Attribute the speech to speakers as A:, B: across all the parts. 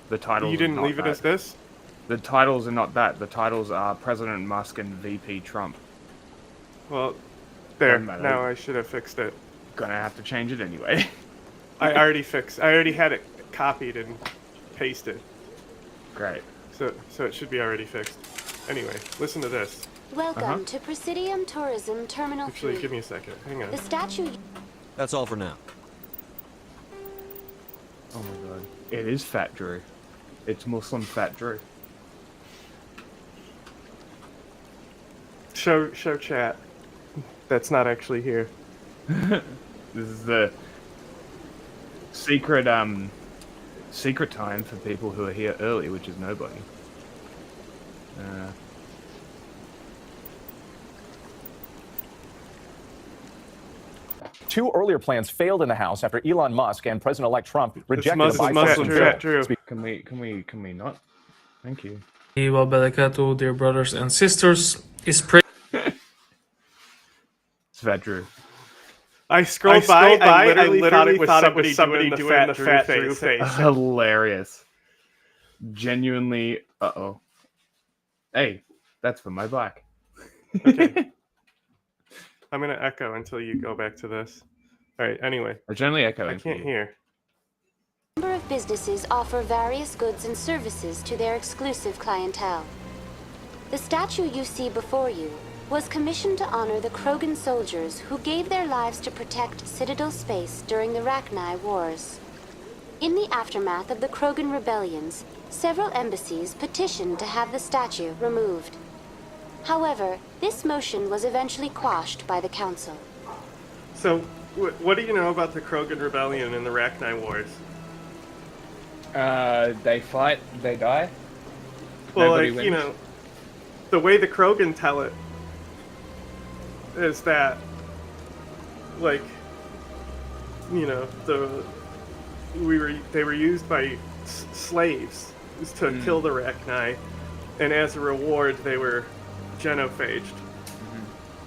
A: The titles.
B: You didn't
A: are not
B: leave it
A: that.
B: as this?
A: The titles are not that. The titles are President Musk and VP Trump.
B: Well, there.
A: Doesn't matter.
B: Now I should have fixed it.
A: Gonna have to change it anyway.
B: I already had it copied and pasted.
A: Great.
B: So it should be already fixed. Anyway, listen to this.
C: Welcome to Presidium Tourism Terminal
B: Actually,
C: 3.
B: give me a second. Hang on.
C: The statue...
D: That's all for now.
A: Oh my god. It is Fat Drew. It's Muslim Fat Drew.
B: Show chat. That's not actually here.
A: This is the secret secret time for people who are here early, which is nobody.
E: Two earlier plans failed in the House after Elon Musk and President-elect Trump rejected
B: Muslim
E: the bipartisan
B: Fat
E: bill.
B: Drew.
A: Can we not? Thank you.
F: Wa barakatuh, dear brothers and sisters. Is
A: It's Fat Drew.
B: I scrolled by. I literally thought it was somebody doing the Fat Drew face.
A: Hilarious. Genuinely. Uh-oh. Hey, that's for my bike.
B: Okay. I'm gonna echo until you go back to this. All right. Anyway,
A: I generally echo.
B: I can't hear.
C: A number of businesses offer various goods and services to their exclusive clientele. The statue you see before you was commissioned to honor the Krogan soldiers who gave their lives to protect Citadel space during the Rachni Wars. In the aftermath of the Krogan rebellions, several embassies petitioned to have the statue removed. However, this motion was eventually quashed by the Council.
B: So, what do you know about the Krogan Rebellion and the Rachni Wars?
A: They fight, they die.
B: Well,
A: Nobody
B: like,
A: wins.
B: you know, the way the Krogan tell it is that, like, you know, they were used by slaves to kill the Rachni, and as a reward, they were genophaged,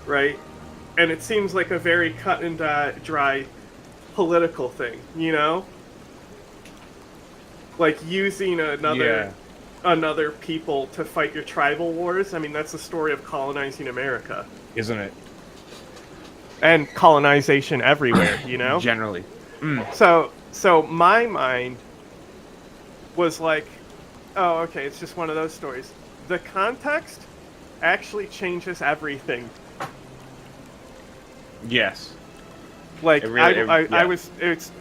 B: right? And it seems like a very cut and dry political thing, you know? Like using another people to fight your tribal wars. I mean, that's the story of colonizing America.
A: Isn't it?
B: And colonization everywhere, you know?
A: Generally.
B: So my mind was like, oh, okay, it's just one of those stories. The context actually changes everything.
A: Yes.
B: Like,
A: Yeah.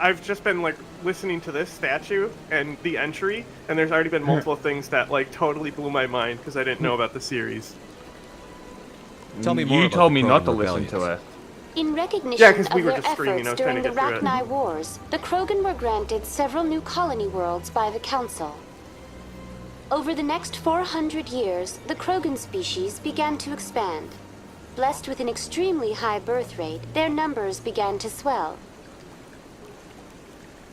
B: I've just been, like, listening to this statue and the entry, and there's already been multiple things that, like, totally blew my mind because I didn't know about the series.
D: Tell me more
A: You
D: about
A: told
D: the
A: me not
D: Krogan
A: to listen
D: rebellions.
A: to it.
C: In recognition
B: Yeah, 'cause
C: of
B: we were
C: their
B: just screaming. I
C: efforts
B: was trying
C: during
B: to
C: the
B: get through it.
C: Rachni Wars, the Krogan were granted several new colony worlds by the Council. Over the next 400 years, the Krogan species began to expand. Blessed with an extremely high birth rate, their numbers began to swell.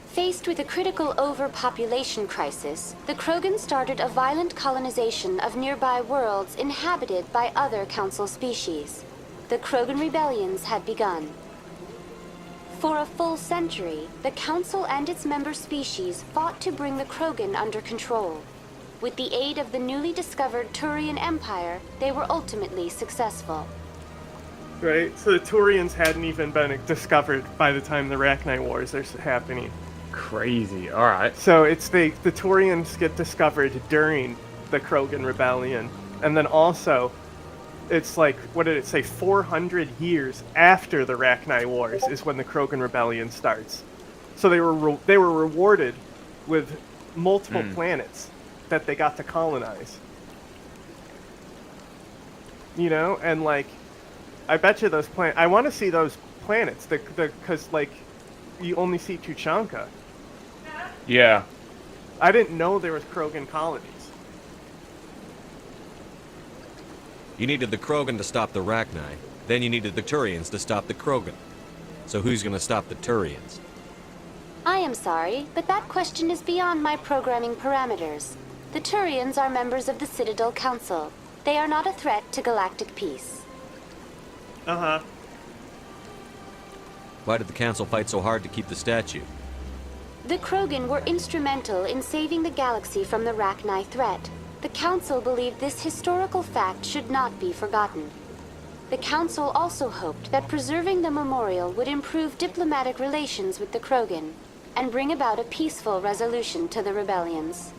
C: Faced with a critical overpopulation crisis, the Krogan started a violent colonization of nearby worlds inhabited by other Council species. The Krogan rebellions had begun. For a full century, the Council and its member species fought to bring the Krogan under control. With the aid of the newly discovered Turian Empire, they were ultimately successful.
B: Right? So the Turians hadn't even been discovered by the time the Rachni Wars are happening.
A: Crazy. Alright.
B: So it's the Turians get discovered during the Krogan Rebellion. And then also, it's like, what did it say, 400 years after the Rachni Wars is when the Krogan Rebellion starts. So they were rewarded with multiple planets that they got to colonize. You know, and like, I bet you those planets, I want to see those planets, because like, you only see Tuchanka.
A: Yeah.
B: I didn't know there was Krogan colonies.
D: You needed the Krogan to stop the Rachni, then you needed the Turians to stop the Krogan. So who's gonna stop the Turians?
C: I am sorry, but that question is beyond my programming parameters. The Turians are members of the Citadel Council. They are not a threat to galactic peace.
D: Why did the Council fight so hard to keep the statue?
C: The Krogan were instrumental in saving the galaxy from the Rachni threat. The Council believed this historical fact should not be forgotten. The Council also hoped that preserving the memorial would improve diplomatic relations with the Krogan and bring about a peaceful resolution to the rebellions.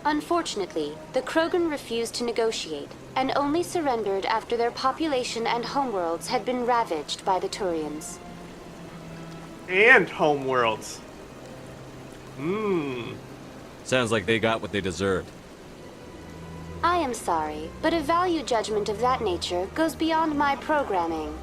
C: Unfortunately, the Krogan refused to negotiate and only surrendered after their population and homeworlds had been ravaged by the Turians.
B: And homeworlds.
D: Sounds like they got what they deserved.
C: I am sorry, but a value judgment of that nature goes beyond my programming.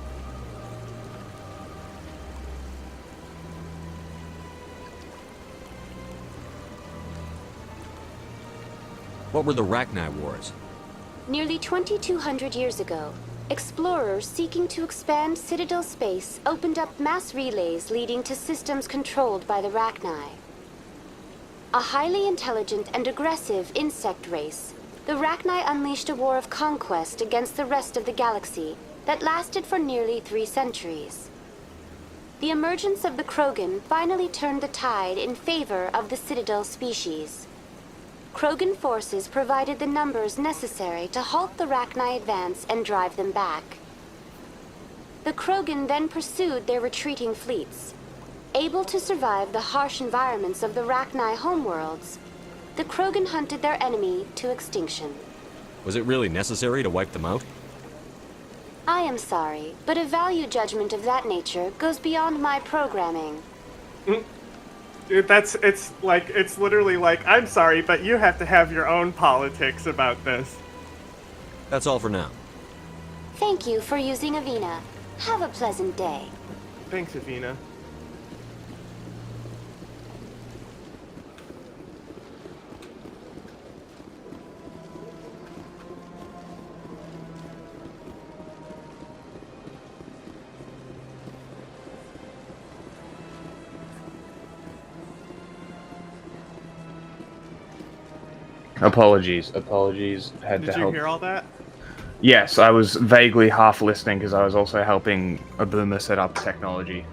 D: What were the Rachni Wars?
C: Nearly 2,200 years ago, explorers seeking to expand Citadel space opened up mass relays leading to systems controlled by the Rachni. A highly intelligent and aggressive insect race, the Rachni unleashed a war of conquest against the rest of the galaxy that lasted for nearly 3 centuries. The emergence of the Krogan finally turned the tide in favor of the Citadel species. Krogan forces provided the numbers necessary to halt the Rachni advance and drive them back. The Krogan then pursued their retreating fleets. Able to survive the harsh environments of the Rachni homeworlds, the Krogan hunted their enemy to extinction.
D: Was it really necessary to wipe them out?
C: I am sorry, but a value judgment of that nature goes beyond my programming.
B: Dude, it's literally like, I'm sorry, but you have to have your own politics about this.
D: That's all for now.
C: Thank you for using Avina. Have a pleasant day.
B: Thanks, Avina.
A: Apologies. Had
B: Did
A: to
B: you
A: help.
B: hear all that?
A: Yes, I was vaguely half listening because I was also helping Abuma set up technology.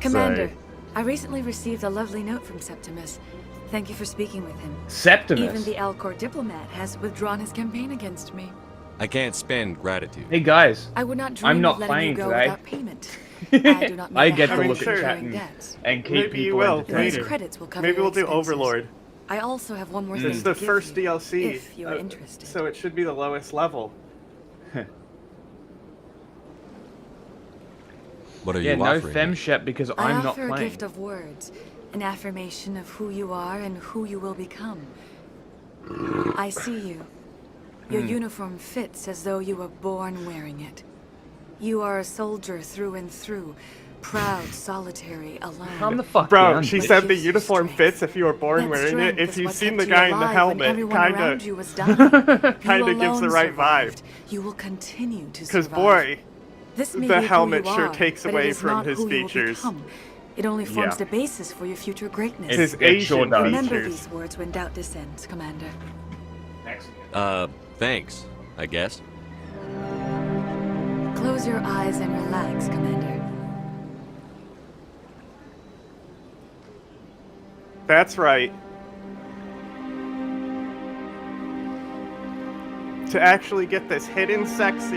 G: Commander, I recently received a lovely note from Septimus. Thank you for speaking with him.
A: Septimus.
G: Even the Alcor diplomat has withdrawn his campaign against me.
D: I can't spend gratitude.
A: Hey guys,
G: I would not dream
A: I'm not
G: of letting
A: playing
G: you go
A: today.
G: without payment. I do not make
A: I
G: a
A: get to
G: habit
A: look
G: of
B: at
A: chat
G: sharing
A: and,
G: debts.
A: and keep
B: Maybe you
A: people
B: will
G: Those
A: entertained.
B: later.
G: credits will cover
B: Maybe
G: your
B: we'll do
G: expenses.
B: Overlord.
G: I also have one more thing
B: It's
G: to
B: the
G: give
B: first
G: you,
B: DLC.
G: if you are interested.
B: So it should be the lowest level.
D: What are
A: Yeah,
D: you
A: no
D: offering? me?
A: femshep because
G: I
A: I'm not
G: offer a
A: playing.
G: gift of words, an affirmation of who you are and who you will become. I see you. Your uniform fits as though you were born wearing it. You are a soldier through and through, proud, solitary, alone.
A: Calm the fuck
B: Bro,
A: down.
B: she
A: bitch.
B: said the
G: gives you
B: uniform
G: strength.
B: fits if you were born
G: That
B: wearing it.
G: strength
B: If
G: is
B: you've
G: what
B: seen
G: kept
B: the
G: you
B: guy in the
G: alive when
B: helmet,
G: everyone around
B: kinda
G: you was dying.
B: kinda
G: You
B: gives the
G: alone
B: right vibe.
G: survived. You will continue to
B: Because
G: survive.
B: boy,
G: This may
B: the
G: be who
B: helmet
G: you
B: sure
G: are,
B: takes
G: but
B: away
G: it is
B: from
G: not
B: his
G: who you will
B: features.
G: become. It only forms
A: Yeah.
G: the basis for your future greatness.
B: his
A: It sure
B: Asian
A: does.
G: Remember
B: features.
G: these words when doubt descends, Commander.
D: Thanks, I guess.
G: Close your eyes and relax, Commander.
B: That's right. To actually get this hidden sexy,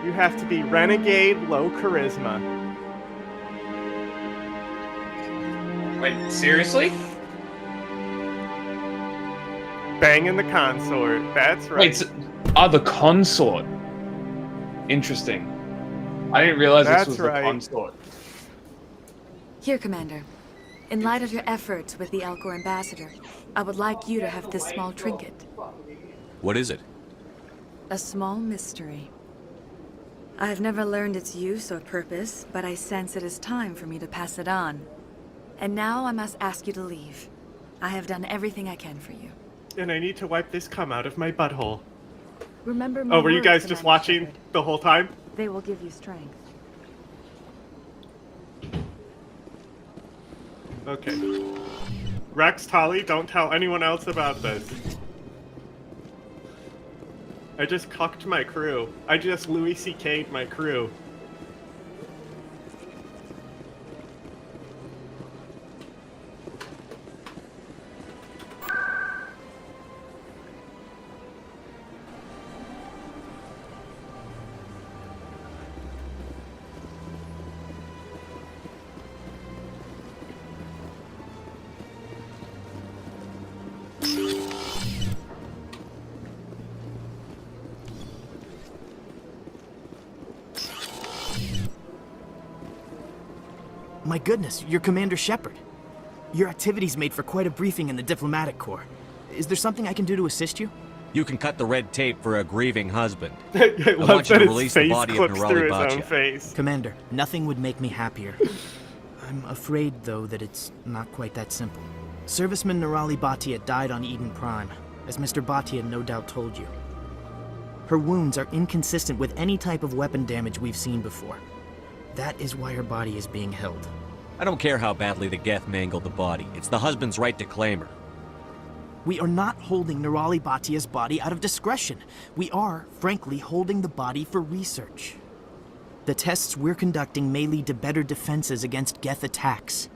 B: you have to be renegade, low charisma.
A: Wait, seriously?
B: Banging the consort. That's right.
A: Wait, the consort. Interesting. I didn't realize
B: That's
A: this was
B: right.
A: the consort.
G: Here, Commander. In light of your efforts with the Alcor ambassador, I would like you to have this small trinket.
D: What is it?
G: A small mystery. I have never learned its use or purpose, but I sense it is time for me to pass it on. And now I must ask you to leave. I have done everything I can for you.
B: And I need to wipe this cum out of my butthole.
G: Remember my
B: Oh, were you
G: words,
B: guys just
G: Commander
B: watching
G: Shepard.
B: the whole time?
G: They will give you strength.
B: Okay. Rex, Tali, don't tell anyone else about this. I just cucked my crew. I just Louis C.K'd my crew.
H: My goodness, you're Commander Shepard. Your activities made for quite a briefing in the diplomatic corps. Is there something I can do to assist you?
D: You can cut the red tape for a grieving husband.
B: I
D: I
B: love
D: want you
B: that
D: to
B: his
D: release the
B: face
D: body of
B: clips through
D: Nerali
B: his own
D: Baccia.
B: face.
H: Commander, nothing would make me happier. I'm afraid, though, that it's not quite that simple. Serviceman Nerali Baccia died on Eden Prime, as Mr. Baccia no doubt told you. Her wounds are inconsistent with any type of weapon damage we've seen before. That is why her body is being held.
D: I don't care how badly the Geth mangled the body. It's the husband's right to claim her.
H: We are not holding Nerali Baccia's body out of discretion. We are, frankly, holding the body for research. The tests we're conducting may lead to better defenses against Geth attacks.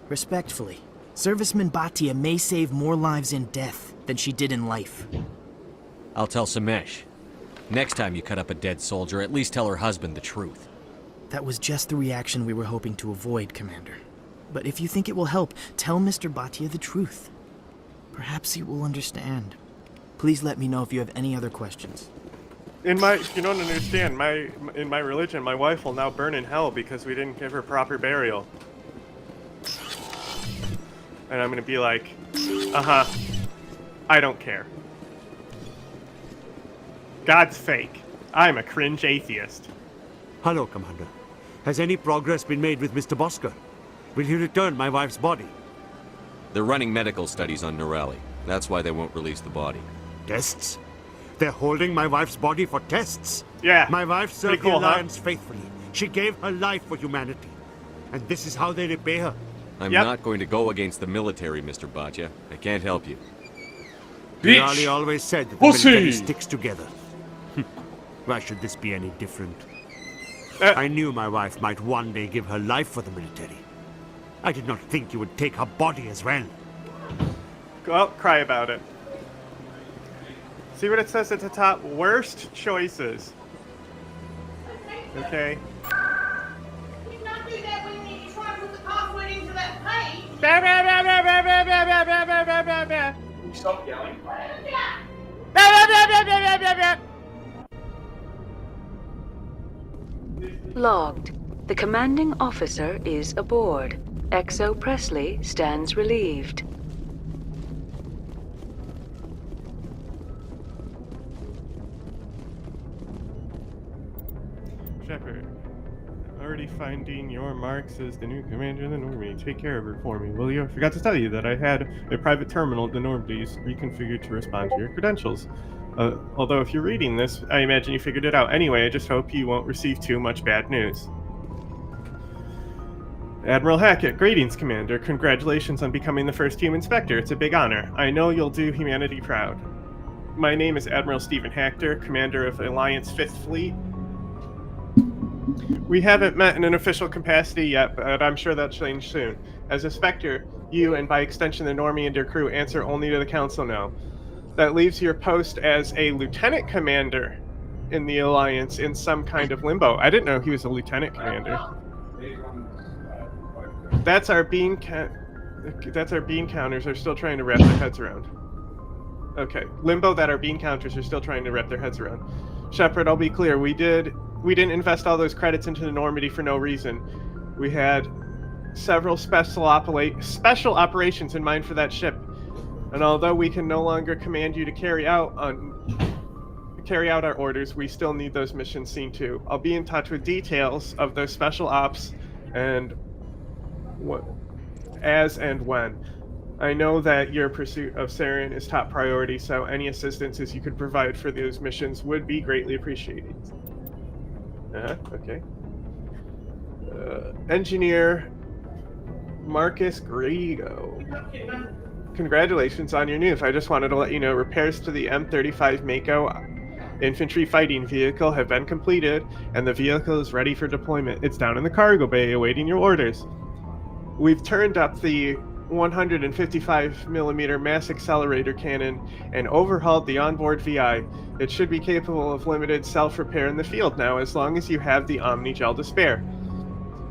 H: Respectfully, Serviceman Baccia may save more lives in death than she did in life.
D: I'll tell Samesh. Next time you cut up a dead soldier, at least tell her husband the truth.
H: That was just the reaction we were hoping to avoid, Commander. But if you think it will help, tell Mr. Baccia the truth. Perhaps he will understand. Please let me know if you have any other questions.
B: You don't understand. In my religion, my wife will now burn in hell because we didn't give her proper burial. And I'm gonna be like, I don't care. God's fake. I'm a cringe atheist.
I: Hello, Commander. Has any progress been made with Mr. Bosker? Will he return my wife's body?
D: They're running medical studies on Nerali. That's why they won't release the body.
I: Tests? They're holding my wife's body for tests?
B: Yeah.
I: My wife served
B: Pretty cool,
I: the
B: huh?
I: Alliance faithfully. She gave her life for humanity. And this is how they repay her.
D: I'm
B: Yep.
D: not going to go against the military, Mr. Baccia. I can't help you.
I: Nerali always said that the military sticks together. Why should this be any different? I knew my wife might one day give her life for the military. I did not think you would take her body as well.
B: Well, cry about it. See what it says at the top? Worst choices. Okay.
J: Did not do that when you try to put the password into that page.
A: Stop yelling.
G: Logged. The commanding officer is aboard. XO Presley stands relieved.
B: Shepard, already finding your marks as the new commander of the Normandy. Take care of her for me, will you? I forgot to tell you that I had a private terminal at the Normandies reconfigured to respond to your credentials. Although if you're reading this, I imagine you figured it out. Anyway, I just hope you won't receive too much bad news. Admiral Hackett, greetings, Commander. Congratulations on becoming the first human Spectre. It's a big honor. I know you'll do humanity proud. My name is Admiral Stephen Hector, Commander of Alliance 5th Fleet. We haven't met in an official capacity yet, but I'm sure that'll change soon. As a Spectre, you, and by extension the Normie and your crew, answer only to the Council now. That leaves your post as a Lieutenant Commander in the Alliance in some kind of limbo. I didn't know he was a Lieutenant Commander. That's our bean counters are still trying to wrap their heads around. Okay, limbo that our bean counters are still trying to wrap their heads around. Shepard, I'll be clear, we didn't invest all those credits into the Normandy for no reason. We had several special operations in mind for that ship. And although we can no longer command you to carry out our orders, we still need those missions seen to. I'll be in touch with details of those special ops and as and when. I know that your pursuit of Saren is top priority, so any assistances you could provide for those missions would be greatly appreciated. Okay. Engineer Marcus Greedo. Congratulations on your news. I just wanted to let you know repairs to the M35 Mako infantry fighting vehicle have been completed, and the vehicle is ready for deployment. It's down in the cargo bay awaiting your orders. We've turned up the 155mm mass accelerator cannon and overhauled the onboard VI. It should be capable of limited self-repair in the field now, as long as you have the Omni-Gel to spare.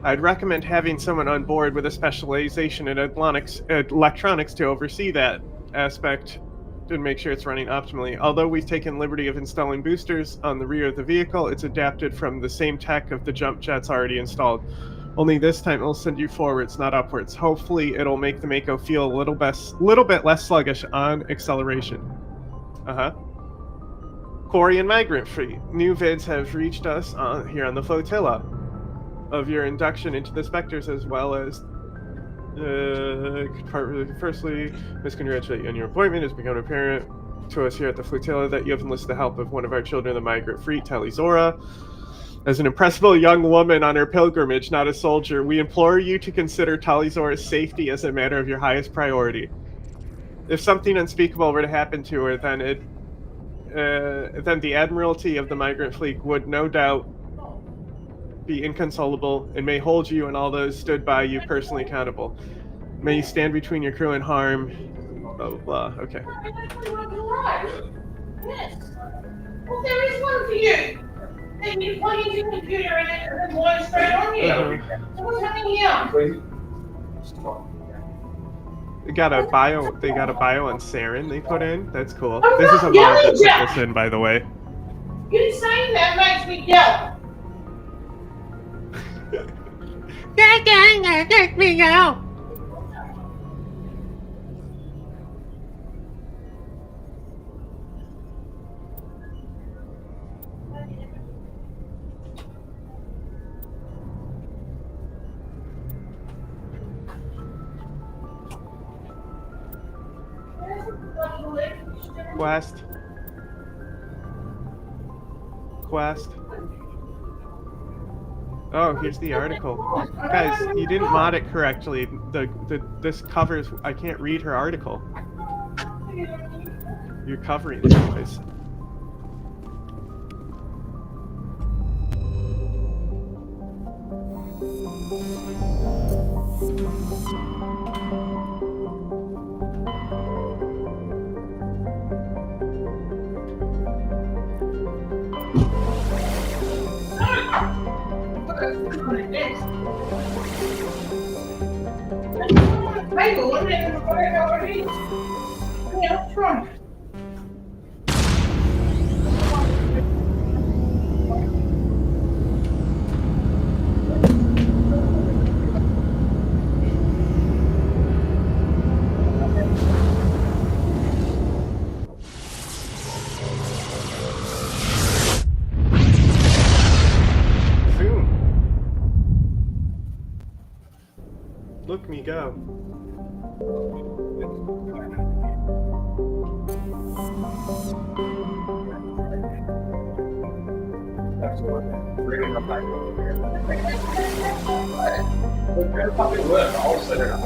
B: I'd recommend having someone on board with a specialization in electronics to oversee that aspect to make sure it's running optimally. Although we've taken liberty of installing boosters on the rear of the vehicle, it's adapted from the same tech of the jump jets already installed. Only this time it'll send you forwards, not upwards. Hopefully it'll make the Mako feel a little bit less sluggish on acceleration. Quarian Migrant Fleet. New vids have reached us here on the flotilla of your induction into the Spectres, as well as firstly, miscongratulate you on your appointment. It's become apparent to us here at the flotilla that you have enlisted the help of one of our children of the Migrant Fleet, Talizora. As an impressible young woman on her pilgrimage, not a soldier, we implore you to consider Talizora's safety as a matter of your highest priority. If something unspeakable were to happen to her, then the Admiralty of the Migrant Fleet would no doubt be inconsolable and may hold you and all those stood by you personally accountable. May you stand between your crew and harm. Blah, blah, blah. Okay.
J: Yes. Well, there is one for you. Then you plug into your computer and it blows straight on you. So what's happening here?
B: They got a bio on Saren they put in. That's cool.
J: I'm
B: This is a
J: not
B: mod
J: yelling,
B: that put
J: Jack.
B: this in, by the way.
J: You saying that makes me yell.
K: Let me go.
B: Quest. Oh, here's the article. Guys, you didn't mod it correctly. This covers. I can't read her article. You're covering it, guys.
J: What's wrong?
B: Look me go.
K: Probably would. I'll set it up.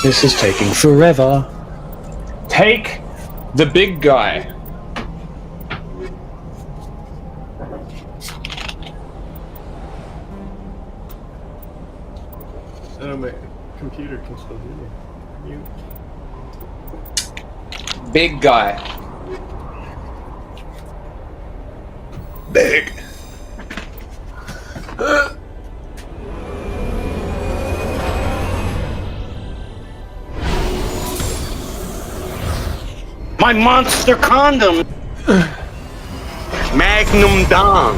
A: This is taking forever. Take the big guy.
B: Oh, my computer can still hear me.
A: Big guy. Big.
L: My monster condom! Magnum Dom!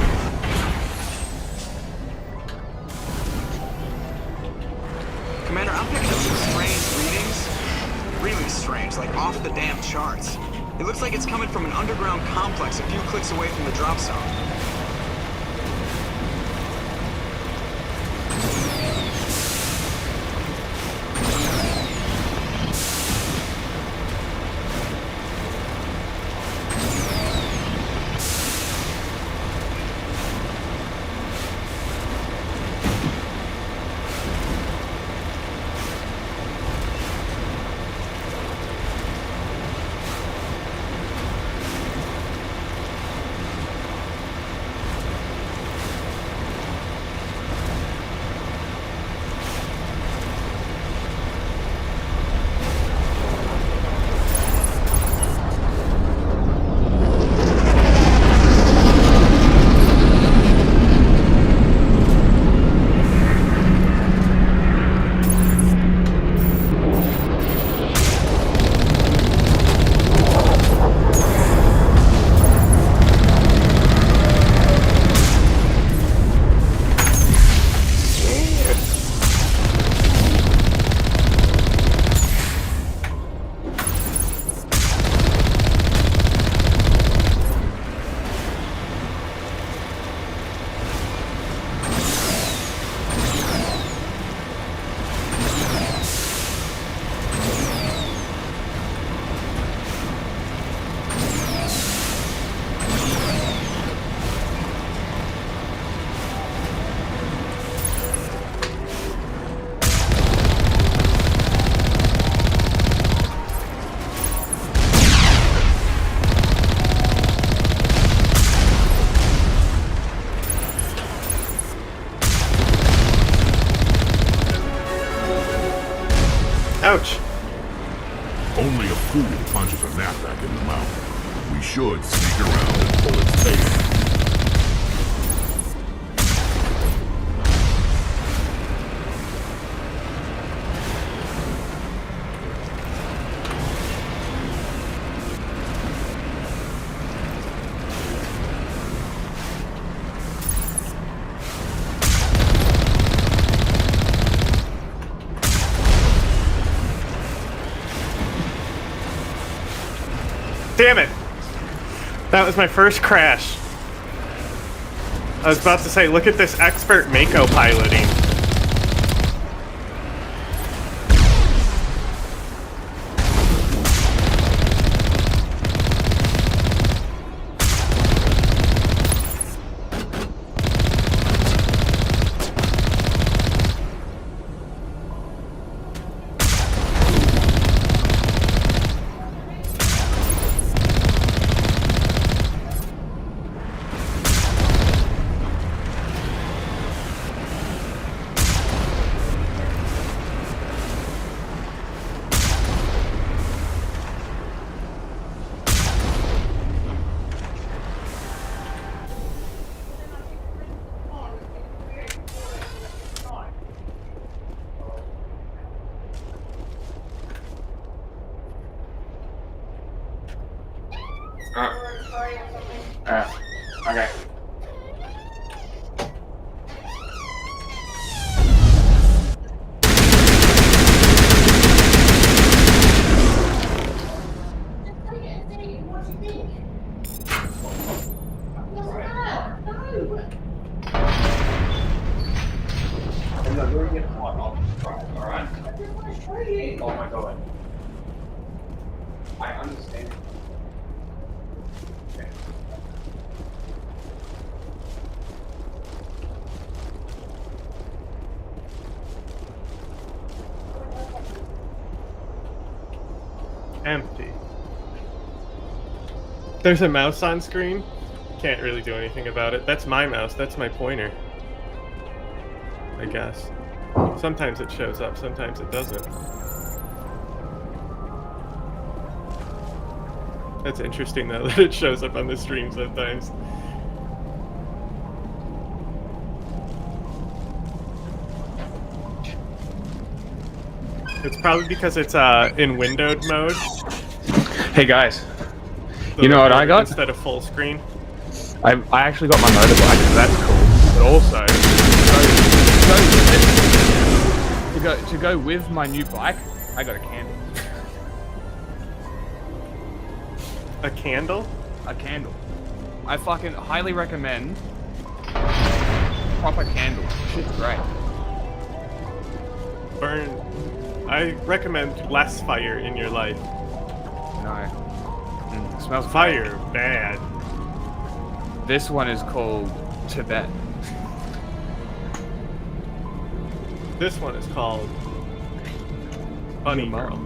M: Commander, I'm picking up some strange readings. Really strange, like off the damn charts. It looks like it's coming from an underground complex a few clicks away from the drop zone.
B: Ouch.
N: Only a fool punches a knapsack in the mouth. We should sneak around and pull its face.
B: Damn it! That was my first crash. I was about to say, look at this expert Mako piloting.
A: Okay. Oh my god. I understand.
B: Empty. There's a mouse on screen. Can't really do anything about it. That's my mouse. That's my pointer. I guess. Sometimes it shows up, sometimes it doesn't. That's interesting though, that it shows up on the stream sometimes. It's probably because it's in windowed mode.
A: Hey guys, you know what I got?
B: Instead of full screen.
A: I actually got my motorbike, so that's cool. But also, to go with my new bike, I got a candle.
B: A candle?
A: A candle. I fucking highly recommend proper candle. Shit's great.
B: Burn. I recommend less fire in your life.
A: No. It smells
B: fire bad.
A: This one is called Tibet.
B: This one is called Bunny Girl.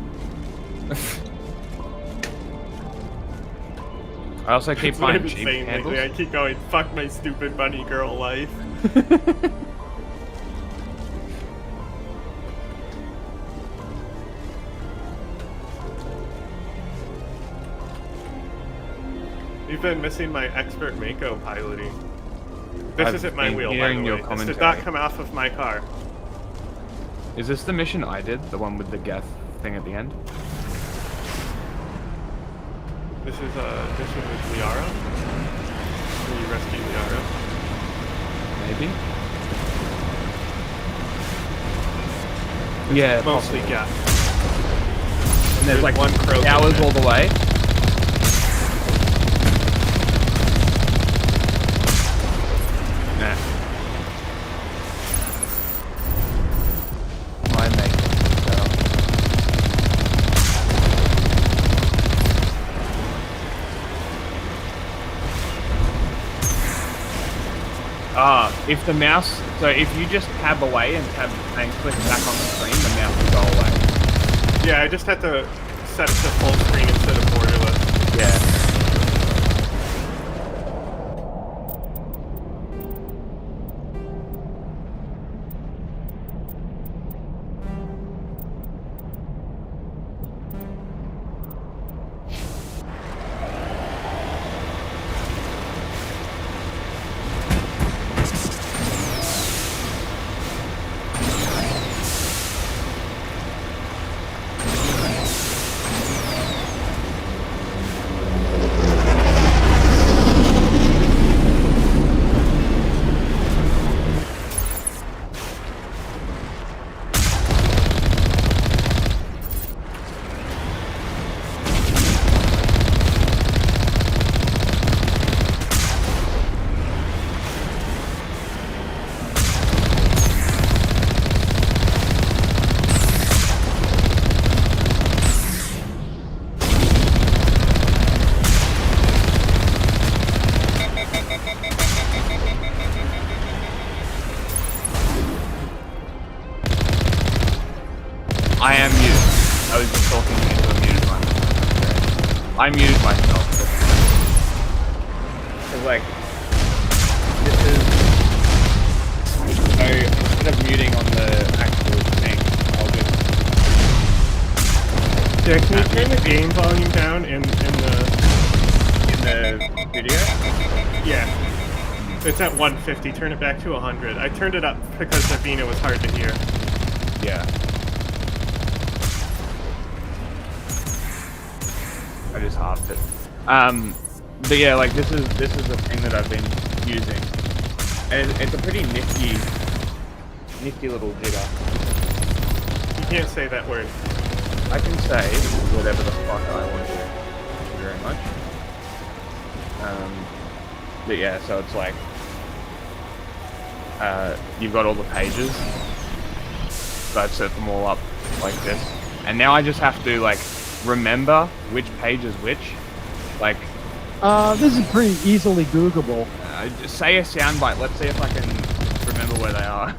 A: I also keep
B: That's what I've
A: buying
B: been
A: cheap
B: saying
A: candles.
B: lately. I keep going, fuck my stupid bunny girl life. You've been missing my expert Mako piloting. This
A: I've
B: isn't my
A: been
B: wheel, by
A: hearing
B: the
A: your
B: way. This
A: commentary.
B: did not come off of my car.
A: Is this the mission I did? The one with the Geth thing at the end?
B: This is a mission with Liara. Where you rescue Liara.
A: Maybe? Yeah,
B: Mostly
A: possibly.
B: Geth.
A: And there's like
B: one Krogan
A: hours
B: in it.
A: all the way. Nah. My mate. If the mouse, so if you just tab away and click back on the screen, the mouse will go away.
B: Yeah, I just had to set it to full screen instead of borderless.
A: Yeah. I muted myself. Cause like, this is, so instead of muting on the actual thing, I'll just...
B: Yeah, can you turn the game volume down in the
A: video?
B: Yeah. It's at 150, turn it back to 100. I turned it up because Avina was hard to hear.
A: Yeah. I just halved it. But yeah, like this is the thing that I've been using. And it's a pretty nifty little jigger.
B: You can't say that word.
A: I can say whatever the fuck I want to. Thank you very much. But yeah, so it's like you've got all the pages. So I've set them all up like this. And now I just have to like remember which page is which. Like
O: this is pretty easily Googleable.
A: Just say a soundbite. Let's see if I can remember where they are.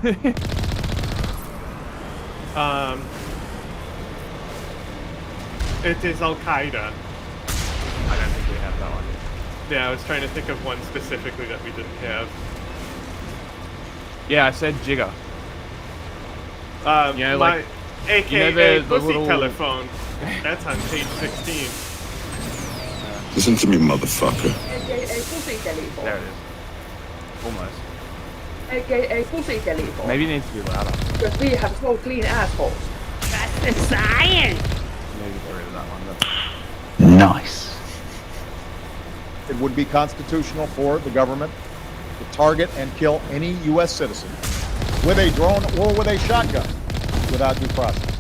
B: It is Al-Qaeda.
A: I don't think we have that one.
B: Yeah, I was trying to think of one specifically that we didn't have.
A: Yeah, I said jigger.
B: You know,
A: like,
B: AKA
A: you know the
B: pussy
A: little...
B: telephone. That's on page 16.
N: Listen to me, motherfucker.
J: AKA pussy telephone.
A: There it is. Almost.
J: AKA pussy telephone.
A: Maybe it needs to be louder.
J: Because we have so clean assholes. That's the science!
A: Maybe get rid of that one. But...
P: Nice. It would be constitutional for the government to target and kill any U.S. citizen with a drone or with a shotgun without due process.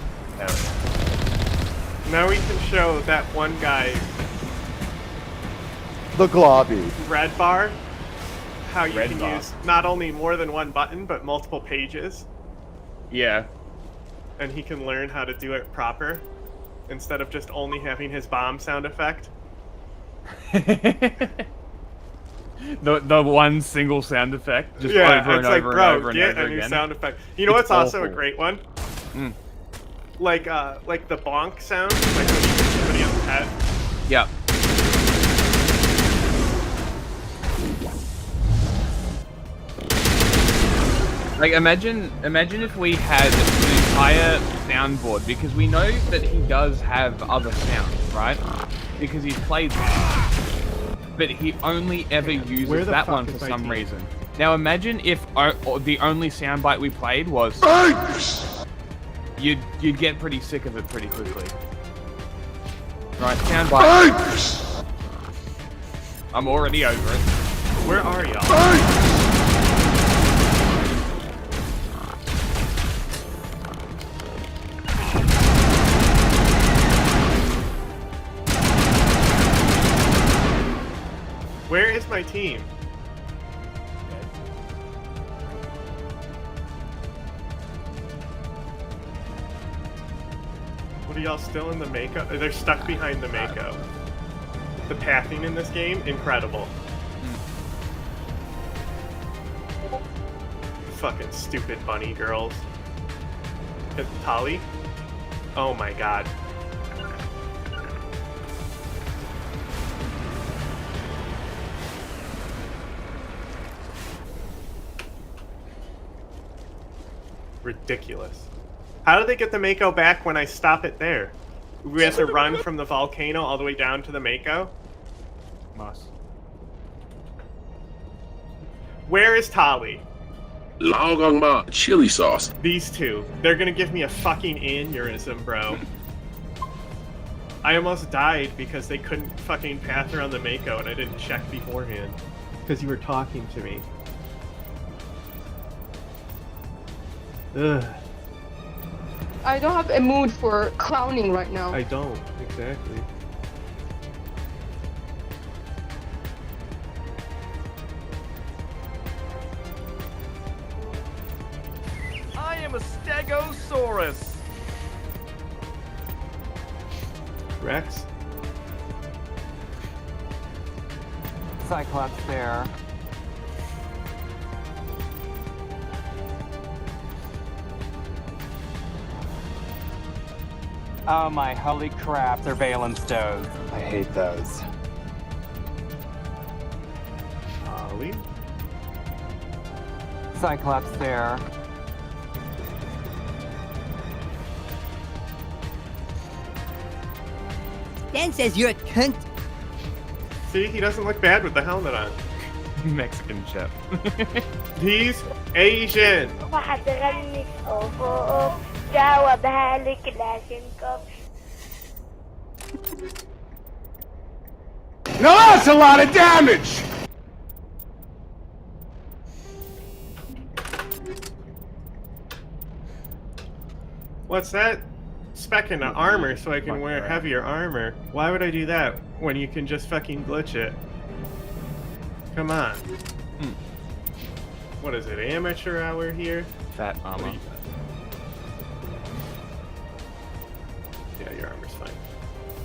B: Now we can show that one guy,
P: The Globby.
B: Red Bar, how you can use not only more than one button, but multiple pages.
A: Yeah.
B: And he can learn how to do it proper, instead of just only having his bomb sound effect.
A: the one single sound effect, just
B: yeah,
A: over and
B: it's like,
A: over
B: bro,
A: and over and
B: get
A: over
B: a new
A: again.
B: sound effect. You know what's also a great one?
A: Mm.
B: Like the bonk sound, like when you hit somebody on the head.
A: Yep. Like imagine if we had an entire soundboard, because we know that he does have other sounds, right? Because he's played them. But he only ever uses that one for some reason. Now imagine if the only soundbite we played was you'd get pretty sick of it pretty quickly. Right, soundbite. I'm already over it.
B: Where are y'all? Where is my team? What are y'all still in the Mako? They're stuck behind the Mako. The pathing in this game, incredible. Fucking stupid bunny girls. Tali? Oh my god. Ridiculous. How do they get the Mako back when I stop it there? We have to run from the volcano all the way down to the Mako?
A: Must.
B: Where is Tali?
N: Log ma chili sauce.
B: These two. They're gonna give me a fucking aneurysm, bro. I almost died because they couldn't fucking path around the Mako and I didn't check beforehand. Because you were talking to me. Ugh.
J: I don't have a mood for clowning right now.
B: I don't, exactly.
Q: I am a Stegosaurus.
B: Rex?
R: Cyclops there. Oh my holy crap, they're Valen's stoves. I hate those.
B: Ollie?
R: Cyclops there.
S: Dan says you're a cunt.
B: See, he doesn't look bad with the helmet on.
A: Mexican chef.
B: He's Asian.
Q: Now that's a lot of damage!
B: What's that? Spec into armor so I can wear heavier armor. Why would I do that when you can just fucking glitch it? Come on. What is it, amateur hour here?
A: Fat armor.
B: Yeah, your armor's fine.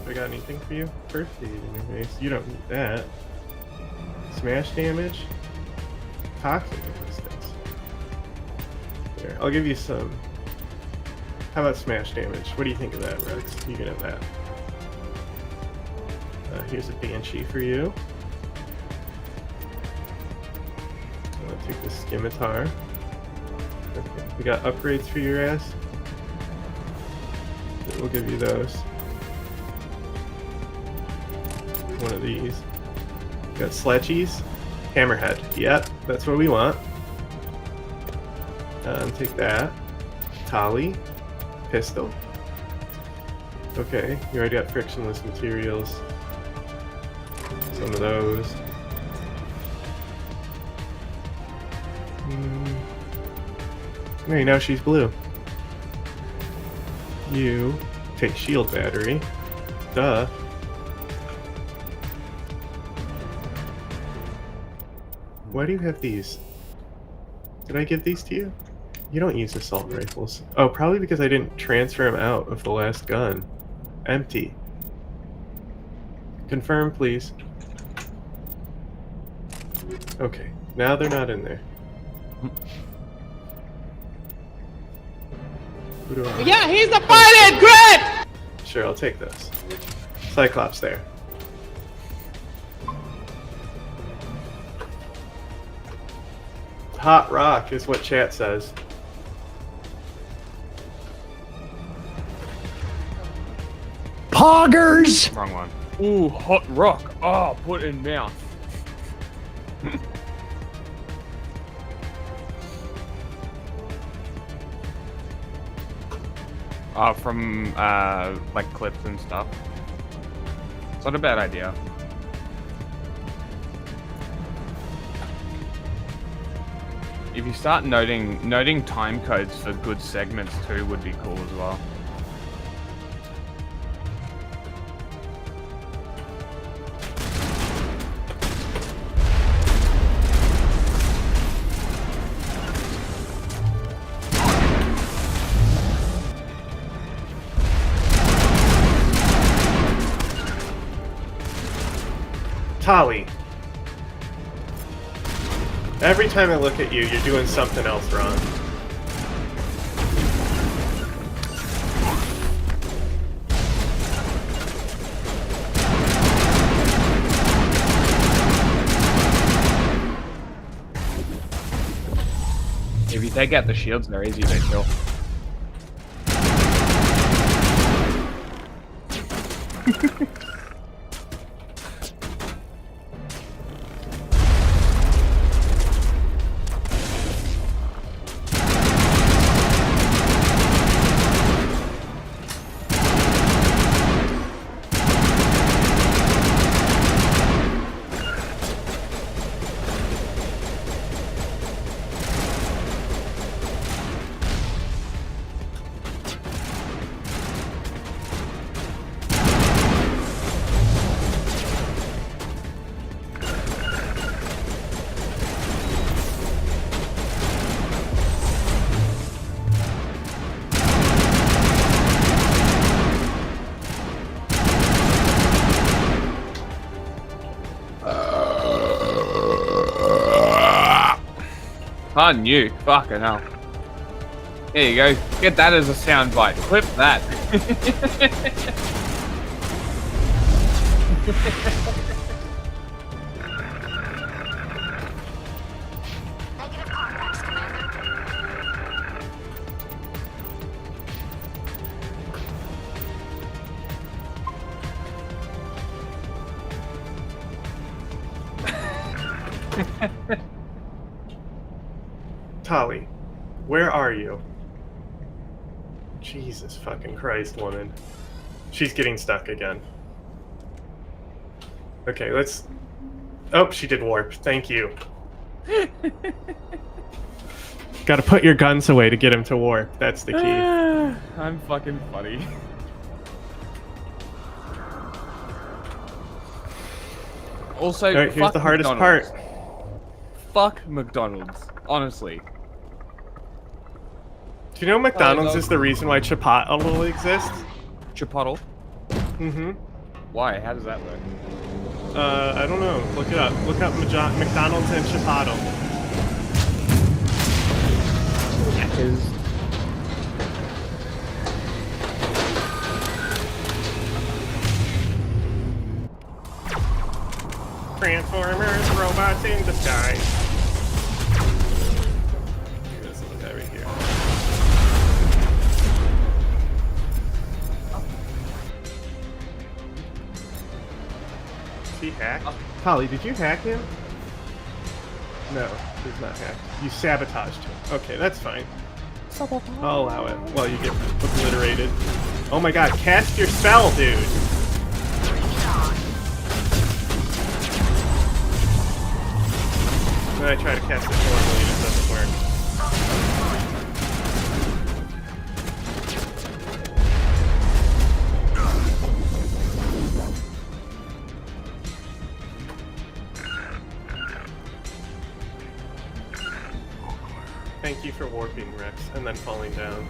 B: I got anything for you? First aid in your base. You don't need that. Smash damage? Toxic resistance. There, I'll give you some. How about smash damage? What do you think of that, Rex? You can have that. Here's a Banshee for you. I'll take the Scimitar. Okay. We got upgrades for your ass. We'll give you those. One of these. Got Sledgies. Hammerhead. Yep, that's what we want. Take that. Tali. Pistol. Okay, you already got frictionless materials. Some of those. Hey, now she's blue. You take shield battery. Duh. Why do you have these? Did I give these to you? You don't use assault rifles. Oh, probably because I didn't transfer them out of the last gun. Empty. Confirm, please. Okay, now they're not in there. Who do I...
Q: Yeah, he's the pilot! Great!
B: Sure, I'll take this. Cyclops there. Hot rock is what chat says.
O: Poggers!
A: Wrong one. Ooh, hot rock. Oh, put in mouth. From like clips and stuff. It's not a bad idea. If you start noting time codes for good segments too would be cool as well.
B: Tali. Every time I look at you, you're doing something else wrong.
A: If you take out the shields, they're easy to kill. On you, fucking hell. There you go. Get that as a soundbite. Clip that.
B: Tali, where are you? Jesus fucking Christ, woman. She's getting stuck again. Okay, let's... Oh, she did warp. Thank you. Gotta put your guns away to get him to warp. That's the key.
A: I'm fucking funny. Also,
B: alright, here's the hardest part.
A: Fuck McDonald's. Honestly.
B: Do you know McDonald's is the reason why Chipotle exists?
A: Chipotle?
B: Mm-hmm.
A: Why? How does that work?
B: I don't know. Look it up. Look up McDonald's and Chipotle. Transformers, robots in disguise. This is over here. Is he hacked? Tali, did you hack him? No, he's not hacked. You sabotaged him. Okay, that's fine. I'll allow it while you get obliterated. Oh my god, cast your spell, dude! Then I try to cast it normally and it doesn't work. Thank you for warping, Rex, and then falling down.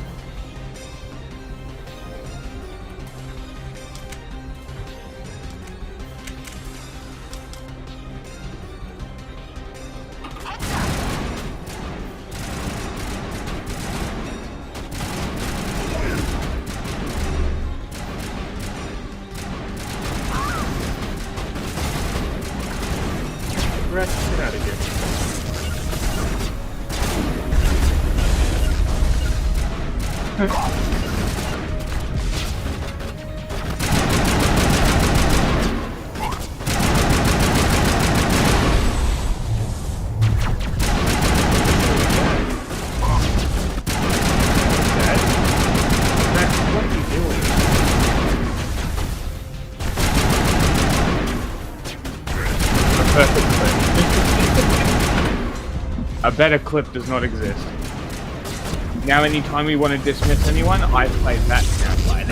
B: Rex, get out of here.
A: A better clip does not exist. Now anytime we want to dismiss anyone, I play that soundbite.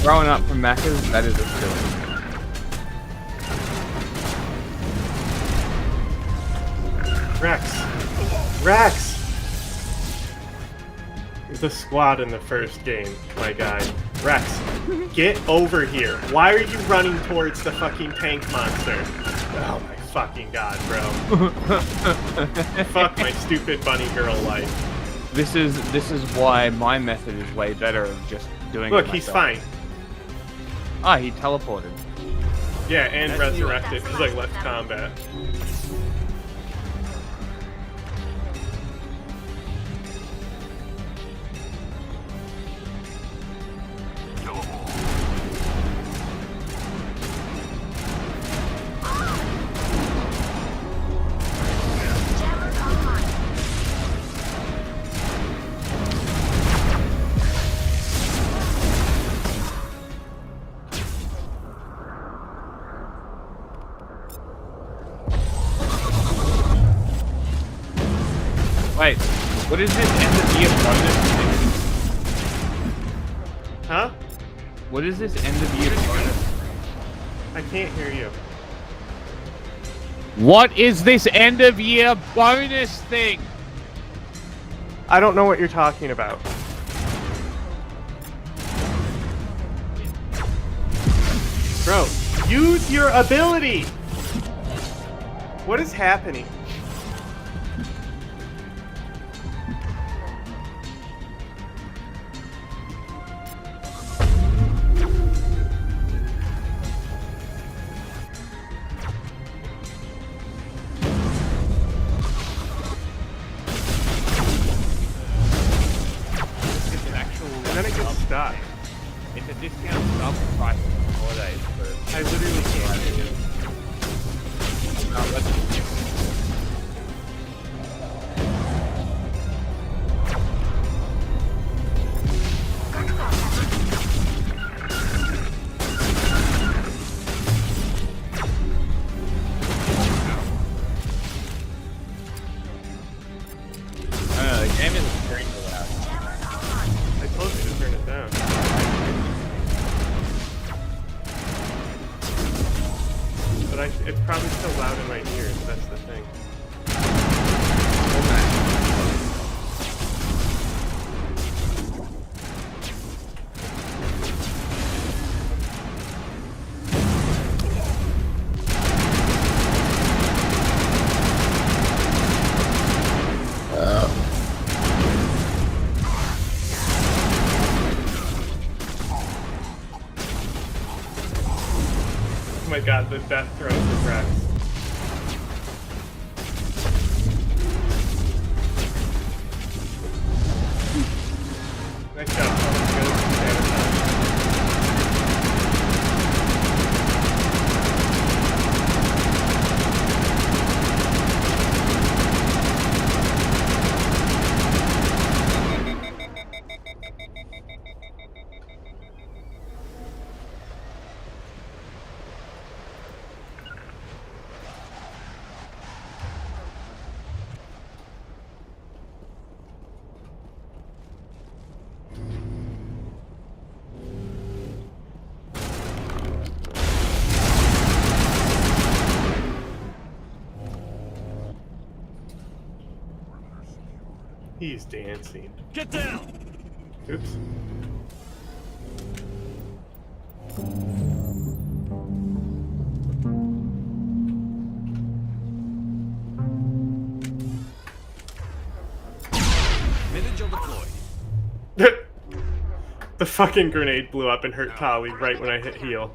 A: Growing up from Macca's, that is a skill.
B: Rex! Rex! The squad in the first game, my guy. Rex, get over here. Why are you running towards the fucking tank monster? Oh my fucking god, bro. Fuck my stupid bunny girl life.
A: This is why my method is way better of just doing
B: Look,
A: it
B: he's
A: myself.
B: fine.
A: Ah, he teleported.
B: Yeah, and resurrected. He's like left combat.
A: Wait, what is this end of year bonus thing?
B: Huh?
A: What is this end of year bonus?
B: I can't hear you.
A: What is this end of year bonus thing?
B: I don't know what you're talking about. Bro, Use your ability! What is happening?
A: It's an actual.
B: And then it gets stuck.
A: It's a discount sub price for 4 days. But
B: I literally can't do it.
A: no, let's. The game is extremely loud.
B: I told you to turn it down. But it's probably still loud in my ears, that's the thing. Oh my god, the death throws of Rex. Nice job, Thomas. Good sabotage. He's dancing.
D: Get down!
B: Oops.
D: Vigil deployed.
B: The fucking grenade blew up and hurt Tali right when I hit heal.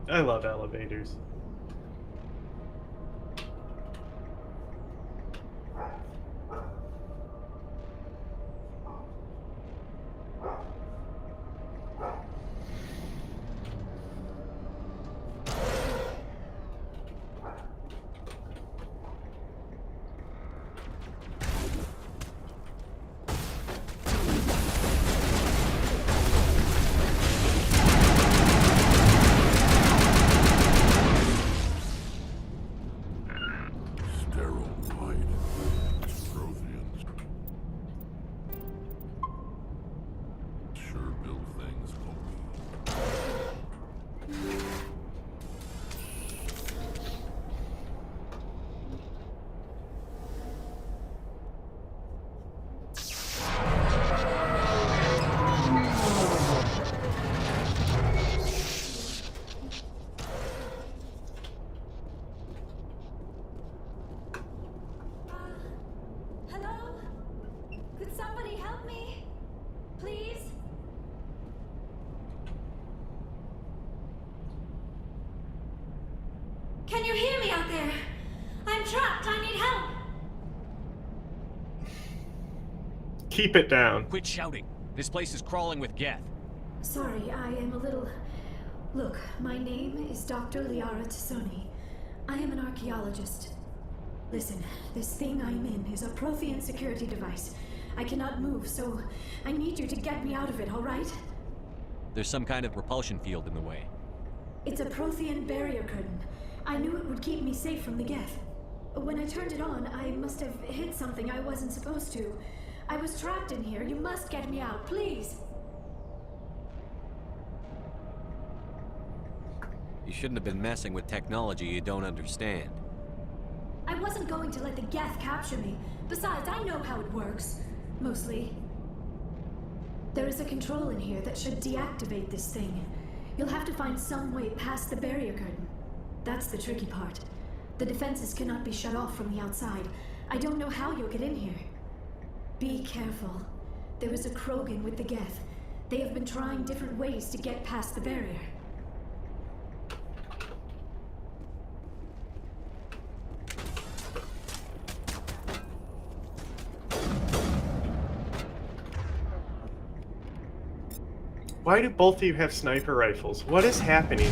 B: I love elevators.
T: Can you hear me out there? I'm trapped. I need help.
B: Keep it down.
D: Quit shouting. This place is crawling with Geth.
T: Sorry, I am a little... Look, my name is Dr. Liara Tassoni. I am an archaeologist. Listen, this thing I'm in is a Prothean security device. I cannot move, so I need you to get me out of it, all right?
D: There's some kind of repulsion field in the way.
T: It's a Prothean barrier curtain. I knew it would keep me safe from the Geth. When I turned it on, I must have hit something I wasn't supposed to. I was trapped in here. You must get me out, please.
D: You shouldn't have been messing with technology you don't understand.
T: I wasn't going to let the Geth capture me. Besides, I know how it works. Mostly. There is a control in here that should deactivate this thing. You'll have to find some way past the barrier curtain. That's the tricky part. The defenses cannot be shut off from the outside. I don't know how you'll get in here. Be careful. There is a Krogan with the Geth. They have been trying different ways to get past the barrier.
B: Why do both of you have sniper rifles? What is happening?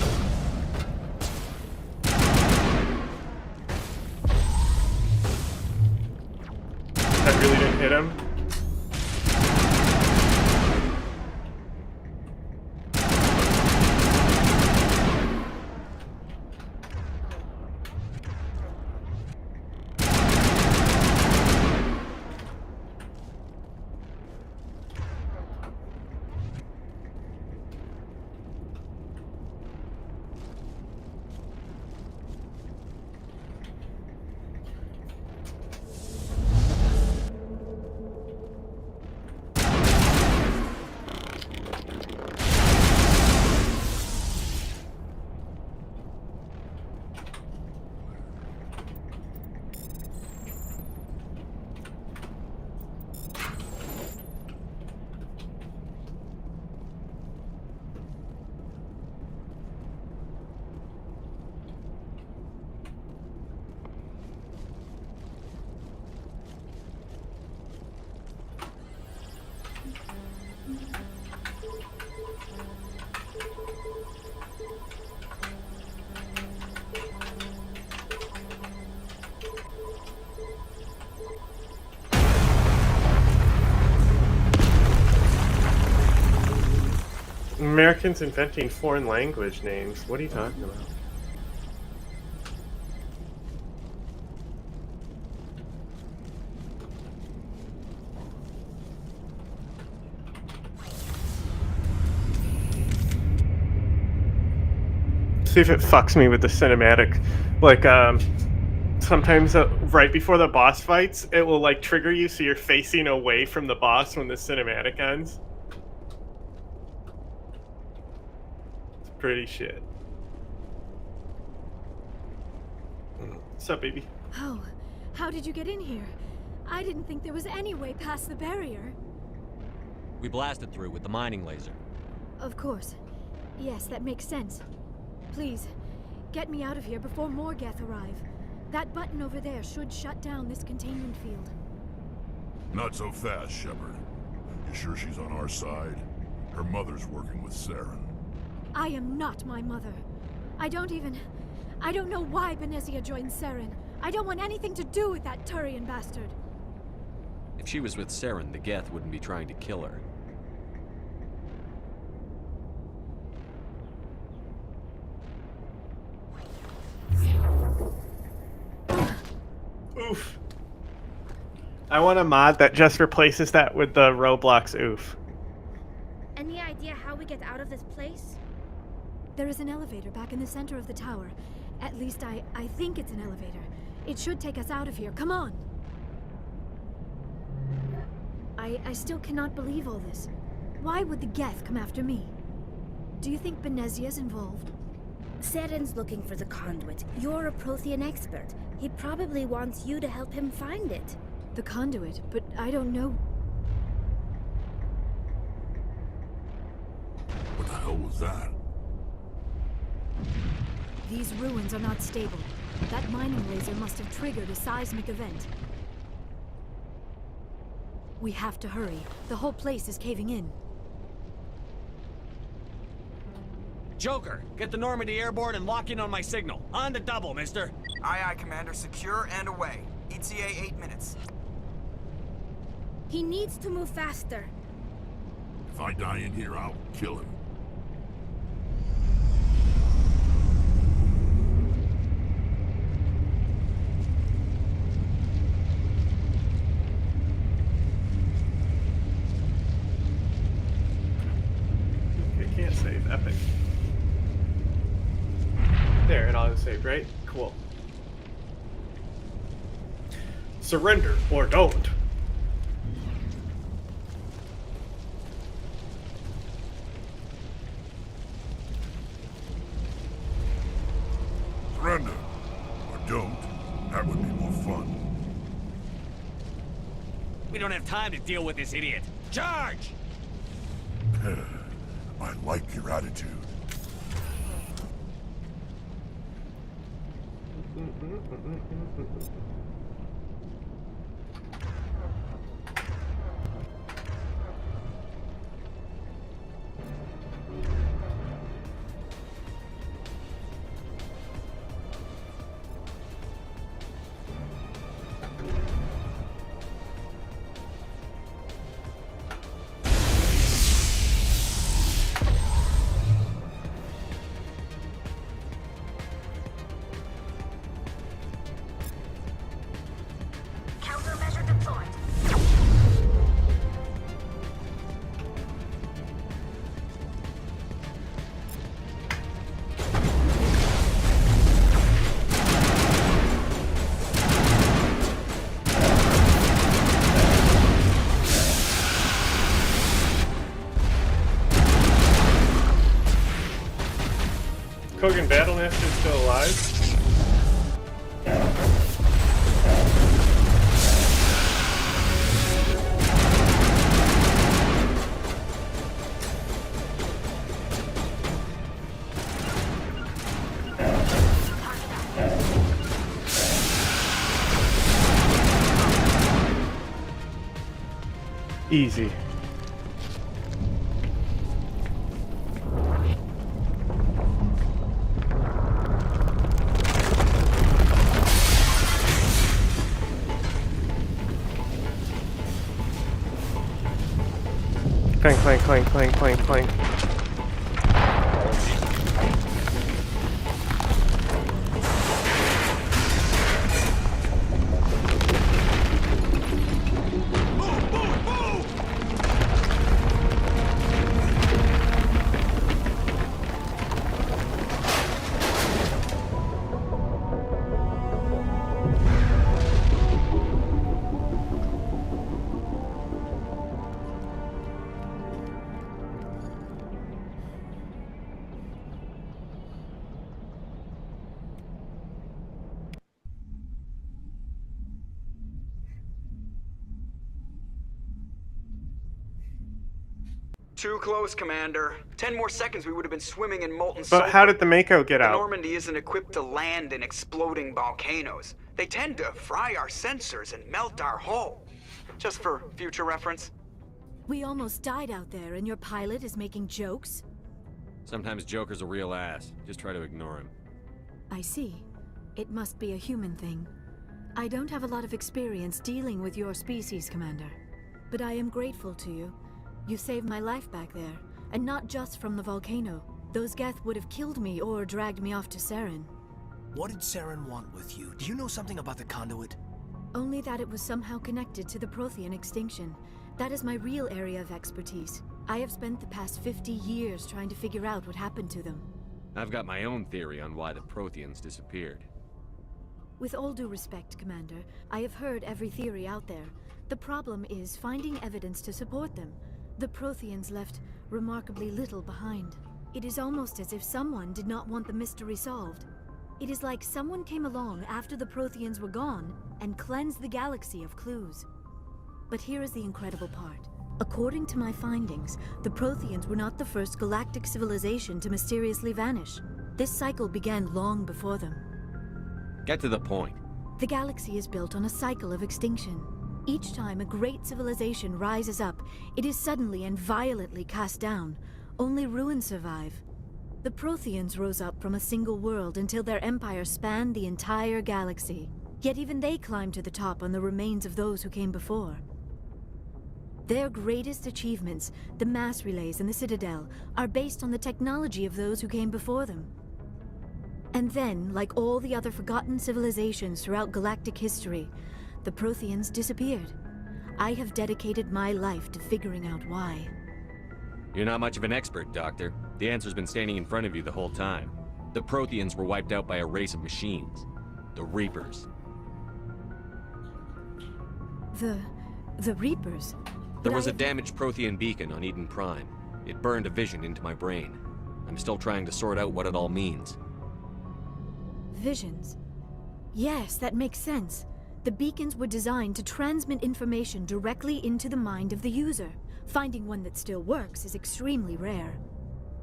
B: That really didn't hit him? Americans inventing foreign language names. What are you talking about? See if it fucks me with the cinematic. Like, sometimes right before the boss fights, it will like trigger you so you're facing away from the boss when the cinematic ends. Pretty shit. What's up, baby?
T: Oh, how did you get in here? I didn't think there was any way past the barrier.
D: We blasted through with the mining laser.
T: Of course. Yes, that makes sense. Please, get me out of here before more Geth arrive. That button over there should shut down this containment field.
N: Not so fast, Shepard. You sure she's on our side? Her mother's working with Saren.
T: I am not my mother. I don't know why Benezia joined Saren. I don't want anything to do with that Turian bastard.
D: If she was with Saren, the Geth wouldn't be trying to kill her.
B: Oof. I want a mod that just replaces that with the Roblox oof.
T: Any idea how we get out of this place? There is an elevator back in the center of the tower. At least I think it's an elevator. It should take us out of here. Come on! I still cannot believe all this. Why would the Geth come after me? Do you think Benezia's involved?
U: Saren's looking for the conduit. You're a Prothean expert. He probably wants you to help him find it.
T: The conduit? But I don't know...
N: What the hell was that?
T: these ruins are not stable. That mining laser must have triggered a seismic event. We have to hurry. The whole place is caving in.
D: Joker, get the Normandy airborne and lock in on my signal. On the double, mister.
M: Aye, aye, Commander. Secure and away. ETA 8 minutes.
U: He needs to move faster.
N: If I die in here, I'll kill him.
B: Okay, can't save. Epic. There, it auto-saved, right? Cool. Surrender or don't.
N: Surrender or don't. That would be more fun.
D: We don't have time to deal with this idiot. Charge!
N: I like your attitude.
U: Countermeasure deployed.
B: Krogan Battlemaster is still alive. Easy. Clank, clank, clank, clank, clank, clank.
M: Too close, Commander. 10 more seconds, we would have been swimming in molten
B: But
M: sulfur.
B: how did the Mako get
M: The
B: out?
M: Normandy isn't equipped to land in exploding volcanoes. They tend to fry our sensors and melt our hull. Just for future reference.
T: We almost died out there, and your pilot is making jokes?
D: Sometimes Joker's a real ass. Just try to ignore him.
T: I see. It must be a human thing. I don't have a lot of experience dealing with your species, Commander. But I am grateful to you. You saved my life back there, and not just from the volcano. Those Geth would have killed me or dragged me off to Saren.
E: What did Saren want with you? Do you know something about the conduit?
T: Only that it was somehow connected to the Prothean extinction. That is my real area of expertise. I have spent the past 50 years trying to figure out what happened to them.
D: I've got my own theory on why the Protheans disappeared.
T: With all due respect, Commander, I have heard every theory out there. The problem is finding evidence to support them. The Protheans left remarkably little behind. It is almost as if someone did not want the mystery solved. It is like someone came along after the Protheans were gone and cleansed the galaxy of clues. But here is the incredible part. According to my findings, the Protheans were not the first galactic civilization to mysteriously vanish.
F: This cycle began long before them.
D: Get to the point.
F: The galaxy is built on a cycle of extinction. Each time a great civilization rises up, it is suddenly and violently cast down. Only ruins survive. The Protheans rose up from a single world until their empire spanned the entire galaxy. Yet even they climbed to the top on the remains of those who came before. Their greatest achievements, the mass relays and the Citadel, are based on the technology of those who came before them. And then, like all the other forgotten civilizations throughout galactic history, the Protheans disappeared. I have dedicated my life to figuring out why.
D: You're not much of an expert, Doctor. The answer's been standing in front of you the whole time. The Protheans were wiped out by a race of machines. The Reapers.
F: The Reapers?
D: There was a damaged Prothean beacon on Eden Prime. It burned a vision into my brain. I'm still trying to sort out what it all means.
F: Visions? Yes, that makes sense. The beacons were designed to transmit information directly into the mind of the user. Finding one that still works is extremely rare.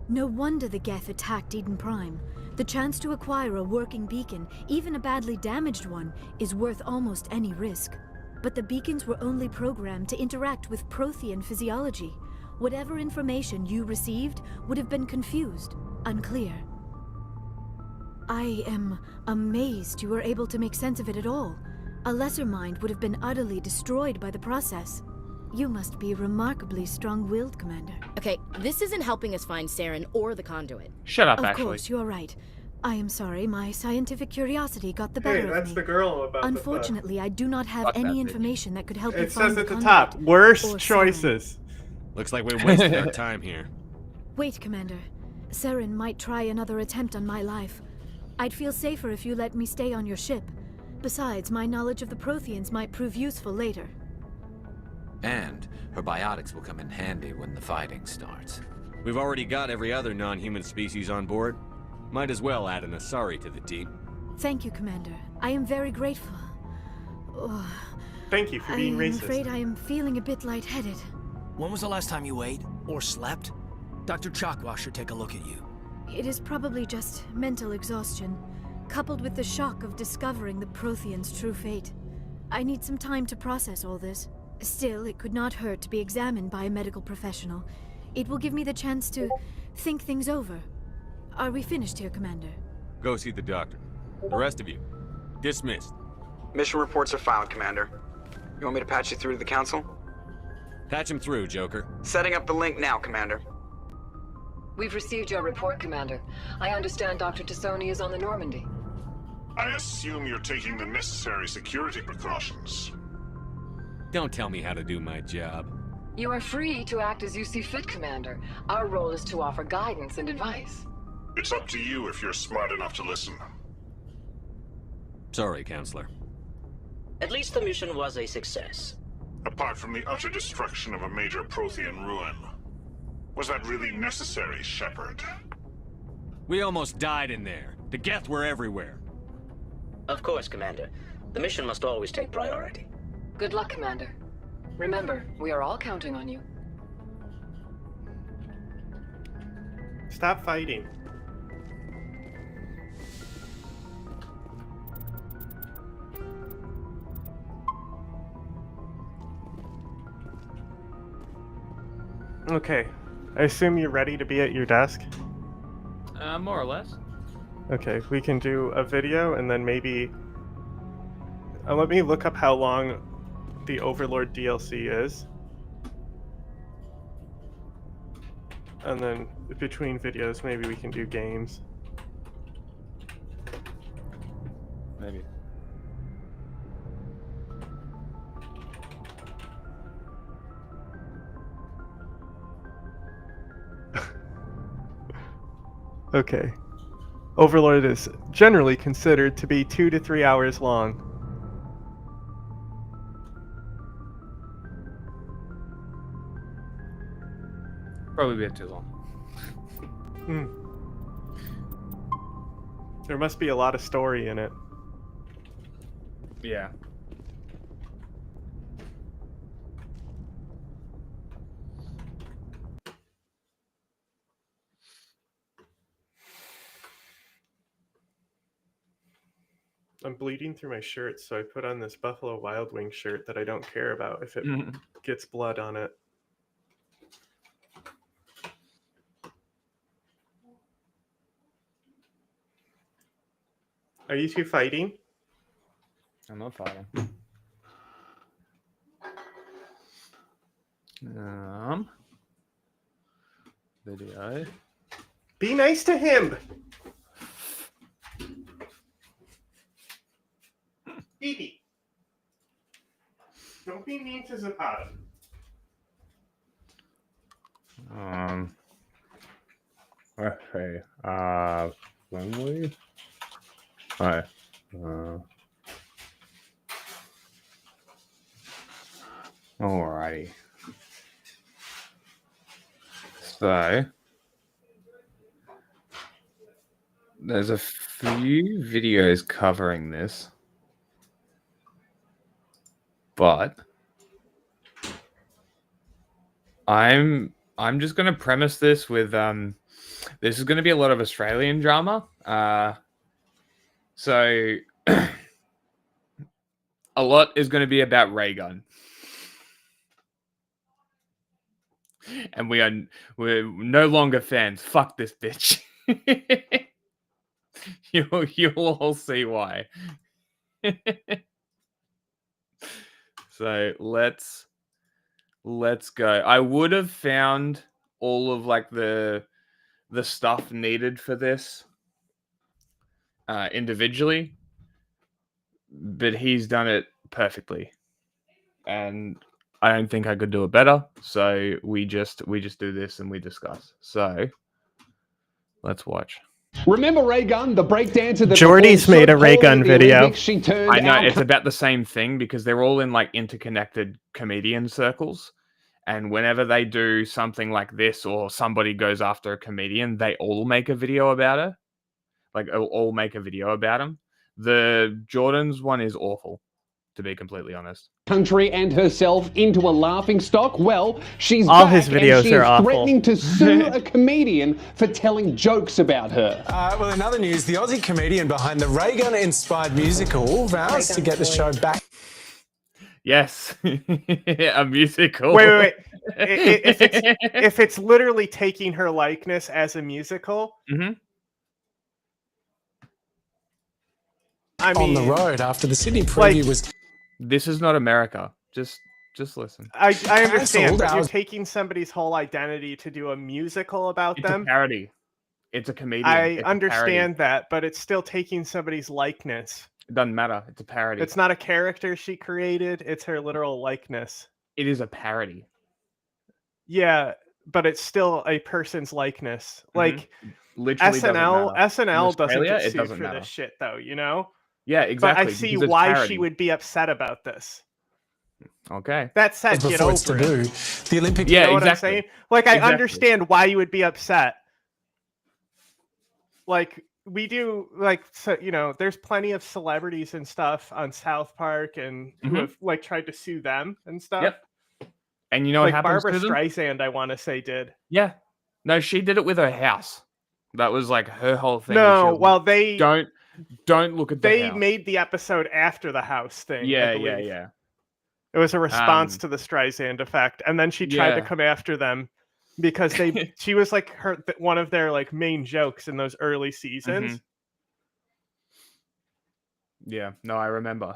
F: No wonder the Geth attacked Eden Prime. The chance to acquire a working beacon, even a badly damaged one, is worth almost any risk. But the beacons were only programmed to interact with Prothean physiology. Whatever information you received would have been confused, unclear. I am amazed you were able to make sense of it at all. A lesser mind would have been utterly destroyed by the process. You must be remarkably strong-willed, Commander.
V: Okay, this isn't helping us find Saren or the conduit.
A: Shut up,
F: Of
A: Ashley.
F: course, you're right. I am sorry, my scientific curiosity got the better
B: Hey,
F: of
B: that's
F: me.
B: the girl about
F: Unfortunately, I do not have
A: Fuck that
F: any
A: bitch.
F: information that could help you
B: It
F: find
B: says
F: the
B: at the
F: conduit
B: top,
F: or
B: worst
F: Saren.
B: choices.
D: Looks like we wasted our time here.
F: Wait, Commander. Saren might try another attempt on my life. I'd feel safer if you let me stay on your ship. Besides, my knowledge of the Protheans might prove useful later.
W: And her biotics will come in handy when the fighting starts.
D: We've already got every other non-human species on board. Might as well add an Asari to the team.
F: Thank you, Commander. I am very grateful. Oh,
B: Thank you for being
F: I'm
B: racist.
F: afraid I am feeling a bit lightheaded.
E: When was the last time you ate or slept? Dr. Chakwa should take a look at you.
F: It is probably just mental exhaustion, coupled with the shock of discovering the Protheans' true fate. I need some time to process all this. Still, it could not hurt to be examined by a medical professional. It will give me the chance to think things over. Are we finished here, Commander?
D: Go see the doctor. The rest of you, dismissed.
M: Mission reports are filed, Commander. You want me to patch you through to the Council?
D: Patch him through, Joker.
M: Setting up the link now, Commander.
X: We've received your report, Commander. I understand Dr. Tassoni is on the Normandy.
N: I assume you're taking the necessary security precautions.
D: Don't tell me how to do my job.
X: You are free to act as you see fit, Commander. Our role is to offer guidance and advice.
N: It's up to you if you're smart enough to listen.
D: Sorry, Counselor.
Y: At least the mission was a success.
N: Apart from the utter destruction of a major Prothean ruin. Was that really necessary, Shepard?
D: We almost died in there. The Geth were everywhere.
Y: Of course, Commander. The mission must always take priority.
X: Good luck, Commander. Remember, we are all counting on you.
B: Stop fighting. Okay. I assume you're ready to be at your desk?
A: More or less.
B: Okay, we can do a video and then maybe... let me look up how long the Overlord DLC is. And then between videos, maybe we can do games.
A: Maybe.
B: Okay. Overlord is generally considered to be 2 to 3 hours long.
A: Probably a bit too long.
B: There must be a lot of story in it.
A: Yeah.
B: I'm bleeding through my shirt, so I put on this Buffalo Wild Wings shirt that I don't care about if it gets blood on it. Are you two fighting?
A: I'm not fighting. Video.
B: Be nice to him. Phoebe. Don't be mean to Zapata.
A: Okay. Friendly. Hi. Alrighty. So there's a few videos covering this, but I'm just going to premise this with this is going to be a lot of Australian drama. So a lot is going to be about ray gun. And we're no longer fans. Fuck this bitch. You'll all see why. So let's go. I would have found all of like the stuff needed for this individually, but he's done it perfectly, and I don't think I could do it better. So we just do this and we discuss. So let's watch.
C: Remember Ray Gun, the breakdancer that
B: Jordy's made a Ray Gun video.
A: I know it's about the same thing because they're all in like interconnected comedian circles. And whenever they do something like this or somebody goes after a comedian, they all make a video about it. Like all make a video about him. The Jordan's one is awful, to be completely honest.
C: Country and herself into a laughing stock. Well, she's
B: all
C: back
B: his videos
C: and she
B: are
C: is
B: awful.
C: threatening to sue a comedian for telling jokes about her.
G: Well, in other news, the Aussie comedian behind the Ray Gun-inspired musical vows to get the show back.
A: Yes, a musical.
B: Wait. If it's literally taking her likeness as a musical, I mean,
G: on the road after the Sydney preview was.
A: This is not America. Just listen.
B: I understand, but
G: I
B: you're
G: was-
B: taking somebody's whole identity to do a musical about
A: It's
B: them.
A: a parody. It's a comedian.
B: I
A: It's a
B: understand
A: parody.
B: that, but it's still taking somebody's likeness.
A: It doesn't matter. It's a parody.
B: It's not a character she created, it's her literal likeness.
A: It is a parody.
B: Yeah, but it's still a person's likeness. Like
A: Literally doesn't
B: SNL
A: matter.
B: SNL
A: In
B: doesn't
A: Australia,
B: get
A: it
B: sued
A: doesn't
B: for
A: matter.
B: this shit though, you know?
A: Yeah, exactly.
B: But I see
A: because it's
B: why
A: parody.
B: she would be upset about this.
A: Okay.
B: That said,
G: before
B: get
G: it's to
B: over it.
G: do. The Olympic.
A: Yeah,
B: You know what I'm
A: exactly.
B: saying? Like, I
A: Exactly.
B: understand why you would be upset. Like, we do, like, so, you know, there's plenty of celebrities and stuff on South Park and who have, like, tried to sue them and stuff.
A: Yep. And you know what
B: Like,
A: happens
B: Barbara
A: to them?
B: Streisand, I want to say, did.
A: Yeah. No, she did it with her house. That was like her whole thing. She
B: No,
A: was
B: well,
A: like,
B: they
A: don't look at the
B: they
A: house.
B: made the episode after the house thing. I
A: Yeah.
B: believe. It was a response to the Streisand effect, and then she tried to
A: Yeah.
B: come after them because they she was like one of their like main jokes in those early seasons.
A: Yeah, no, I remember.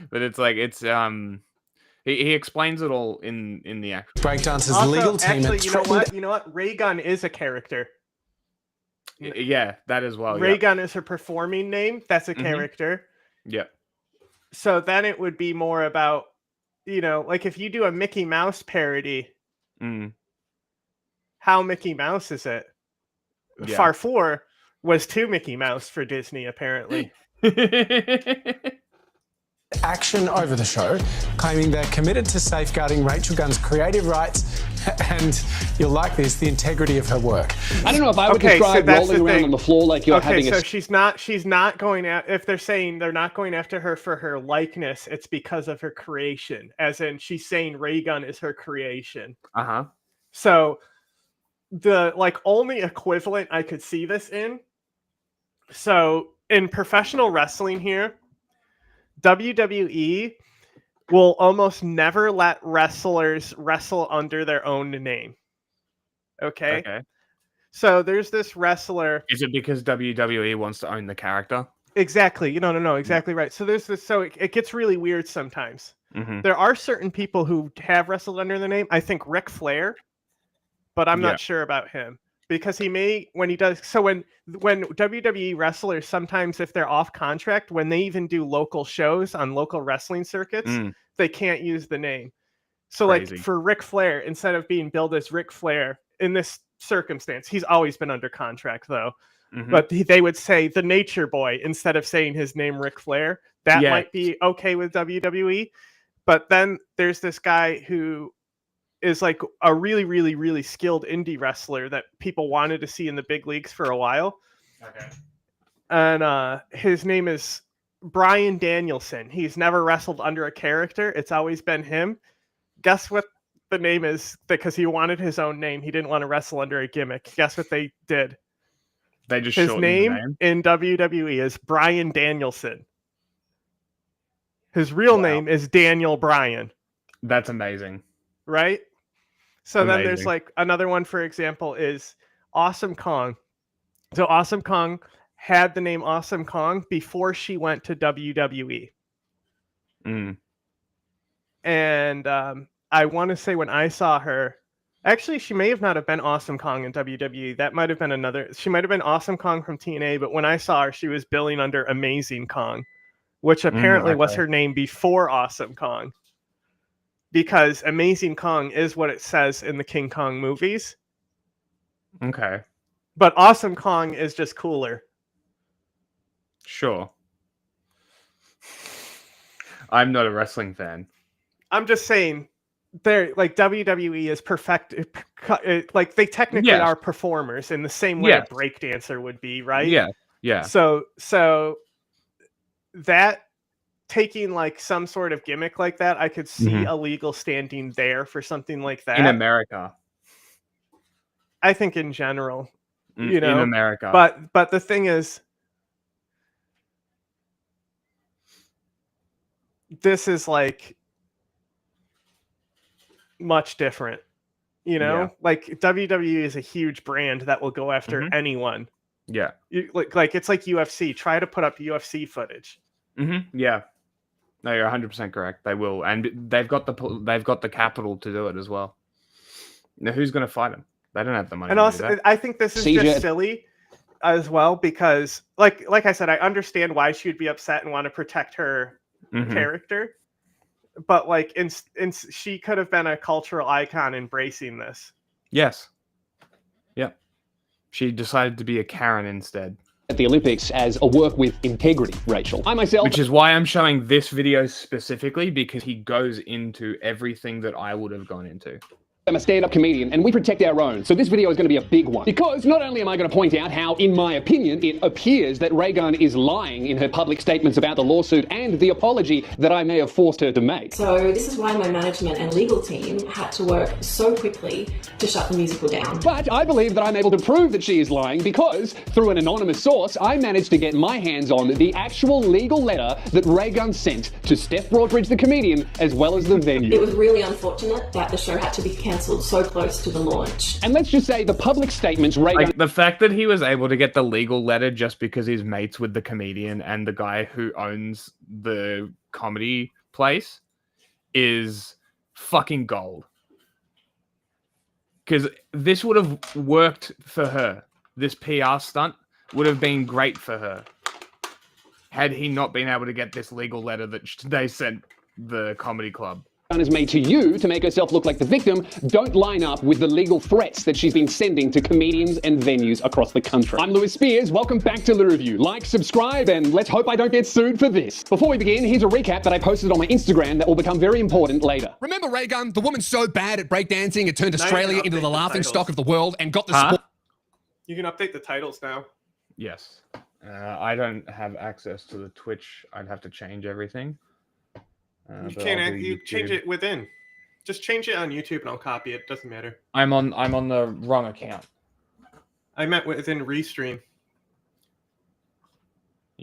A: But it's like he explains it all in the actual
G: Breakdance's
B: Also,
G: legal team
B: actually,
G: had
B: you know
G: threatened.
B: what? You know what? Ray Gun is a character.
A: Yeah, that as well.
B: Ray
A: Yeah.
B: Gun is her performing name. That's a character.
A: Yeah.
B: So then it would be more about, you know, like if you do a Mickey Mouse parody, how Mickey Mouse is it?
A: Yeah.
B: Farfour was too Mickey Mouse for Disney, apparently.
G: Action over the show, claiming they're committed to safeguarding Rachel Gunn's creative rights and, you'll like this, the integrity of her work.
C: I don't know if I would
B: Okay, so
C: describe
B: that's
C: rolling
B: the
C: around
B: thing.
C: on the floor like you're
B: Okay,
C: having
B: so
C: a.
B: she's not going at, if they're saying they're not going after her for her likeness, it's because of her creation. As in, she's saying Ray Gun is her creation. So the like only equivalent I could see this in. So in professional wrestling here, WWE will almost never let wrestlers wrestle under their own name. Okay?
A: Okay.
B: So there's this wrestler.
A: Is it because WWE wants to own the character?
B: Exactly. No, exactly right. So there's this. So it gets really weird sometimes.
A: Mm-hmm.
B: There are certain people who have wrestled under the name. I think Ric Flair, but I'm not sure about him because he may when he does. So when WWE wrestlers sometimes if they're off contract, when they even do local shows on local wrestling circuits, they can't use the name. So
A: Crazy.
B: like for Ric Flair, instead of being billed as Ric Flair in this circumstance, he's always been under contract though.
A: Mm-hmm.
B: But they would say the Nature Boy instead of saying his name Ric Flair. That might be okay with WWE. But then there's this guy who is like a really, really, really skilled indie wrestler that people wanted to see in the big leagues for a while.
A: Okay.
B: And his name is Bryan Danielson. He's never wrestled under a character. It's always been him. Guess what the name is? Because he wanted his own name. He didn't want to wrestle under a gimmick. Guess what they did?
A: They just
B: his
A: shortened the
B: name in WWE is Bryan Danielson. His real name is Daniel Bryan.
A: That's amazing.
B: Right? So then there's
A: Amazing.
B: like another one, for example, is Awesome Kong. So Awesome Kong had the name Awesome Kong before she went to WWE. And I want to say when I saw her, actually, she may have not have been Awesome Kong in WWE. That might have been another. She might have been Awesome Kong from TNA, but when I saw her, she was billing under Amazing Kong, which apparently was her name before Awesome Kong. Because Amazing Kong is what it says in the King Kong movies.
A: Okay.
B: But Awesome Kong is just cooler.
A: Sure. I'm not a wrestling fan.
B: I'm just saying, they're like WWE is perfect. Like they technically are performers in the same way a breakdancer would be, right?
A: Yeah.
B: So that taking like some sort of gimmick like that, I could see a legal standing there for something like that
A: In America.
B: I think in general,
A: in America.
B: But the thing is, this is like much different, like WWE is a huge brand that will go after anyone.
A: Yeah.
B: Like it's like UFC. Try to put up UFC footage.
A: Yeah. No, you're 100% correct. They will, and they've got the capital to do it as well. Now, who's going to fight them? They don't have the money.
B: And also, I think this is just silly as well because, like I said, I understand why she would be upset and want to protect her character, but like, she could have been a cultural icon embracing this.
A: Yes. Yeah. She decided to be a Karen instead.
C: At the Olympics as a work with integrity, Rachel. I myself...
A: Which is why I'm showing this video specifically, because he goes into everything that I would have gone into.
C: I'm a stand-up comedian and we protect our own, so this video is going to be a big one. Because not only am I going to point out how, in my opinion, it appears that Raygun is lying in her public statements about the lawsuit and the apology that I may have forced her to make.
H: So this is why my management and legal team had to work so quickly to shut the musical down.
C: But I believe that I'm able to prove that she is lying because, through an anonymous source, I managed to get my hands on the actual legal letter that Raygun sent to Steph Broadbridge, the comedian, as well as the venue.
H: It was really unfortunate that the show had to be cancelled so close to the launch.
C: And let's just say the public statements Raygun...
A: Like, the fact that he was able to get the legal letter just because he's mates with the comedian and the guy who owns the comedy place is fucking gold. Because this would have worked for her. This PR stunt would have been great for her had he not been able to get this legal letter that they sent the comedy club.
C: Has made to you to make herself look like the victim don't line up with the legal threats that she's been sending to comedians and venues across the country. I'm Lewis Spears. Welcome back to The Review. Like, subscribe, and let's hope I don't get sued for this. Before we begin, here's a recap that I posted on my Instagram that will become very important later.
I: Remember Raygun, the woman so bad at breakdancing it turned Australia into the laughing stock of the world and got the sport.
B: You can update the titles now.
A: Yes. I don't have access to the Twitch. I'd have to change everything.
B: You can't. You change it within. Just change it on YouTube, and I'll copy it. Doesn't matter.
A: I'm on the wrong account.
B: I meant within Restream.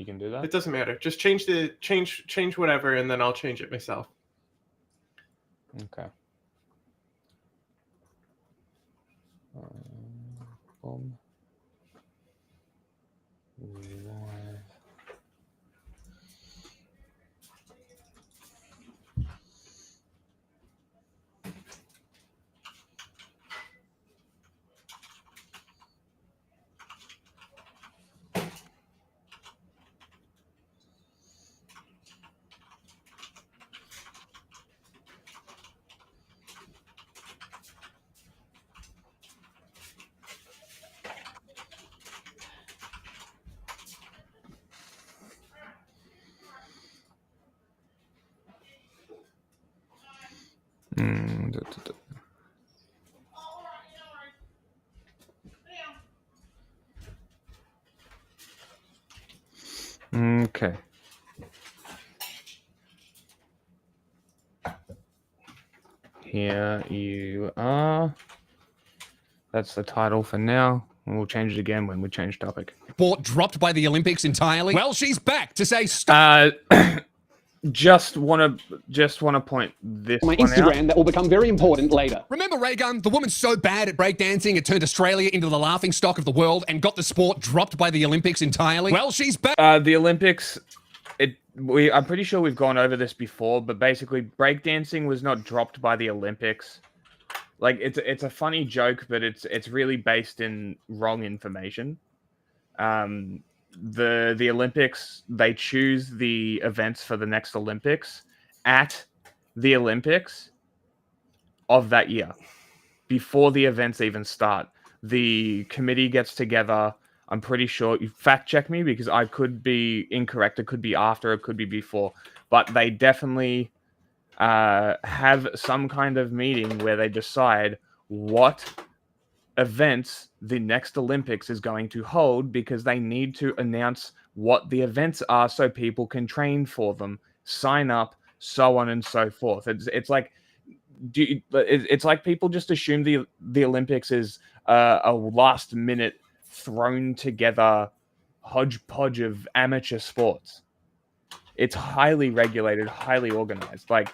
A: You can do that?
B: It doesn't matter. Just change whatever, and then I'll change it myself.
A: Okay. Boom. Live. Okay. Here you are. That's the title for now. And we'll change it again when we change topic.
I: Sport dropped by the Olympics entirely. Well, she's back to say stop.
A: Just want to point this
C: My
A: one
C: Instagram
A: out.
C: that will become very important later.
I: Remember Raygun? The woman's so bad at breakdancing, it turned Australia into the laughing stock of the world and got the sport dropped by the Olympics entirely. Well, she's back.
A: The Olympics, I'm pretty sure we've gone over this before, but basically breakdancing was not dropped by the Olympics. Like, it's a funny joke, but it's really based in wrong information. The Olympics, they choose the events for the next Olympics at the Olympics of that year. Before the events even start, the committee gets together. I'm pretty sure, you fact check me because I could be incorrect. It could be after, it could be before, but they definitely have some kind of meeting where they decide what events the next Olympics is going to hold, because they need to announce what the events are so people can train for them, sign up, so on and so forth. It's like people just assume the Olympics is a last minute thrown together hodgepodge of amateur sports. It's highly regulated, highly organized. Like,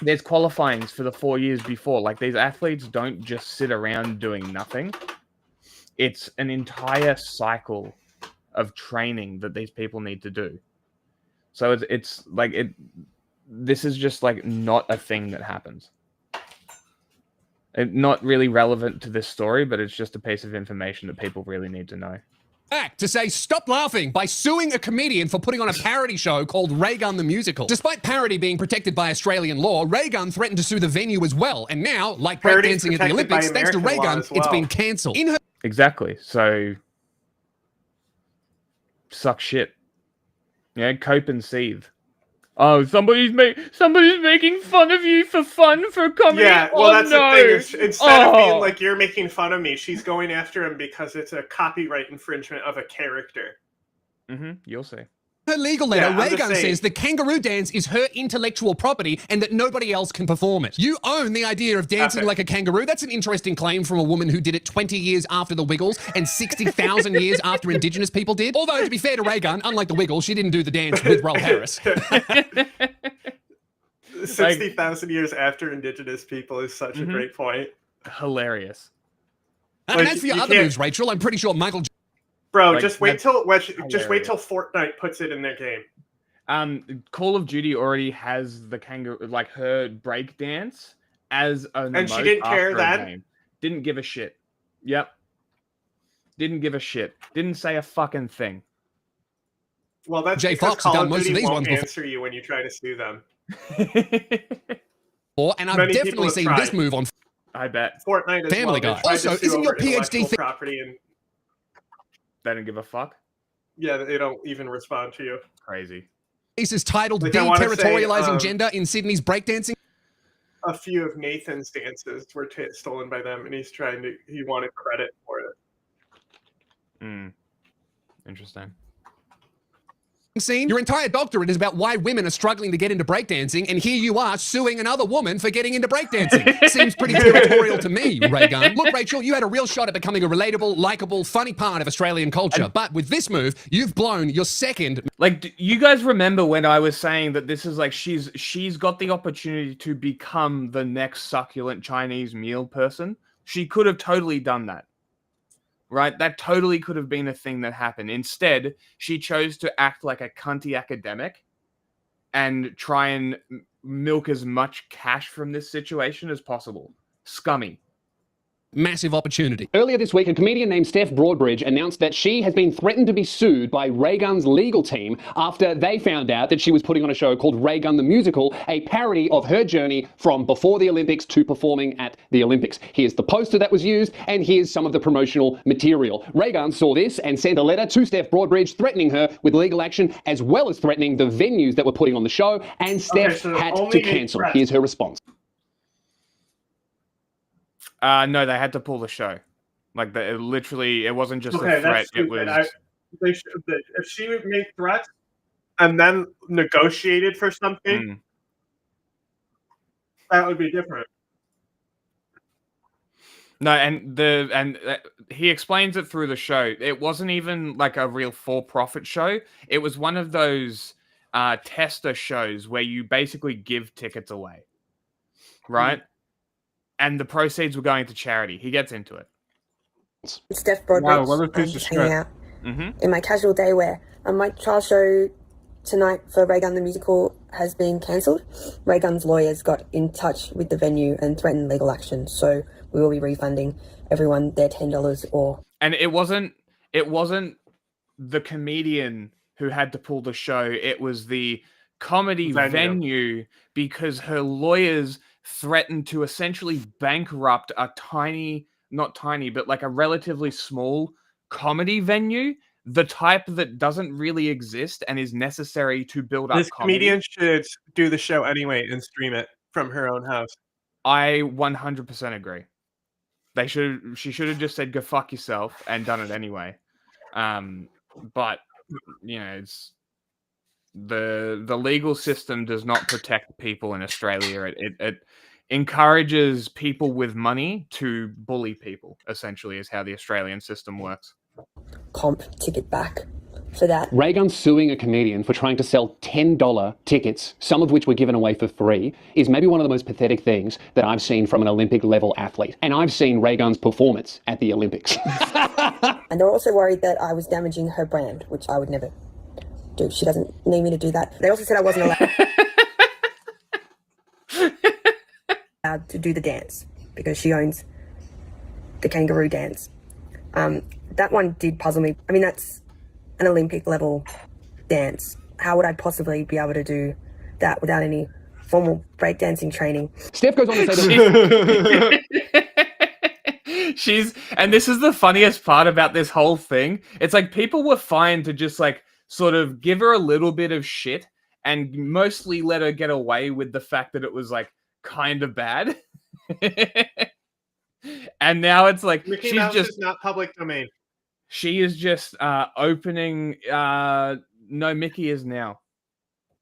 A: there's qualifyings for the 4 years before. Like, these athletes don't just sit around doing nothing. It's an entire cycle of training that these people need to do. So it's like this is just like not a thing that happens. Not really relevant to this story, but it's just a piece of information that people really need to know.
I: Back to say stop laughing by suing a comedian for putting on a parody show called Raygun the Musical. Despite parody being protected by Australian law, Raygun threatened to sue the venue as well. And now, like breakdancing at the Olympics, thanks to Raygun, it's been cancelled.
A: Exactly. So, suck shit. Yeah, cope and seethe. Oh, somebody's making fun of you for fun for comedy.
B: Yeah, well, that's
A: no.
B: the thing. Is instead of being like, you're making fun of me, she's going after him because it's a copyright infringement of a character.
A: You'll see.
I: Her legal letter,
B: Yeah,
I: Raygun says the kangaroo dance is her intellectual property and that nobody else can perform it. You own the idea of dancing like a kangaroo. That's an interesting claim from a woman who did it 20 years after the Wiggles and 60,000 years after Indigenous people did. Although, to be fair to Raygun, unlike the Wiggles, she didn't do the dance with Roll Harris.
B: 60,000 years after Indigenous people is such a great point.
A: Hilarious.
I: And as for your other moves, Rachel, I'm pretty sure Michael...
B: Bro, just wait till Fortnite puts it in their game.
A: Call of Duty already has the kangaroo, like her break dance as a
B: and she didn't care then.
A: Game. Didn't give a shit. Yep. Didn't give a shit. Didn't say a fucking thing.
B: Well, that's
I: Jay
B: because
I: Fox
B: Call
I: has
B: of
I: done most
B: Duty
I: of these
B: won't
I: ones
B: answer you when you try to sue them.
I: And I've definitely seen this move on...
A: I bet.
B: Fortnite as
I: Family
B: well.
I: Guy. Also, isn't your PhD thing...
B: property and
A: they don't give a fuck?
B: Yeah, they don't even respond to you.
A: Crazy.
I: This is titled
B: Like,
I: Deterritorializing Gender in Sydney's Breakdancing.
B: A few of Nathan's dances were stolen by them, and he wanted credit for it.
A: Interesting.
I: scene. Your entire doctorate is about why women are struggling to get into breakdancing, and here you are suing another woman for getting into breakdancing. Seems pretty territorial to me, Raygun. Look, Rachel, you had a real shot at becoming a relatable, likable, funny part of Australian culture, but with this move, you've blown your second.
A: Like, you guys remember when I was saying that this is like she's got the opportunity to become the next succulent Chinese meal person? She could have totally done that. Right? That totally could have been a thing that happened. Instead, she chose to act like a cunty academic and try and milk as much cash from this situation as possible. Scummy.
I: Massive opportunity.
C: Earlier this week, a comedian named Steph Broadbridge announced that she has been threatened to be sued by Raygun's legal team after they found out that she was putting on a show called Raygun the Musical, a parody of her journey from before the Olympics to performing at the Olympics. Here's the poster that was used, and here's some of the promotional material. Raygun saw this and sent a letter to Steph Broadbridge threatening her with legal action, as well as threatening the venues that were putting on the show, and Steph had to cancel. Here's her response.
A: No, they had to pull the show. Like, it wasn't just a threat. It was.
B: If she would make threats and then negotiated for something, that would be different.
A: No, and he explains it through the show. It wasn't even like a real for-profit show. It was one of those tester shows where you basically give tickets away, right? And the proceeds were going to charity. He gets into it.
J: Steph Broadbridge, hanging out in my casual day wear. My trial show tonight for Raygun the Musical has been cancelled. Raygun's lawyers got in touch with the venue and threatened legal action, so we will be refunding everyone their $10 or...
A: And it wasn't the comedian who had to pull the show. It was the comedy venue because her lawyers threatened to essentially bankrupt a not tiny, but like a relatively small comedy venue, the type that doesn't really exist and is necessary to build up
B: This
A: comedy.
B: comedian should do the show anyway and stream it from her own house.
A: I 100% agree. She should have just said, go fuck yourself, and done it anyway. But, you know, it's the legal system does not protect people in Australia. It encourages people with money to bully people, essentially, is how the Australian system works.
J: Comp ticket back for that.
C: Raygun suing a comedian for trying to sell $10 tickets, some of which were given away for free, is maybe one of the most pathetic things that I've seen from an Olympic-level athlete. And I've seen Raygun's performance at the Olympics.
J: And they were also worried that I was damaging her brand, which I would never do. She doesn't need me to do that. They also said I wasn't allowed to do the dance because she owns the kangaroo dance. That one did puzzle me. I mean, that's an Olympic level dance. How would I possibly be able to do that without any formal breakdancing training?
C: Steph goes on to say that
A: and this is the funniest part about this whole thing. It's like people were fine to just like sort of give her a little bit of shit and mostly let her get away with the fact that it was like kind of bad. And now it's like
B: Mickey Mouse is not public domain.
A: She is just opening. No, Mickey is now.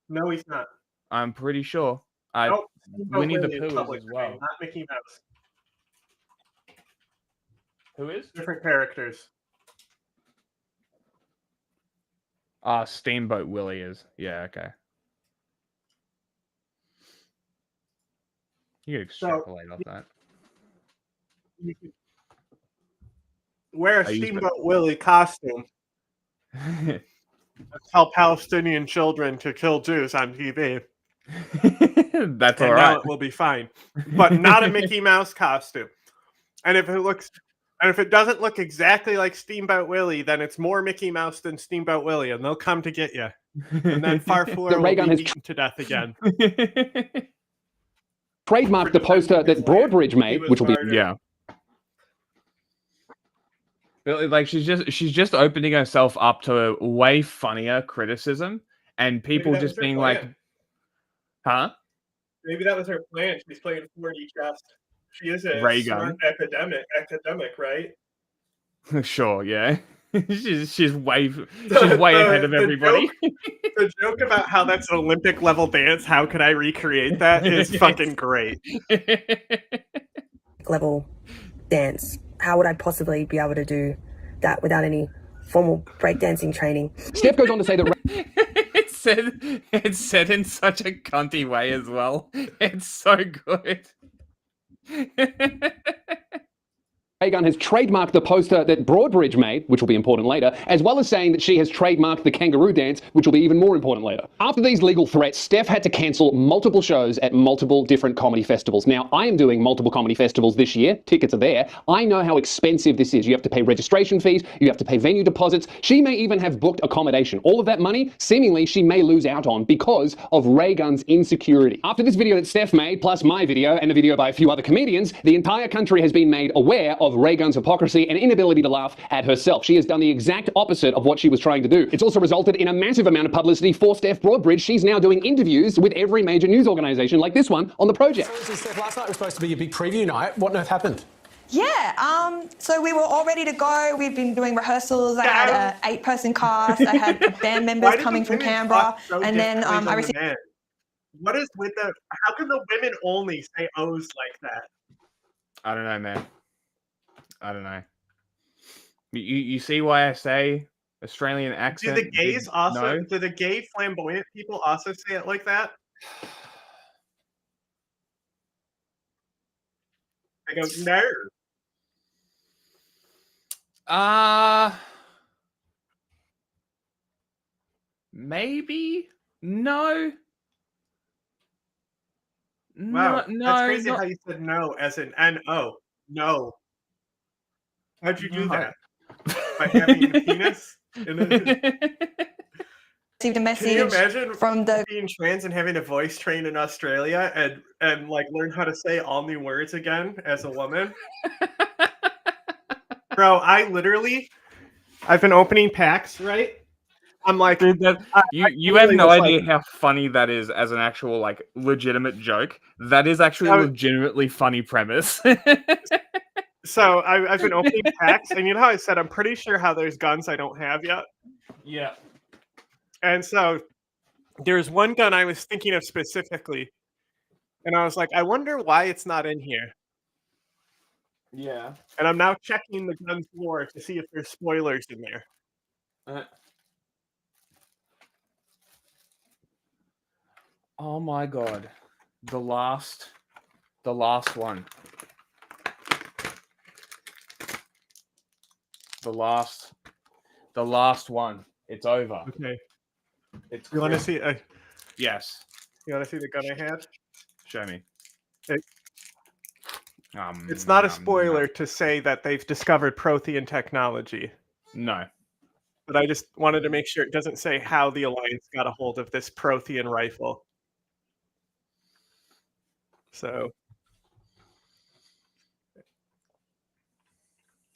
B: No, he's not.
A: I'm pretty sure.
B: Nope.
A: Winnie the
B: Willy
A: Pooh is
B: public
A: as well.
B: domain, not Mickey Mouse.
A: Who is?
B: Different characters.
A: Steamboat Willie is. Yeah, okay. You can extrapolate off that.
B: You could wear a Steamboat Willie costume. Tell Palestinian children to kill Jews on TV.
A: That's
B: and
A: all
B: now
A: right.
B: it will be fine, but not a Mickey Mouse costume. And if it doesn't look exactly like Steamboat Willie, then it's more Mickey Mouse than Steamboat Willie, and they'll come to get you. And then Farfur will be beaten to death again.
C: trademarked the poster that Broadbridge made, which will be
A: Like she's just opening herself up to way funnier criticism, and people just being like, "Huh?"
B: Maybe that was her plan. She's playing 4D chess. She is a
A: Raygun.
B: smart academic, right?
A: Sure, yeah. she's way ahead of everybody.
B: The joke about how that's an Olympic level dance, how could I recreate that, is fucking great.
J: Level dance. How would I possibly be able to do that without any formal breakdancing training?
C: Steph goes on to say that
A: it's said in such a cunty way as well. It's so good.
C: Ray Gun has trademarked the poster that Broadbridge made, which will be important later, as well as saying that she has trademarked the kangaroo dance, which will be even more important later. After these legal threats, Steph had to cancel multiple shows at multiple different comedy festivals. Now, I am doing multiple comedy festivals this year. Tickets are there. I know how expensive this is. You have to pay registration fees. You have to pay venue deposits. She may even have booked accommodation. All of that money, seemingly, she may lose out on because of Ray Gun's insecurity. After this video that Steph made, plus my video and a video by a few other comedians, the entire country has been made aware of Ray Gun's hypocrisy and inability to laugh at herself. She has done the exact opposite of what she was trying to do. It's also resulted in a massive amount of publicity for Steph Broadbridge. She's now doing interviews with every major news organization like this one on the project.
G: So, Steph, last night was supposed to be your big preview night. What on earth happened?
K: Yeah, so we were all ready to go. We've been doing rehearsals. I had an 8-person cast. I had band members coming from Canberra. And then I received...
B: What is with the... How can the women only say O's like that?
A: I don't know, man. I don't know. You see why I say Australian accent?
B: Do the gays also?
A: No?
B: Do the gay flamboyant people also say it like that? I go no.
A: Maybe no.
B: Wow,
A: no,
B: that's crazy
A: not...
B: how you said no as in N-O. No. How'd you do that? By having a penis?
K: Received a message.
B: Can you imagine from being trans and having a voice trained in Australia and like learn how to say all new words again as a woman? Bro, I've been opening packs, right? I'm like,
A: dude, you have no idea how funny that is as an actual like legitimate joke. That is actually a legitimately funny premise.
B: So I've been opening packs, and you know how I said I'm pretty sure how there's guns I don't have yet?
A: Yeah.
B: And so there's one gun I was thinking of specifically, and I was like, I wonder why it's not in here.
A: Yeah.
B: And I'm now checking the gun's lore to see if there's spoilers in there.
A: Oh my god. The last one. The last one. It's over.
B: Okay.
A: It's
B: you want to see?
A: Yes.
B: You want to see the gun I had?
A: Show me.
B: It's not a spoiler to say that they've discovered Prothean technology.
A: No.
B: But I just wanted to make sure it doesn't say how the Alliance got a hold of this Prothean rifle. So,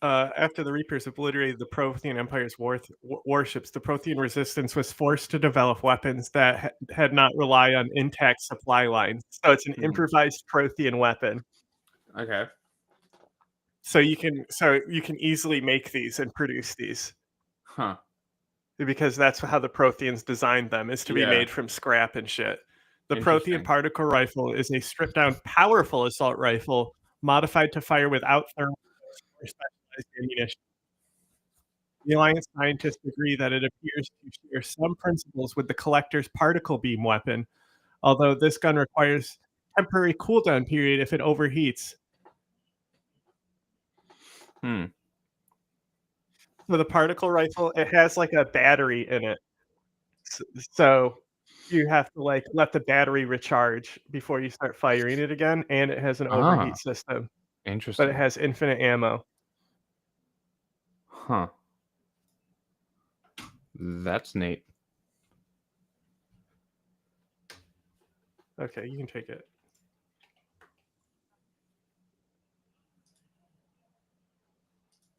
B: after the Reapers obliterated the Prothean Empire's warships, the Prothean resistance was forced to develop weapons that had not relied on intact supply lines. So it's an improvised Prothean weapon.
A: Okay.
B: So you can easily make these and produce these.
A: Huh.
B: Because that's how the Protheans designed them, is to be made from scrap and shit. The Prothean particle rifle is a stripped-down, powerful assault rifle modified to fire without thermal or specialized ammunition. The Alliance scientists agree that it appears to share some principles with the Collector's particle beam weapon, although this gun requires temporary cooldown period if it overheats. So the particle rifle, it has like a battery in it. So you have to like let the battery recharge before you start firing it again, and it has an overheat system.
A: Interesting.
B: But it has infinite ammo.
A: Huh. That's neat.
B: Okay, you can take it.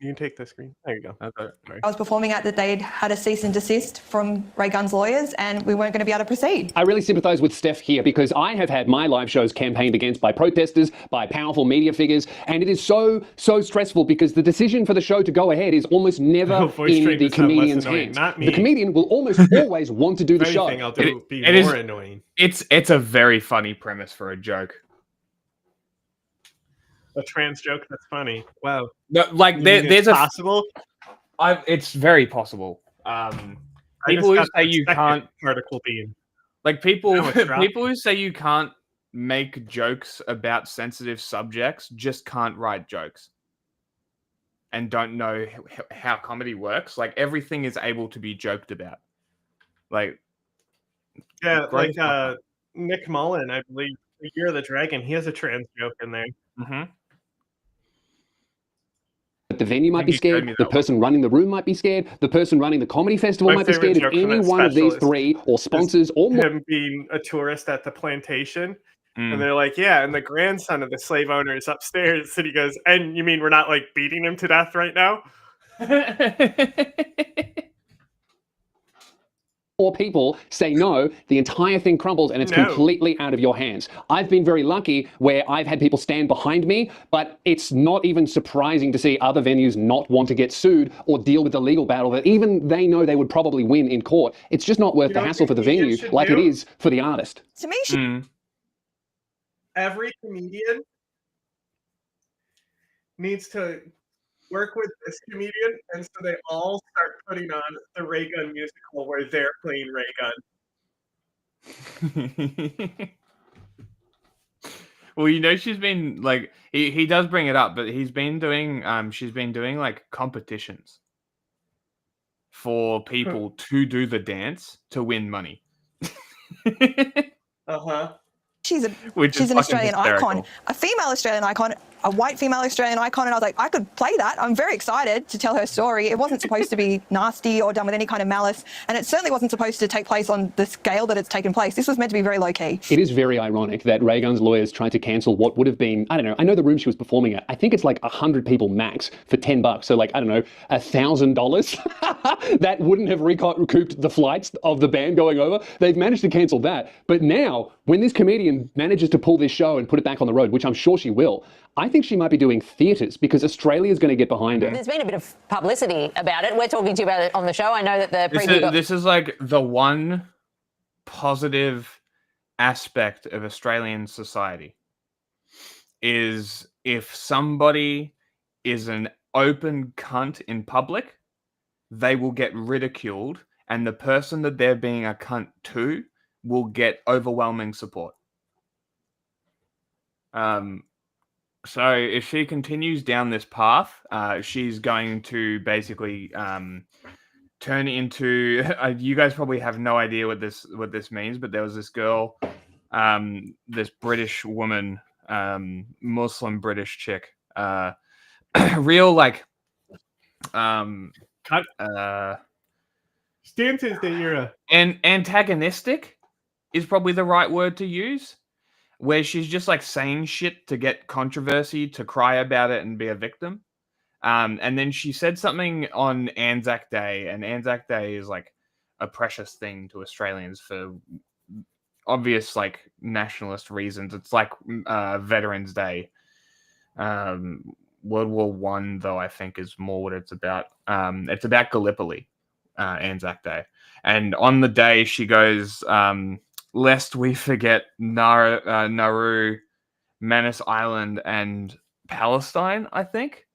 B: You can take the screen. There you go.
A: Okay.
K: I was performing at that they'd had a cease and desist from Ray Gunn's lawyers and we weren't going to be able to proceed.
C: I really sympathise with Steph here because I have had my live shows campaigned against by protesters, by powerful media figures, and it is so stressful because the decision for the show to go ahead is almost never in the comedian's hands. The comedian will almost always want to do the show.
B: I'll do be more annoying.
A: It's a very funny premise for a joke.
B: A trans joke that's funny. Wow.
A: No, like there's
B: possible.
A: It's very possible. People who say you can't
B: particle beam.
A: Like people who say you can't make jokes about sensitive subjects just can't write jokes and don't know how comedy works. Like everything is able to be joked about. Like
B: Nick Mullen, I believe, The Year of the Dragon. He has a trans joke in there.
A: Mm-hmm.
C: The venue might be scared, the person running the room might be scared, the person running the comedy festival might be scared. If any one of these three or sponsors or more...
B: Him being a tourist at the plantation, and they're like, yeah, and the grandson of the slave owner is upstairs, and he goes, and you mean we're not like beating him to death right now?
C: Or people say no, the entire thing crumbles and it's completely out of your hands. I've been very lucky where I've had people stand behind me, but it's not even surprising to see other venues not want to get sued or deal with the legal battle that even they know they would probably win in court. It's just not worth the hassle for the venue like it is for the artist.
K: To me,
B: every comedian needs to work with this comedian, and so they all start putting on the Ray Gun musical where they're playing Ray Gun.
A: Well, you know, she's been like he does bring it up, but she's been doing like competitions for people to do the dance to win money.
K: She's an Australian icon, a female Australian icon, a white female Australian icon, and I was like, I could play that. I'm very excited to tell her story. It wasn't supposed to be nasty or done with any kind of malice, and it certainly wasn't supposed to take place on the scale that it's taken place. This was meant to be very low-key.
C: It is very ironic that Ray Gunn's lawyers tried to cancel what would have been, I don't know, I know the room she was performing at, I think it's like 100 people max for $10. So like, I don't know, $1,000. That wouldn't have recouped the flights of the band going over. They've managed to cancel that. But now, when this comedian manages to pull this show and put it back on the road, which I'm sure she will, I think she might be doing theatres because Australia's going to get behind her.
L: There's been a bit of publicity about it. We're talking to you about it on the show. I know that the preview
A: this is like the one positive aspect of Australian society is if somebody is an open cunt in public, they will get ridiculed, and the person that they're being a cunt to will get overwhelming support. So if she continues down this path, she's going to basically turn into. You guys probably have no idea what this means, but there was this girl, this British woman, Muslim British chick, real like,
B: Stances that you're
A: antagonistic is probably the right word to use. Where she's just like saying shit to get controversy, to cry about it and be a victim. And then she said something on Anzac Day, and Anzac Day is like a precious thing to Australians for obvious like nationalist reasons. It's like Veterans Day. World War I, though, I think is more what it's about. It's about Gallipoli, Anzac Day. And on the day she goes... lest we forget Nauru, Manus Island, and Palestine, I think.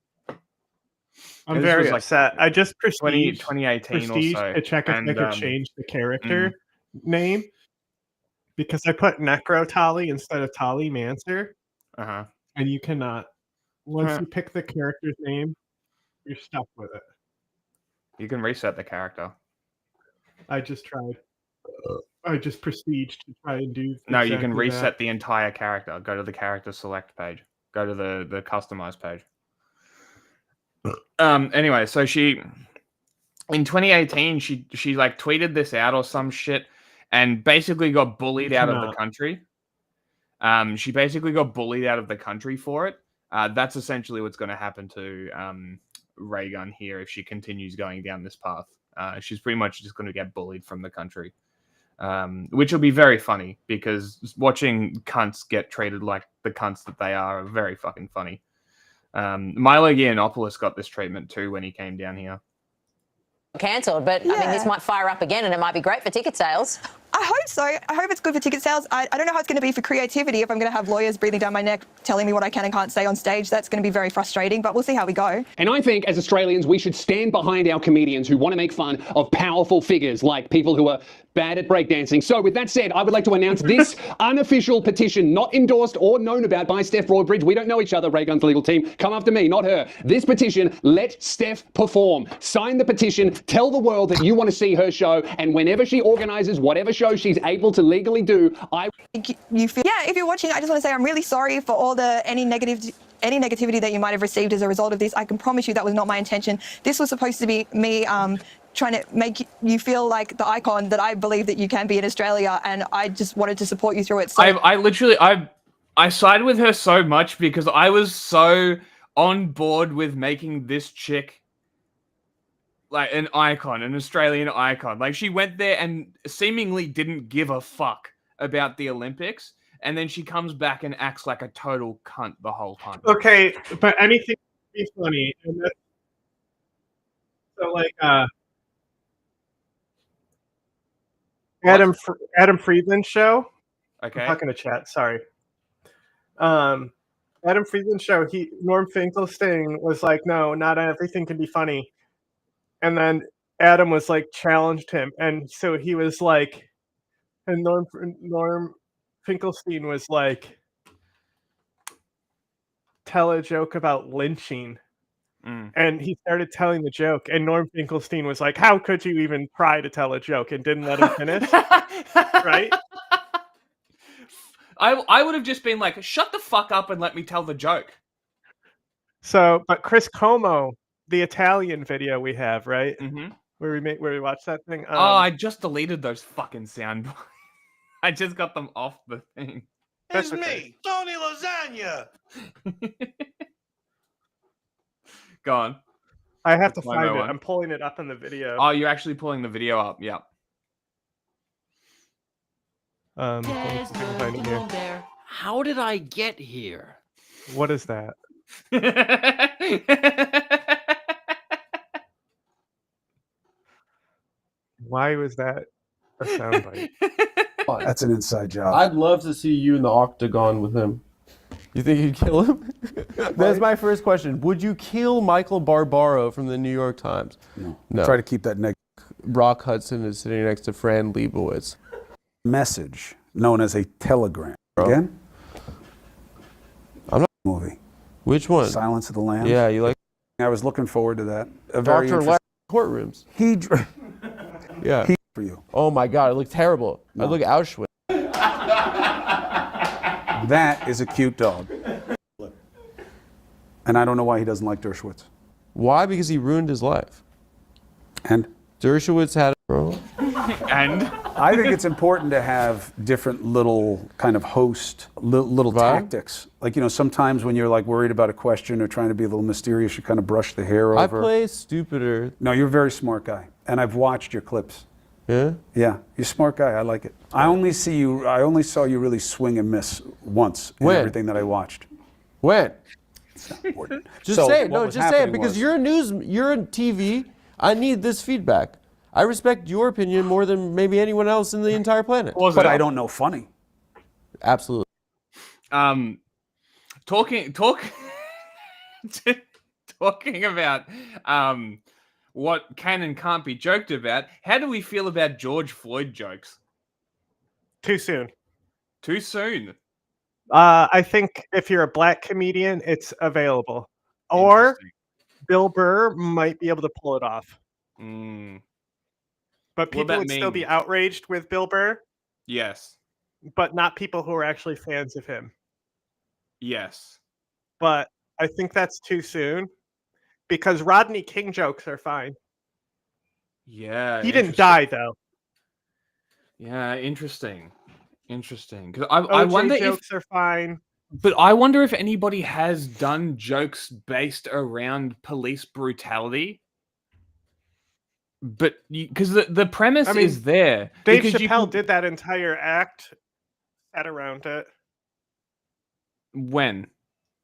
B: I'm very upset. I just prestige
A: 2018 or so.
B: To check if they could change the character name because I put Necro Tali instead of Tali Manser.
A: And
B: you cannot. Once you pick the character's name, you're stuck with it.
A: You can reset the character.
B: I just tried. I just prestige to try and do.
A: No, you can reset the entire character. Go to the character select page. Go to the customize page. Anyway, so she in 2018 she like tweeted this out or some shit and basically got bullied out of the country. She basically got bullied out of the country for it. That's essentially what's going to happen to Raygun here if she continues going down this path. She's pretty much just going to get bullied from the country, which will be very funny because watching cunts get treated like the cunts that they are very fucking funny. Milo Yiannopoulos got this treatment too when he came down here.
L: Cancelled, but I mean, this might fire up again and it might be great for ticket sales.
K: I hope so. I hope it's good for ticket sales. I don't know how it's going to be for creativity if I'm going to have lawyers breathing down my neck telling me what I can and can't say on stage. That's going to be very frustrating, but we'll see how we go.
C: And I think as Australians, we should stand behind our comedians who want to make fun of powerful figures like people who are bad at breakdancing. So with that said, I would like to announce this unofficial petition, not endorsed or known about by Steph Broadbridge. We don't know each other, Raygun's legal team. Come after me, not her. This petition, let Steph perform. Sign the petition, tell the world that you want to see her show, and whenever she organizes whatever show she's able to legally do,
K: you feel, yeah, if you're watching, I just want to say I'm really sorry for all any negativity that you might have received as a result of this. I can promise you that was not my intention. This was supposed to be me trying to make you feel like the icon that I believe that you can be in Australia, and I just wanted to support you through it. So
A: I side with her so much because I was so on board with making this chick like an icon, an Australian icon. Like she went there and seemingly didn't give a fuck about the Olympics, and then she comes back and acts like a total cunt the whole time.
B: Okay, but anything can be funny, and that's so like Adam Friedland show.
A: Okay,
B: I'm talking to chat. Sorry. Adam Friedland show. Norm Finkelstein was like, no, not everything can be funny, and then Adam was like challenged him, and so he was like, and Norm Finkelstein was like, tell a joke about lynching. And he started telling the joke, and Norm Finkelstein was like, how could you even try to tell a joke, and didn't let him finish. Right?
A: I would have just been like, shut the fuck up and let me tell the joke.
B: So, but Chris Como, the Italian video we have, right?
A: Mm-hmm.
B: Where we watch that thing.
A: I just deleted those fucking sound bites. I just got them off the thing.
O: It's me, Tony Lasagna.
A: Go on.
B: I have to find it. I'm pulling it up in the video.
A: Oh, you're actually pulling the video up. Yeah.
O: How did I get here?
B: What is that? Why was that a soundbite?
P: That's an inside job.
Q: I'd love to see you in the octagon with him. You think you'd kill him? That's my first question. Would you kill Michael Barbaro from the New York Times?
P: No. Try to keep that negative.
Q: Brock Hudson is sitting next to Fran Lebowitz.
P: Message known as a telegram. Again?
Q: I'm not
P: movie.
Q: Which one?
P: Silence of the Lambs.
Q: Yeah, you like?
P: I was looking forward to that.
Q: Dr. Larry courtrooms. Yeah.
P: For you.
Q: Oh my God, it looked terrible. I look Auschwitz.
P: That is a cute dog. And I don't know why he doesn't like Dershowitz.
Q: Why? Because he ruined his life.
P: And?
Q: Dershowitz had a
A: And?
P: I think it's important to have different little kind of host, little tactics. Like, sometimes when you're like worried about a question or trying to be a little mysterious, you kind of brush the hair over.
Q: I play stupider.
P: No, you're a very smart guy. And I've watched your clips.
Q: Yeah?
P: Yeah, you're a smart guy. I like it. I only saw you really swing and miss once in everything that I watched.
Q: When?
P: It's not important.
Q: Just say it. No, just say it because you're on TV. I need this feedback. I respect your opinion more than maybe anyone else in the entire planet.
P: But I don't know funny.
Q: Absolutely.
A: Talking about what can and can't be joked about. How do we feel about George Floyd jokes?
B: Too soon.
A: Too soon.
B: I think if you're a black comedian, it's available. Or Bill Burr might be able to pull it off. But people would still be outraged with Bill Burr.
A: Yes.
B: But not people who are actually fans of him.
A: Yes.
B: But I think that's too soon. Because Rodney King jokes are fine.
A: Yeah.
B: He didn't die, though.
A: Yeah, interesting. Because I wonder
B: jokes are fine.
A: But I wonder if anybody has done jokes based around police brutality. But because the premise is there.
B: Dave Chappelle did that entire act set around it.
A: When?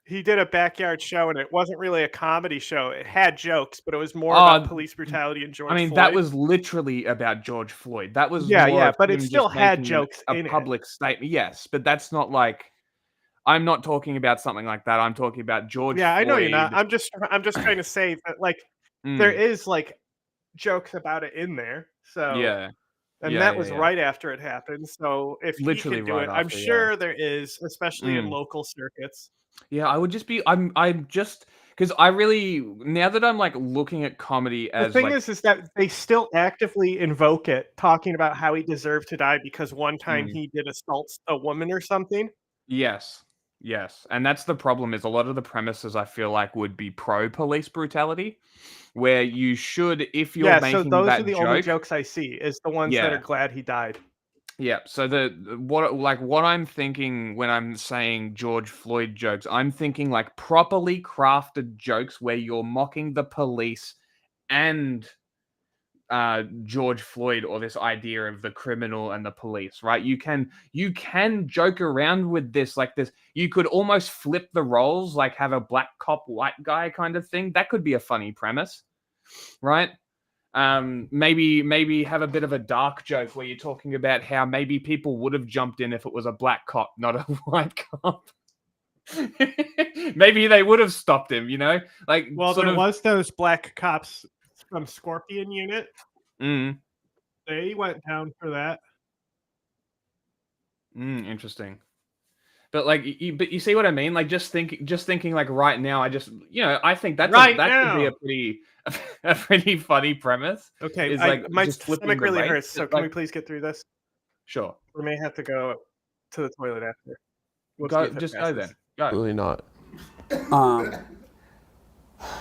B: He did a backyard show, and it wasn't really a comedy show. It had jokes, but it was more about police brutality and George Floyd.
A: That was literally about George Floyd. That was
B: but it still had jokes in
A: a public statement. Yes, but that's not like I'm not talking about something like that. I'm talking about George.
B: Yeah,
A: Floyd.
B: I know you're not. I'm just trying to say that there is jokes about it in there. So that was right after it happened. So if
A: literally
B: he can do it, I'm sure there is, especially in local circuits.
A: Yeah, I would just be. I'm just because I really now that I'm looking at comedy as
B: the thing is that they still actively invoke it, talking about how he deserved to die because one time he did assault a woman or something.
A: Yes, and that's the problem. Is a lot of the premises I feel like would be pro police brutality, where you should if you're making
B: so those
A: that
B: are the only jokes I see is the ones that are glad he died.
A: Yeah, so what I'm thinking when I'm saying George Floyd jokes, I'm thinking properly crafted jokes where you're mocking the police and George Floyd or this idea of the criminal and the police, right? You can joke around with this this. You could almost flip the roles, have a black cop, white guy kind of thing. That could be a funny premise, right? Maybe have a bit of a dark joke where you're talking about how maybe people would have jumped in if it was a black cop, not a white cop. Maybe they would have stopped him, there
B: was those black cops from Scorpion Unit. They went down for that.
A: Interesting. But you see what I mean? Just thinking right now, I just I think that could be a pretty funny premise.
B: Okay, my stomach really hurts. So can we please get through this?
A: Sure.
B: We may have to go to the toilet after.
A: Go then. Go.
Q: Really not.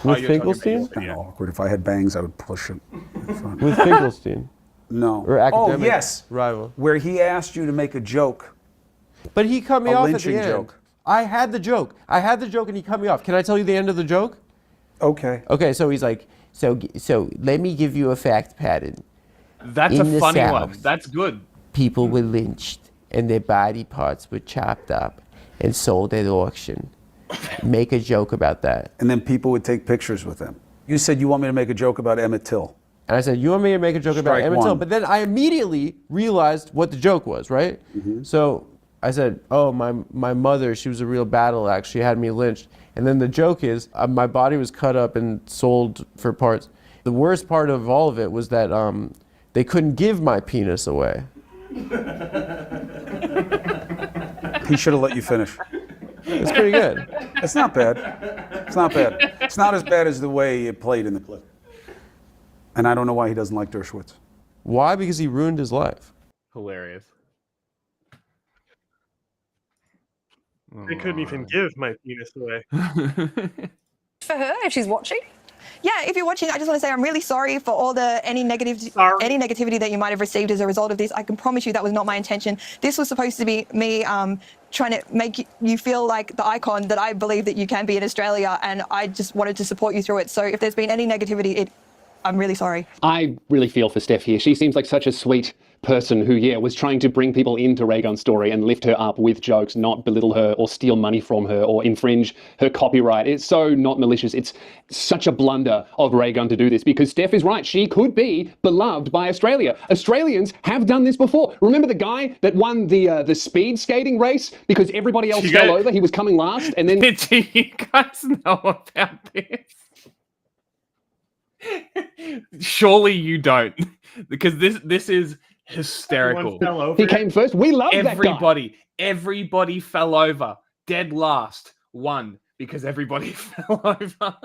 P: With
Q: Finkelstein?
P: It's kind of awkward. If I had bangs, I would push it.
Q: With Finkelstein?
P: No.
Q: Or academic
P: yes.
Q: rival.
P: Where he asked you to make a joke.
Q: But he cut me off at the
P: lynching
Q: end.
P: joke.
Q: I had the joke and he cut me off. Can I tell you the end of the joke?
P: Okay.
Q: Okay, so he's like, so let me give you a fact pattern.
A: That's
Q: In
A: a funny
Q: South,
A: one. That's good.
Q: People were lynched and their body parts were chopped up and sold at auction. Make a joke about that.
P: And then people would take pictures with them. You said you want me to make a joke about Emmett Till.
Q: And I said, you want me to make a joke about Emmett Till? But then I immediately realized what the joke was, right? So I said, oh, my mother, she was a real battle axe. She had me lynched. And then the joke is, my body was cut up and sold for parts. The worst part of all of it was that they couldn't give my penis away.
P: He should have let you finish.
Q: It's pretty good.
P: It's not bad. It's not bad. It's not as bad as the way it played in the clip. And I don't know why he doesn't like Dershowitz.
Q: Why? Because he ruined his life.
A: Hilarious.
B: They couldn't even give my penis away.
K: For her, if she's watching? Yeah, if you're watching, I just want to say I'm really sorry for all any negativity that you might have received as a result of this. I can promise you that was not my intention. This was supposed to be me trying to make you feel like the icon that I believe that you can be in Australia, and I just wanted to support you through it. So if there's been any negativity, I'm really sorry.
C: I really feel for Steph here. She seems like such a sweet person who, was trying to bring people into Raygun's story and lift her up with jokes, not belittle her or steal money from her or infringe her copyright. It's so not malicious. It's such a blunder of Raygun to do this because Steph is right. She could be beloved by Australia. Australians have done this before. Remember the guy that won the speed skating race because everybody else fell over? He was coming last and then...
A: Do you guys know about this? Surely you don't, because this is hysterical.
C: He came first. We love
A: everybody. That guy. Everybody fell over. Dead last. Won because everybody fell over.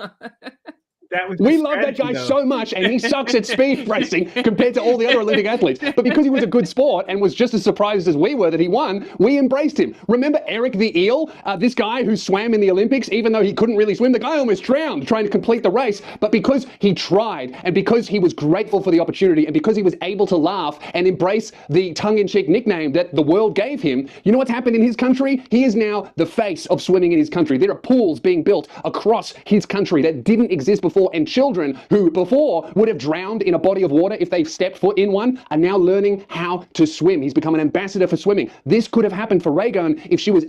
B: We
C: love that guy so much, and he sucks at speed racing compared to all the other Olympic athletes. But because he was a good sport and was just as surprised as we were that he won, we embraced him. Remember Eric the Eel, this guy who swam in the Olympics, even though he couldn't really swim? The guy almost drowned trying to complete the race, but because he tried, and because he was grateful for the opportunity, and because he was able to laugh and embrace the tongue-in-cheek nickname that the world gave him, you know what's happened in his country? He is now the face of swimming in his country. There are pools being built across his country that didn't exist before, and children who before would have drowned in a body of water if they stepped foot in one are now learning how to swim. He's become an ambassador for swimming. This could have happened for Raygun if she was...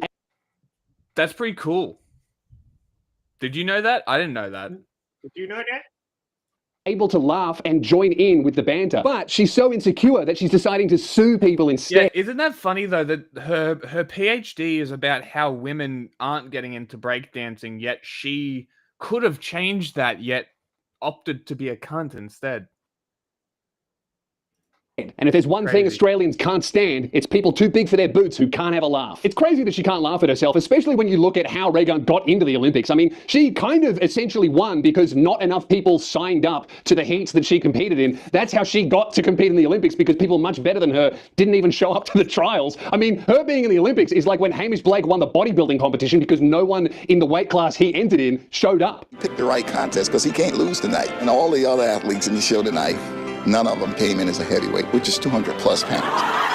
A: That's pretty cool. Did you know that? I didn't know that.
B: Did you know that?
C: Able to laugh and join in with the banter. But she's so insecure that she's deciding to sue people instead.
A: Yeah, isn't that funny though that her PhD is about how women aren't getting into breakdancing, yet she could have changed that, yet opted to be a cunt instead.
C: And if there's one thing Australians can't stand, it's people too big for their boots who can't have a laugh. It's crazy that she can't laugh at herself, especially when you look at how Raygun got into the Olympics. I mean, she kind of essentially won because not enough people signed up to the heats that she competed in. That's how she got to compete in the Olympics, because people much better than her didn't even show up to the trials. I mean, her being in the Olympics is like when Hamish Blake won the bodybuilding competition because no one in the weight class he entered in showed up.
R: Pick the right contest because he can't lose tonight. And all the other athletes in the show tonight, none of them came in as a heavyweight, which is 200 plus pounds.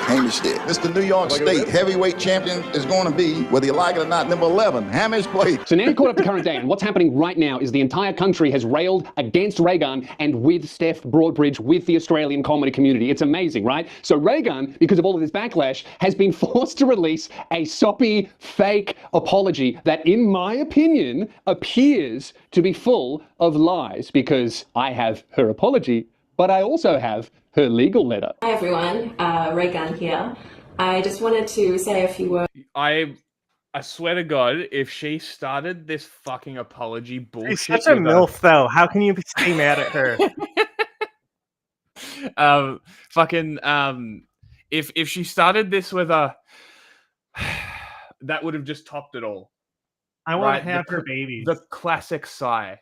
R: Hamish did. Mr. New York State heavyweight champion is going to be, whether you like it or not, number 11, Hamish Blake.
C: So now you're caught up to current day, and what's happening right now is the entire country has railed against Raygun and with Steph Broadbridge, with the Australian comedy community. It's amazing, right? So Raygun, because of all of this backlash, has been forced to release a soppy, fake apology that, in my opinion, appears to be full of lies, because I have her apology, but I also have her legal letter.
H: Hi everyone, Raygun here. I just wanted to say a few words.
A: I swear to God, if she started this fucking apology bullshit...
B: She's such a MILF, though. How can you stay mad at her?
A: If she started this with a... that would have just topped it all.
B: I want to have her babies.
A: The classic sigh.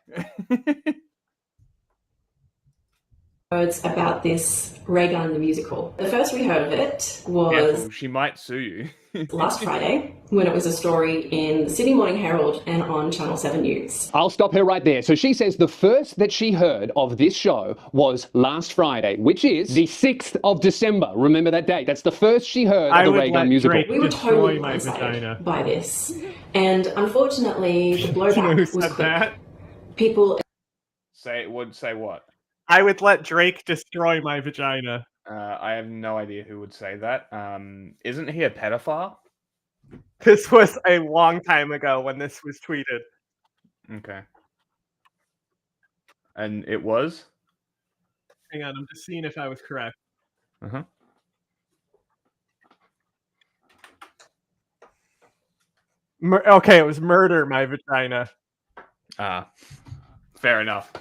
H: Words about this Raygun the musical. The first we heard of it was...
A: Yeah, she might sue you.
H: last Friday, when it was a story in the Sydney Morning Herald and on Channel 7 News.
C: I'll stop her right there. So she says the first that she heard of this show was last Friday, which is the 6th of December. Remember that date. That's the first she heard of the Raygun musical.
H: We were totally blindsided by this. And unfortunately, the blowback was quick.
B: That?
H: People...
A: Say what?
B: I would let Drake destroy my vagina.
A: I have no idea who would say that. Isn't he a pedophile?
B: This was a long time ago when this was tweeted.
A: Okay. And it was?
B: Hang on, I'm just seeing if I was correct.
A: Uh-huh.
B: Okay, it was murder my vagina.
A: Fair enough.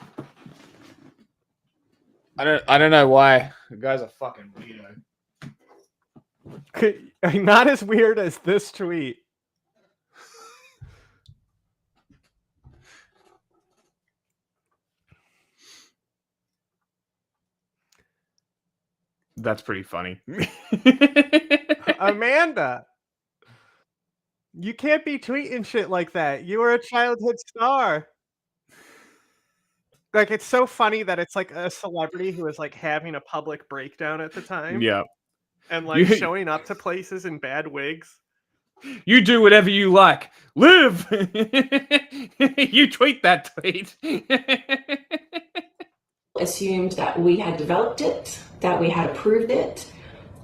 A: I don't know why. The guy's a fucking weirdo.
B: Not as weird as this tweet.
A: That's pretty funny.
B: Amanda, you can't be tweeting shit like that. You were a childhood star. Like, it's so funny that it's like a celebrity who is like having a public breakdown at the time.
A: Yeah.
B: And like showing up to places in bad wigs.
A: You do whatever you like. Live! You tweet that tweet.
H: Assumed that we had developed it, that we had approved it,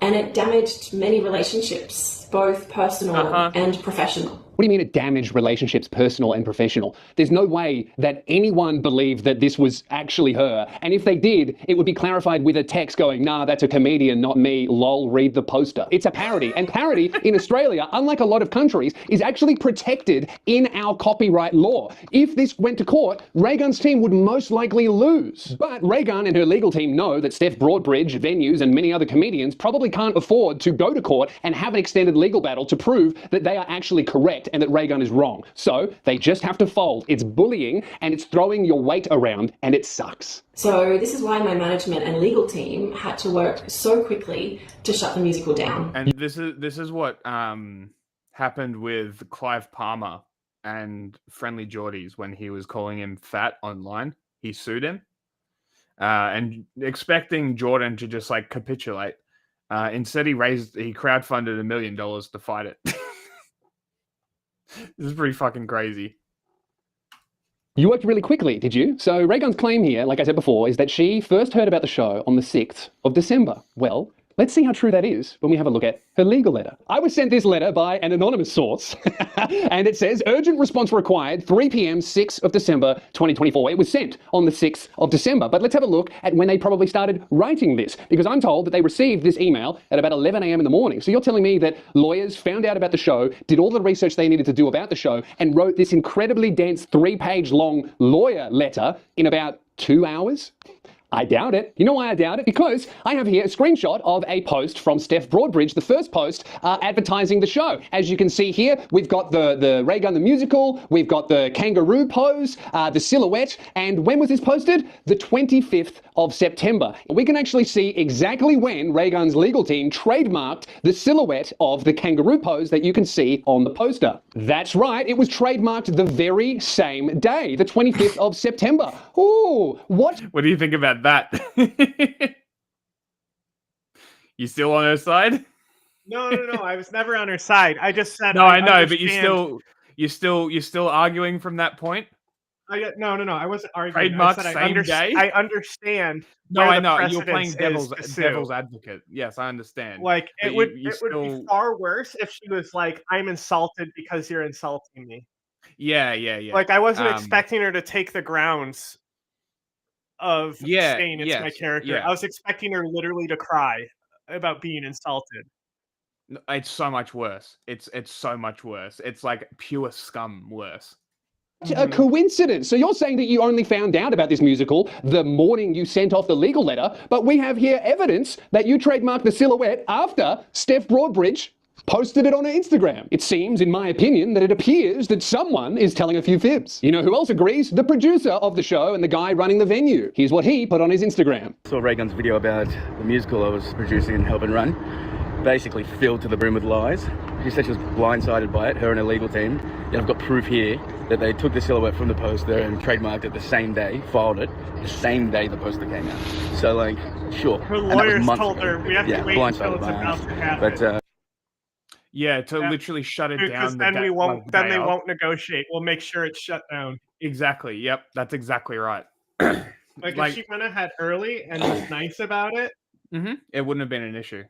H: and it damaged many relationships, both personal and professional.
C: What do you mean it damaged relationships, personal and professional? There's no way that anyone believed that this was actually her. And if they did, it would be clarified with a text going, nah, that's a comedian, not me, lol, read the poster. It's a parody. And parody in Australia, unlike a lot of countries, is actually protected in our copyright law. If this went to court, Raygun's team would most likely lose. But Raygun and her legal team know that Steph Broadbridge, Venues, and many other comedians probably can't afford to go to court and have an extended legal battle to prove that they are actually correct correct and that Raygun is wrong. So they just have to fold. It's bullying and it's throwing your weight around and it sucks.
H: So this is why my management and legal team had to work so quickly to shut the musical down.
A: And this is what happened with Clive Palmer and Friendly Jordies when he was calling him fat online. He sued him and expecting Jordan to just like capitulate. Instead, he crowdfunded $1 million to fight it. This is pretty fucking crazy.
C: You worked really quickly, did you? So Raygun's claim here, like I said before, is that she first heard about the show on the 6th of December. Well, let's see how true that is when we have a look at her legal letter. I was sent this letter by an anonymous source, and it says, urgent response required, 3 p.m., 6th of December, 2024. It was sent on the 6th of December, but let's have a look at when they probably started writing this, because I'm told that they received this email at about 11 a.m. in the morning. So you're telling me that lawyers found out about the show, did all the research they needed to do about the show, and wrote this incredibly dense 3-page long lawyer letter in about 2 hours? I doubt it. You know why I doubt it? Because I have here a screenshot of a post from Steph Broadbridge, the first post advertising the show. As you can see here, we've got the Raygun the musical, we've got the kangaroo pose, the silhouette, and when was this posted? The 25th of September. We can actually see exactly when Raygun's legal team trademarked the silhouette of the kangaroo pose that you can see on the poster. That's right, it was trademarked the very same day, the 25th of September. Ooh, what?
A: What do you think about that? You still on her side?
B: No. I was never on her side. I just said.
A: No, I know, but you're still arguing from that point.
B: No. I wasn't arguing.
A: Trademark
B: I
A: same day.
B: I understand.
A: No, I know. You're playing devil's advocate. Yes, I understand.
B: Like it would be far worse if she was like, "I'm insulted because you're insulting me."
A: Yeah.
B: Like I wasn't expecting her to take the grounds of saying it's my character.
A: Yeah.
B: I was expecting her literally to cry about being insulted.
A: It's so much worse. It's so much worse. It's like pure scum worse.
C: A coincidence. So you're saying that you only found out about this musical the morning you sent off the legal letter, but we have here evidence that you trademarked the silhouette after Steph Broadbridge posted it on her Instagram. It seems, in my opinion, that it appears that someone is telling a few fibs. You know who else agrees? The producer of the show and the guy running the venue. Here's what he put on his Instagram.
S: I saw Raygun's video about the musical I was producing and helping run. Basically filled to the brim with lies. She said she was blindsided by it, her and her legal team. Yet I've got proof here that they took the silhouette from the poster and trademarked it the same day, filed it the same day the poster came out. So, like, sure.
B: Her lawyers told her we have to wait until it's about to happen.
S: But,
A: to literally shut it down.
B: Then they won't negotiate. We'll make sure it's shut down.
A: Exactly. Yep. That's exactly right.
B: Like if she went ahead early and was nice about it,
A: it wouldn't have been an issue.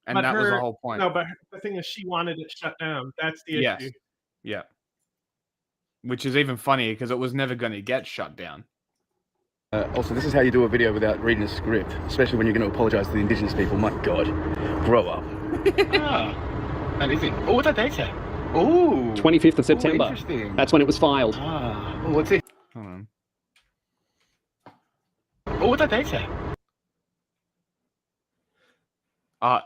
A: And that was the whole point.
B: No, but the thing is, she wanted it shut down. That's the issue.
A: Yeah. Which is even funnier because it was never going to get shut down.
S: Also, this is how you do a video without reading a script, especially when you're going to apologize to the indigenous people. My God, grow up.
G: Anything. Oh, what's that date say? Oh,
C: 25th of September.
G: Interesting.
C: That's when it was filed.
G: What's it?
A: Hold on.
G: Oh, what's that date say?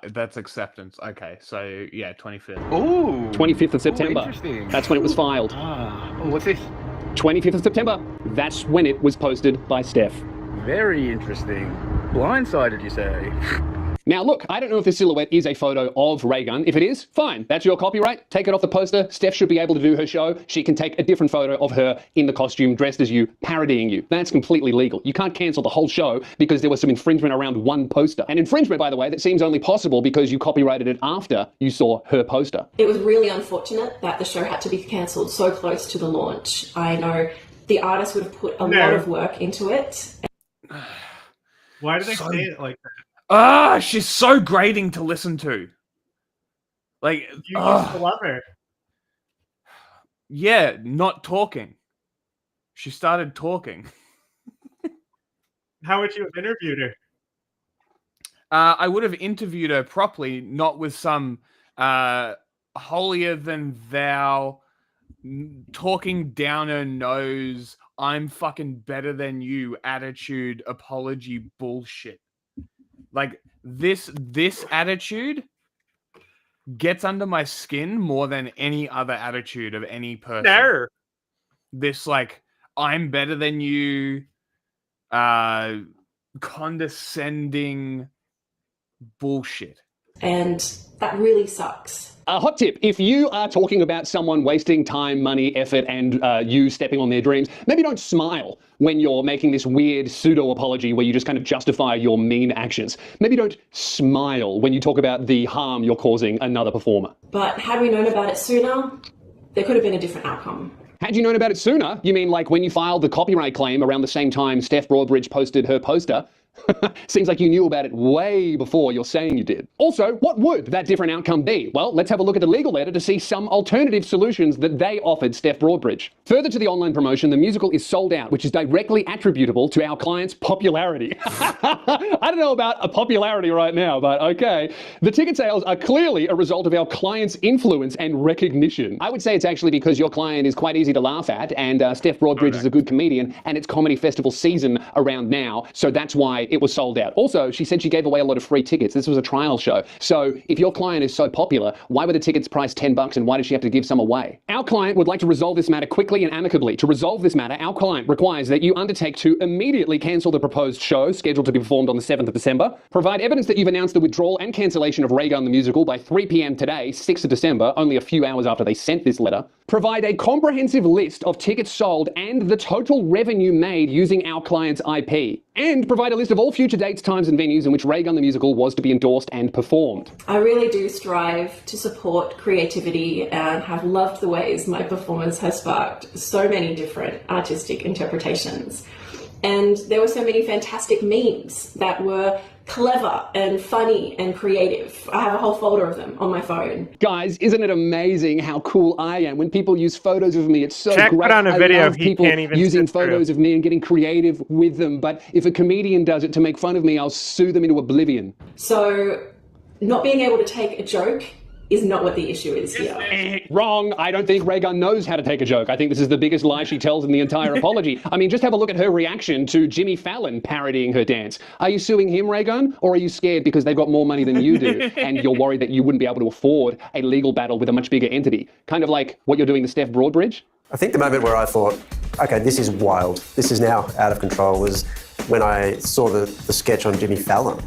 A: That's acceptance. Okay, so yeah, 25th.
G: Oh,
C: 25th of September.
G: Interesting.
C: That's when it was filed.
G: What's this?
C: 25th of September. That's when it was posted by Steph.
S: Very interesting. Blindsided, you say?
C: Now look, I don't know if this silhouette is a photo of Raygun. If it is, fine. That's your copyright. Take it off the poster. Steph should be able to do her show. She can take a different photo of her in the costume, dressed as you, parodying you. That's completely legal. You can't cancel the whole show because there was some infringement around one poster. An infringement, by the way, that seems only possible because you copyrighted it after you saw her poster.
H: It was really unfortunate that the show had to be cancelled so close to the launch. I know the artist would have put a lot of work into it.
B: Why do they say it like that?
A: She's so grating to listen to. Like,
B: you used to love her.
A: Yeah, not talking. She started talking.
B: How would you have interviewed her?
A: I would have interviewed her properly, not with some holier than thou talking down her nose, I'm fucking better than you attitude apology bullshit. Like this attitude gets under my skin more than any other attitude of any person.
B: No.
A: This, like, I'm better than you, condescending bullshit.
H: And that really sucks.
C: A hot tip, if you are talking about someone wasting time, money, effort, and you stepping on their dreams, maybe don't smile when you're making this weird pseudo-apology where you just kind of justify your mean actions. Maybe don't smile when you talk about the harm you're causing another performer.
H: But had we known about it sooner, there could have been a different outcome.
C: Had you known about it sooner? You mean like when you filed the copyright claim around the same time Steph Broadbridge posted her poster? Seems like you knew about it way before you're saying you did. Also, what would that different outcome be? Well, let's have a look at the legal letter to see some alternative solutions that they offered Steph Broadbridge. Further to the online promotion, the musical is sold out, which is directly attributable to our client's popularity. I don't know about a popularity right now, but okay. The ticket sales are clearly a result of our client's influence and recognition. I would say it's actually because your client is quite easy to laugh at, and Steph Broadbridge is a good comedian, and it's comedy festival season around now, so that's why it was sold out. Also, she said she gave away a lot of free tickets. This was a trial show. So if your client is so popular, why were the tickets priced $10 and why did she have to give some away? Our client would like to resolve this matter quickly and amicably. To resolve this matter, our client requires that you undertake to immediately cancel the proposed show scheduled to be performed on the 7th of December. Provide evidence that you've announced the withdrawal and cancellation of Ray Gun the Musical by 3 p.m. today, 6th of December, only a few hours after they sent this letter. Provide a comprehensive list of tickets sold and the total revenue made using our client's IP. And provide a list of all future dates, times and venues in which Ray Gun the Musical was to be endorsed and performed.
H: I really do strive to support creativity and have loved the ways my performance has sparked so many different artistic interpretations. And there were so many fantastic memes that were clever and funny and creative. I have a whole folder of them on my phone.
C: Guys, isn't it amazing how cool I am when people use photos of me? It's so
B: Jack
C: great.
B: put on a video
C: I love
B: he
C: people
B: can't even
C: using
B: sit through.
C: photos of me and getting creative with them. But if a comedian does it to make fun of me, I'll sue them into oblivion.
H: So not being able to take a joke is not what the issue is here.
C: Wrong. I don't think Ray Gun knows how to take a joke. I think this is the biggest lie she tells in the entire apology. I mean, just have a look at her reaction to Jimmy Fallon parodying her dance. Are you suing him, Ray Gun? Or are you scared because they've got more money than you do and you're worried that you wouldn't be able to afford a legal battle with a much bigger entity? Kind of like what you're doing to Steph Broadbridge?
E: I think the moment where I thought, okay, this is wild, this is now out of control, was when I saw the sketch on Jimmy Fallon.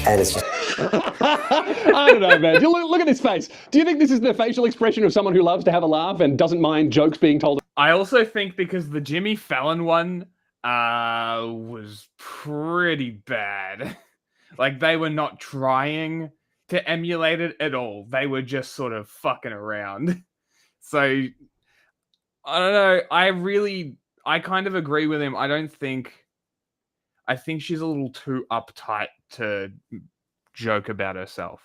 E: And it's just...
C: I don't know, man. Look at this face. Do you think this is the facial expression of someone who loves to have a laugh and doesn't mind jokes being told?
A: I also think because the Jimmy Fallon one was pretty bad. Like, they were not trying to emulate it at all. They were just sort of fucking around. So, I don't know. I kind of agree with him. I think she's a little too uptight to joke about herself.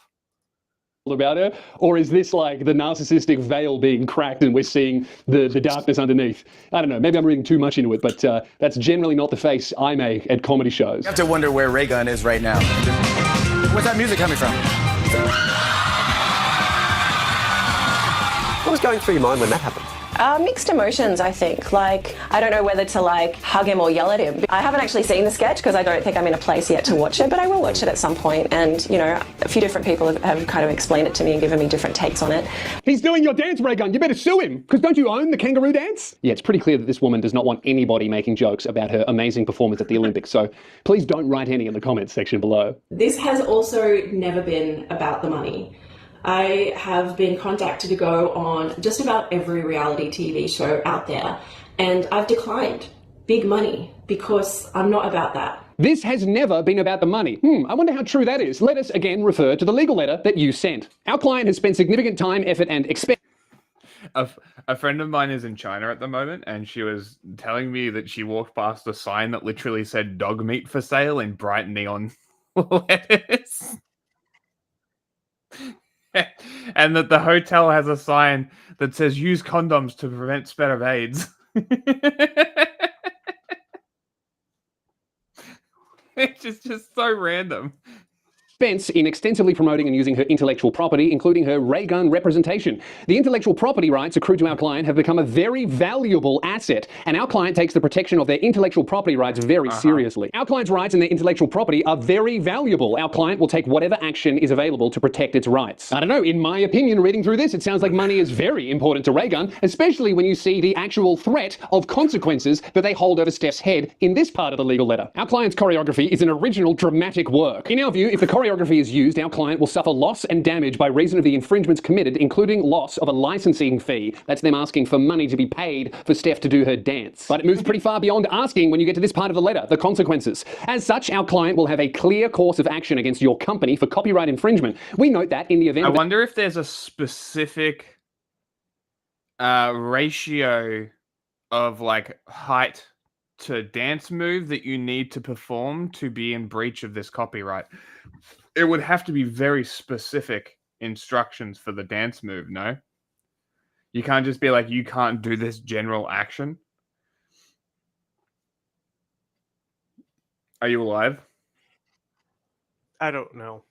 C: About her? Or is this like the narcissistic veil being cracked and we're seeing the darkness underneath? I don't know. Maybe I'm reading too much into it, but that's generally not the face I make at comedy shows.
T: You have to wonder where Ray Gun is right now. Where's that music coming from?
E: What was going through your mind when that happened?
L: Mixed emotions, I think. Like, I don't know whether to hug him or yell at him. I haven't actually seen the sketch because I don't think I'm in a place yet to watch it, but I will watch it at some point. And, you know, a few different people have kind of explained it to me and given me different takes on it.
C: He's doing your dance, Ray Gun. You better sue him, because don't you own the kangaroo dance? Yeah, it's pretty clear that this woman does not want anybody making jokes about her amazing performance at the Olympics. So please don't write any in the comments section below.
H: This has also never been about the money. I have been contacted to go on just about every reality TV show out there, and I've declined big money because I'm not about that.
C: This has never been about the money. I wonder how true that is. Let us again refer to the legal letter that you sent. Our client has spent significant time, effort, and expense.
A: A friend of mine is in China at the moment, and she was telling me that she walked past a sign that literally said dog meat for sale in bright neon letters. And that the hotel has a sign that says use condoms to prevent spread of AIDS. It's just so random.
C: expense in extensively promoting and using her intellectual property, including her ray gun representation. The intellectual property rights accrued to our client have become a very valuable asset, and our client takes the protection of their intellectual property rights very seriously. Our client's rights and their intellectual property are very valuable. Our client will take whatever action is available to protect its rights. I don't know, in my opinion, reading through this, it sounds like money is very important to Raygun, especially when you see the actual threat of consequences that they hold over Steph's head in this part of the legal letter. Our client's choreography is an original dramatic work. In our view, if the choreography is used, our client will suffer loss and damage by reason of the infringements committed, including loss of a licensing fee. That's them asking for money to be paid for Steph to do her dance. But it moves pretty far beyond asking when you get to this part of the letter, the consequences. As such, our client will have a clear course of action against your company for copyright infringement. We note that in the event
A: I wonder if there's a specific ratio of like height to dance move that you need to perform to be in breach of this copyright. It would have to be very specific instructions for the dance move, no? You can't just be like, you can't do this general action. Are you alive?
B: I don't know.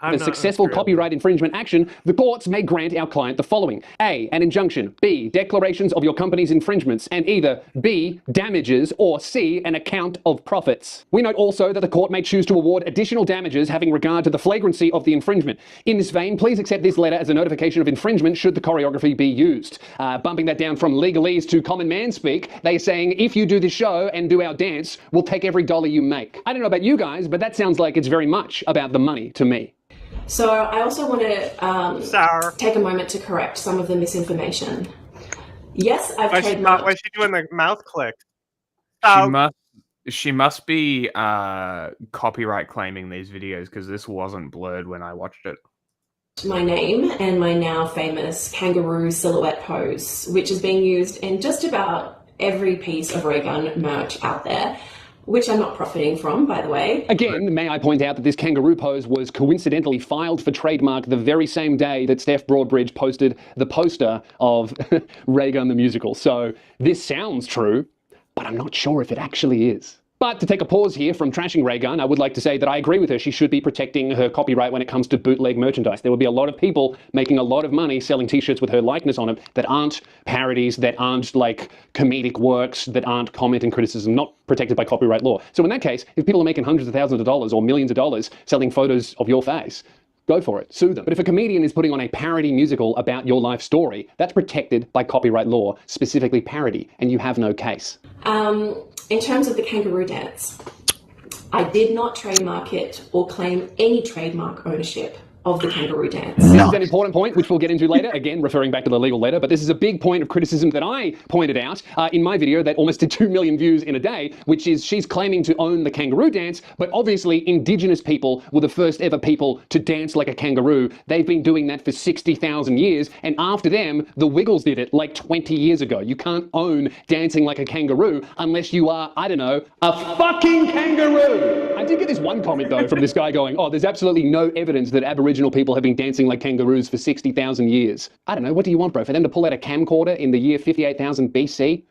C: A successful copyright infringement action, the courts may grant our client the following. A, an injunction. B, declarations of your company's infringements. And either B, damages, or C, an account of profits. We note also that the court may choose to award additional damages having regard to the flagrancy of the infringement. In this vein, please accept this letter as a notification of infringement should the choreography be used. Bumping that down from legalese to common man speak, they're saying, if you do this show and do our dance, we'll take every dollar you make. I don't know about you guys, but that sounds like it's very much about the money to me.
H: So I also want to take a moment to correct some of the misinformation. Yes, I've trademarked.
B: Why is she doing the mouth click?
A: She must be copyright claiming these videos because this wasn't blurred when I watched it.
H: My name and my now famous kangaroo silhouette pose, which is being used in just about every piece of Raygun merch out there, which I'm not profiting from, by the way.
C: Again, may I point out that this kangaroo pose was coincidentally filed for trademark the very same day that Steph Broadbridge posted the poster of Raygun the Musical. So this sounds true, but I'm not sure if it actually is. But to take a pause here from trashing Raygun, I would like to say that I agree with her. She should be protecting her copyright when it comes to bootleg merchandise. There will be a lot of people making a lot of money selling t-shirts with her likeness on it that aren't parodies, that aren't like comedic works, that aren't comment and criticism, not protected by copyright law. So in that case, if people are making hundreds of thousands of dollars or millions of dollars selling photos of your face, go for it, sue them. But if a comedian is putting on a parody musical about your life story, that's protected by copyright law, specifically parody, and you have no case.
H: In terms of the kangaroo dance, I did not trademark it or claim any trademark ownership of the kangaroo dance.
C: This is an important point, which we'll get into later, again, referring back to the legal letter, but this is a big point of criticism that I pointed out in my video that almost did 2 million views in a day, which is she's claiming to own the kangaroo dance, but obviously Indigenous people were the first ever people to dance like a kangaroo. They've been doing that for 60,000 years, and after them, the Wiggles did it like 20 years ago. You can't own dancing like a kangaroo unless you are, I don't know, a fucking kangaroo! I did get this one comment, though, from this guy going, oh, there's absolutely no evidence that Aboriginal people have been dancing like kangaroos for 60,000 years. I don't know, what do you want, bro? For them to pull out a camcorder in the year 58,000 BC?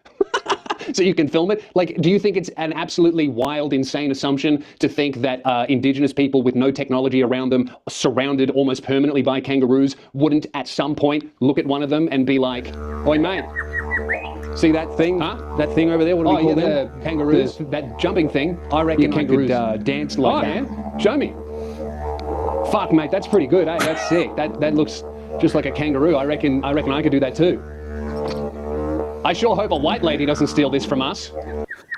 C: So you can film it? Like, do you think it's an absolutely wild, insane assumption to think that Indigenous people with no technology around them, surrounded almost permanently by kangaroos, wouldn't at some point look at one of them and be like, oi, mate, see that thing? Huh? That thing over there? What do we call them? The kangaroos. That jumping thing. I reckon I could dance like that. Man. Show me. Fuck, mate, that's pretty good, eh? That's sick. That looks just like a kangaroo. I reckon I could do that too. I sure hope a white lady doesn't steal this from us.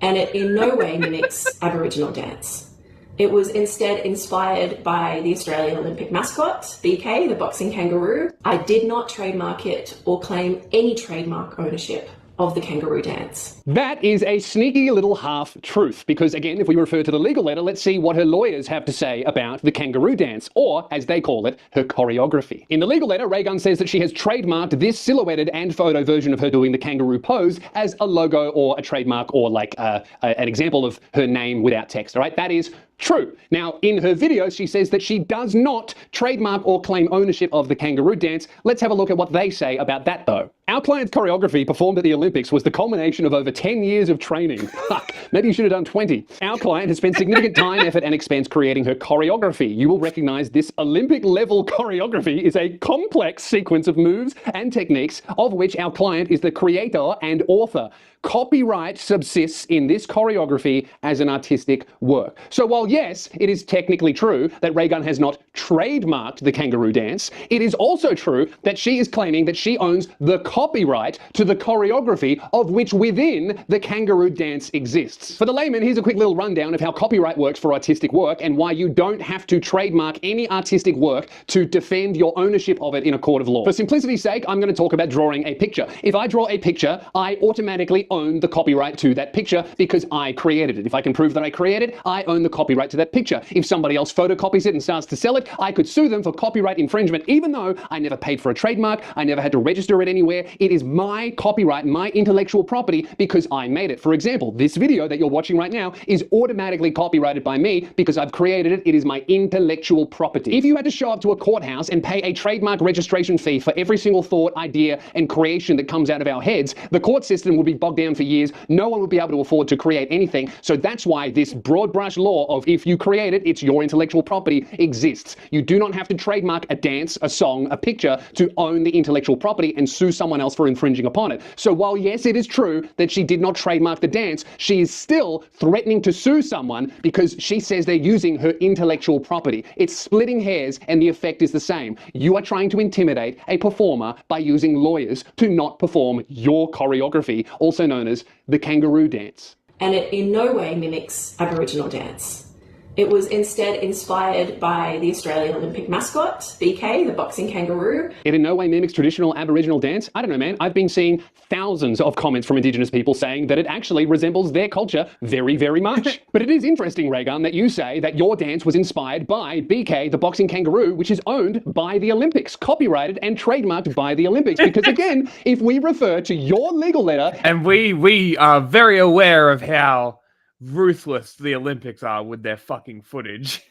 H: And it in no way mimics Aboriginal dance. It was instead inspired by the Australian Olympic mascot, BK, the boxing kangaroo. I did not trademark it or claim any trademark ownership of the kangaroo dance.
C: That is a sneaky little half-truth, because again, if we refer to the legal letter, let's see what her lawyers have to say about the kangaroo dance, or, as they call it, her choreography. In the legal letter, Raygun says that she has trademarked this silhouetted and photo version of her doing the kangaroo pose as a logo or a trademark or like an example of her name without text, all right? That is true. Now, in her video, she says that she does not trademark or claim ownership of the kangaroo dance. Let's have a look at what they say about that, though. Our client's choreography performed at the Olympics was the culmination of over 10 years of training. Fuck, maybe you should have done 20. Our client has spent significant time, effort, and expense creating her choreography. You will recognize this Olympic-level choreography is a complex sequence of moves and techniques of which our client is the creator and author. Copyright subsists in this choreography as an artistic work. So while yes, it is technically true that Raygun has not trademarked the kangaroo dance, it is also true that she is claiming that she owns the copyright to the choreography of which within the kangaroo dance exists. For the layman, here's a quick little rundown of how copyright works for artistic work and why you don't have to trademark any artistic work to defend your ownership of it in a court of law. For simplicity's sake, I'm going to talk about drawing a picture. If I draw a picture, I automatically own the copyright to that picture because I created it. If I can prove that I created it, I own the copyright to that picture. If somebody else photocopies it and starts to sell it, I could sue them for copyright infringement, even though I never paid for a trademark, I never had to register it anywhere. It is my copyright, my intellectual property because I made it. For example, this video that you're watching right now is automatically copyrighted by me because I've created it. It is my intellectual property. If you had to show up to a courthouse and pay a trademark registration fee for every single thought, idea, and creation that comes out of our heads, the court system would be bogged down for years. No one would be able to afford to create anything. So that's why this broad brush law of if you create it, it's your intellectual property exists. You do not have to trademark a dance, a song, a picture to own the intellectual property and sue someone else for infringing upon it. So while yes, it is true that she did not trademark the dance, she is still threatening to sue someone because she says they're using her intellectual property. It's splitting hairs and the effect is the same. You are trying to intimidate a performer by using lawyers to not perform your choreography, also known as the kangaroo dance.
H: And it in no way mimics Aboriginal dance. It was instead inspired by the Australian Olympic mascot, BK, the boxing kangaroo.
C: It in no way mimics traditional Aboriginal dance? I don't know, man. I've been seeing thousands of comments from Indigenous people saying that it actually resembles their culture very, very much. But it is interesting, Raygun, that you say that your dance was inspired by BK, the boxing kangaroo, which is owned by the Olympics, copyrighted and trademarked by the Olympics. Because again, if we refer to your legal letter...
A: And we are very aware of how ruthless the Olympics are with their fucking footage.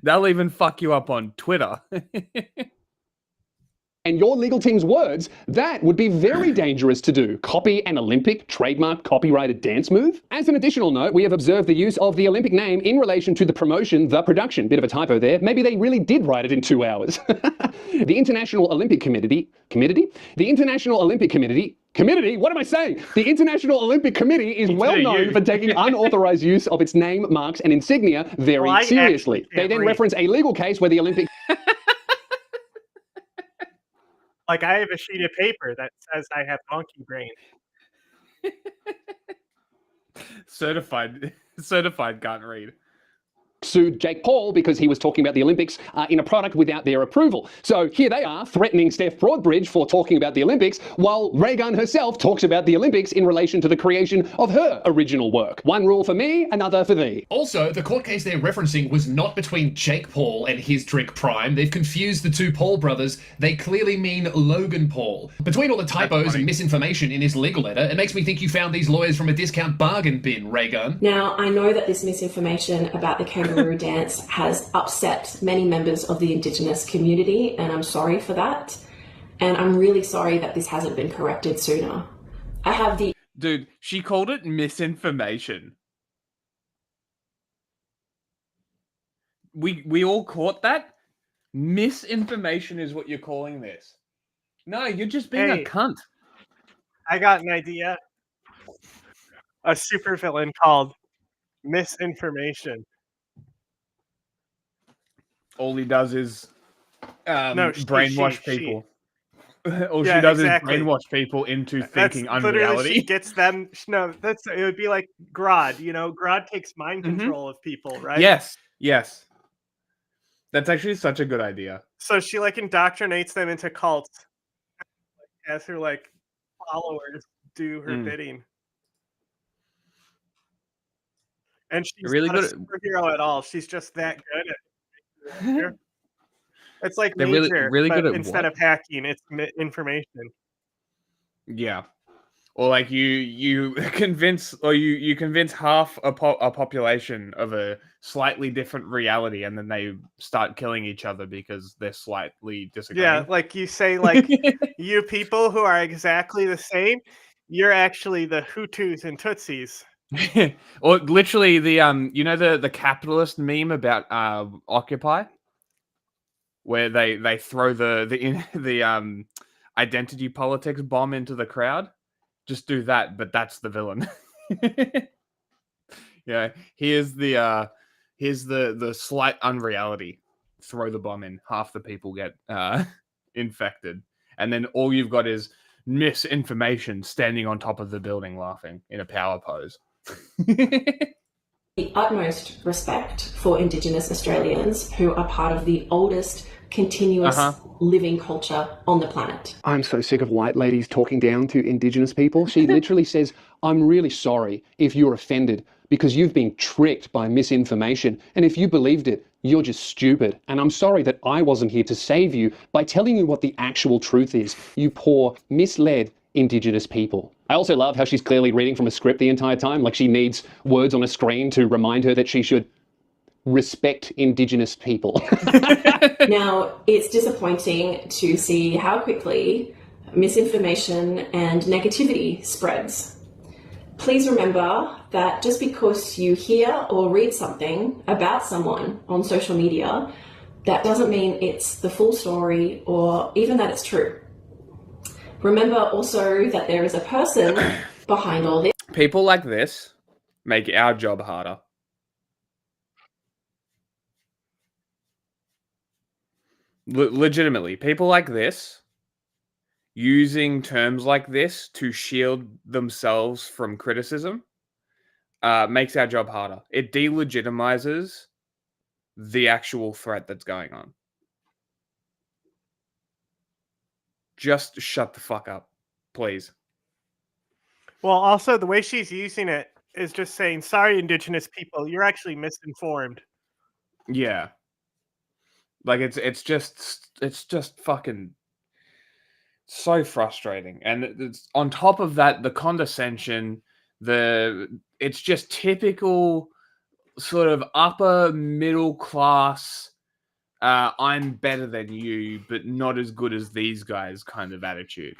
A: They'll even fuck you up on Twitter.
C: And your legal team's words, that would be very dangerous to do. Copy an Olympic trademark copyrighted dance move? As an additional note, we have observed the use of the Olympic name in relation to the promotion, the production. Bit of a typo there. Maybe they really did write it in 2 hours. The International Olympic Committee? The International Olympic Committee? What am I saying? The International Olympic Committee is well known for taking unauthorized use of its name, marks, and insignia very seriously. They then reference a legal case where the Olympic...
B: Like, I have a sheet of paper that says I have donkey brain.
A: Certified can't read.
C: Sued Jake Paul because he was talking about the Olympics in a product without their approval. So here they are threatening Steph Broadbridge for talking about the Olympics, while Raygun herself talks about the Olympics in relation to the creation of her original work. One rule for me, another for thee.
I: Also, the court case they're referencing was not between Jake Paul and his drink Prime. They've confused the two Paul brothers. They clearly mean Logan Paul. Between all the typos and misinformation in his legal letter, it makes me think you found these lawyers from a discount bargain bin, Raygun.
H: Now, I know that this misinformation about the kangaroo dance has upset many members of the Indigenous community, and I'm sorry for that. And I'm really sorry that this hasn't been corrected sooner. I have the...
A: Dude, she called it misinformation. We all caught that? Misinformation is what you're calling this. No, you're just being a cunt.
B: I got an idea. A supervillain called Misinformation.
A: All he does is brainwash people. All
B: yeah,
A: she does
B: exactly.
A: is brainwash people into thinking unreality.
B: She gets them. No, it would be like Grodd. You know, Grodd takes mind control of people, right?
A: Yes. That's actually such a good idea.
B: So she like indoctrinates them into cults, as her like followers do her bidding. And she's
A: really
B: not
A: good
B: a superhero at all. She's just that good at it. It's like
A: they're
B: Major,
A: really
B: but
A: good at
B: instead
A: what?
B: of hacking, it's information.
A: Yeah. Or like you convince, or you convince half a population of a slightly different reality, and then they start killing each other because they're slightly disagreeing.
B: Yeah, like you say, like you people who are exactly the same, you're actually the Hutus and Tutsis.
A: Or literally the you know the capitalist meme about Occupy, where they throw the identity politics bomb into the crowd. Just do that, but that's the villain. Yeah, here's the slight unreality. Throw the bomb in, half the people get infected, and then all you've got is misinformation standing on top of the building laughing in a power pose.
H: The utmost respect for Indigenous Australians who are part of the oldest continuous living culture on the planet.
C: I'm so sick of white ladies talking down to Indigenous people. She literally says, I'm really sorry if you're offended because you've been tricked by misinformation. And if you believed it, you're just stupid. And I'm sorry that I wasn't here to save you by telling you what the actual truth is, you poor, misled Indigenous people. I also love how she's clearly reading from a script the entire time, like she needs words on a screen to remind her that she should respect Indigenous people.
H: Now, it's disappointing to see how quickly misinformation and negativity spreads. Please remember that just because you hear or read something about someone on social media, that doesn't mean it's the full story or even that it's true. Remember also that there is a person behind all this.
A: People like this make our job harder. Legitimately, people like this using terms like this to shield themselves from criticism makes our job harder. It delegitimizes the actual threat that's going on. Just shut the fuck up, please.
B: Well, also the way she's using it is just saying, sorry, Indigenous people, you're actually misinformed.
A: Yeah. Like it's just fucking so frustrating. And it's, on top of that, the condescension, it's just typical sort of upper middle class, I'm better than you, but not as good as these guys kind of attitude.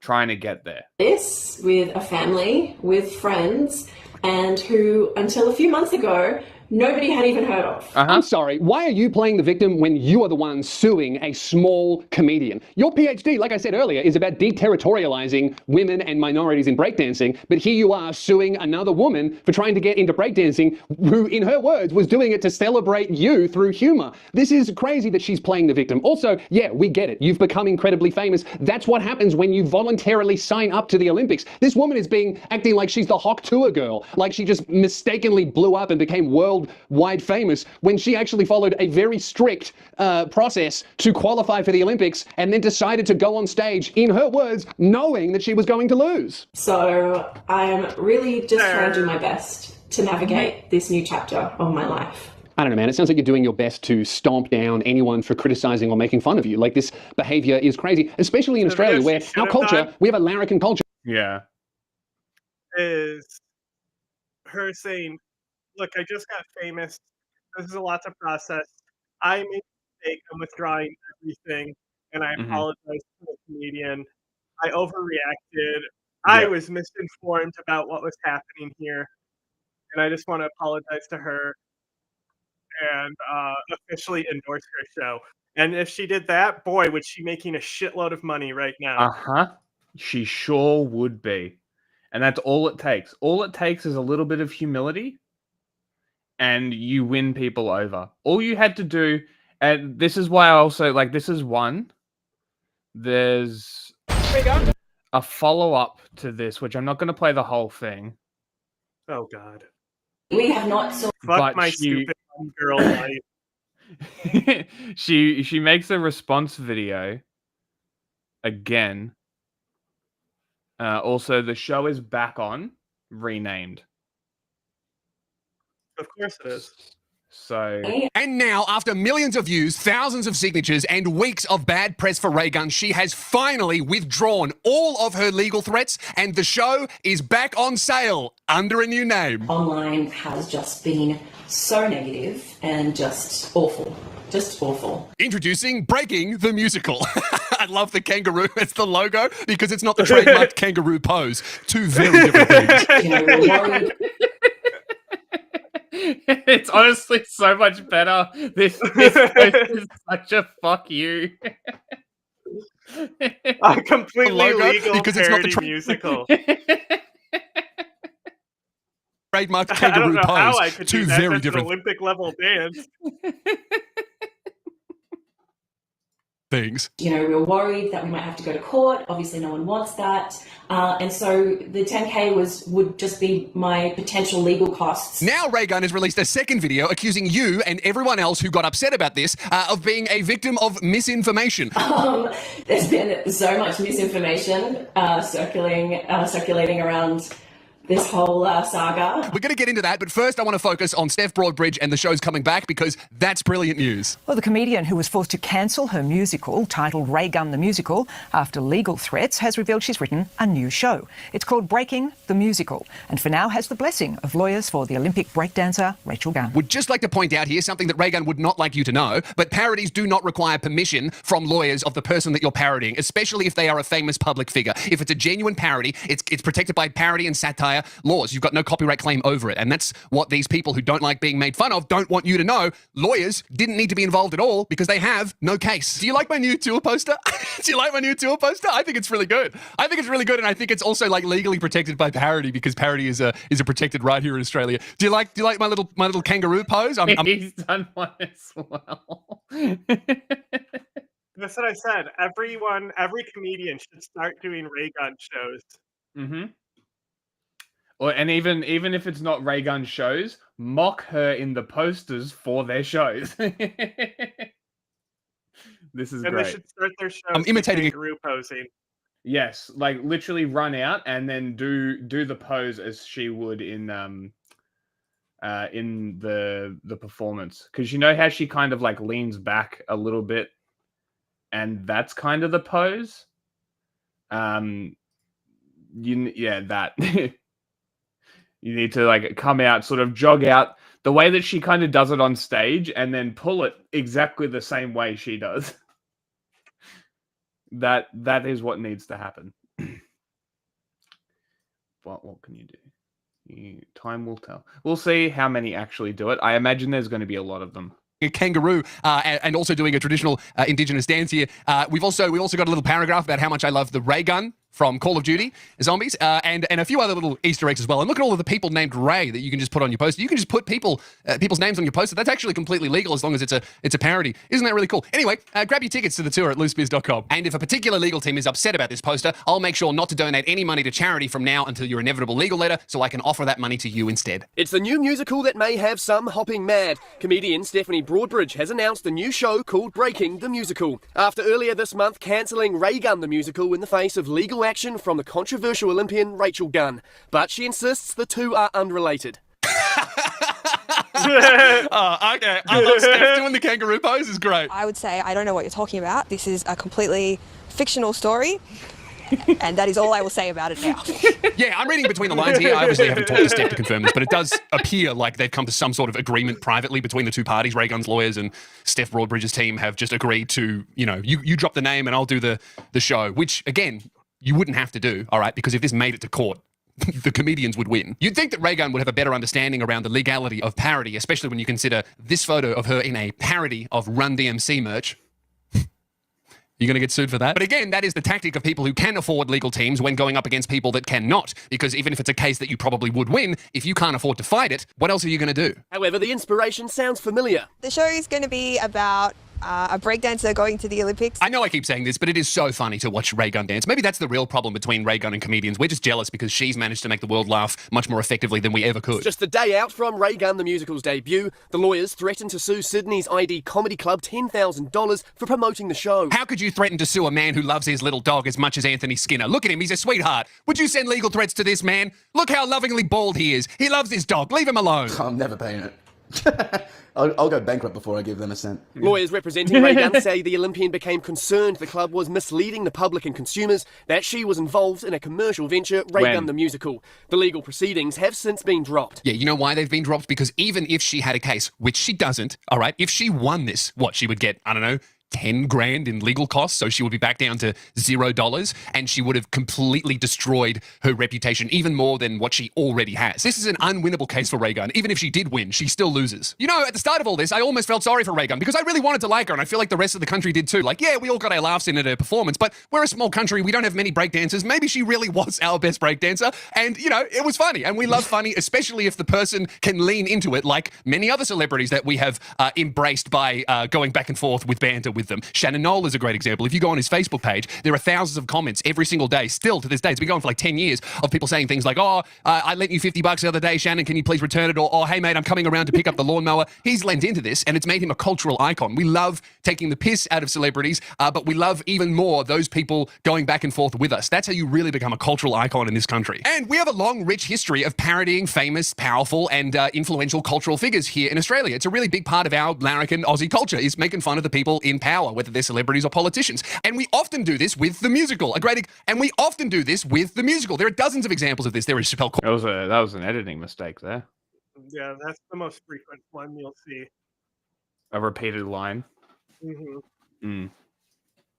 A: Trying to get there.
H: This with a family, with friends, and who, until a few months ago, nobody had even heard of.
C: I'm sorry, why are you playing the victim when you are the one suing a small comedian? Your PhD, like I said earlier, is about deterritorializing women and minorities in breakdancing, but here you are suing another woman for trying to get into breakdancing, who, in her words, was doing it to celebrate you through humor. This is crazy that she's playing the victim. Also, yeah, we get it. You've become incredibly famous. That's what happens when you voluntarily sign up to the Olympics. This woman is acting like she's the Hawk Tour girl, like she just mistakenly blew up and became worldwide famous when she actually followed a very strict process to qualify for the Olympics and then decided to go on stage, in her words, knowing that she was going to lose.
H: So I'm really just trying to do my best to navigate this new chapter of my life.
C: I don't know, man. It sounds like you're doing your best to stomp down anyone for criticizing or making fun of you. Like, this behavior is crazy, especially in Australia, where our culture, we have a larrikin culture.
A: Yeah.
B: Is her saying, look, I just got famous. This is a lot to process. I made a mistake. I'm withdrawing everything, and I apologize to the comedian. I overreacted. I was misinformed about what was happening here, and I just want to apologize to her and officially endorse her show. And if she did that, boy, would she making a shitload of money right now.
A: She sure would be. And that's all it takes. All it takes is a little bit of humility, and you win people over. All you had to do, and this is why I also, like, this is one. There's a follow-up to this, which I'm not going to play the whole thing.
B: Oh, God.
H: We have not saw.
B: Fuck my stupid girl life.
A: She makes a response video again. Also, the show is back on, renamed.
B: Of course it is.
A: So.
I: And now, after millions of views, thousands of signatures, and weeks of bad press for Raygun, she has finally withdrawn all of her legal threats, and the show is back on sale under a new name.
H: Online has just been so negative and just awful. Just awful.
I: Introducing Breaking the Musical. I love the kangaroo as the logo because it's not the trademarked kangaroo pose. Two very different things.
H: You know, we're worried.
A: It's honestly so much better. This post is such a fuck you.
B: A completely legal
I: because it's not the
B: musical.
I: Trademarked
B: I
I: kangaroo
B: don't know
I: pose.
B: how I could
I: Two
B: do that.
I: very
B: That's
I: different
B: an Olympic level dance.
I: things.
H: You know, we were worried that we might have to go to court. Obviously, no one wants that. And so the 10K would just be my potential legal costs.
I: Now Raygun has released a second video accusing you and everyone else who got upset about this of being a victim of misinformation.
H: There's been so much misinformation circulating around this whole saga.
I: We're going to get into that, but first I want to focus on Steph Broadbridge and the show's coming back because that's brilliant news.
F: Well, the comedian who was forced to cancel her musical, titled Raygun the Musical, after legal threats, has revealed she's written a new show. It's called Breaking the Musical, and for now has the blessing of lawyers for the Olympic breakdancer Rachel Gunn.
I: Would just like to point out here something that Raygun would not like you to know, but parodies do not require permission from lawyers of the person that you're parodying, especially if they are a famous public figure. If it's a genuine parody, it's protected by parody and satire laws. You've got no copyright claim over it. And that's what these people who don't like being made fun of don't want you to know. Lawyers didn't need to be involved at all because they have no case. Do you like my new tour poster? Do you like my new tour poster? I think it's really good. I think it's really good, and I think it's also like legally protected by parody because parody is a protected right here in Australia. Do you like my little kangaroo pose?
A: He's done one as well.
B: That's what I said. Every comedian should start doing Raygun shows.
A: Mm-hmm. And even if it's not Raygun shows, mock her in the posters for their shows. This is
B: and
A: great.
B: They should start their shows.
I: I'm imitating
B: kangaroo posing.
A: Yes, like literally run out and then do the pose as she would in the performance, because you know how she kind of like leans back a little bit, and that's kind of the pose. That. You need to like come out, sort of jog out the way that she kind of does it on stage, and then pull it exactly the same way she does. That is what needs to happen. What can you do? Time will tell. We'll see how many actually do it. I imagine there's going to be a lot of them.
I: A kangaroo and also doing a traditional indigenous dance here. We've also got a little paragraph about how much I love the ray gun from Call of Duty Zombies, and a few other little Easter eggs as well. And look at all of the people named Ray that you can just put on your poster. You can just put people's names on your poster. That's actually completely legal as long as it's a parody. Isn't that really cool? Anyway, grab your tickets to the tour at loosebeers.com. And if a particular legal team is upset about this poster, I'll make sure not to donate any money to charity from now until your inevitable legal letter, so I can offer that money to you instead.
M: It's the new musical that may have some hopping mad. Comedian Stephanie Broadbridge has announced a new show called Breaking the Musical, after earlier this month cancelling Raygun the Musical in the face of legal action from the controversial Olympian Rachel Gunn. But she insists the two are unrelated.
I: Okay. I love Steph doing the kangaroo pose is great.
K: I would say I don't know what you're talking about. This is a completely fictional story. And that is all I will say about it now.
I: Yeah, I'm reading between the lines here. I obviously haven't talked to Steph to confirm this, but it does appear like they've come to some sort of agreement privately between the two parties. Raygun's lawyers and Steph Broadbridge's team have just agreed to, you drop the name and I'll do the show, which, again, you wouldn't have to do, all right, because if this made it to court, the comedians would win. You'd think that Raygun would have a better understanding around the legality of parody, especially when you consider this photo of her in a parody of Run DMC merch. You're going to get sued for that? But again, that is the tactic of people who can afford legal teams when going up against people that cannot. Because even if it's a case that you probably would win, if you can't afford to fight it, what else are you going to do?
M: However, the inspiration sounds familiar.
K: The show is going to be about a breakdancer going to the Olympics.
I: I know I keep saying this, but it is so funny to watch Raygun dance. Maybe that's the real problem between Raygun and comedians. We're just jealous because she's managed to make the world laugh much more effectively than we ever could.
M: Just a day out from Raygun the Musical's debut, the lawyers threatened to sue Sydney's ID Comedy Club $10,000 for promoting the show.
I: How could you threaten to sue a man who loves his little dog as much as Anthony Skinner? Look at him, he's a sweetheart. Would you send legal threats to this man? Look how lovingly bald he is. He loves his dog. Leave him alone.
T: I'm never paying it. I'll go bankrupt before I give them a cent.
M: Lawyers representing Reagan say the Olympian became concerned the club was misleading the public and consumers, that she was involved in a commercial venture, Reagan the Musical. The legal proceedings have since been dropped.
I: Yeah, you know why they've been dropped? Because even if she had a case, which she doesn't, all right, if she won this, what, she would get, I don't know, 10 grand in legal costs, so she would be back down to $0, and she would have completely destroyed her reputation even more than what she already has. This is an unwinnable case for Reagan. Even if she did win, she still loses. You know, at the start of all this, I almost felt sorry for Reagan because I really wanted to like her, and I feel like the rest of the country did too. Like, yeah, we all got our laughs in at her performance, but we're a small country. We don't have many breakdancers. Maybe she really was our best breakdancer, and, you know, it was funny, and we love funny, especially if the person can lean into it like many other celebrities that we have embraced by going back and forth with banter with them. Shannon Knoll is a great example. If you go on his Facebook page, there are thousands of comments every single day, still to this day. It's been going for like 10 years of people saying things like, oh, I lent you $50 the other day, Shannon, can you please return it? Or, oh, hey, mate, I'm coming around to pick up the lawnmower. He's lent into this, and it's made him a cultural icon. We love taking the piss out of celebrities, but we love even more those people going back and forth with us. That's how you really become a cultural icon in this country. And we have a long, rich history of parodying famous, powerful, and influential cultural figures here in Australia. It's a really big part of our larrikin Aussie culture, is making fun of the people in power, whether they're celebrities or politicians. And we often do this with the musical. There are dozens of examples of this. There is Chappelle.
A: That was an editing mistake there.
B: Yeah, that's the most frequent one you'll see.
A: A repeated line.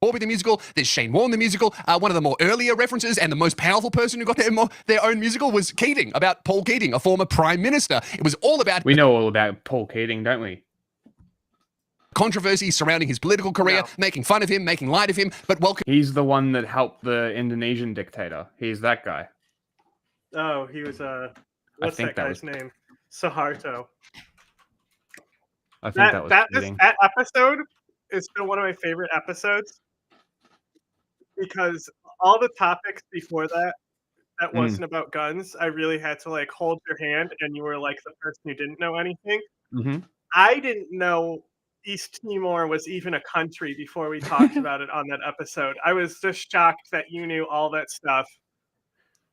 I: Corby the musical, there's Shane Warne the musical. One of the more earlier references and the most powerful person who got their own musical was Keating, about Paul Keating, a former prime minister. It was all about...
A: We know all about Paul Keating, don't we?
I: Controversy surrounding his political career, making fun of him, making light of him, but welcome.
A: He's the one that helped the Indonesian dictator. He's that guy.
B: Oh, he was what's that guy's name? Suharto.
A: I think that
B: episode is still one of my favorite episodes because all the topics before that wasn't about guns. I really had to like hold your hand, and you were like the person who didn't know anything. I didn't know East Timor was even a country before we talked about it on that episode. I was just shocked that you knew all that stuff.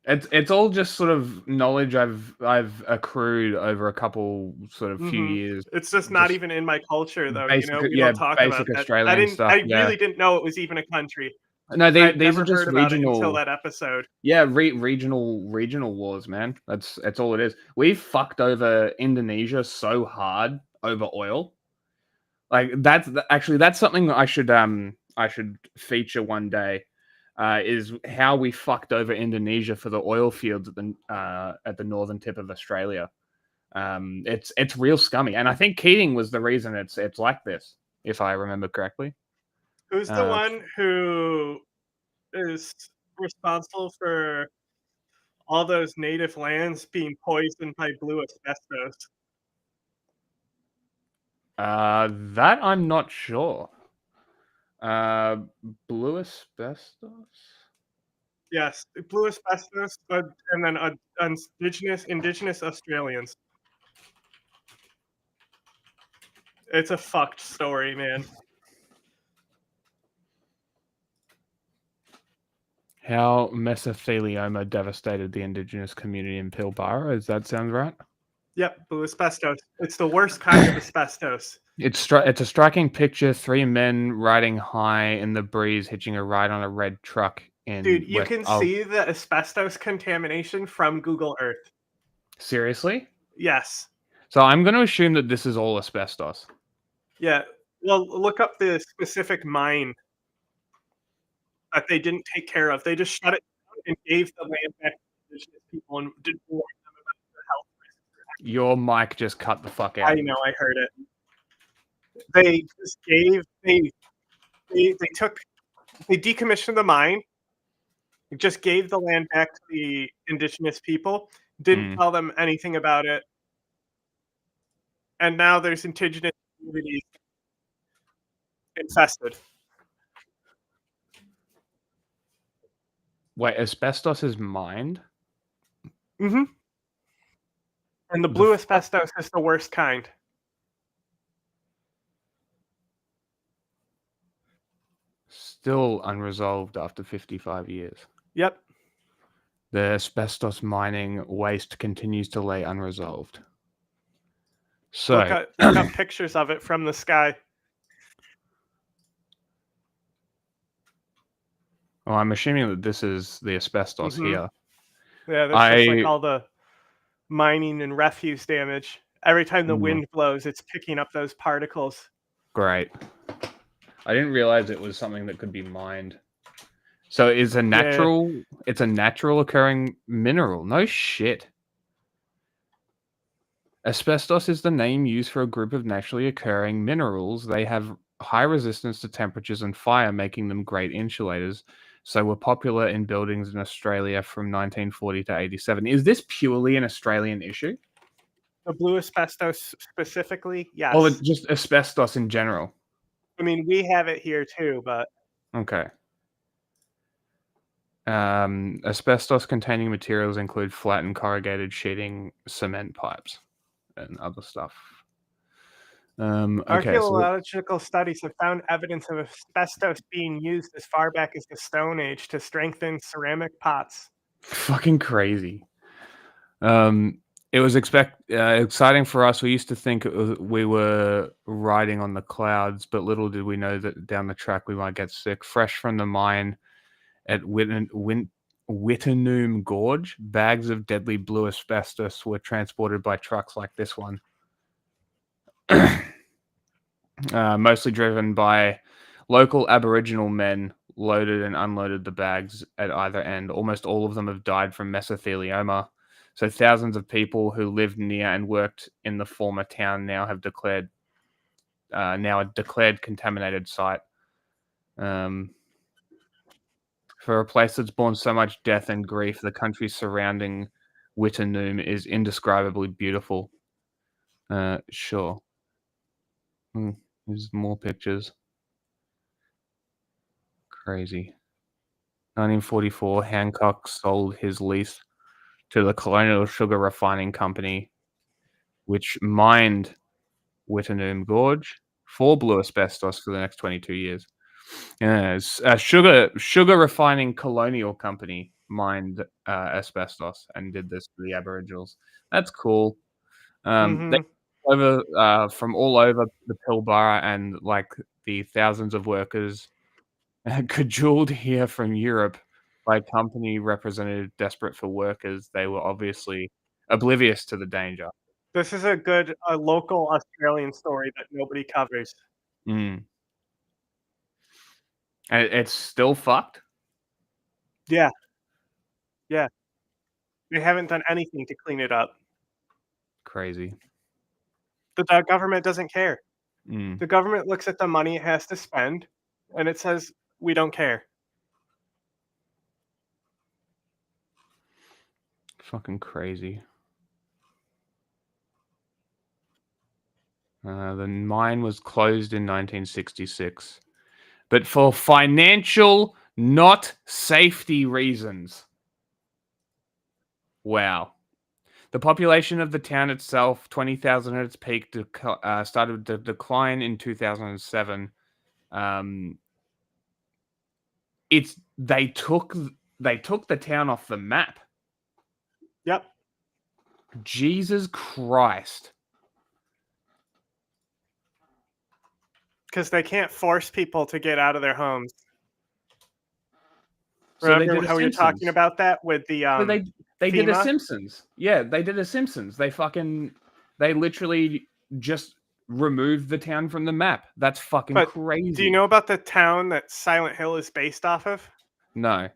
A: It's all just sort of knowledge I've accrued over a couple sort of few years.
B: It's just not even in my culture though.
A: Basic,
B: we don't talk about that.
A: Australian stuff.
B: I really didn't know it was even a country.
A: No, these are just regional
B: until that episode.
A: Yeah, regional wars, man. That's all it is. We fucked over Indonesia so hard over oil. Like that's something that I should feature one day. Is how we fucked over Indonesia for the oil fields at the northern tip of Australia. It's real scummy, and I think Keating was the reason it's like this, if I remember correctly.
B: Who's the one who is responsible for all those native lands being poisoned by blue asbestos?
A: That I'm not sure. Blue asbestos?
B: Yes, blue asbestos, and then indigenous Australians. It's a fucked story, man.
A: How mesothelioma devastated the indigenous community in Pilbara. Does that sound right?
B: Yep, blue asbestos. It's the worst kind of asbestos.
A: It's a striking picture. 3 men riding high in the breeze, hitching a ride on a red truck in.
B: Dude, you can see the asbestos contamination from Google Earth.
A: Seriously?
B: Yes.
A: So I'm going to assume that this is all asbestos.
B: Yeah. Well, look up the specific mine that they didn't take care of. They just shut it down and gave the land back to indigenous people and didn't warn them about the health risks.
A: Your mic just cut the fuck out.
B: I know, I heard it. They just gave they decommissioned the mine, just gave the land back to the indigenous people, didn't tell them anything about it, and now there's indigenous communities infested.
A: Wait, asbestos is mined?
B: Mm-hmm. And the blue asbestos is the worst kind.
A: Still unresolved after 55 years.
B: Yep.
A: The asbestos mining waste continues to lay unresolved. So
B: look up pictures of it from the sky.
A: Well, I'm assuming that this is the asbestos here.
B: Yeah, that's just like all the mining and refuse damage. Every time the wind blows, it's picking up those particles.
A: Great. I didn't realize it was something that could be mined. So it's a natural occurring mineral. No shit. Asbestos is the name used for a group of naturally occurring minerals. They have high resistance to temperatures and fire, making them great insulators. So were popular in buildings in Australia from 1940 to 87. Is this purely an Australian issue?
B: The blue asbestos specifically? Yes.
A: Or just asbestos in general?
B: I mean, we have it here too, but...
A: Okay. Asbestos-containing materials include flat and corrugated sheeting, cement pipes, and other stuff.
B: Archaeological studies have found evidence of asbestos being used as far back as the Stone Age to strengthen ceramic pots.
A: Fucking crazy. It was exciting for us. We used to think we were riding on the clouds, but little did we know that down the track we might get sick. Fresh from the mine at Wittenoom Gorge, bags of deadly blue asbestos were transported by trucks like this one. Mostly driven by local Aboriginal men, loaded and unloaded the bags at either end. Almost all of them have died from mesothelioma. So thousands of people who lived near and worked in the former town now have declared a declared contaminated site. For a place that's borne so much death and grief, the country surrounding Wittenoom is indescribably beautiful. Sure. There's more pictures. Crazy. 1944, Hancock sold his lease to the Colonial Sugar Refining Company, which mined Wittenoom Gorge for blue asbestos for the next 22 years. Yes, sugar refining Colonial Company mined asbestos and did this to the Aboriginals. That's cool. They from all over the Pilbara and like the thousands of workers cajoled here from Europe by company representative desperate for workers. They were obviously oblivious to the danger.
B: This is a local Australian story that nobody covers.
A: And it's still fucked?
B: Yeah. Yeah. They haven't done anything to clean it up.
A: Crazy.
B: The government doesn't care. The government looks at the money it has to spend, and it says, we don't care.
A: Fucking crazy. The mine was closed in 1966, but for financial, not safety reasons. Wow. The population of the town itself, 20,000 at its peak, started to decline in 2007. They took the town off the map.
B: Yep.
A: Jesus Christ.
B: Because they can't force people to get out of their homes.
A: So
B: remember how we were talking about that with the
A: They did a Simpsons. Yeah, they did a Simpsons. They literally just removed the town from the map. That's fucking crazy.
B: Do you know about the town that Silent Hill is based off of?
A: No.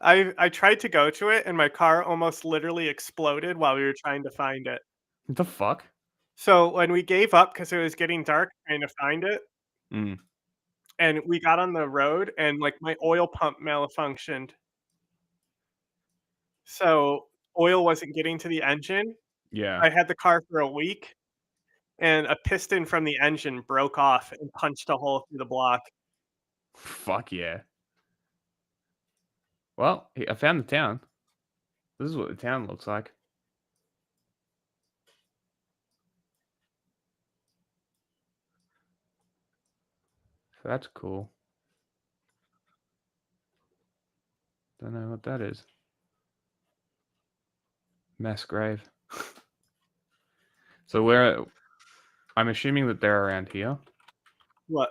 B: I tried to go to it and my car almost literally exploded while we were trying to find it.
A: What the fuck?
B: So when we gave up because it was getting dark trying to find it, and we got on the road and like my oil pump malfunctioned. So oil wasn't getting to the engine.
A: Yeah.
B: I had the car for a week, and a piston from the engine broke off and punched a hole through the block.
A: Fuck yeah. Well, I found the town. This is what the town looks like. So that's cool. Don't know what that is. Mass grave. So I'm assuming that they're around here.
B: What?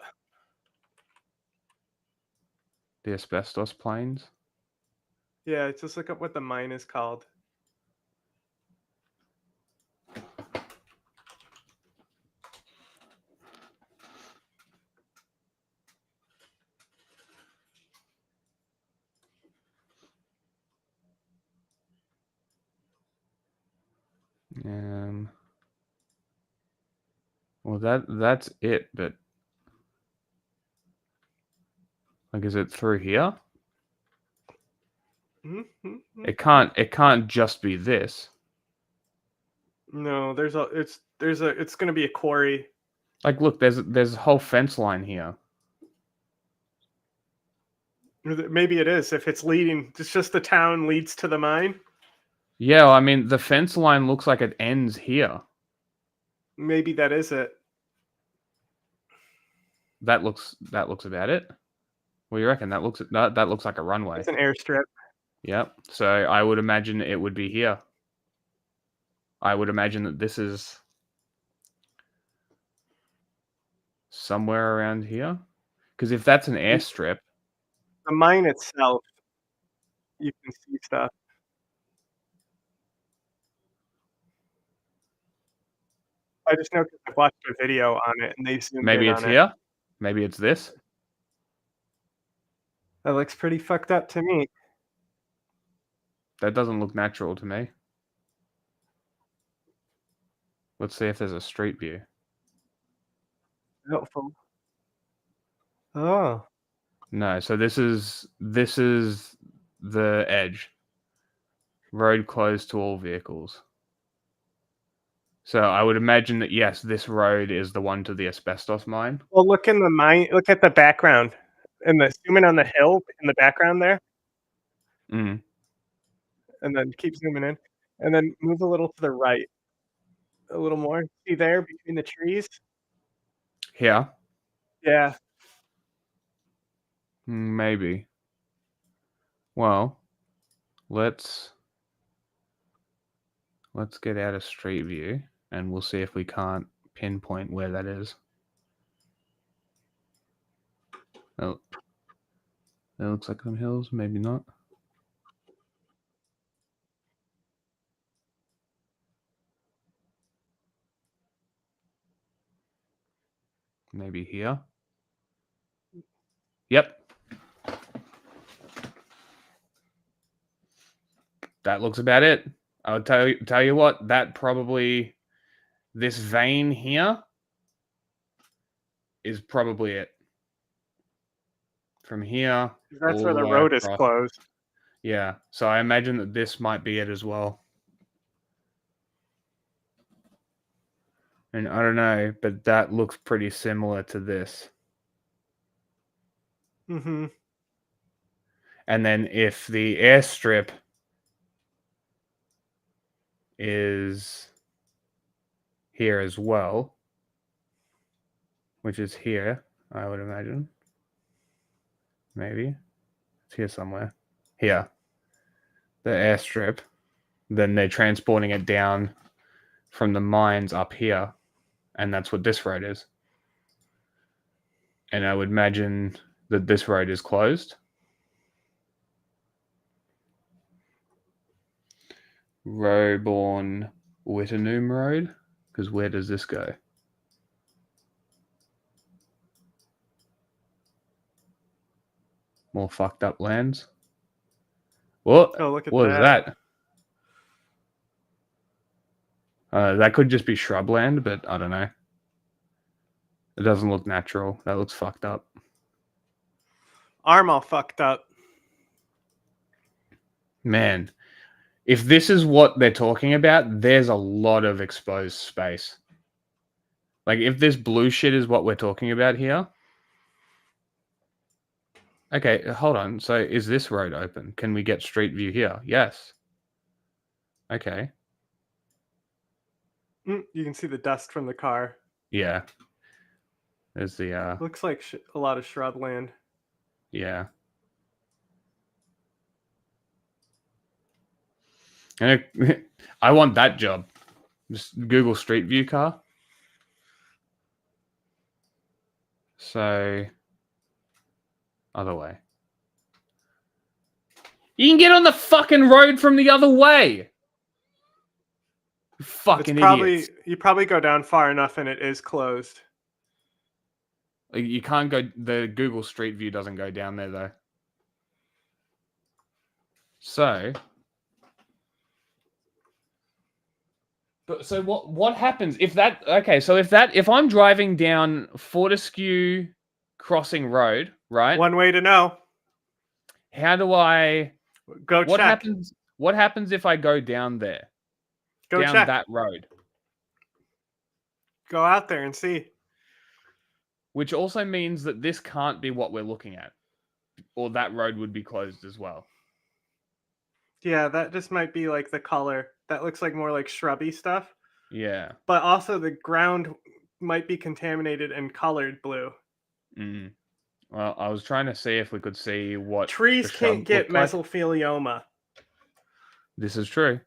A: The asbestos plains.
B: Yeah, just look up what the mine is called.
A: Well, that's it, but like, is it through here?
B: Mm-hmm.
A: It can't just be this.
B: No, it's going to be a quarry.
A: Like, look, there's a whole fence line here.
B: Maybe it is if it's leading. It's just the town leads to the mine.
A: Yeah, well, I mean, the fence line looks like it ends here.
B: Maybe that is it.
A: That looks about it. What do you reckon? That looks like a runway.
B: It's an airstrip.
A: Yep. So I would imagine it would be here. I would imagine that this is somewhere around here. Because if that's an airstrip,
B: the mine itself, you can see stuff. I just know because I watched a video on it and they zoomed
A: maybe
B: in
A: it's
B: on
A: here.
B: it.
A: Maybe it's this.
B: That looks pretty fucked up to me.
A: That doesn't look natural to me. Let's see if there's a street view.
B: Helpful. Oh.
A: No, so this is the edge. Road closed to all vehicles. So I would imagine that, yes, this road is the one to the asbestos mine.
B: Well, look in the mine. Look at the background, and zoom in on the hill in the background there.
A: Mm.
B: And then keep zooming in, and then move a little to the right, a little more. See there between the trees.
A: Here.
B: Yeah.
A: Maybe. Well, let's get out of street view and we'll see if we can't pinpoint where that is. Oh, that looks like some hills, maybe not. Maybe here. Yep. That looks about it. I'll tell you what, that probably, this vein here is probably it. From here.
B: That's where the road is closed.
A: Yeah. So I imagine that this might be it as well. And I don't know, but that looks pretty similar to this.
B: Mm-hmm.
A: And then if the airstrip is here as well, which is here, I would imagine. Maybe. It's here somewhere. Here. The airstrip. Then they're transporting it down from the mines up here. And that's what this road is. And I would imagine that this road is closed. Roebourne Wittenoom Road. Because where does this go? More fucked up lands. What?
B: Oh, look at
A: what is that? That could just be shrubland, but I don't know. It doesn't look natural. That looks fucked up.
B: Arm all fucked up.
A: Man, if this is what they're talking about, there's a lot of exposed space. Like, if this blue shit is what we're talking about here. Okay, hold on. So is this road open? Can we get street view here? Yes. Okay.
B: You can see the dust from the car.
A: Yeah. There's the...
B: Looks like a lot of shrubland.
A: Yeah. And I want that job. Just Google Street View car. So, other way. You can get on the fucking road from the other way. You fucking idiots.
B: You probably go down far enough and it is closed.
A: You can't go. The Google Street View doesn't go down there though. So, what happens if that? Okay, so if I'm driving down Fortescue Crossing Road, right?
B: One way to know.
A: How do I
B: go?
A: What
B: check.
A: happens? What happens if I go down there?
B: Go
A: down
B: check
A: that road.
B: Go out there and see.
A: Which also means that this can't be what we're looking at, or that road would be closed as well.
B: Yeah, that just might be like the color. That looks like more like shrubby stuff.
A: Yeah.
B: But also the ground might be contaminated and colored blue.
A: Mm. Well, I was trying to see if we could see what
B: trees can't get mesothelioma.
A: Like. This is true.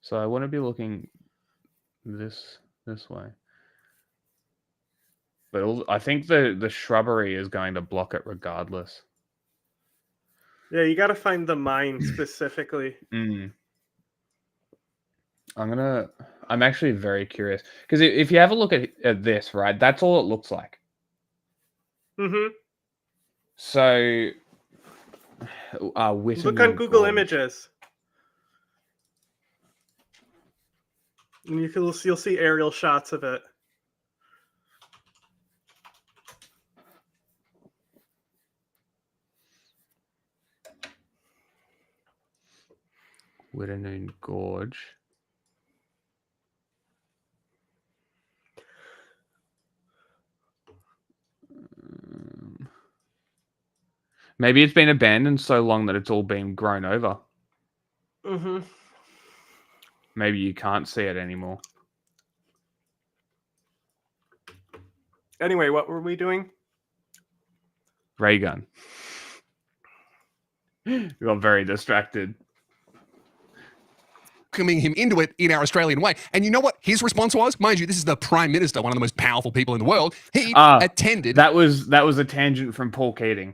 A: So I want to be looking this way. But I think the shrubbery is going to block it regardless.
B: Yeah, you got to find the mine specifically.
A: I'm actually very curious because if you have a look at this, right, that's all it looks like.
B: Mm-hmm.
A: So,
B: look on Google Images, and you'll see aerial shots of it.
A: Wittenoon Gorge. Maybe it's been abandoned so long that it's all been grown over.
B: Mm-hmm.
A: Maybe you can't see it anymore.
B: Anyway, what were we doing?
A: Ray gun. We got very distracted.
I: Welcoming him into it in our Australian way. And you know what his response was? Mind you, this is the Prime Minister, one of the most powerful people in the world. He attended...
A: That was a tangent from Paul Keating.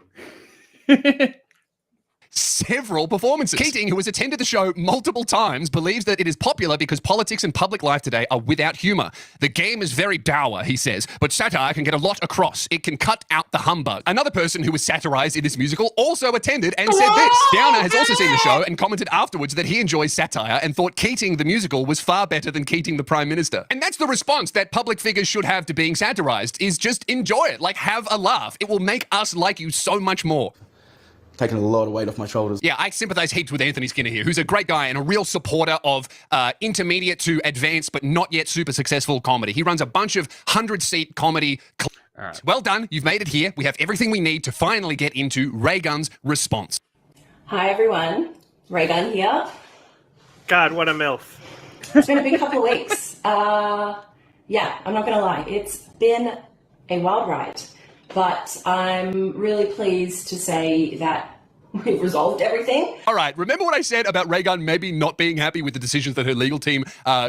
I: Several performances. Keating, who has attended the show multiple times, believes that it is popular because politics and public life today are without humour. The game is very dour, he says, but satire can get a lot across. It can cut out the humbug. Another person who was satirised in this musical also attended and said this. Downer has also seen the show and commented afterwards that he enjoys satire and thought Keating the musical was far better than Keating the Prime Minister. And that's the response that public figures should have to being satirised, is just enjoy it. Like, have a laugh. It will make us like you so much more.
S: Taking a lot of weight off my shoulders.
I: Yeah, I sympathise heaps with Anthony Skinner here, who's a great guy and a real supporter of intermediate to advanced but not yet super successful comedy. He runs a bunch of 100-seat comedy. All right. Well done. You've made it here. We have everything we need to finally get into Ray Gun's response.
H: Hi, everyone. Ray Gun here.
B: God, what a MILF.
H: It's been a big couple of weeks. Yeah, I'm not going to lie. It's been a wild ride. But I'm really pleased to say that we've resolved everything.
I: All right, remember what I said about Ray Gun maybe not being happy with the decisions that her legal team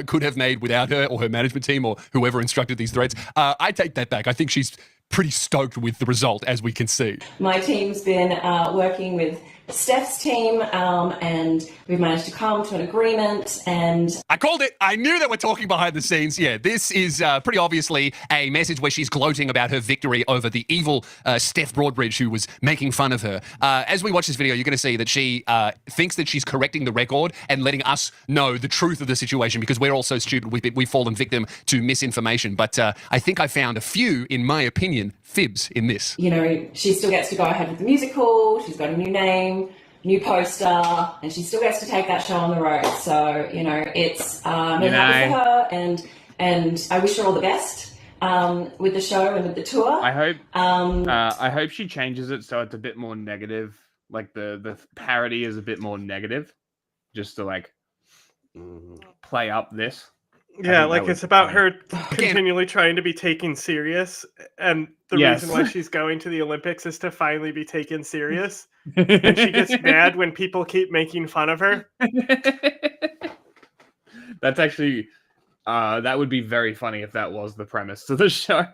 I: could have made without her, or her management team, or whoever instructed these threads? I take that back. I think she's pretty stoked with the result, as we can see.
H: My team's been working with Steph's team, and we've managed to come to an agreement, and...
I: I called it! I knew that we're talking behind the scenes. Yeah, this is pretty obviously a message where she's gloating about her victory over the evil Steph Broadbridge, who was making fun of her. As we watch this video, you're going to see that she thinks that she's correcting the record and letting us know the truth of the situation, because we're all so stupid, we've fallen victim to misinformation. But I think I found a few, in my opinion, fibs in this.
H: You know, she still gets to go ahead with the musical, she's got a new name, new poster, and she still gets to take that show on the road. So, you know, it's happy for her, and I wish her all the best with the show and with the tour.
A: I hope she changes it so it's a bit more negative. Like the parody is a bit more negative, just to like play up this.
B: Yeah, like it's about her continually trying to be taken serious, and the reason why she's going to the Olympics is to finally be taken serious. And she gets mad when people keep making fun of her.
A: That's actually That would be very funny if that was the premise to the show.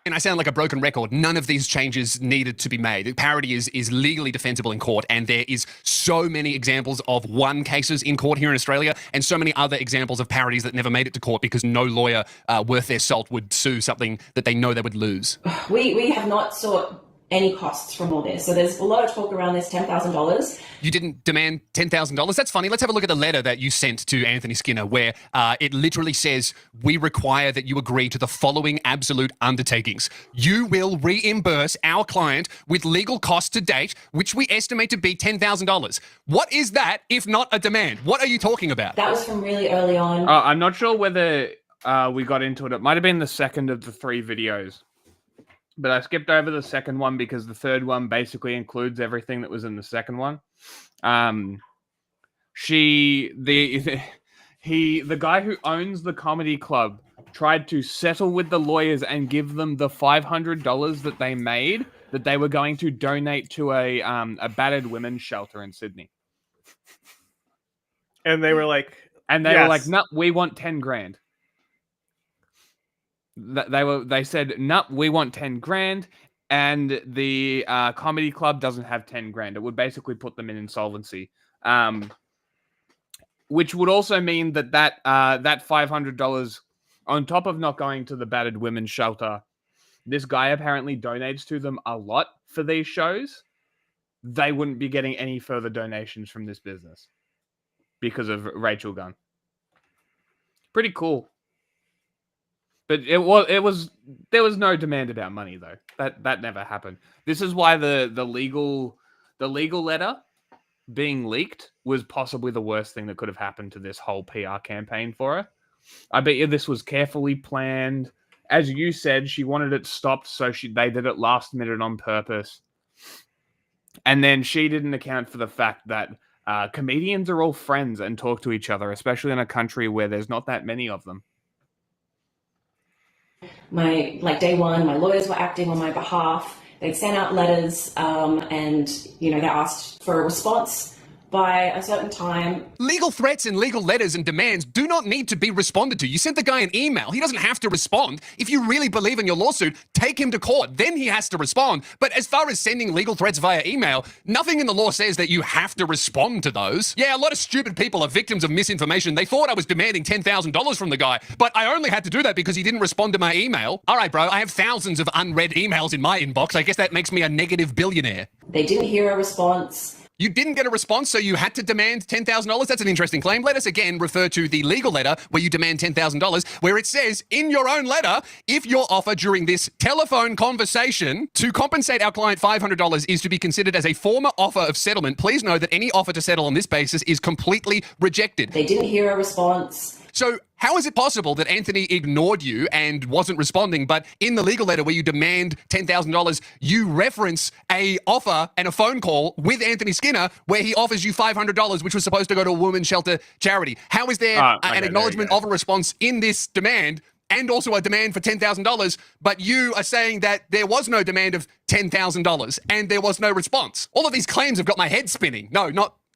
I: And I sound like a broken record. None of these changes needed to be made. Parody is legally defensible in court, and there is so many examples of won cases in court here in Australia, and so many other examples of parodies that never made it to court because no lawyer worth their salt would sue something that they know they would lose.
H: We have not sought any costs from all this. So there's a lot of talk around this $10,000.
I: You didn't demand $10,000? That's funny. Let's have a look at the letter that you sent to Anthony Skinner where it literally says, we require that you agree to the following absolute undertakings. You will reimburse our client with legal costs to date, which we estimate to be $10,000. What is that if not a demand? What are you talking about?
H: That was from really early on.
A: I'm not sure whether we got into it. It might have been the second of the 3 videos. But I skipped over the second one because the third one basically includes everything that was in the second one. The guy who owns the comedy club tried to settle with the lawyers and give them the $500 that they made that they were going to donate to a battered women's shelter in Sydney.
B: And they were like,
A: no, we want 10 grand. They said, no, we want 10 grand, and the comedy club doesn't have 10 grand. It would basically put them in insolvency, which would also mean that $500 on top of not going to the battered women's shelter, this guy apparently donates to them a lot for these shows. They wouldn't be getting any further donations from this business because of Rachel Gunn. Pretty cool. But there was no demand about money though. That never happened. This is why the legal letter being leaked was possibly the worst thing that could have happened to this whole PR campaign for her. I bet you this was carefully planned. As you said, she wanted it stopped, so they did it last minute on purpose. And then she didn't account for the fact that comedians are all friends and talk to each other, especially in a country where there's not that many of them.
H: Day one, my lawyers were acting on my behalf. They'd sent out letters and, they asked for a response by a certain time.
I: Legal threats and legal letters and demands do not need to be responded to. You sent the guy an email. He doesn't have to respond. If you really believe in your lawsuit, take him to court. Then he has to respond. But as far as sending legal threats via email, nothing in the law says that you have to respond to those. Yeah, a lot of stupid people are victims of misinformation. They thought I was demanding $10,000 from the guy, but I only had to do that because he didn't respond to my email. All right, bro, I have thousands of unread emails in my inbox. I guess that makes me a negative billionaire.
H: They didn't hear a response.
I: You didn't get a response, so you had to demand $10,000? That's an interesting claim. Let us again refer to the legal letter where you demand $10,000, where it says in your own letter, if your offer during this telephone conversation to compensate our client $500 is to be considered as a former offer of settlement, please know that any offer to settle on this basis is completely rejected.
H: They didn't hear a response.
I: So how is it possible that Anthony ignored you and wasn't responding, but in the legal letter where you demand $10,000, you reference a offer and a phone call with Anthony Skinner where he offers you $500, which was supposed to go to a women's shelter charity? How is there an acknowledgement of a response in this demand and also a demand for $10,000, but you are saying that there was no demand of $10,000 and there was no response? All of these claims have got my head spinning. No,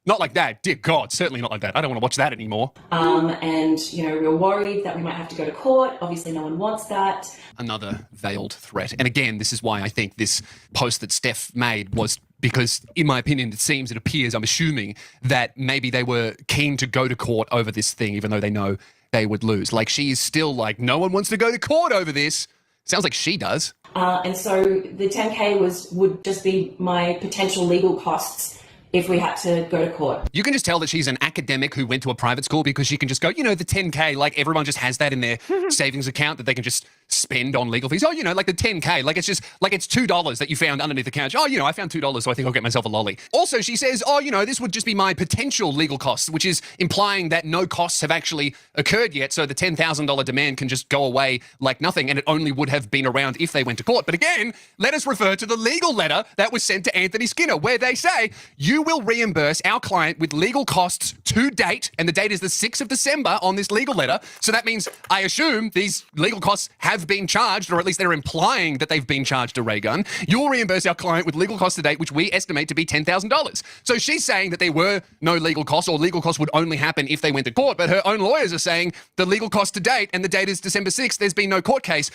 I: not like that. Dear God, certainly not like that. I don't want to watch that anymore.
H: And, we were worried that we might have to go to court. Obviously, no one wants that.
I: Another veiled threat. And again, this is why I think this post that Steph made was because, in my opinion, it appears, I'm assuming, that maybe they were keen to go to court over this thing, even though they know they would lose. Like, she is still like, no one wants to go to court over this. Sounds like she does.
H: And so the 10K would just be my potential legal costs if we had to go to court.
I: You can just tell that she's an academic who went to a private school because she can just go, the 10K, like everyone just has that in their savings account that they can just spend on legal fees. Oh, like the 10K, like it's just, like it's $2 that you found underneath the couch. Oh, I found $2, so I think I'll get myself a lolly. Also, she says, this would just be my potential legal costs, which is implying that no costs have actually occurred yet, so the $10,000 demand can just go away like nothing, and it only would have been around if they went to court. But again, let us refer to the legal letter that was sent to Anthony Skinner, where they say, you will reimburse our client with legal costs to date, and the date is the 6th of December on this legal letter. So that means, I assume, these legal costs have have been charged, or at least they're implying that they've been charged to Ray Gun. You'll reimburse our client with legal costs to date, which we estimate to be $10,000. So she's saying that there were no legal costs, or legal costs would only happen if they went to court, but her own lawyers are saying the legal cost to date, and the date is December 6th, there's been no court case.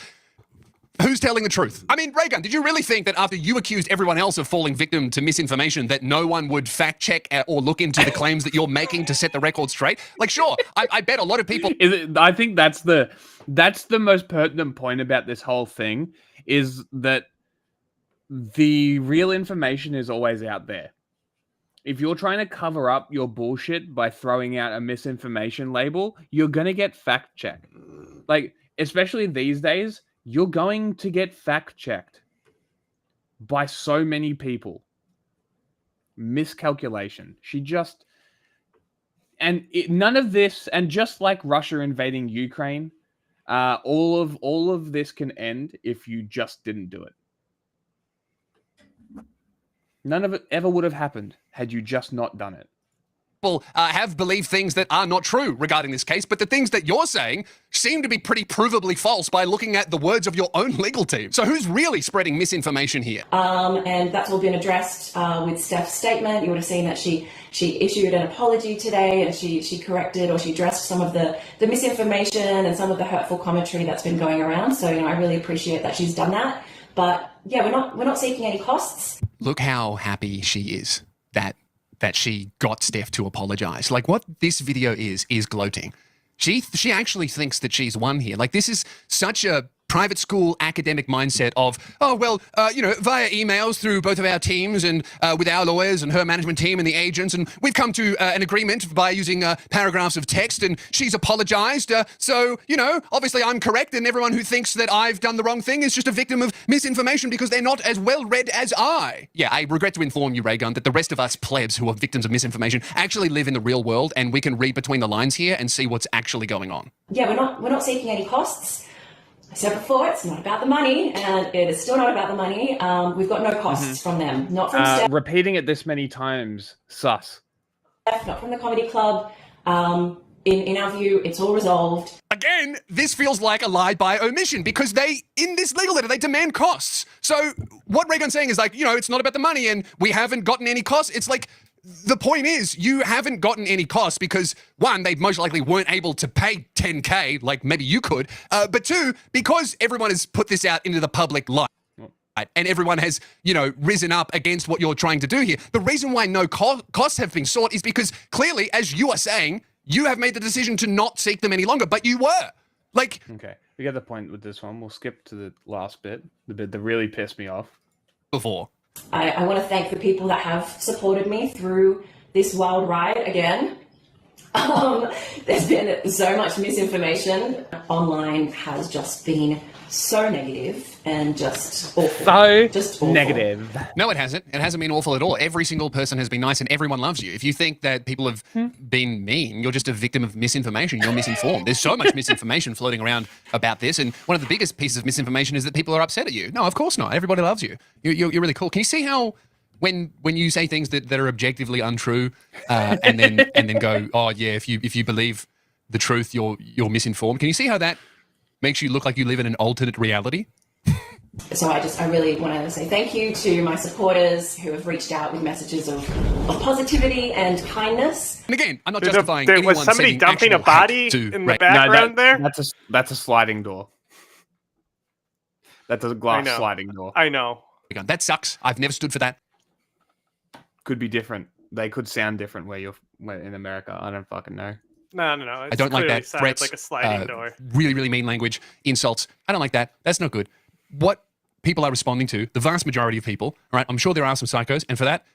I: Who's telling the truth? I mean, Ray Gun, did you really think that after you accused everyone else of falling victim to misinformation that no one would fact check or look into the claims that you're making to set the record straight? Like, sure, I bet a lot of people...
A: I think that's the most pertinent point about this whole thing, is that the real information is always out there. If you're trying to cover up your bullshit by throwing out a misinformation label, you're going to get fact checked. Like, especially these days, you're going to get fact-checked by so many people. Miscalculation. None of this, and just like Russia invading Ukraine, all of this can end if you just didn't do it. None of it ever would have happened had you just not done it.
I: People have believed things that are not true regarding this case, but the things that you're saying seem to be pretty provably false by looking at the words of your own legal team. So who's really spreading misinformation here?
H: And that's all been addressed with Steph's statement. You would have seen that she issued an apology today, and she corrected, or she addressed some of the misinformation and some of the hurtful commentary that's been going around. So, I really appreciate that she's done that. But yeah, we're not seeking any costs.
I: Look how happy she is that she got Steph to apologize. Like, what this video is gloating. She actually thinks that she's won here. Like, this is such a private school academic mindset of, via emails through both of our teams and with our lawyers and her management team and the agents, and we've come to an agreement by using paragraphs of text, and she's apologized. So, obviously I'm correct, and everyone who thinks that I've done the wrong thing is just a victim of misinformation because they're not as well read as I. Yeah, I regret to inform you, Ray Gun, that the rest of us plebs who are victims of misinformation actually live in the real world, and we can read between the lines here and see what's actually going on.
H: Yeah, we're not seeking any costs. I said before, it's not about the money, and it is still not about the money. We've got no costs from them, not from Steph.
A: Repeating it this many times, sus.
H: Not from the comedy club. In our view, it's all resolved.
I: Again, this feels like a lie by omission, because in this legal letter, they demand costs. So what Ray Gun's saying is like, it's not about the money and we haven't gotten any costs. It's like, the point is, you haven't gotten any costs because, one, they most likely weren't able to pay $10K like maybe you could, but two, because everyone has put this out into the public light. And everyone has, risen up against what you're trying to do here. The reason why no costs have been sought is because clearly, as you are saying, you have made the decision to not seek them any longer, but you were. Like...
A: Okay, we get the point with this one. We'll skip to the last bit, the bit that really pissed me off.
I: Before.
H: I want to thank the people that have supported me through this wild ride again. There's been so much misinformation. Online has just been so negative and just awful. Just awful.
A: Negative.
I: No, it hasn't. It hasn't been awful at all. Every single person has been nice and everyone loves you. If you think that people have been mean, you're just a victim of misinformation. You're misinformed. There's so much misinformation floating around about this, and one of the biggest pieces of misinformation is that people are upset at you. No, of course not. Everybody loves you. You're really cool. Can you see how when you say things that are objectively untrue and then go, oh yeah, if you believe the truth, you're misinformed. Can you see how that makes you look like you live in an alternate reality?
H: So I really want to say thank you to my supporters who have reached out with messages of positivity and kindness.
I: And again, I'm not justifying anyone
B: was somebody dumping a body in the background there?
A: That's a sliding door. That's a glass sliding door.
B: I know.
I: That sucks. I've never stood for that.
A: Could be different. They could sound different where you're in America. I don't fucking know.
B: No.
I: I don't like that. Threats,
B: like a sliding door.
I: Really, really mean language, insults. I don't like that. That's not good. What people are responding to, the vast majority of people, all right, I'm sure there are some psychos, and for that,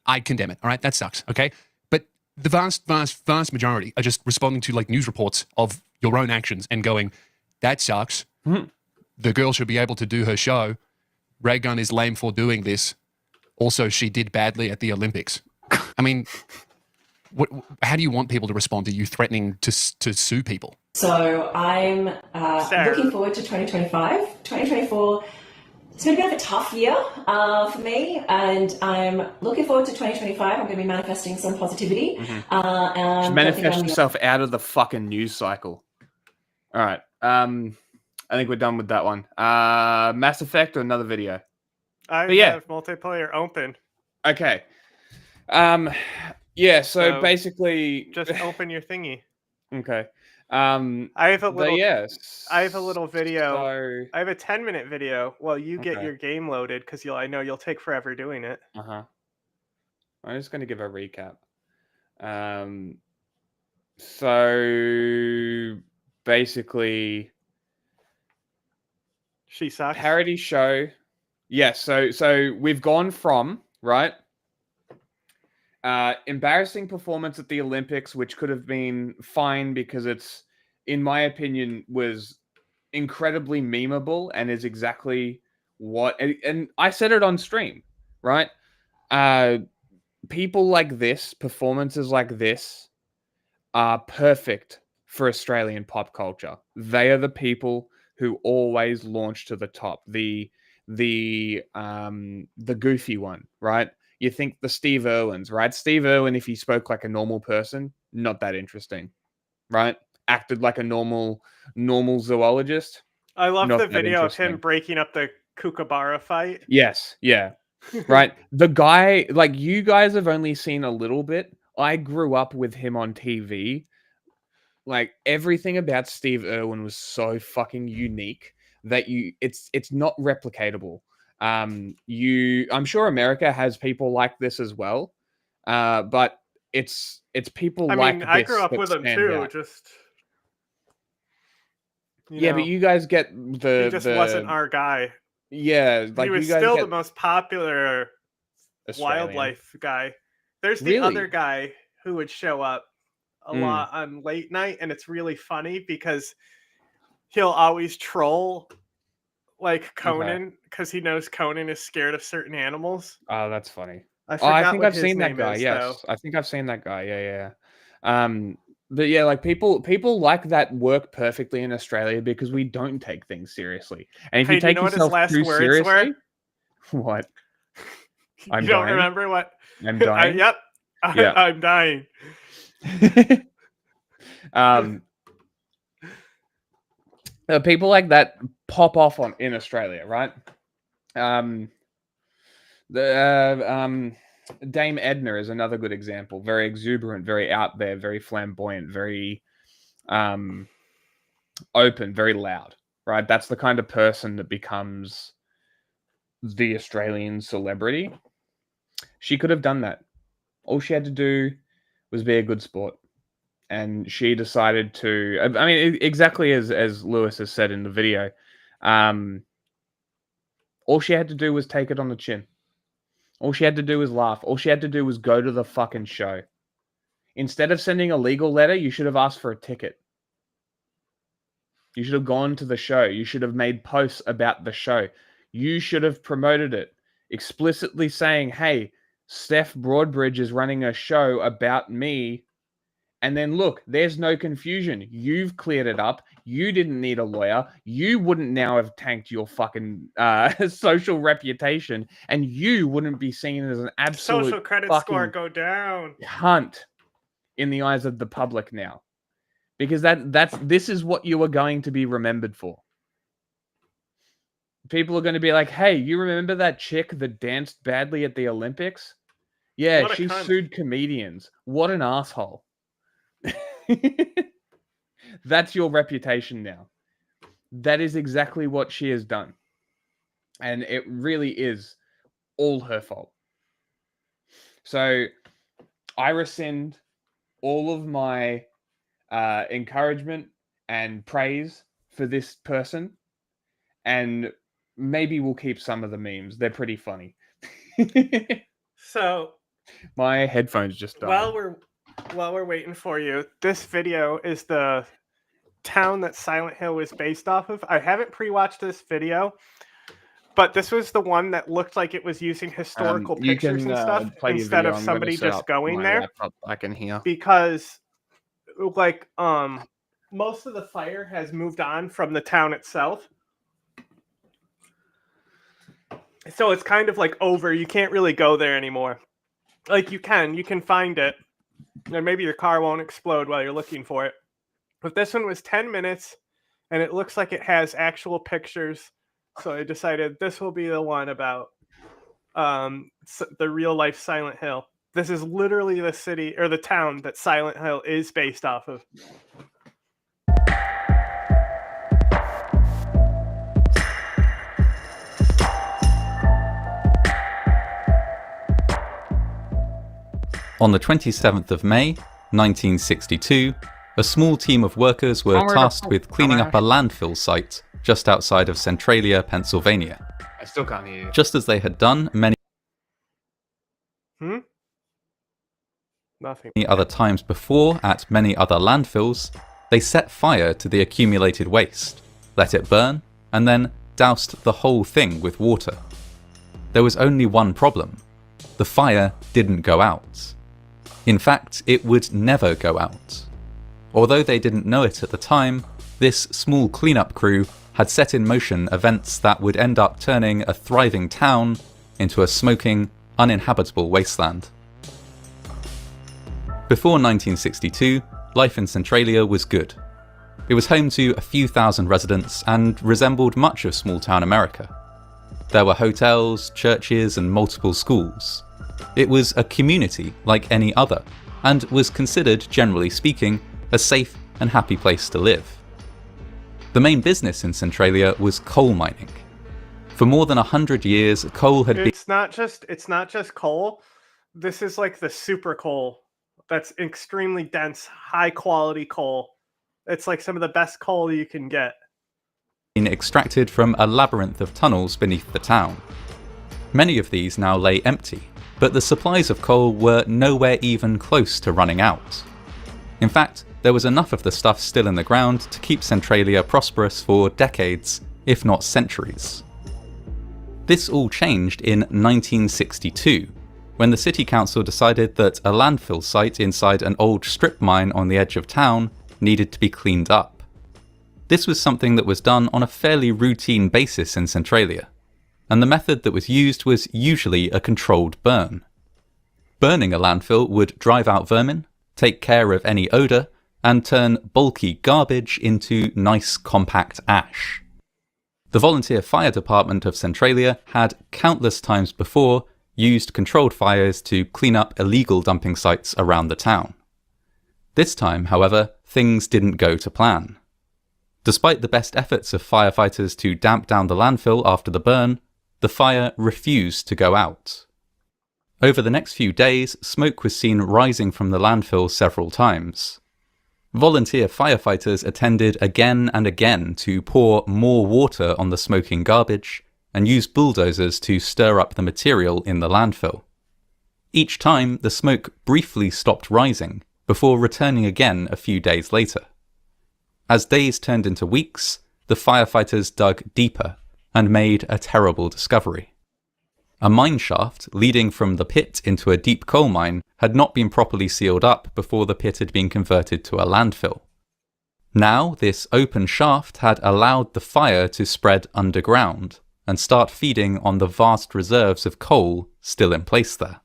I: I condemn it, all right? That sucks, okay? But the vast majority are just responding to, like, news reports of your own actions and going, that sucks. The girl should be able to do her show. Ray Gun is lame for doing this. Also, she did badly at the Olympics. I mean... how do you want people to respond to you threatening to sue people?
H: So I'm looking forward to 2025. 2024, it's been a bit of a tough year for me, and I'm looking forward to 2025. I'm going to be manifesting some positivity.
A: Manifest yourself out of the fucking news cycle. All right. I think we're done with that one. Mass Effect or another video?
B: I have multiplayer open.
A: Okay. Yeah, so basically
B: just open your thingy.
A: Okay.
B: I have a little
A: yes.
B: I have a little video.
A: So...
B: I have a 10-minute video while you get your game loaded because I know you'll take forever doing it.
A: I'm just going to give a recap. So basically,
B: she sucks.
A: Parody show. Yes. So we've gone from embarrassing performance at the Olympics, which could have been fine because it's, in my opinion, was incredibly memeable and is exactly what. And I said it on stream, right? People like this, performances like this, are perfect for Australian pop culture. They are the people who always launch to the top. The goofy one, right? You think the Steve Irwins, right? Steve Irwin, if he spoke like a normal person, not that interesting, right? Acted like a normal zoologist.
B: I love the video of him breaking up the Kookaburra fight.
A: Yes, yeah. Right? The guy, like, you guys have only seen a little bit. I grew up with him on TV. Like, everything about Steve Irwin was so fucking unique that it's not replicatable. I'm sure America has people like this as well. But it's people like this.
B: I grew up with him too,
A: out.
B: just
A: but you guys get
B: he just wasn't our guy.
A: Yeah, like
B: he was
A: you guys
B: still
A: get
B: the most popular
A: Australian
B: wildlife guy. There's the other guy who would show up a lot on late night, and it's really funny because he'll always troll like Conan because he knows Conan is scared of certain animals.
A: Oh, that's funny.
B: I
A: think I've seen that guy. Yes, I think I've seen that guy. Yeah. But yeah, like people like that work perfectly in Australia because we don't take things seriously. And if you take yourself too seriously, what?
B: You don't remember what?
A: I'm dying.
B: Yep. I'm dying.
A: People like that pop off in Australia, right? Dame Edna is another good example. Very exuberant, very out there, very flamboyant, very open, very loud, right? That's the kind of person that becomes the Australian celebrity. She could have done that. All she had to do was be a good sport. And she decided to, I mean, exactly as Lewis has said in the video, all she had to do was take it on the chin. All she had to do was laugh. All she had to do was go to the fucking show. Instead of sending a legal letter, you should have asked for a ticket. You should have gone to the show. You should have made posts about the show. You should have promoted it, explicitly saying, hey, Steph Broadbridge is running a show about me. And then look, there's no confusion. You've cleared it up. You didn't need a lawyer. You wouldn't now have tanked your fucking social reputation, and you wouldn't be seen as an absolute
B: social credit score go down
A: cunt in the eyes of the public now, because this is what you are going to be remembered for. People are going to be like, "Hey, you remember that chick that danced badly at the Olympics? Yeah, she sued comedians. What an asshole." That's your reputation now. That is exactly what she has done. And it really is all her fault. So I rescind all of my encouragement and praise for this person. And maybe we'll keep some of the memes. They're pretty funny.
B: So
A: my headphones just died.
B: While we're waiting for you, this video is the town that Silent Hill is based off of. I haven't pre-watched this video, but this was the one that looked like it was using historical pictures and stuff instead of somebody just going there.
A: I can hear.
B: Because like most of the fire has moved on from the town itself. So it's kind of like over. You can't really go there anymore. Like you can find it. And maybe your car won't explode while you're looking for it. But this one was 10 minutes, and it looks like it has actual pictures. So I decided this will be the one about the real life Silent Hill. This is literally the city or the town that Silent Hill is based off of.
D: On the 27th of May, 1962, a small team of workers were tasked with cleaning up a landfill site just outside of Centralia, Pennsylvania.
A: I still can't hear you.
D: Just as they had done many
B: Nothing.
D: other times before at many other landfills, they set fire to the accumulated waste, let it burn, and then doused the whole thing with water. There was only one problem. The fire didn't go out. In fact, it would never go out. Although they didn't know it at the time, this small cleanup crew had set in motion events that would end up turning a thriving town into a smoking, uninhabitable wasteland. Before 1962, life in Centralia was good. It was home to a few thousand residents and resembled much of small-town America. There were hotels, churches, and multiple schools. It was a community like any other, and was considered, generally speaking, a safe and happy place to live. The main business in Centralia was coal mining. For more than 100 years, coal had been...
B: It's not just coal. This is like the super coal. That's extremely dense, high quality coal. It's like some of the best coal you can get.
D: Extracted from a labyrinth of tunnels beneath the town. Many of these now lay empty, but the supplies of coal were nowhere even close to running out. In fact, there was enough of the stuff still in the ground to keep Centralia prosperous for decades, if not centuries. This all changed in 1962, when the city council decided that a landfill site inside an old strip mine on the edge of town needed to be cleaned up. This was something that was done on a fairly routine basis in Centralia, and the method that was used was usually a controlled burn. Burning a landfill would drive out vermin, take care of any odour, and turn bulky garbage into nice compact ash. The volunteer fire department of Centralia had countless times before used controlled fires to clean up illegal dumping sites around the town. This time, however, things didn't go to plan. Despite the best efforts of firefighters to damp down the landfill after the burn, the fire refused to go out. Over the next few days, smoke was seen rising from the landfill several times. Volunteer firefighters attended again and again to pour more water on the smoking garbage and use bulldozers to stir up the material in the landfill. Each time, the smoke briefly stopped rising before returning again a few days later. As days turned into weeks, the firefighters dug deeper and made a terrible discovery. A mine shaft leading from the pit into a deep coal mine had not been properly sealed up before the pit had been converted to a landfill. Now, this open shaft had allowed the fire to spread underground and start feeding on the vast reserves of coal still in place there.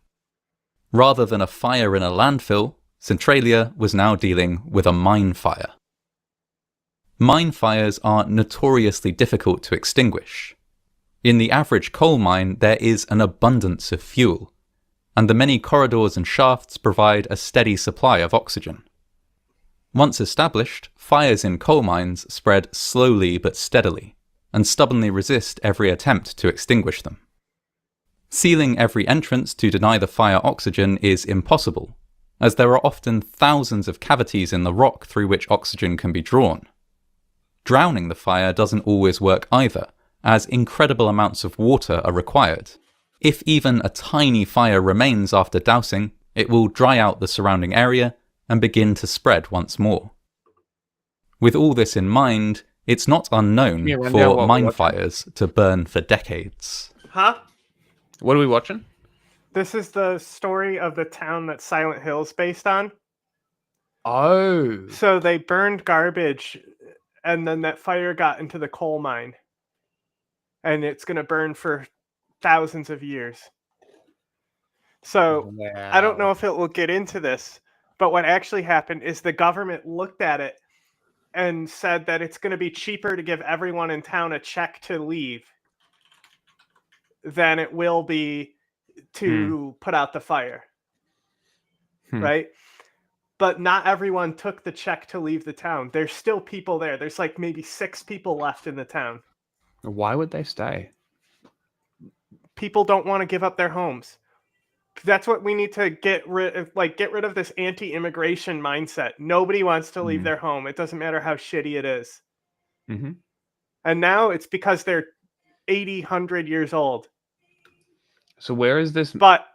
D: Rather than a fire in a landfill, Centralia was now dealing with a mine fire. Mine fires are notoriously difficult to extinguish. In the average coal mine, there is an abundance of fuel, and the many corridors and shafts provide a steady supply of oxygen. Once established, fires in coal mines spread slowly but steadily, and stubbornly resist every attempt to extinguish them. Sealing every entrance to deny the fire oxygen is impossible, as there are often thousands of cavities in the rock through which oxygen can be drawn. Drowning the fire doesn't always work either, as incredible amounts of water are required. If even a tiny fire remains after dousing, it will dry out the surrounding area and begin to spread once more. With all this in mind, it's not unknown for mine fires to burn for decades.
B: Huh?
A: What are we watching?
B: This is the story of the town that Silent Hill's based on.
A: Oh.
B: So they burned garbage, and then that fire got into the coal mine. And it's going to burn for thousands of years. So
A: wow.
B: I don't know if it will get into this, but what actually happened is the government looked at it and said that it's going to be cheaper to give everyone in town a check to leave than it will be to put out the fire. Right? But not everyone took the check to leave the town. There's still people there. There's like maybe 6 people left in the town.
A: Why would they stay?
B: People don't want to give up their homes. That's what we need to get rid of. Like, get rid of this anti-immigration mindset. Nobody wants to leave their home. It doesn't matter how shitty it is.
A: Mm-hmm.
B: And now it's because they're 80, 100 years old.
A: So where is this?
B: But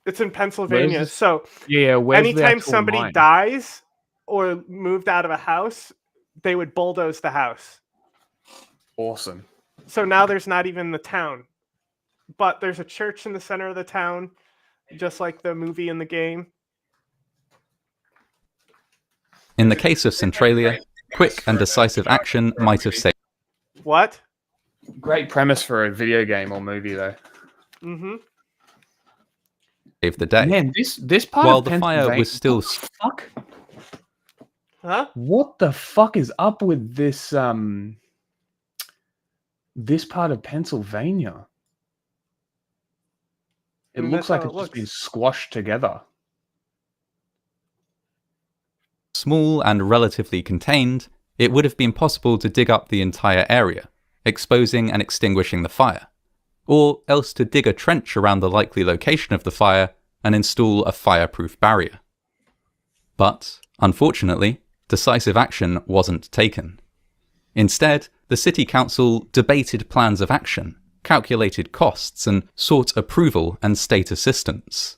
B: it's in Pennsylvania. So anytime somebody dies or moved out of a house, they would bulldoze the house.
A: Awesome.
B: So now there's not even the town. But there's a church in the center of the town, just like the movie and the game.
D: In the case of Centralia, quick and decisive action might have saved.
B: What?
A: Great premise for a video game or movie, though.
B: Mm-hmm.
D: Saved the day.
A: Man, this part
D: while
A: of
D: the fire was still.
A: Fuck.
B: Huh?
A: What the fuck is up with this? This part of Pennsylvania. It looks like it's just been squashed together.
D: Small and relatively contained, it would have been possible to dig up the entire area, exposing and extinguishing the fire, or else to dig a trench around the likely location of the fire and install a fireproof barrier. But, unfortunately, decisive action wasn't taken. Instead, the city council debated plans of action, calculated costs, and sought approval and state assistance.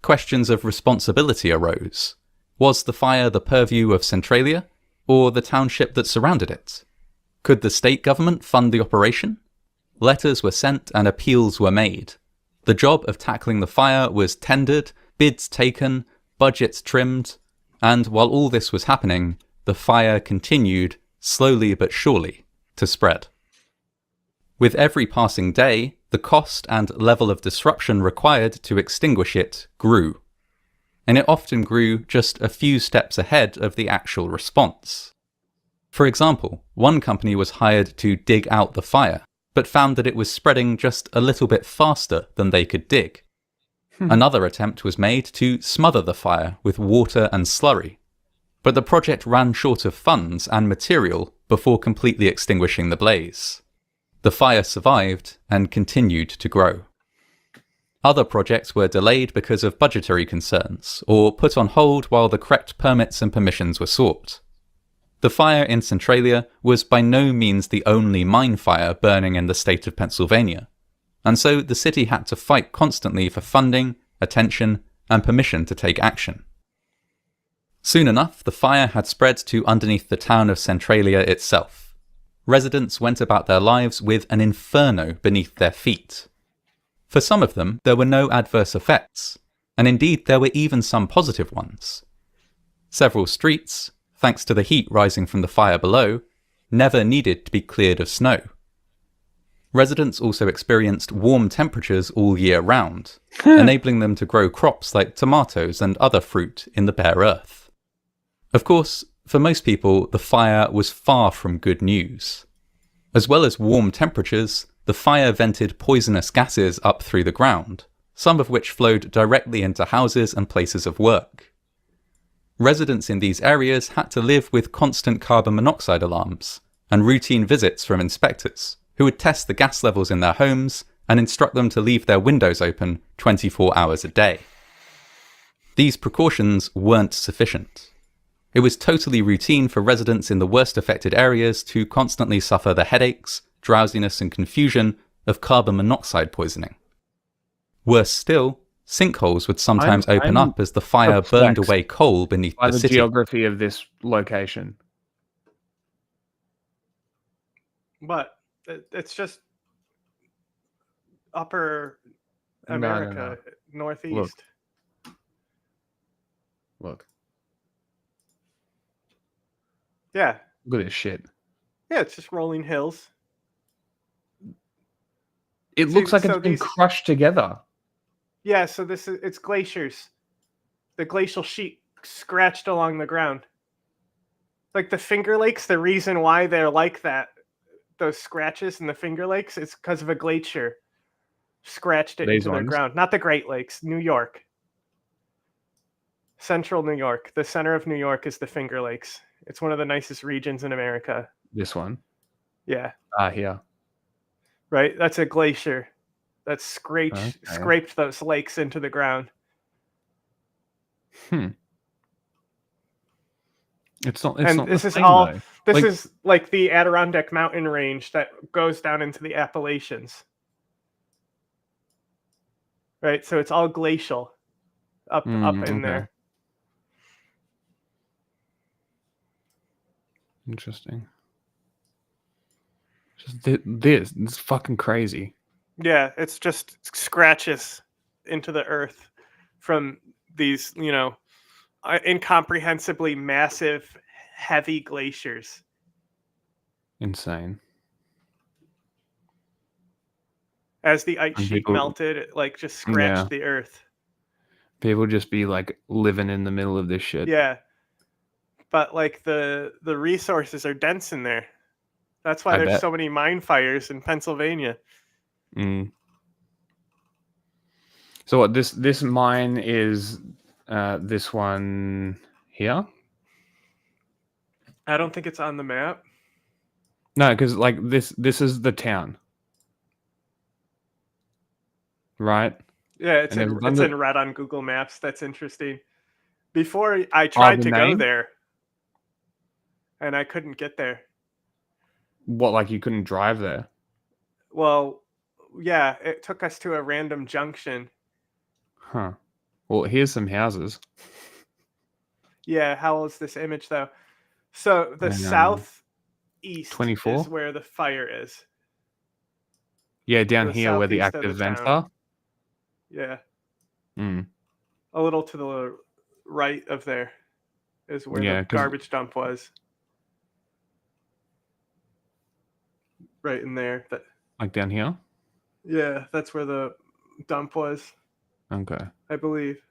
D: Questions of responsibility arose. Was the fire the purview of Centralia, or the township that surrounded it? Could the state government fund the operation? Letters were sent and appeals were made. The job of tackling the fire was tendered, bids taken, budgets trimmed, and while all this was happening, the fire continued, slowly but surely, to spread. With every passing day, the cost and level of disruption required to extinguish it grew. And it often grew just a few steps ahead of the actual response. For example, one company was hired to dig out the fire, but found that it was spreading just a little bit faster than they could dig. Another attempt was made to smother the fire with water and slurry, but the project ran short of funds and material before completely extinguishing the blaze. The fire survived and continued to grow. Other projects were delayed because of budgetary concerns, or put on hold while the correct permits and permissions were sought. The fire in Centralia was by no means the only mine fire burning in the state of Pennsylvania, and so the city had to fight constantly for funding, attention, and permission to take action. Soon enough, the fire had spread to underneath the town of Centralia itself. Residents went about their lives with an inferno beneath their feet. For some of them, there were no adverse effects, and indeed there were even some positive ones. Several streets, thanks to the heat rising from the fire below, never needed to be cleared of snow. Residents also experienced warm temperatures all year round, enabling them to grow crops like tomatoes and other fruit in the bare earth. Of course, for most people, the fire was far from good news. As well as warm temperatures, the fire vented poisonous gases up through the ground, some of which flowed directly into houses and places of work. Residents in these areas had to live with constant carbon monoxide alarms and routine visits from inspectors, who would test the gas levels in their homes and instruct them to leave their windows open 24 hours a day. These precautions weren't sufficient. It was totally routine for residents in the worst affected areas to constantly suffer the headaches, drowsiness, and confusion of carbon monoxide poisoning. Worse still, sinkholes would sometimes open up as the fire burned away coal beneath the city.
A: By the geography of this location.
B: But it's just upper America, northeast.
A: Look.
B: Yeah.
A: Look at this shit.
B: Yeah, it's just rolling hills.
A: It looks like it's been crushed together.
B: Yeah, so it's glaciers. The glacial sheet scratched along the ground. Like the Finger Lakes, the reason why they're like that, those scratches in the Finger Lakes, is because of a glacier scratched it into the ground. Not the Great Lakes, New York. Central New York. The center of New York is the Finger Lakes. It's one of the nicest regions in America.
A: This one?
B: Yeah.
A: Here.
B: Right? That's a glacier that scraped those lakes into the ground.
A: It's not.
B: This is like the Adirondack mountain range that goes down into the Appalachians. Right, so it's all glacial up in there.
A: Interesting. Just this fucking crazy.
B: Yeah, it's just scratches into the earth from these, incomprehensibly massive, heavy glaciers.
A: Insane.
B: As the ice sheet melted, it just scratched the earth.
A: People just be living in the middle of this shit.
B: Yeah. But the resources are dense in there. That's why there's so many mine fires in Pennsylvania.
A: So what this mine is this one here?
B: I don't think it's on the map.
A: No, because this is the town. Right?
B: Yeah, it's in red on Google Maps. That's interesting. Before I tried to go there and I couldn't get there.
A: What, you couldn't drive there?
B: Well, yeah, it took us to a random junction.
A: Huh. Well, here's some houses.
B: Yeah, how old is this image, though? So the southeast
A: 24?
B: is where the fire is.
A: Yeah, down here where the active vents are?
B: Yeah. A little to the right of there is where the garbage dump was. Right in there.
A: Down here?
B: Yeah, that's where the dump was.
A: Okay.
B: I believe.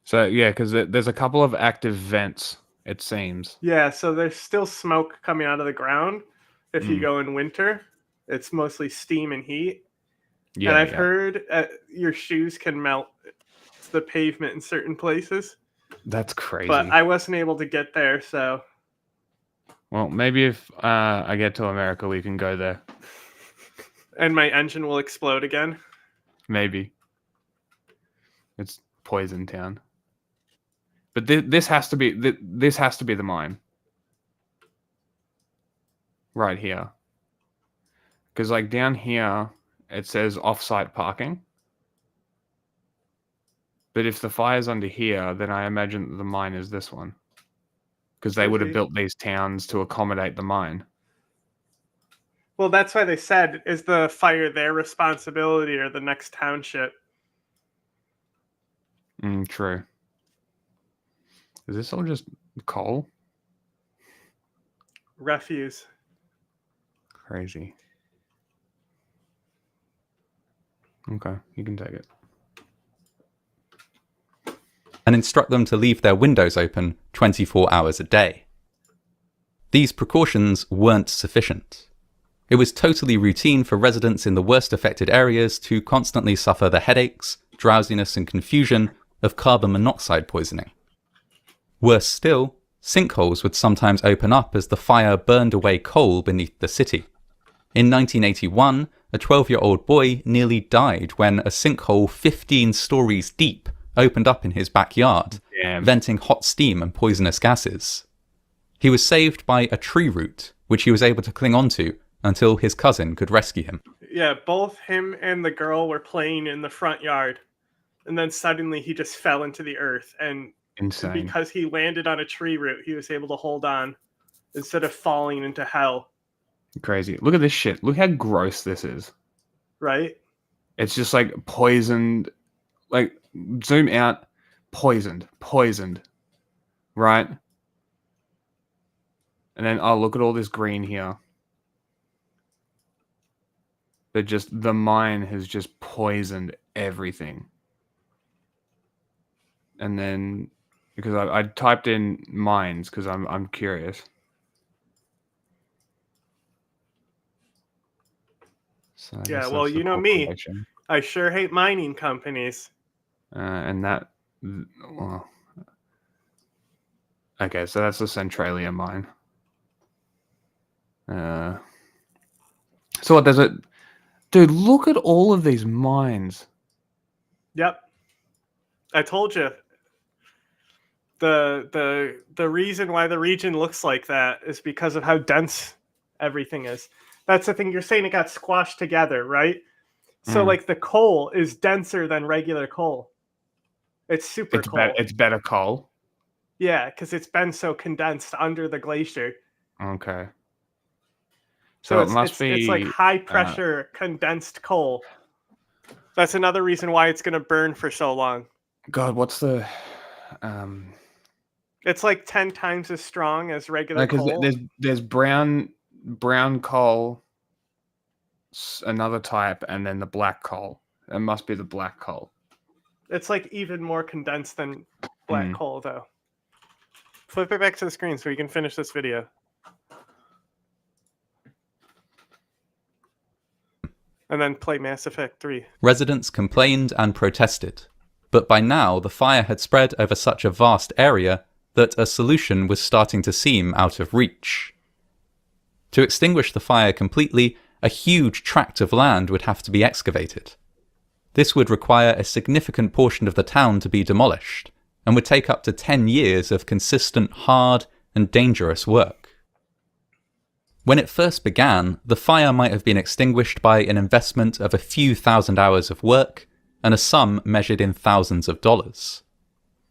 A: So, yeah, because there's a couple of active vents, it seems.
B: Yeah, so there's still smoke coming out of the ground. If you go in winter, it's mostly steam and heat. Yeah, and I've heard your shoes can melt the pavement in certain places.
A: That's crazy.
B: But I wasn't able to get there, so...
A: Well, maybe if I get to America, we can go there.
B: And my engine will explode again?
A: Maybe. It's Poison Town. But this has to be the mine. Right here. Because down here, it says off-site parking. But if the fire's under here, then I imagine the mine is this one. Because they would have built these towns to accommodate the mine.
B: Well, that's why they said, is the fire their responsibility or the next township?
A: True. Is this all just coal?
B: Refuse.
A: Crazy. Okay, you can take it.
D: And instruct them to leave their windows open 24 hours a day. These precautions weren't sufficient. It was totally routine for residents in the worst affected areas to constantly suffer the headaches, drowsiness and confusion of carbon monoxide poisoning. Worse still, sinkholes would sometimes open up as the fire burned away coal beneath the city. In 1981, a 12-year-old boy nearly died when a sinkhole 15 stories deep opened up in his backyard, venting hot steam and poisonous gases. He was saved by a tree root, which he was able to cling onto until his cousin could rescue him.
B: Yeah, both him and the girl were playing in the front yard, and then suddenly he just fell into the earth, and
A: insane.
B: Because he landed on a tree root, he was able to hold on instead of falling into hell.
A: Crazy. Look at this shit. Look how gross this is.
B: Right?
A: It's just poisoned. Zoom out. Poisoned. Right? And then, look at all this green here. The mine has just poisoned everything. And then Because I typed in mines because I'm curious. So
B: yeah, well, you know me. I sure hate mining companies.
A: And that, well, okay, so that's the Centralia mine. So what does it, dude? Look at all of these mines.
B: Yep, I told you. The reason why the region looks like that is because of how dense everything is. That's the thing. You're saying it got squashed together, right? So like the coal is denser than regular coal. It's super coal.
A: It's better coal.
B: Yeah, because it's been so condensed under the glacier.
A: Okay.
B: So
A: it must be.
B: It's like high pressure condensed coal. That's another reason why it's going to burn for so long.
A: God, what's the?
B: It's like 10 times as strong as regular coal.
A: There's brown coal, another type, and then the black coal. It must be the black coal.
B: It's like even more condensed than black coal, though. Flip it back to the screen so we can finish this video. And then play Mass Effect 3.
D: Residents complained and protested, but by now the fire had spread over such a vast area that a solution was starting to seem out of reach. To extinguish the fire completely, a huge tract of land would have to be excavated. This would require a significant portion of the town to be demolished, and would take up to 10 years of consistent, hard, and dangerous work. When it first began, the fire might have been extinguished by an investment of a few thousand hours of work, and a sum measured in thousands of dollars.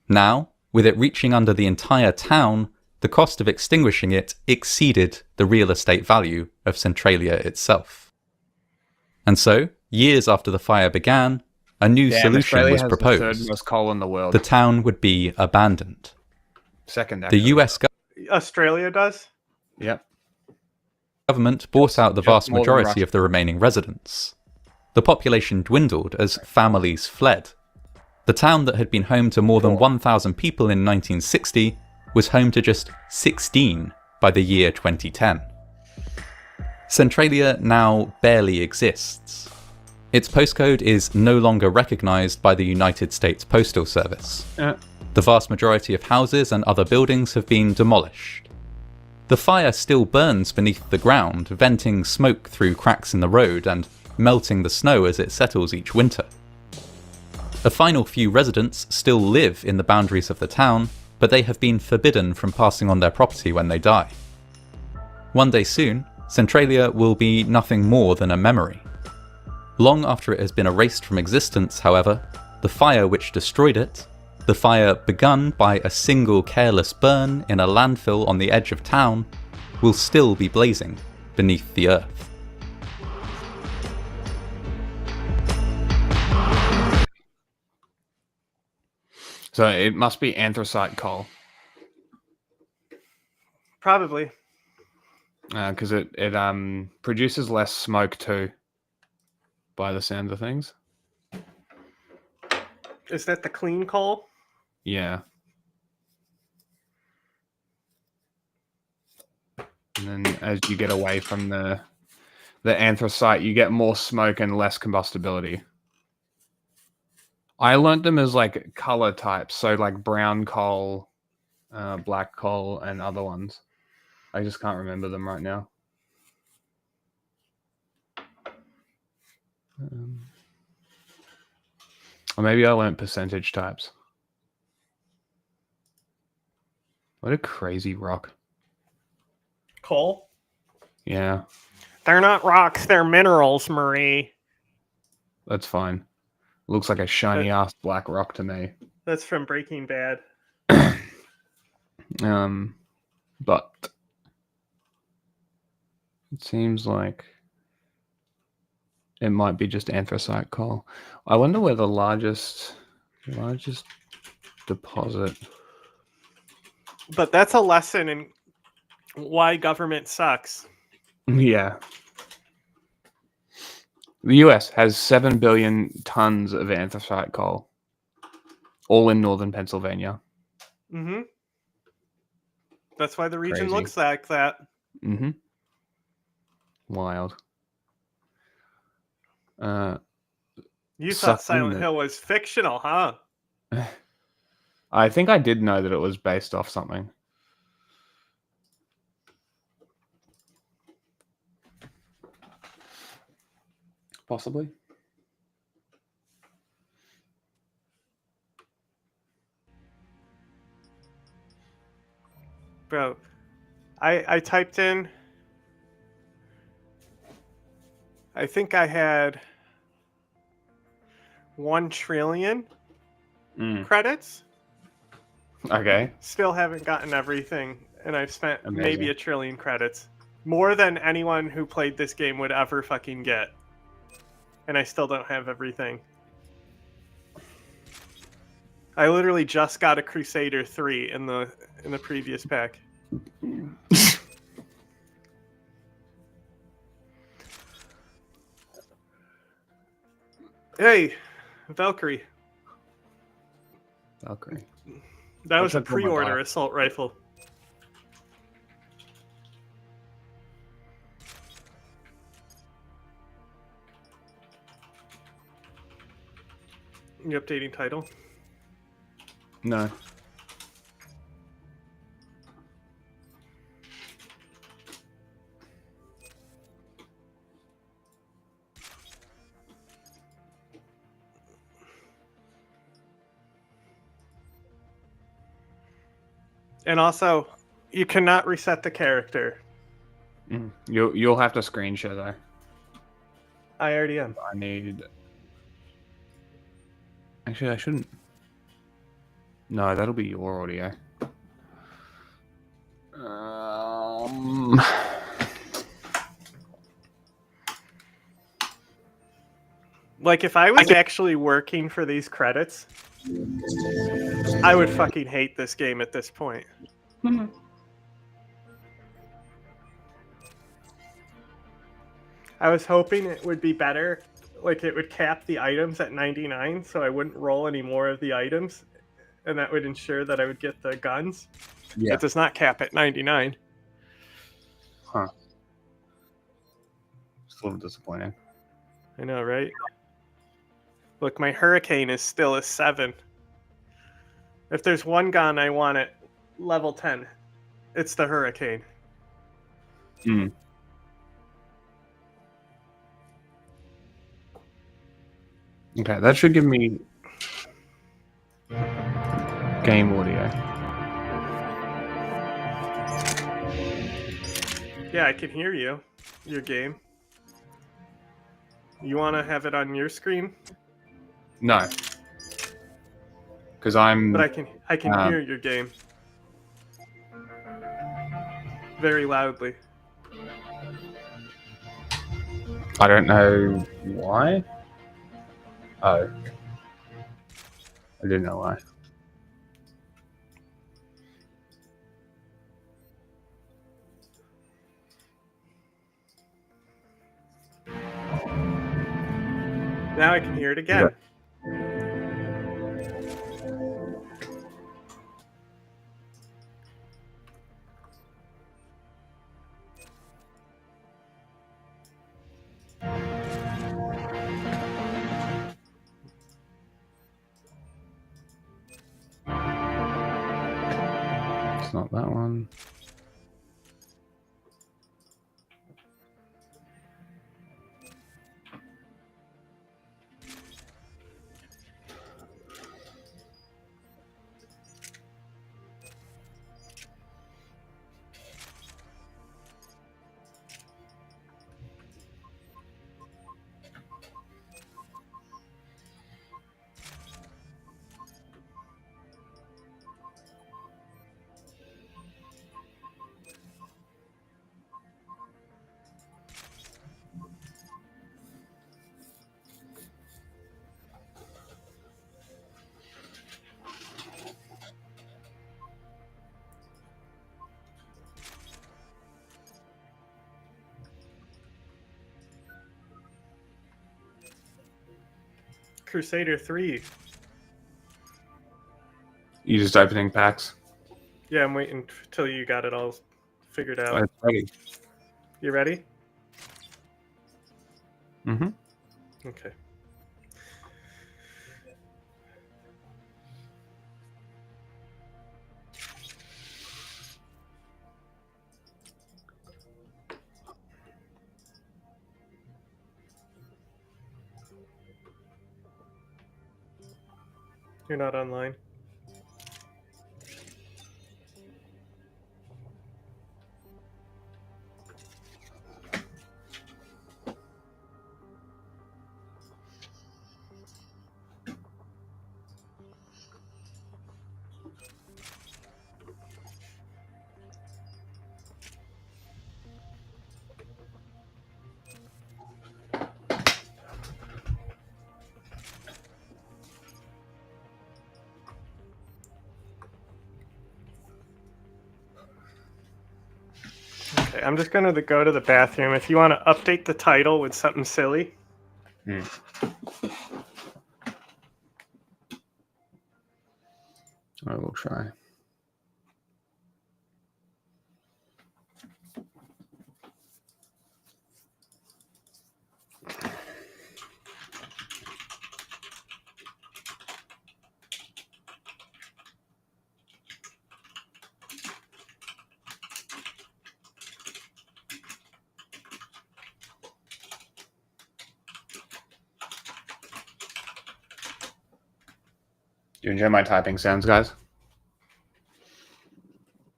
D: Now, with it reaching under the entire town, the cost of extinguishing it exceeded the real estate value of Centralia itself. And so, years after the fire began, a new solution was proposed.
A: The third most coal in the world.
D: The town would be abandoned.
A: Second,
D: the US
B: Australia does?
A: Yep.
D: Government bought out the vast majority of the remaining residents. The population dwindled as families fled. The town that had been home to more than 1,000 people in 1960 was home to just 16 by the year 2010. Centralia now barely exists. Its postcode is no longer recognised by the United States Postal Service. The vast majority of houses and other buildings have been demolished. The fire still burns beneath the ground, venting smoke through cracks in the road and melting the snow as it settles each winter. A final few residents still live in the boundaries of the town, but they have been forbidden from passing on their property when they die. One day soon, Centralia will be nothing more than a memory. Long after it has been erased from existence, however, the fire which destroyed it, the fire begun by a single careless burn in a landfill on the edge of town, will still be blazing beneath the earth.
A: So it must be anthracite coal.
B: Probably.
A: Because it produces less smoke too, by the sound of things.
B: Is that the clean coal?
A: Yeah. And then as you get away from the anthracite, you get more smoke and less combustibility. I learnt them as like color types, so like brown coal, black coal, and other ones. I just can't remember them right now. Or maybe I learnt percentage types. What a crazy rock.
B: Coal?
A: Yeah.
B: They're not rocks, they're minerals, Marie.
A: That's fine. Looks like a shiny ass black rock to me.
B: That's from Breaking Bad.
A: But it seems like it might be just anthracite coal. I wonder where the largest deposit.
B: But that's a lesson in why government sucks.
A: Yeah. The US has 7 billion tons of anthracite coal, all in northern Pennsylvania.
B: Mm-hmm. That's why the region
A: Crazy.
B: looks like that.
A: Mm-hmm. Wild.
B: You thought Silent Hill was fictional, huh?
A: I think I did know that it was based off something. Possibly.
B: Bro, I typed in, I think I had 1 trillion credits.
A: Okay.
B: Still haven't gotten everything, and I've spent
A: Amazing.
B: maybe 1 trillion credits. More than anyone who played this game would ever fucking get. And I still don't have everything. I literally just got a Crusader 3 in the previous pack. Hey, Valkyrie.
A: Valkyrie.
B: That was a
A: What's that called, my
B: pre-order
A: guy?
B: assault rifle. You updating title?
A: No.
B: And also, you cannot reset the character.
A: You'll have to screen share though.
B: I already am.
A: I need. Actually, I shouldn't. No, that'll be your audio.
B: Like, if I was actually working for these credits, I would fucking hate this game at this point. I was hoping it would be better, like it would cap the items at 99, so I wouldn't roll any more of the items, and that would ensure that I would get the guns.
A: Yeah.
B: It does not cap at 99.
A: Huh. It's a little disappointing.
B: I know, right? Look, my Hurricane is still a 7. If there's one gun I want at level 10, it's the Hurricane.
A: Okay, that should give me game audio.
B: Yeah, I can hear you. Your game. You want to have it on your screen?
A: No. Because I'm...
B: But I can hear your game. Very loudly.
A: I don't know why. Oh. I didn't know why.
B: Now I can hear it again.
A: It's not that one.
B: Crusader 3.
A: You just opening packs?
B: Yeah, I'm waiting till you got it all figured out.
A: I'm ready.
B: You ready?
A: Mm-hmm.
B: Okay. You're not online. Okay, I'm just going to go to the bathroom. If you want to update the title with something silly.
A: I will try. Do you enjoy my typing sounds, guys?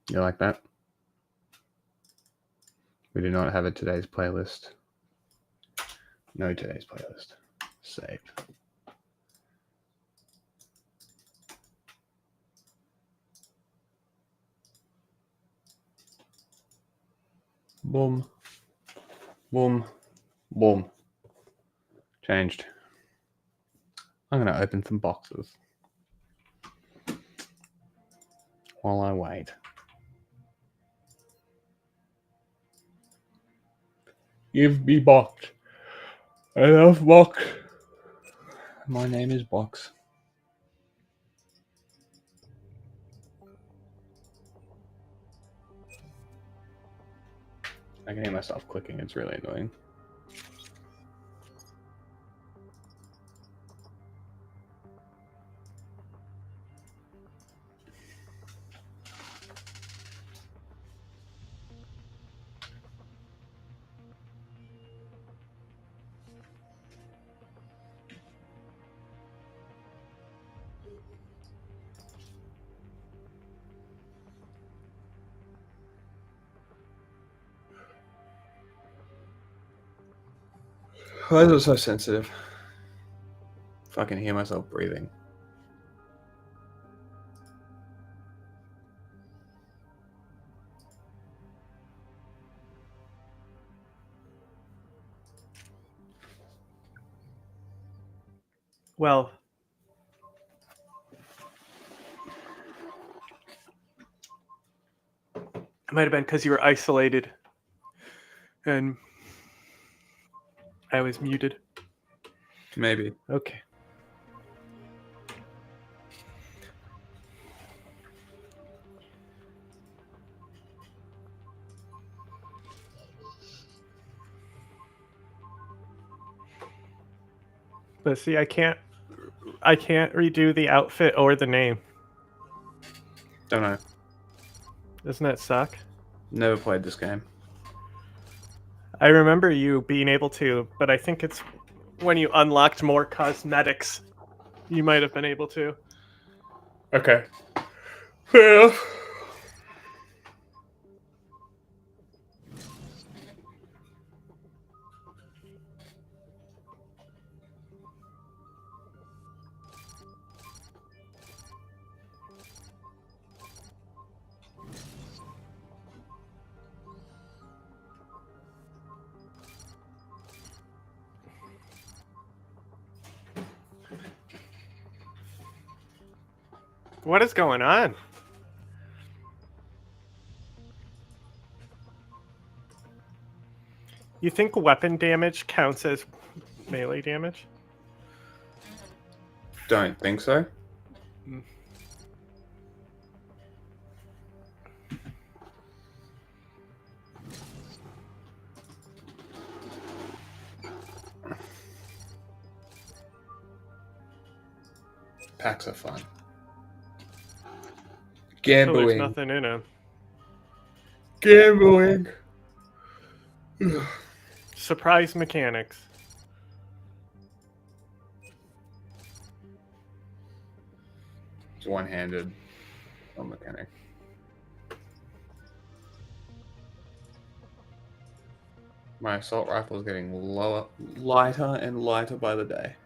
A: You like that? We do not have a today's playlist. No today's playlist. Saved. Boom. Boom. Boom. Changed. I'm going to open some boxes while I wait. Give me box. I love box. My name is Box. I can hear myself clicking. It's really annoying. Why is it so sensitive? If I can hear myself breathing.
B: Well, it might have been because you were isolated and I was muted.
A: Maybe.
B: Okay. But see, I can't redo the outfit or the name.
A: Don't know.
B: Doesn't that suck?
A: Never played this game.
B: I remember you being able to, but I think it's when you unlocked more cosmetics, you might have been able to.
A: Okay. Fair enough.
B: What is going on? You think weapon damage counts as melee damage?
A: Don't think so. Packs are fun.
B: So
A: Gambling.
B: there's nothing in them.
A: Gambling.
B: Surprise mechanics.
A: It's one-handed. No mechanic. My assault rifle is getting lighter and lighter by the day.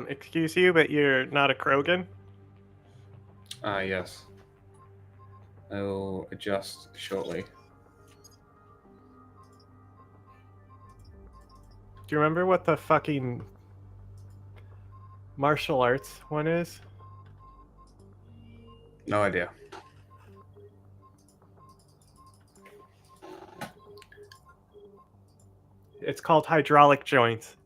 B: Excuse you, but you're not a Krogan?
A: Yes. I will adjust shortly.
B: Do you remember what the fucking martial arts one is?
A: No idea.
B: It's called hydraulic joints.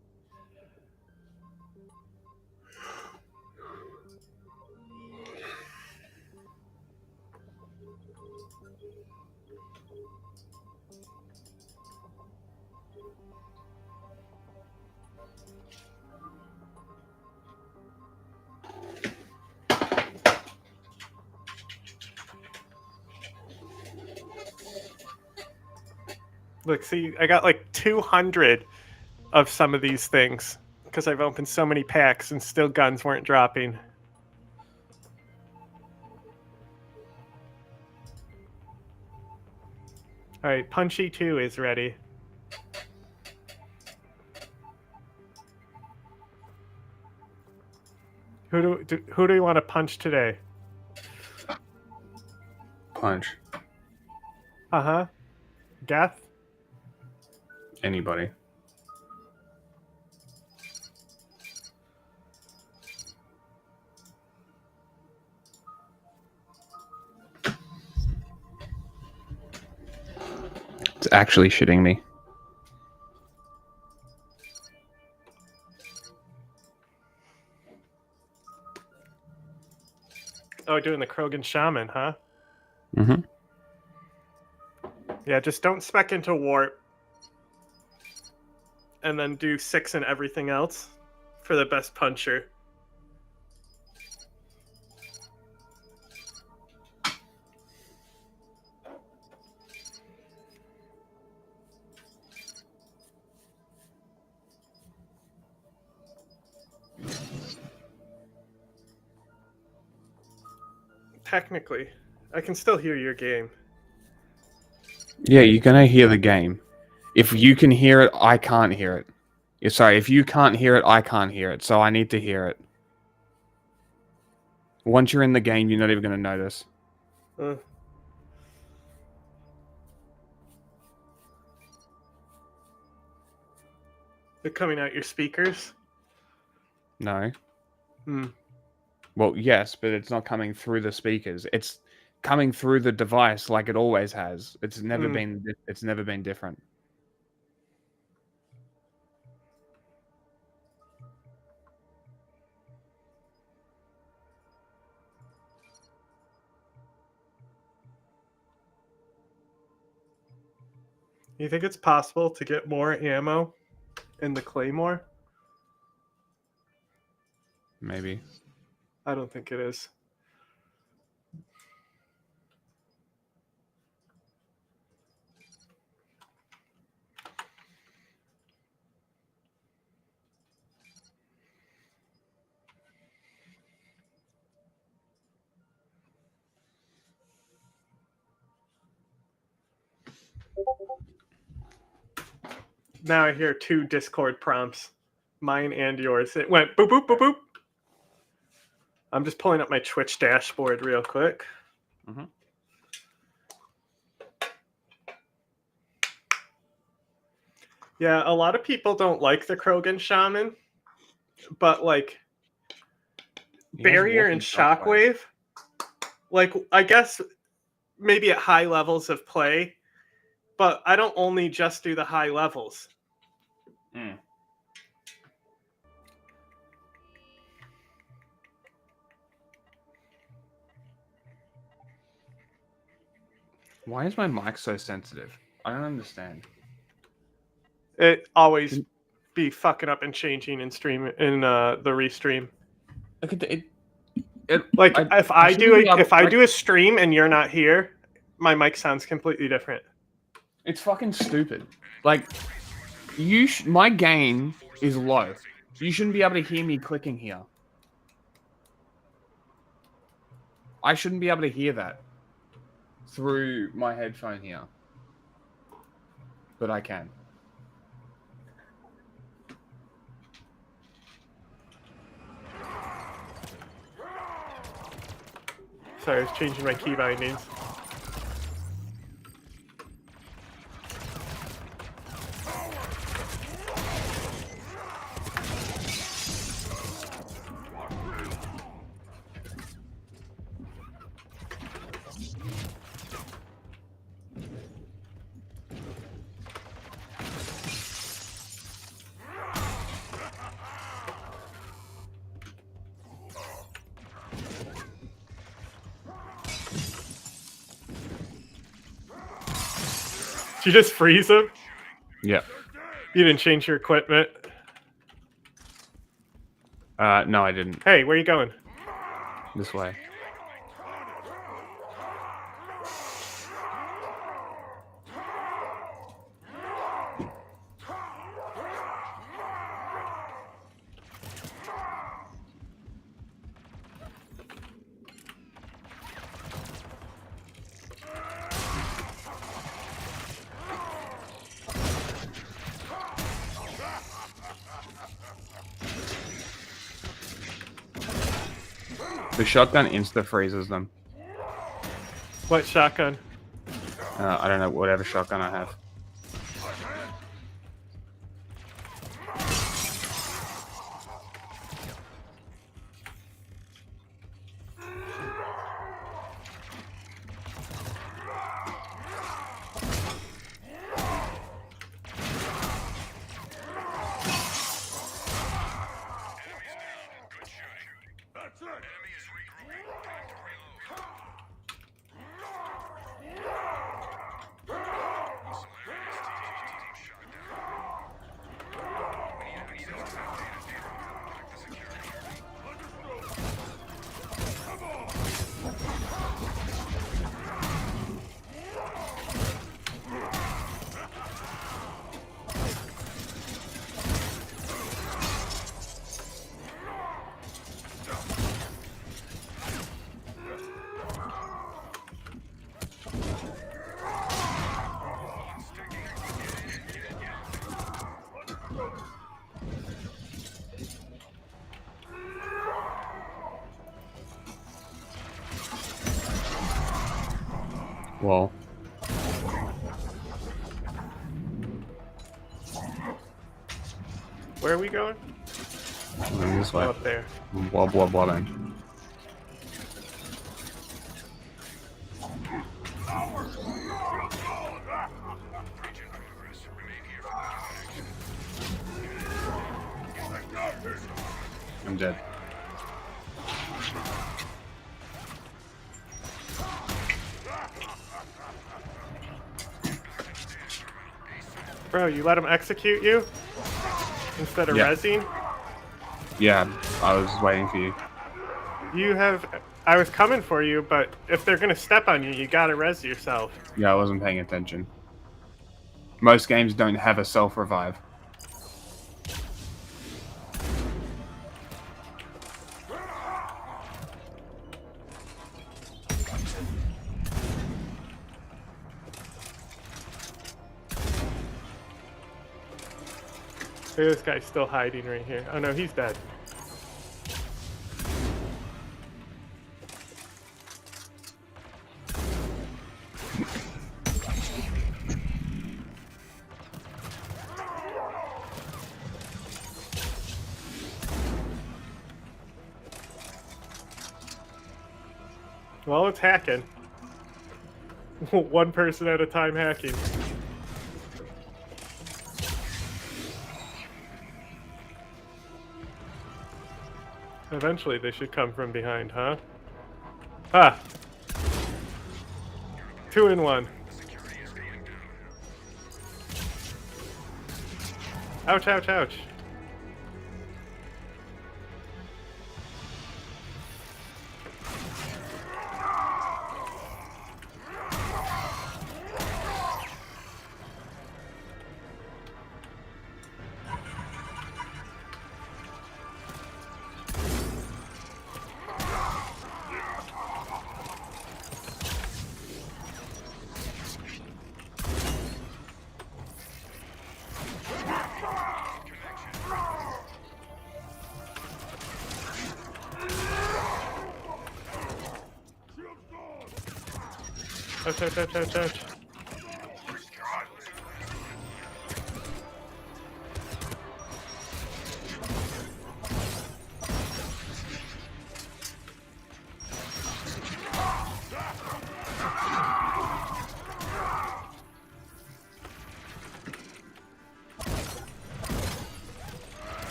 B: Look, see, I got like 200 of some of these things because I've opened so many packs and still guns weren't dropping. Alright, Punchy 2 is ready. Who do you want to punch today?
A: Punch.
B: Uh-huh. Geth?
A: Anybody. It's actually shitting me.
B: Oh, doing the Krogan Shaman, huh?
A: Mm-hmm.
B: Yeah, just don't spec into warp. And then do 6 and everything else for the best puncher. Technically, I can still hear your game.
A: Yeah, you're gonna hear the game. If you can hear it, I can't hear it. Sorry, if you can't hear it, I can't hear it. So I need to hear it. Once you're in the game, you're not even gonna notice.
B: They're coming out your speakers?
A: No.
B: Hmm.
A: Well, yes, but it's not coming through the speakers. It's coming through the device like it always has. It's never been. It's never been different.
B: You think it's possible to get more ammo in the Claymore?
A: Maybe.
B: I don't think it is. Now I hear 2 Discord prompts. Mine and yours. It went boop, boop, boop, boop. I'm just pulling up my Twitch dashboard real quick.
A: Mm-hmm.
B: Yeah, a lot of people don't like the Krogan Shaman, but like Barrier and Shockwave, like I guess maybe at high levels of play, but I don't only just do the high levels.
A: Why is my mic so sensitive? I don't understand.
B: It always be fucking up and changing in stream in the restream.
A: Look at it.
B: If I do a stream and you're not here, my mic sounds completely different.
A: It's fucking stupid. Like, my gain is low. You shouldn't be able to hear me clicking here. I shouldn't be able to hear that through my headphone here. But I can.
B: Sorry, I was changing my key bindings. Did you just freeze him?
A: Yeah.
B: You didn't change your equipment?
A: No, I didn't.
B: Hey, where are you going?
A: This way. The shotgun insta-freezes them.
B: What shotgun?
A: I don't know, whatever shotgun I have. Well.
B: Where are we going?
A: This way.
B: Up there.
A: Wobbling. I'm dead.
B: Bro, you let him execute you? Instead of rezzing?
A: Yeah, I was waiting for you.
B: I was coming for you, but if they're gonna step on you, you gotta res yourself.
A: Yeah, I wasn't paying attention. Most games don't have a self-revive.
B: Look at this guy still hiding right here. Oh no, he's dead. Well, it's hacking. One person at a time hacking. Eventually they should come from behind, huh? Ah! 2 in 1. Ouch, ouch, ouch. Ouch, ouch, ouch, ouch, ouch.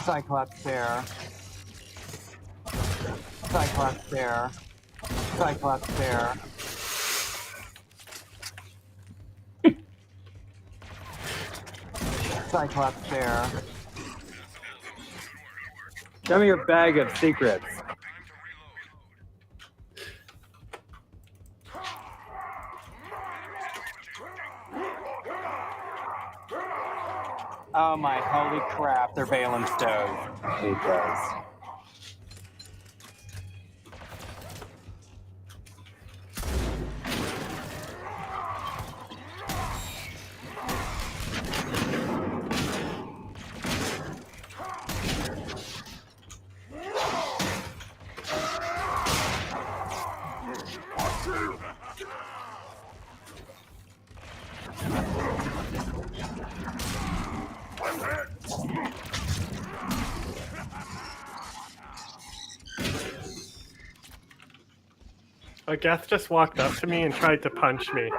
N: Cyclops there. Cyclops there. Cyclops there. Cyclops there.
U: Show me your bag of secrets.
N: Oh my holy crap, they're Balaam stove.
U: He does.
B: Geth just walked up to me and tried to punch me.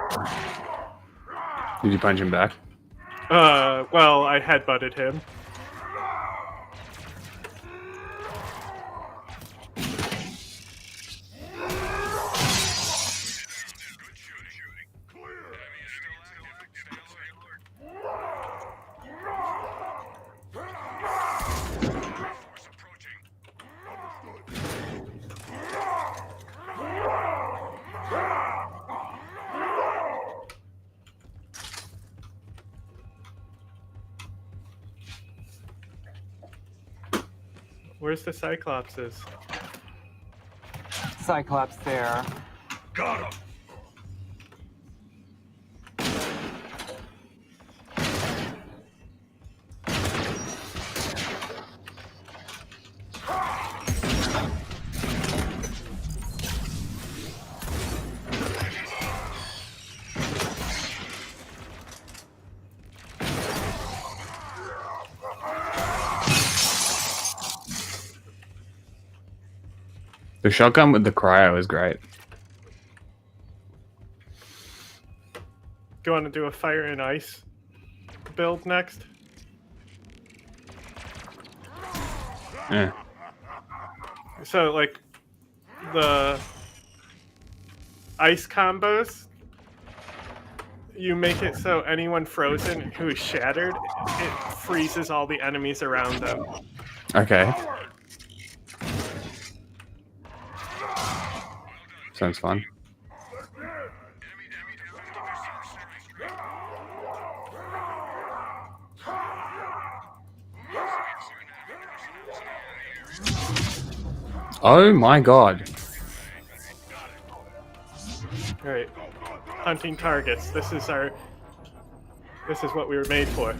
A: Did you punch him back?
B: Well, I headbutted him. Where's the Cyclopses?
N: Cyclops there.
O: Got him.
A: The shotgun with the cryo is great.
B: Do you want to do a fire and ice build next?
A: Yeah.
B: So, like, the ice combos, you make it so anyone frozen who is shattered, it freezes all the enemies around them.
A: Okay. Sounds fun. Oh my god.
B: Alright. Hunting targets. This is what we were made for.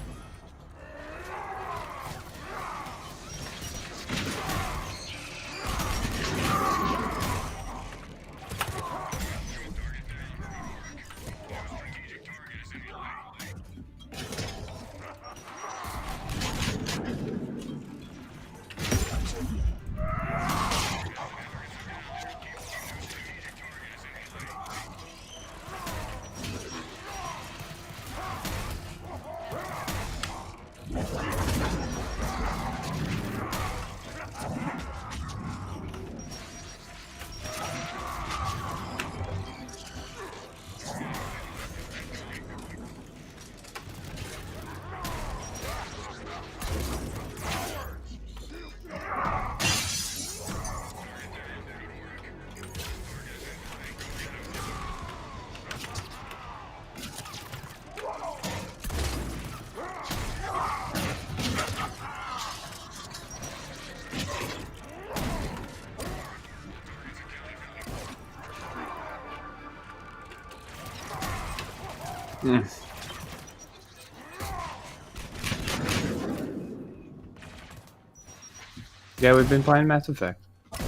A: Yeah, we've been playing Mass Effect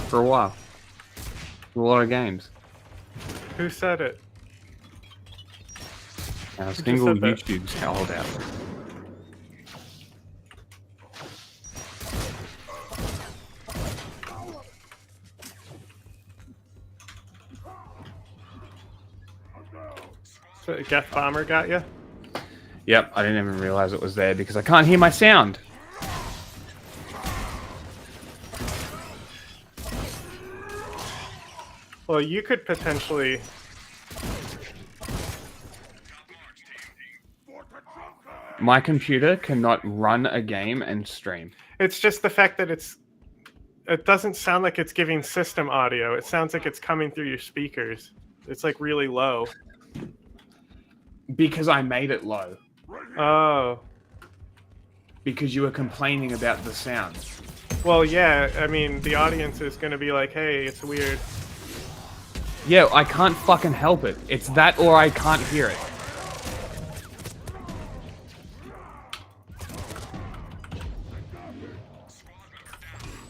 A: for a while. A lot of games.
B: Who said it?
A: A single YouTube's held out.
B: So Geth Bomber got you?
A: Yep, I didn't even realize it was there because I can't hear my sound.
B: Well, you could potentially...
A: My computer cannot run a game and stream.
B: It's just the fact that it doesn't sound like it's giving system audio. It sounds like it's coming through your speakers. It's like really low.
A: Because I made it low.
B: Oh.
A: Because you were complaining about the sound.
B: Well, yeah, I mean, the audience is going to be like, hey, it's weird.
A: Yeah, I can't fucking help it. It's that or I can't hear it.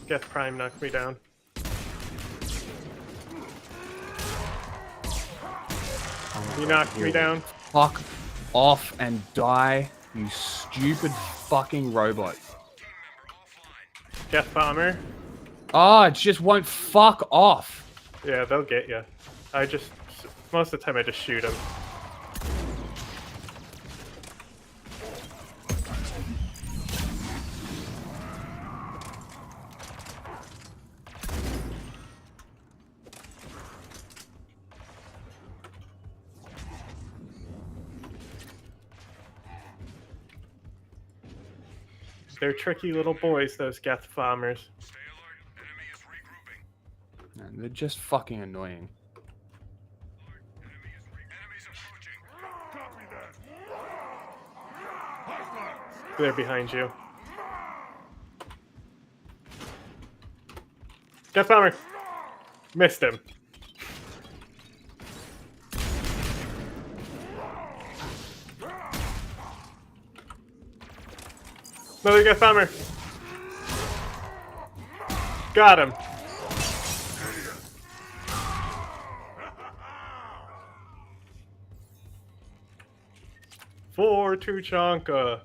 B: Geth Prime knocked me down. You knocked me down.
A: Fuck off and die, you stupid fucking robot.
B: Geth Bomber.
A: Oh, it just won't fuck off.
B: Yeah, they'll get you. Most of the time I just shoot them. They're tricky little boys, those Geth Bombers.
A: Man, they're just fucking annoying.
B: They're behind you. Geth Bomber! Missed him. Another Geth Bomber. Got him. For Tuchanka.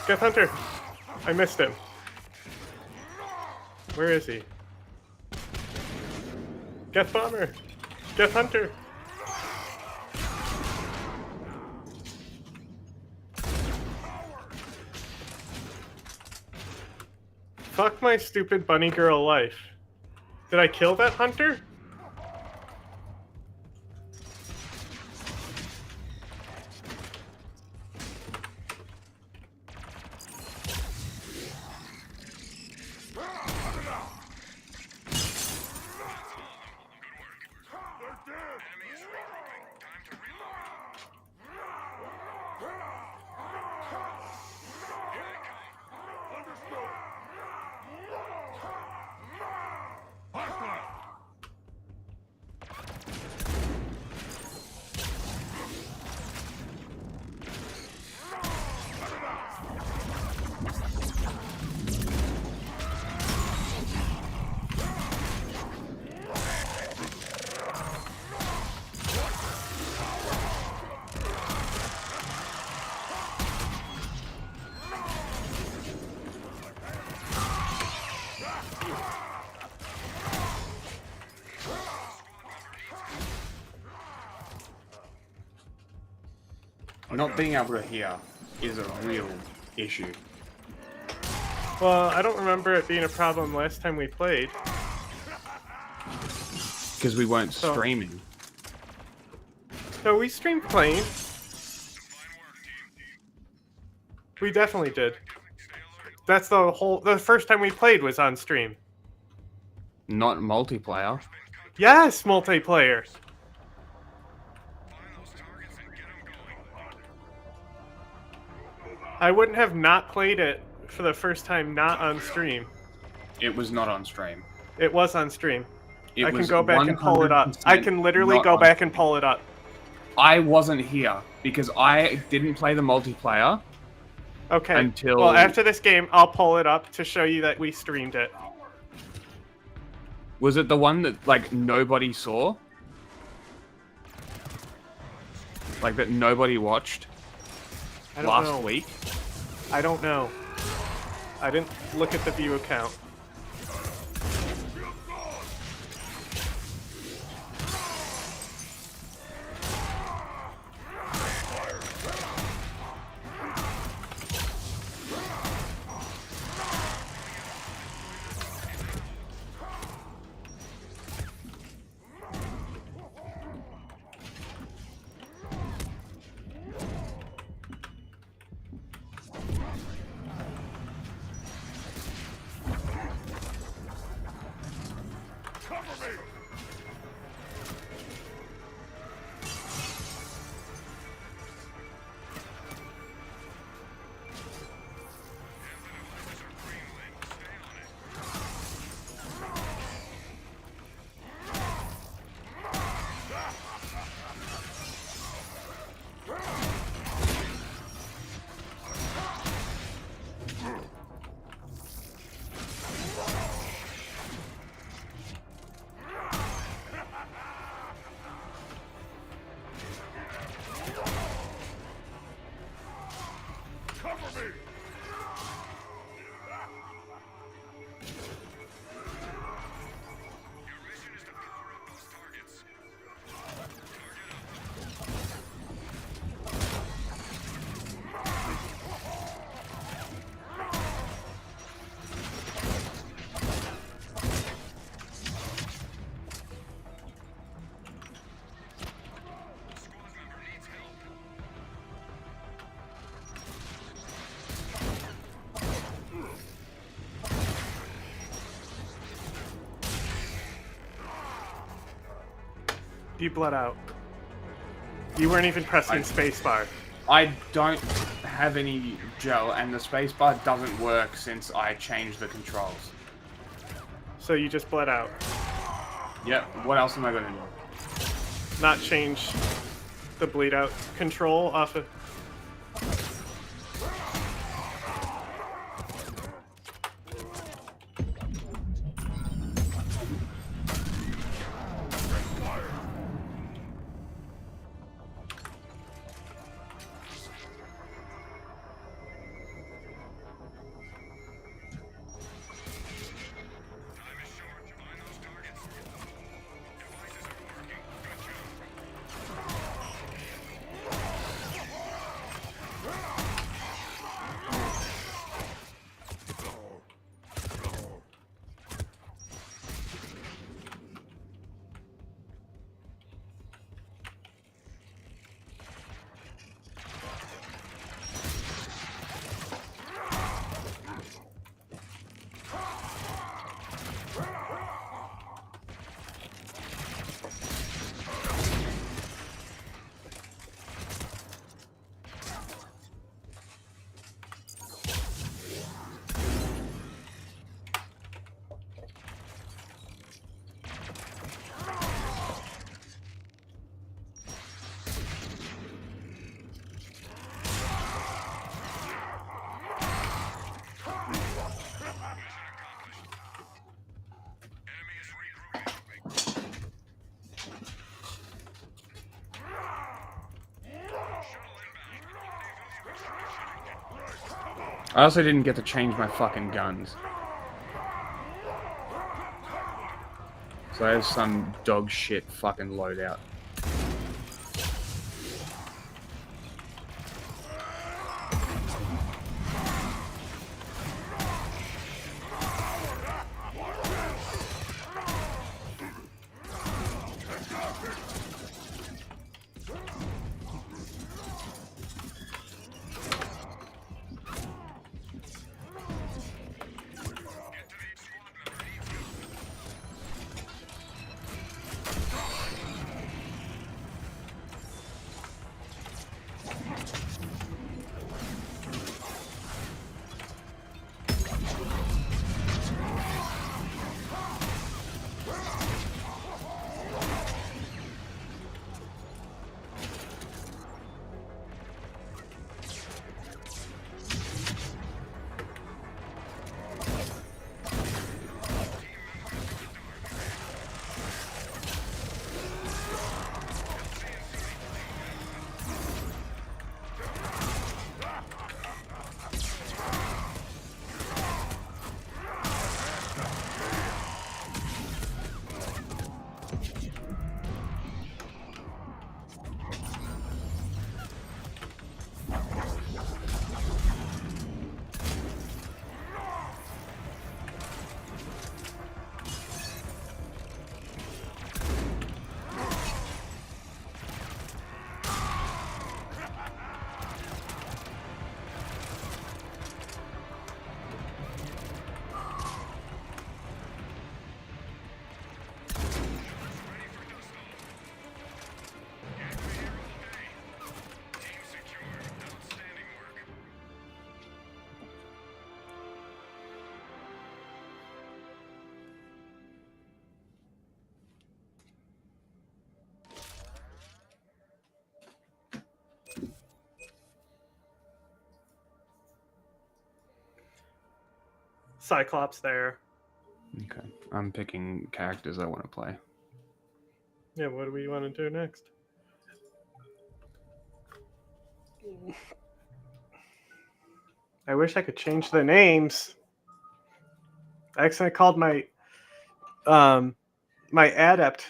B: Geth Hunter! I missed him. Where is he? Geth Bomber! Geth Hunter! Fuck my stupid bunny girl life. Did I kill that hunter?
A: Not being able to hear is a real issue.
B: Well, I don't remember it being a problem last time we played.
A: Because we weren't streaming.
B: No, we streamed playing. We definitely did. That's the first time we played was on stream.
A: Not multiplayer.
B: Yes, multiplayer. I wouldn't have not played it for the first time not on stream.
A: It was not on stream.
B: It was on stream.
A: It
B: I can
A: was
B: go back and pull it up. I can literally go back and pull it up.
A: I wasn't here because I didn't play the multiplayer.
B: Okay.
A: Until...
B: Well, after this game, I'll pull it up to show you that we streamed it.
A: Was it the one that, like, nobody saw? Like, that nobody watched?
B: I don't know.
A: Last week?
B: I don't know. I didn't look at the view count. You bled out. You weren't even pressing spacebar.
A: I don't have any gel, and the spacebar doesn't work since I changed the controls.
B: So you just bled out?
A: Yep. What else am I gonna do?
B: Not change the bleed out control off of...
A: I also didn't get to change my fucking guns. So I have some dog shit fucking loadout.
B: Cyclops there.
A: Okay. I'm picking characters I want to play.
B: Yeah, what do we want to do next? I wish I could change the names. I accidentally called my my adept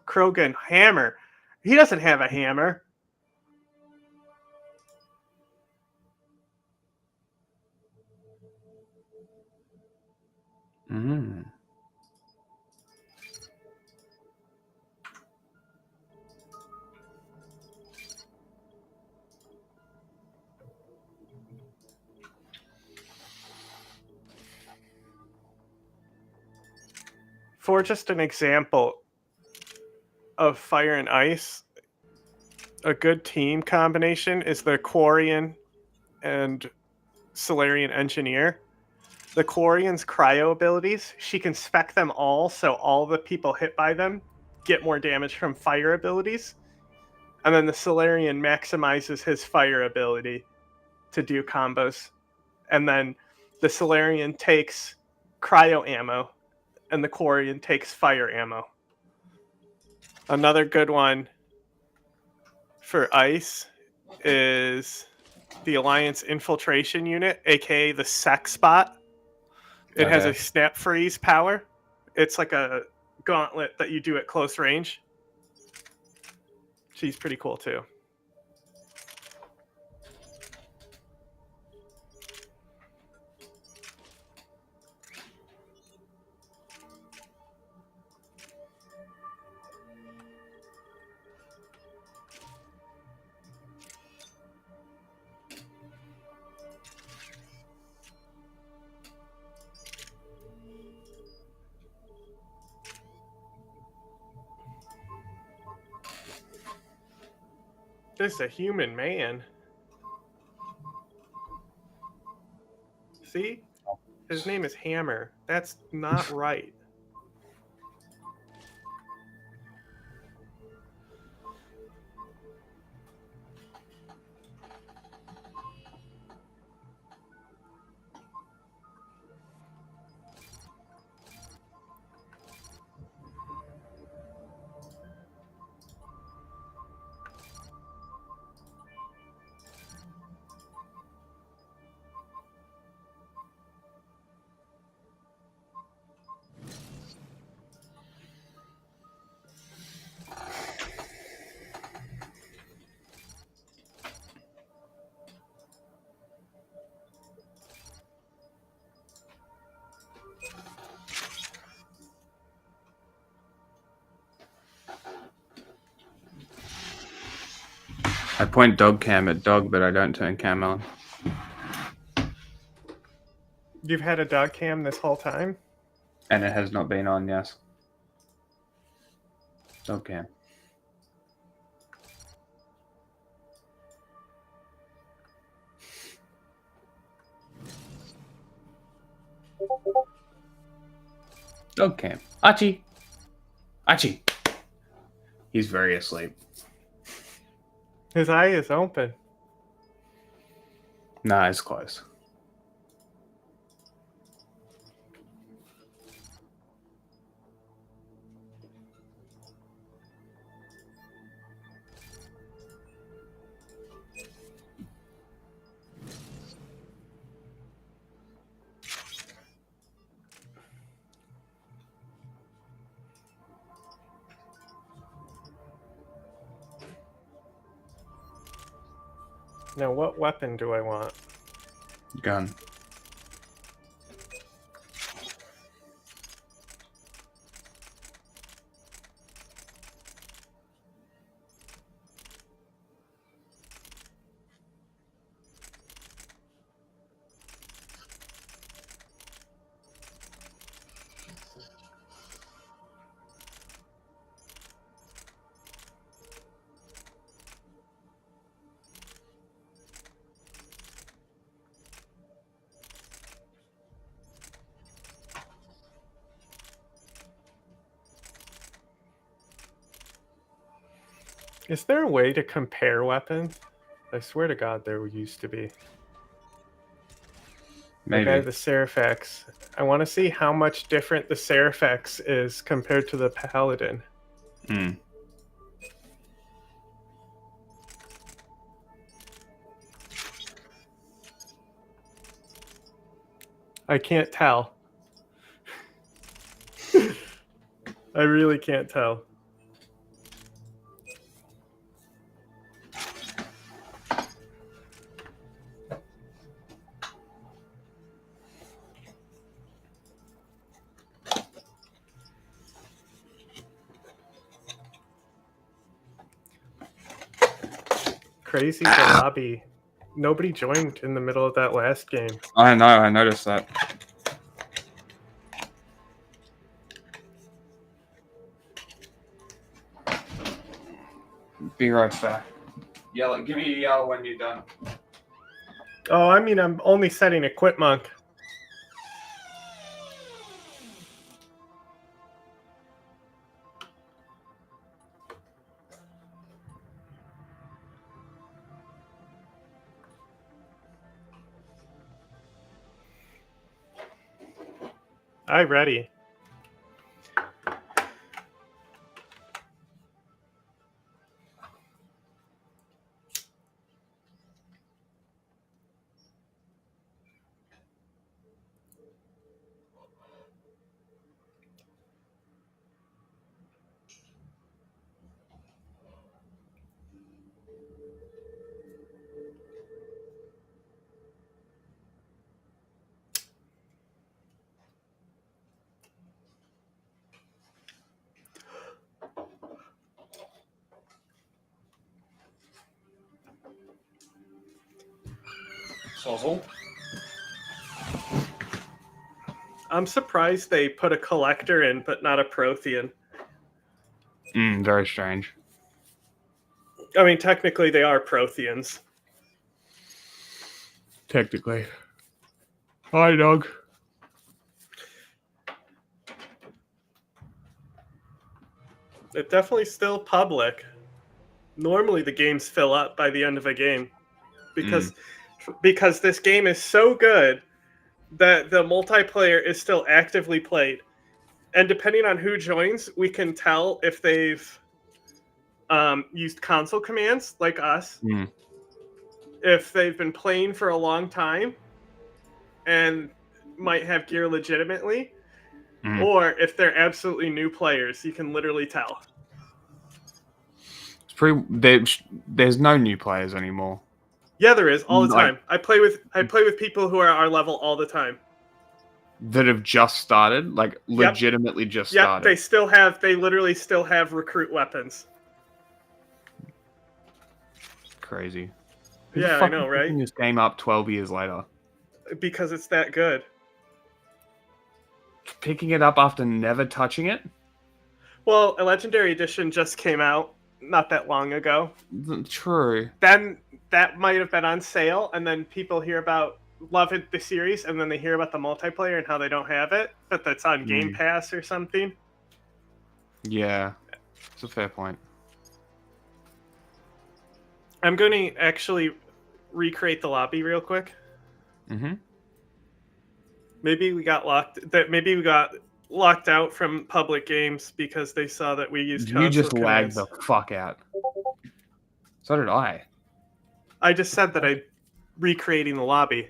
B: Krogan Hammer. He doesn't have a hammer.
A: Mm.
B: For just an example of fire and ice, a good team combination is the Quarian and Solarian Engineer. The Quarian's cryo abilities, she can spec them all, so all the people hit by them get more damage from fire abilities. And then the Solarian maximizes his fire ability to do combos. And then the Solarian takes cryo ammo, and the Quarian takes fire ammo. Another good one for ice is the Alliance Infiltration Unit, aka the Sex Spot. It has a snap freeze power. It's like a gauntlet that you do at close range. She's pretty cool too. This is a human man. See? His name is Hammer. That's not right.
A: I point dog cam at dog, but I don't turn cam on.
B: You've had a dog cam this whole time?
A: And it has not been on, yes. Dog cam. Dog cam. Archie! Archie! He's very asleep.
B: His eye is open.
A: Nah, it's close.
B: Now, what weapon do I want?
A: Gun.
B: Is there a way to compare weapons? I swear to God there used to be.
A: Maybe.
B: Okay, the Seraphex. I want to see how much different the Seraphex is compared to the Paladin.
A: Hmm.
B: I can't tell. I really can't tell. Crazy the lobby. Nobody joined in the middle of that last game.
A: I know, I noticed that. Be right back. Yell, give me a yell when you're done.
B: Oh, I mean, I'm only setting a Quit Monk. I ready.
A: Sozzle.
B: I'm surprised they put a collector in, but not a Prothean.
A: Very strange.
B: I mean, technically they are Protheans.
A: Technically. Hi, dog.
B: It's definitely still public. Normally the games fill up by the end of a game. Because this game is so good that the multiplayer is still actively played. And depending on who joins, we can tell if they've used console commands like us, if they've been playing for a long time and might have gear legitimately, or if they're absolutely new players. You can literally tell.
A: It's there's no new players anymore.
B: Yeah, there is all the time. I play with people who are our level all the time.
A: That have just started, like legitimately just started.
B: They literally still have recruit weapons.
A: Crazy.
B: Yeah, I know, right?
A: Picking this game up 12 years later.
B: Because it's that good.
A: Picking it up after never touching it?
B: Well, a Legendary Edition just came out not that long ago.
A: True.
B: Then that might have been on sale, and then people love it, the series, and then they hear about the multiplayer and how they don't have it, but that's on Game Pass or something.
A: Yeah, it's a fair point.
B: I'm going to actually recreate the lobby real quick. Maybe we got locked out from public games because they saw that we used console
A: You just lagged
B: commands.
A: the fuck out. So did I.
B: I just said that I'm recreating the lobby.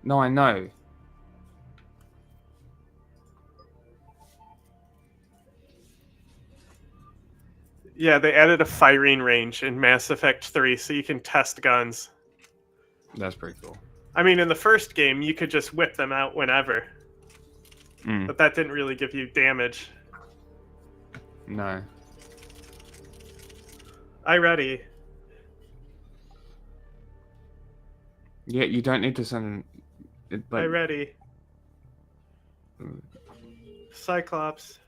A: No, I know.
B: Yeah, they added a firing range in Mass Effect 3 so you can test guns.
A: That's pretty cool.
B: I mean, in the first game, you could just whip them out whenever. But that didn't really give you damage.
A: No.
B: I ready.
A: Yeah, you don't need to send it.
B: I ready. Cyclops.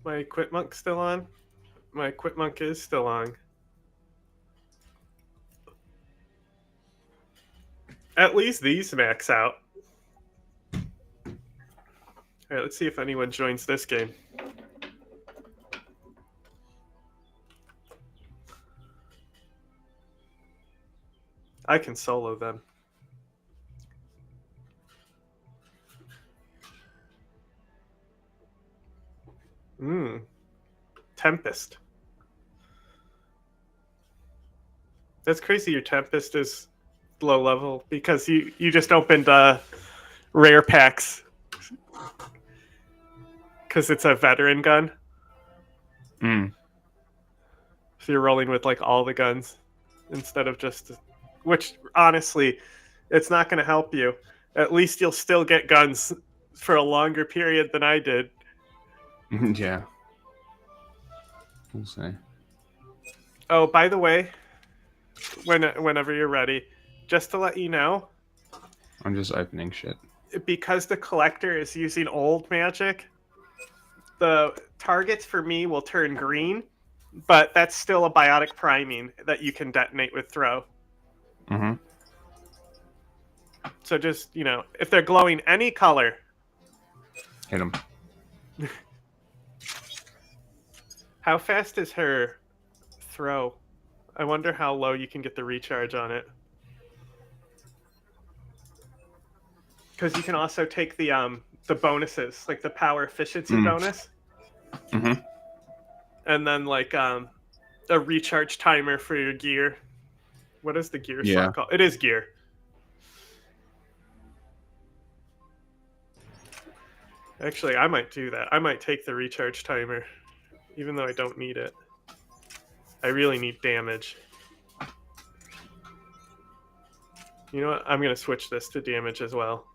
B: My Quit Monk still on? My Quit Monk is still on. At least these max out. Alright, let's see if anyone joins this game. I can solo them. Tempest. That's crazy your Tempest is low level because you just opened rare packs because it's a veteran gun. So you're rolling with like all the guns instead of just, which honestly, it's not going to help you. At least you'll still get guns for a longer period than I did.
A: Yeah. We'll see.
B: Oh, by the way, whenever you're ready, just to let you know,
A: I'm just opening shit.
B: Because the collector is using old magic, the targets for me will turn green, but that's still a biotic priming that you can detonate with throw. So just, if they're glowing any color,
A: hit them.
B: How fast is her throw? I wonder how low you can get the recharge on it. Because you can also take the bonuses, like the power efficiency bonus. And then like a recharge timer for your gear. What is the gear slot called? It is gear. Actually, I might do that. I might take the recharge timer, even though I don't need it. I really need damage. You know what? I'm going to switch this to damage as well.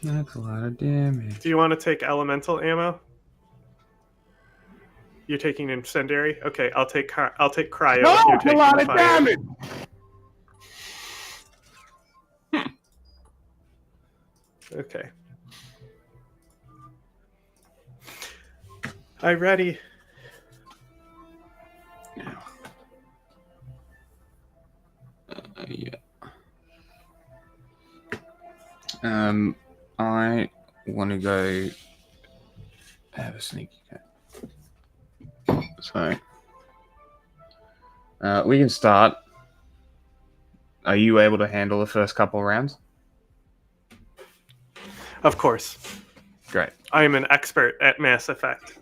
A: That's a lot of damage.
B: Do you want to take elemental ammo? You're taking incendiary? Okay, I'll take cryo.
O: No,
B: if you're taking
O: a lot of
B: fire.
O: damage.
B: Okay. I ready.
A: Yeah. I want to go have a sneaky cat. So, we can start. Are you able to handle the first couple rounds?
B: Of course.
A: Great.
B: I am an expert at Mass Effect.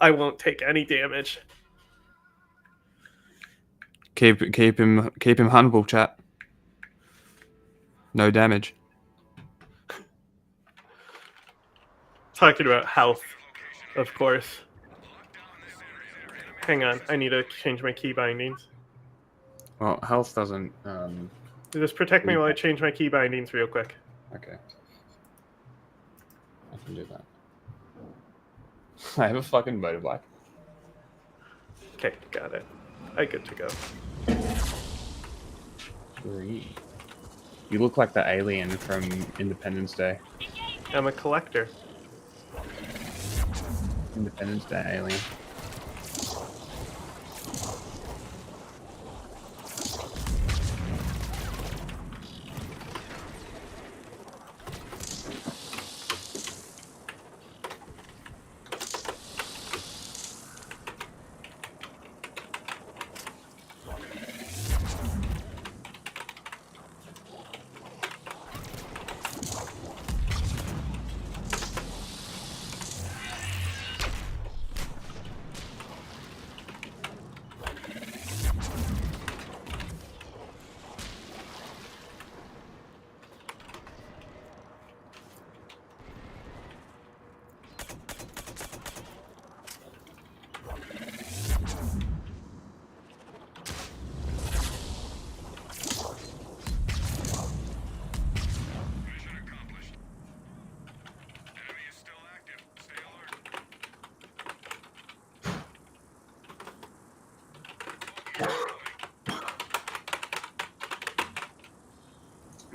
B: I won't take any damage.
A: Keep him humble, chat. No damage.
B: Talking about health, of course. Hang on, I need to change my key bindings.
A: Well, health doesn't.
B: Just protect me while I change my key bindings real quick.
A: Okay. I can do that. I have a fucking motorbike.
B: Okay, got it. I good to go.
A: Sweet. You look like the alien from Independence Day.
B: I'm a collector.
A: Independence Day alien.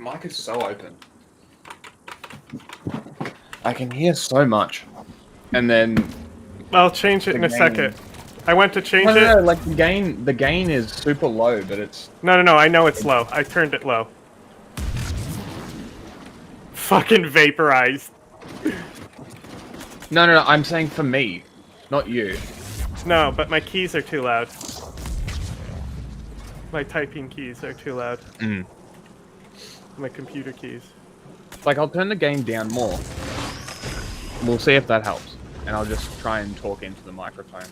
A: Mic is so open. I can hear so much. And then
B: I'll change it in a second. I went to change it.
A: No, like the gain is super low, but it's
B: No, I know it's low. I turned it low. Fucking vaporized.
A: No, I'm saying for me, not you.
B: No, but my keys are too loud. My typing keys are too loud. My computer keys.
A: Like, I'll turn the game down more. We'll see if that helps. And I'll just try and talk into the microphone.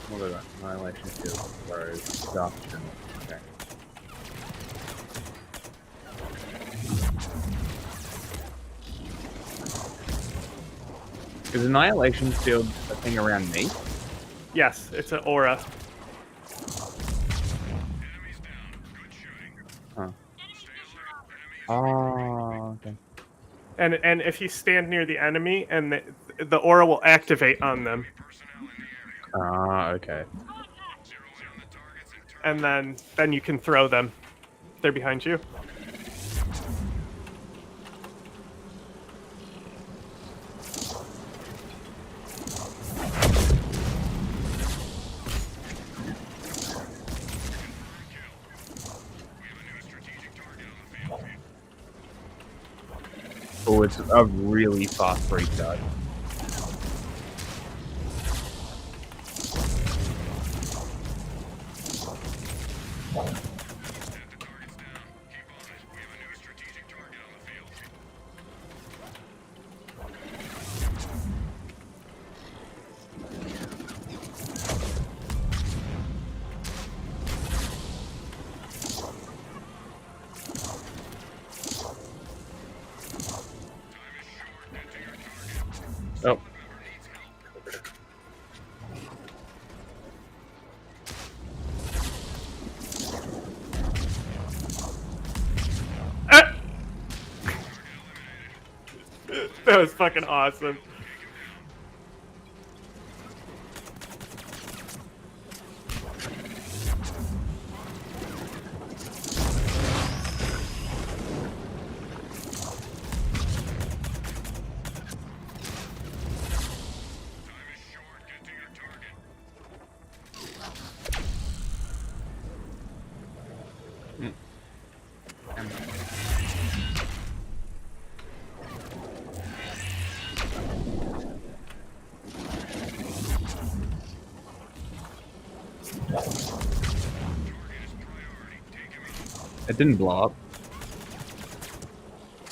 A: What is that? Annihilation Field, throws, adoption. Okay. Is Annihilation Field a thing around me?
B: Yes, it's an aura.
A: Huh. Oh, okay.
B: And if you stand near the enemy, and the aura will activate on them.
A: Ah, okay.
B: And then you can throw them. They're behind you.
A: Oh, it's a really fast restart. Oh.
B: That was fucking awesome.
A: It didn't blow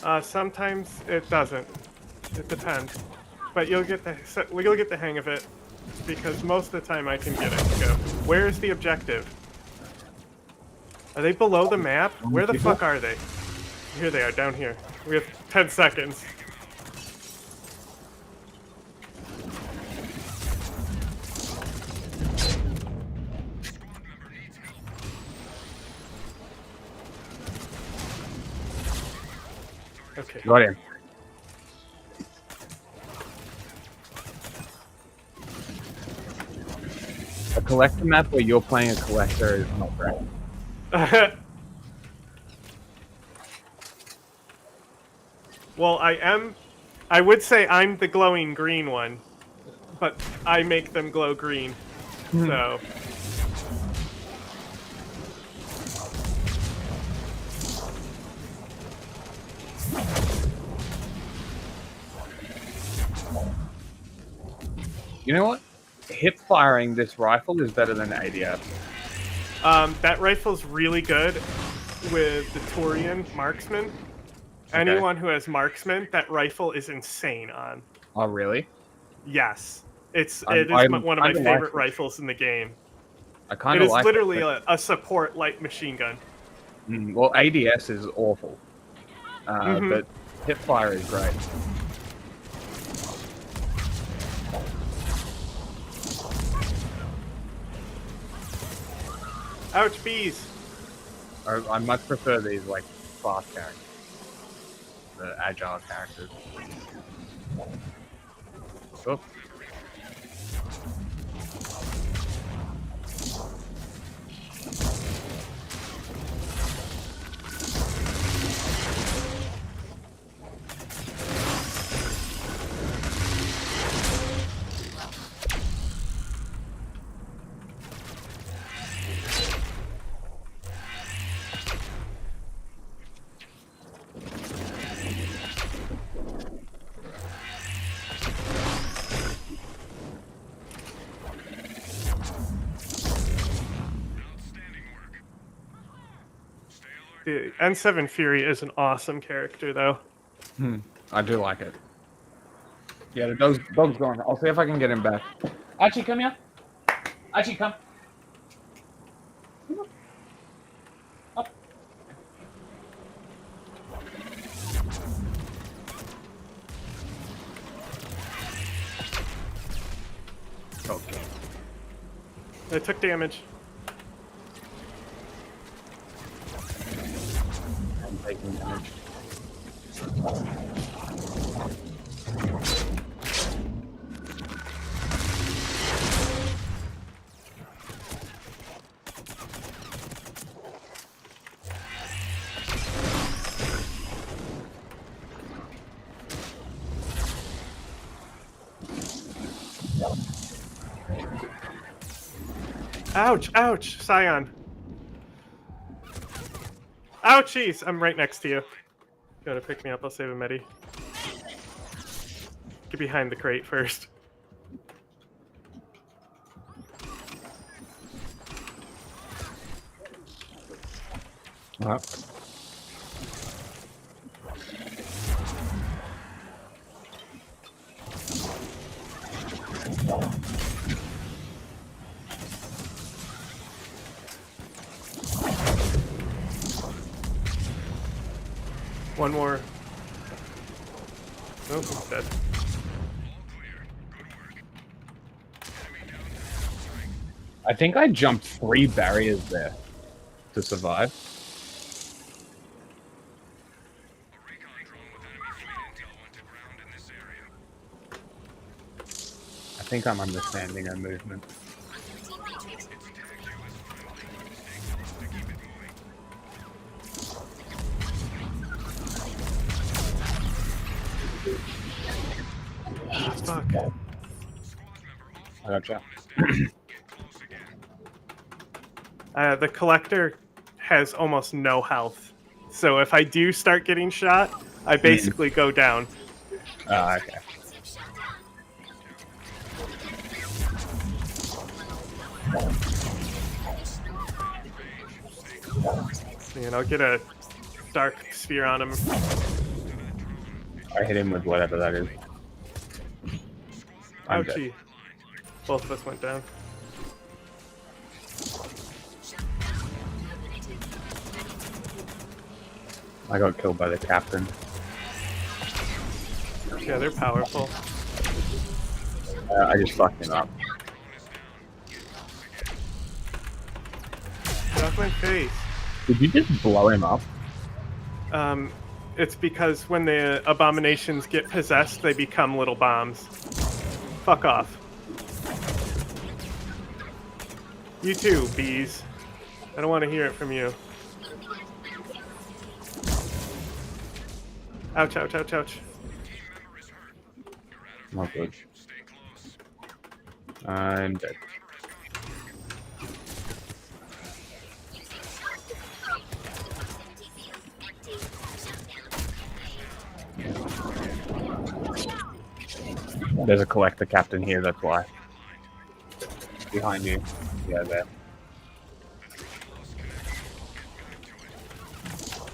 A: up.
B: Sometimes it doesn't. It depends. But you'll get the hang of it, because most of the time I can get it to go. Where is the objective? Are they below the map? Where the fuck are they? Here they are, down here. We have 10 seconds. Okay.
A: Got him. A collector map where you're playing a collector is not right.
B: Well, I would say I'm the glowing green one, but I make them glow green, so.
A: You know what? Hip firing this rifle is better than ADS.
B: That rifle's really good with the Turian marksman. Okay. Anyone who has marksman, that rifle is insane on.
A: Oh, really?
B: Yes. It is one of my favorite rifles in the game.
A: I kind of like
B: it. It is literally a support light machine gun.
A: Well, ADS is awful. But hip fire is great.
B: Ouch, bees!
A: I much prefer these, like, fast characters. The agile characters. Oh.
B: The N7 Fury is an awesome character, though.
A: I do like it. Yeah, the dog's gone. I'll see if I can get him back. Archie, come here. Archie, come. Up. Okay.
B: I took damage.
A: I'm taking damage.
B: Ouch, ouch, Scion. Ouchies! I'm right next to you. Go to pick me up, I'll save a medi. Get behind the crate first. One more. Oh, he's dead.
A: I think I jumped 3 barriers there to survive. I think I'm understanding her movement.
B: Fuck.
A: I gotcha.
B: The collector has almost no health. So if I do start getting shot, I basically go down.
A: Okay.
B: And I'll get a dark sphere on him.
A: I hit him with whatever that is. I'm
B: Ouchie.
A: dead.
B: Both of us went down.
A: I got killed by the captain.
B: Yeah, they're powerful.
A: I just fucked him up.
B: Get off my face.
A: Did you just blow him up?
B: It's because when the abominations get possessed, they become little bombs. Fuck off. You too, bees. I don't want to hear it from you. Ouch, ouch, ouch, ouch.
A: Not good. I'm dead. There's a collector captain here, that's why. Behind you. Yeah, there.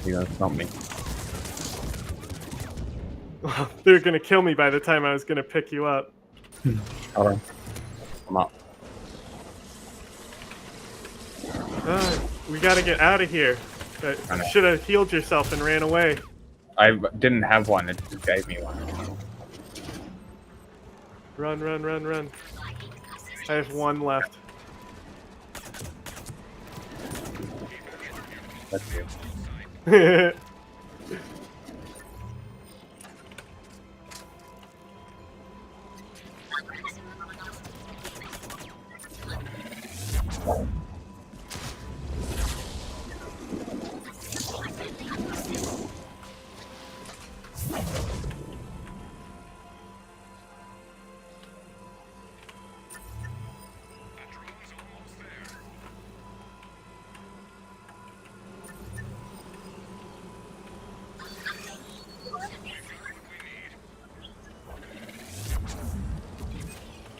A: You're gonna stomp me.
B: They're gonna kill me by the time I was gonna pick you up.
A: Hold on. I'm up.
B: We gotta get out of here. Should have healed yourself and ran away.
A: I didn't have one, it just gave me one.
B: Run, run, run, run. I have one left.
A: That's you.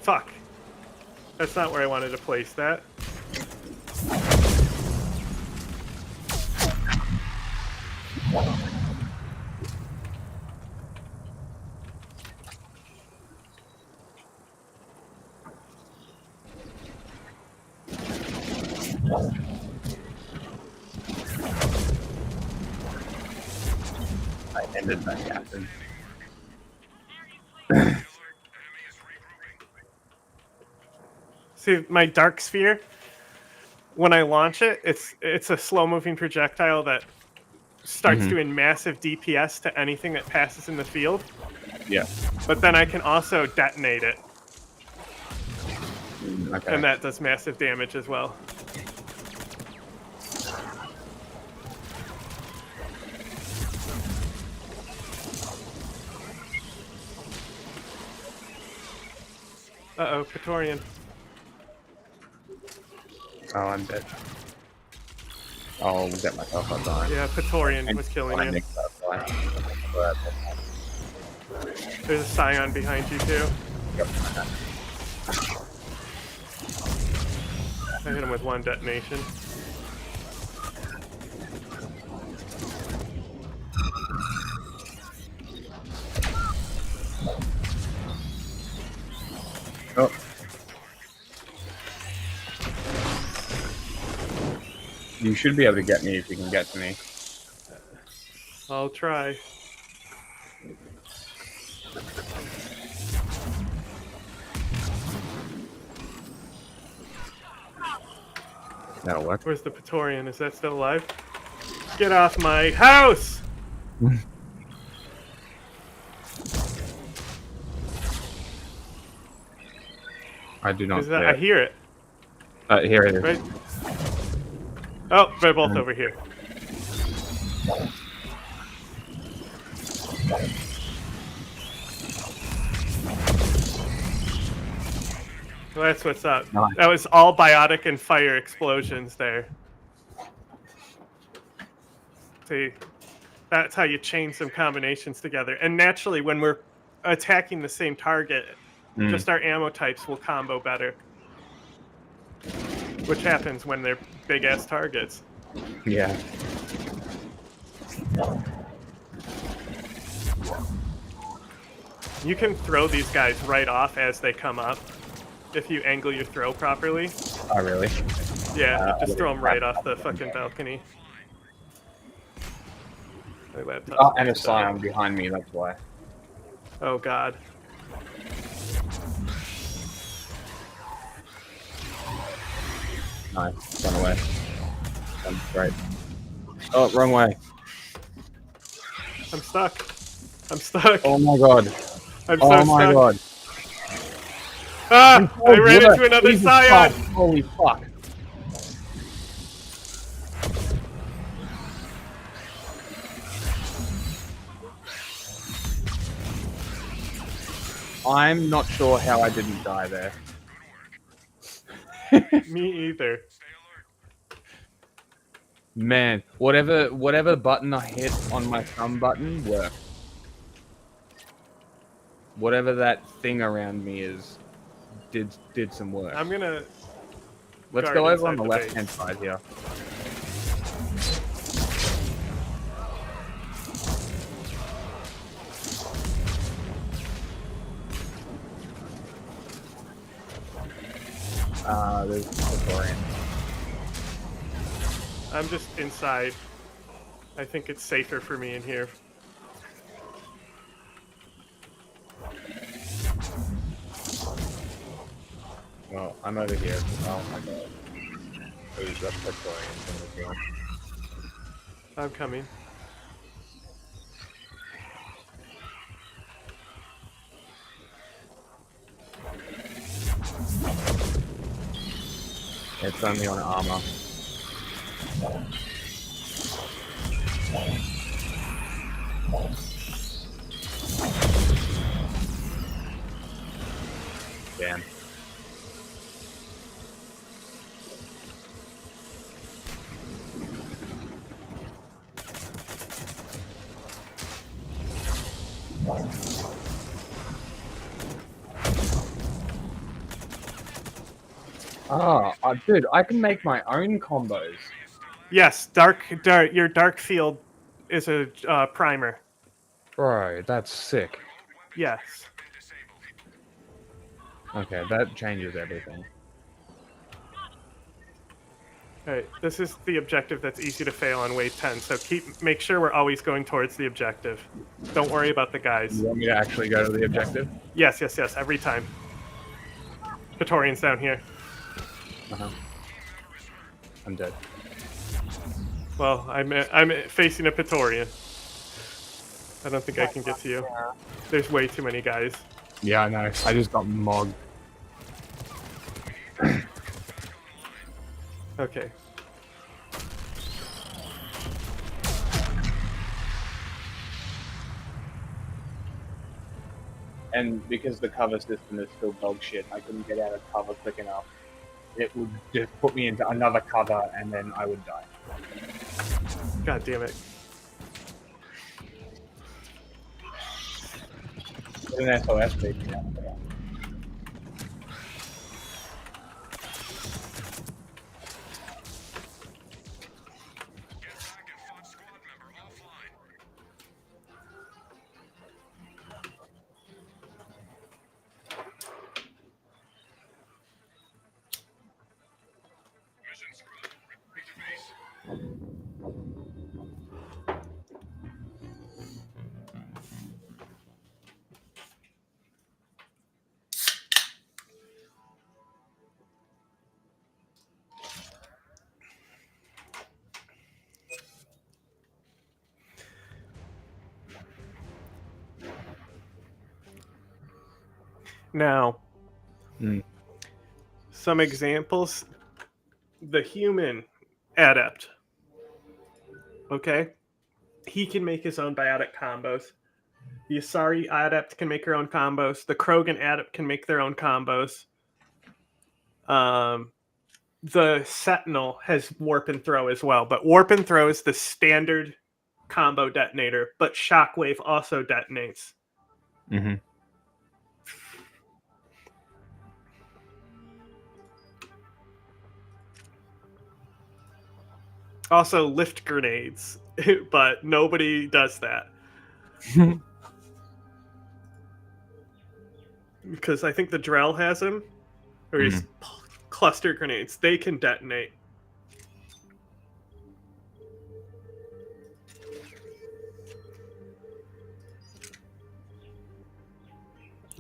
B: Fuck. That's not where I wanted to place that.
A: landed that captain.
B: See, my dark sphere, when I launch it, it's a slow-moving projectile that starts doing massive DPS to anything that passes in the field.
A: Yeah.
B: But then I can also detonate it.
A: Okay.
B: And that does massive damage as well. Uh-oh, Praetorian.
A: Oh, I'm dead. I'll get myself up on.
B: Yeah, Praetorian was killing you. There's a Scion behind you, too.
A: Yep.
B: I hit him with one detonation.
A: Oh. You should be able to get me if you can get to me.
B: I'll try.
A: That'll work.
B: Where's the Praetorian? Is that still alive? Get off my house!
A: I do not.
B: I hear it.
A: Here it is.
B: Right? Oh, they're both over here. Well, that's what's up.
A: Nice.
B: That was all biotic and fire explosions there. See, that's how you chain some combinations together. And naturally, when we're attacking the same target, just our ammo types will combo better. Which happens when they're big-ass targets.
A: Yeah.
B: You can throw these guys right off as they come up if you angle your throw properly.
A: Oh, really?
B: Yeah, just throw them right off the fucking balcony.
A: Oh, and a Scion behind me, that's why.
B: Oh, God.
A: Nice. Run away. I'm right. Oh, wrong way.
B: I'm stuck. I'm stuck.
A: Oh my god.
B: I'm so
A: oh
B: stuck.
A: my god.
B: Ah! I ran into another Scion!
A: Holy fuck. I'm not sure how I didn't die there.
B: Me either.
A: Man, whatever button I hit on my thumb button worked. Whatever that thing around me is, did some work.
B: I'm gonna.
A: Let's go over on the left-hand side here. There's Praetorian.
B: I'm just inside. I think it's safer for me in here.
A: Well, I'm over here. Oh my god. Who's that Praetorian from the field?
B: I'm coming.
A: It's only on armor. Damn. Dude, I can make my own combos.
B: Yes, your dark field is a primer.
A: Bro, that's sick.
B: Yes.
A: Okay, that changes everything.
B: Alright, this is the objective that's easy to fail on wave 10, so make sure we're always going towards the objective. Don't worry about the guys.
A: You want me to actually go to the objective?
B: Yes, every time. Praetorian's down here.
A: I'm dead.
B: Well, I'm facing a Praetorian. I don't think I can get to you. There's way too many guys.
A: Yeah, I know. I just got mogged.
B: Okay.
A: And because the cover system is still dog shit, I couldn't get out of cover quick enough. It would just put me into another cover and then I would die.
B: God damn it.
A: Put an SOS baby down there.
B: Now, some examples. The human adept. Okay? He can make his own biotic combos. The Asari adept can make her own combos. The Krogan adept can make their own combos. The Sentinel has warp and throw as well, but warp and throw is the standard combo detonator, but Shockwave also detonates.
A: Mm-hmm.
B: Also lift grenades, but nobody does that. Because I think the Drell has them, or his cluster grenades. They can detonate.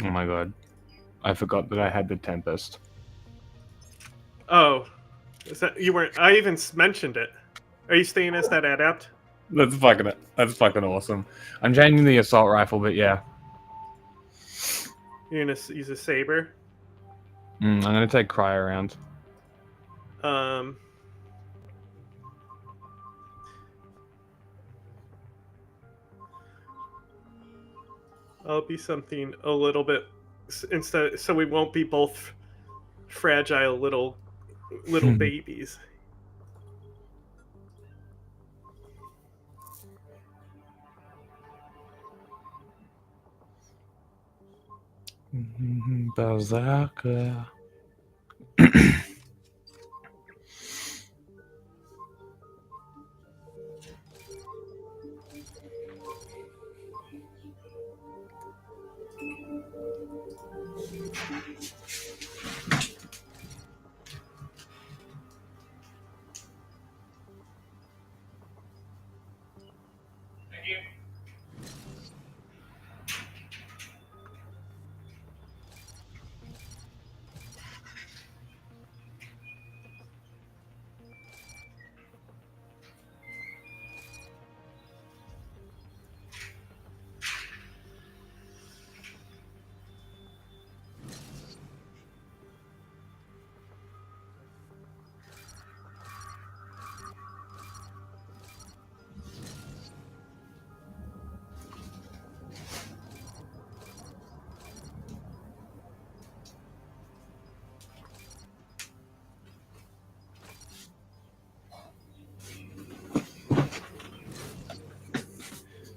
A: Oh my god. I forgot that I had the Tempest.
B: Oh. Is that, you weren't... I even mentioned it. Are you staying as that adept?
A: That's fucking awesome. I'm changing the assault rifle, but yeah.
B: You're gonna use a saber?
A: I'm gonna take Cry around.
B: I'll be something a little bit instead, so we won't be both fragile little babies.
A: Berserker.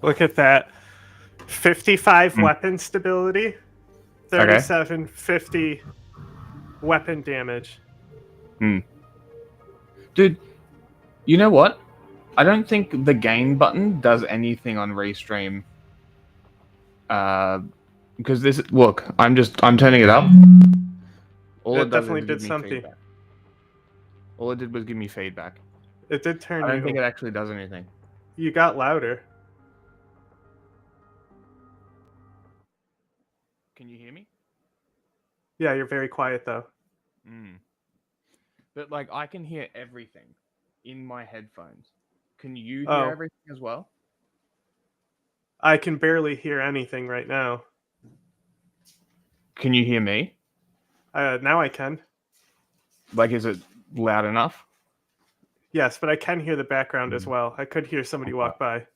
B: Look at that. 55 weapon stability, 37, 50 weapon damage.
A: Dude, you know what? I don't think the gain button does anything on Restream. Because this, look, I'm turning it up. All
B: It definitely did something.
A: All it did was give me feedback.
B: It did turn.
A: I don't think it actually does anything.
B: You got louder.
A: Can you hear me?
B: Yeah, you're very quiet though.
A: But like, I can hear everything in my headphones. Can you hear
B: Oh.
A: everything as well?
B: I can barely hear anything right now.
A: Can you hear me?
B: Now I can.
A: Like, is it loud enough?
B: Yes, but I can hear the background as well. I could hear somebody walk by.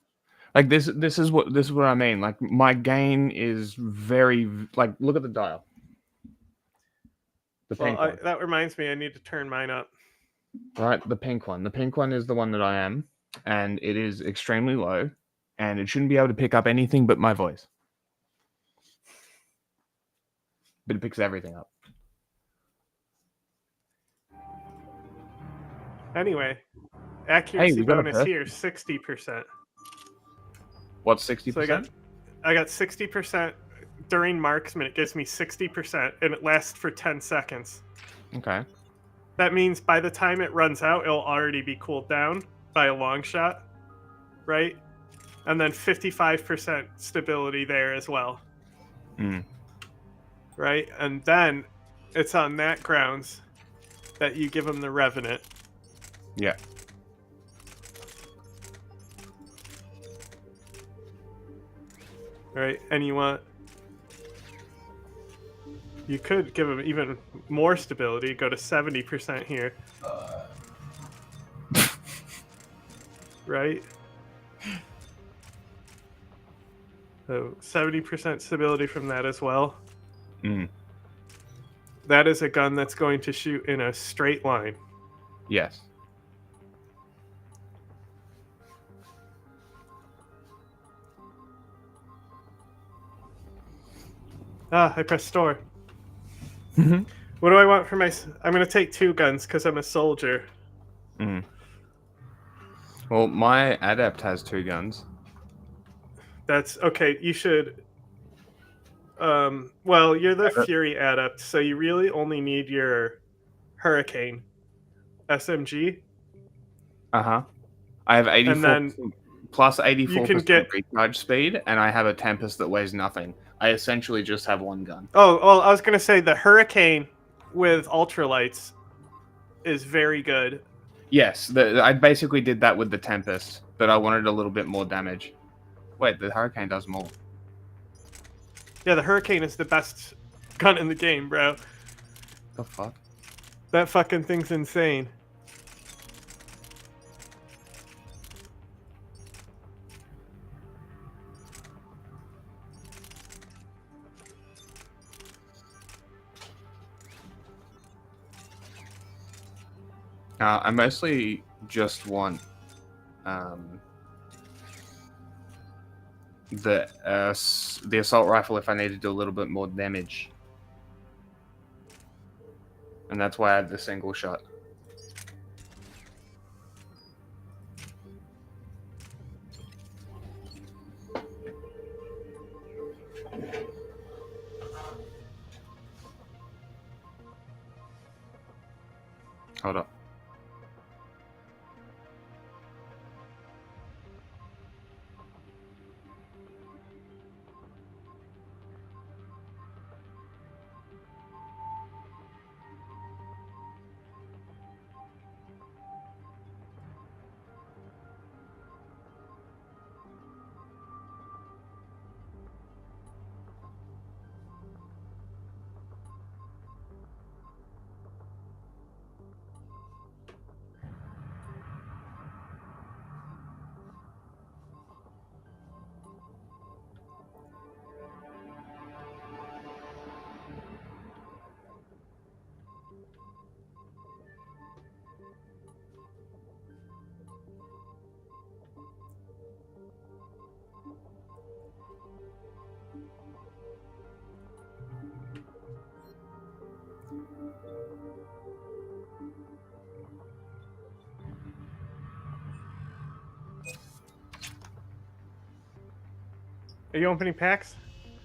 A: Like this is what I mean. Like, my gain is very, like, look at the dial. The pink one.
B: That reminds me, I need to turn mine up.
A: Right, the pink one. The pink one is the one that I am, and it is extremely low, and it shouldn't be able to pick up anything but my voice. But it picks everything up.
B: Anyway, accuracy
A: we got a
B: bonus
A: perk.
B: here, 60%.
A: What's 60%?
B: So I got 60% during marksman. It gives me 60%, and it lasts for 10 seconds.
A: Okay.
B: That means by the time it runs out, it'll already be cooled down by a long shot, right? And then 55% stability there as well. Right? And then it's on that grounds that you give him the Revenant.
A: Yeah.
B: Right? And you could give him even more stability, go to 70% here. Right? So 70% stability from that as well. That is a gun that's going to shoot in a straight line.
A: Yes.
B: I pressed store. What do I want for my... I'm going to take 2 guns because I'm a soldier.
A: Well, my adept has 2 guns.
B: That's... Okay, you should... well, you're the Fury adept, so you really only need your Hurricane SMG.
A: I have 84
B: And then
A: plus 84%
B: you can get...
A: recharge speed, and I have a Tempest that weighs nothing. I essentially just have 1 gun.
B: Oh, well, I was going to say the Hurricane with ultralights is very good.
A: Yes, I basically did that with the Tempest, but I wanted a little bit more damage. Wait, the Hurricane does more.
B: Yeah, the Hurricane is the best gun in the game, bro.
A: The fuck?
B: That fucking thing's insane.
A: I mostly just want the assault rifle if I need to do a little bit more damage, and that's why I have the single shot. Hold up.
B: Are you opening packs?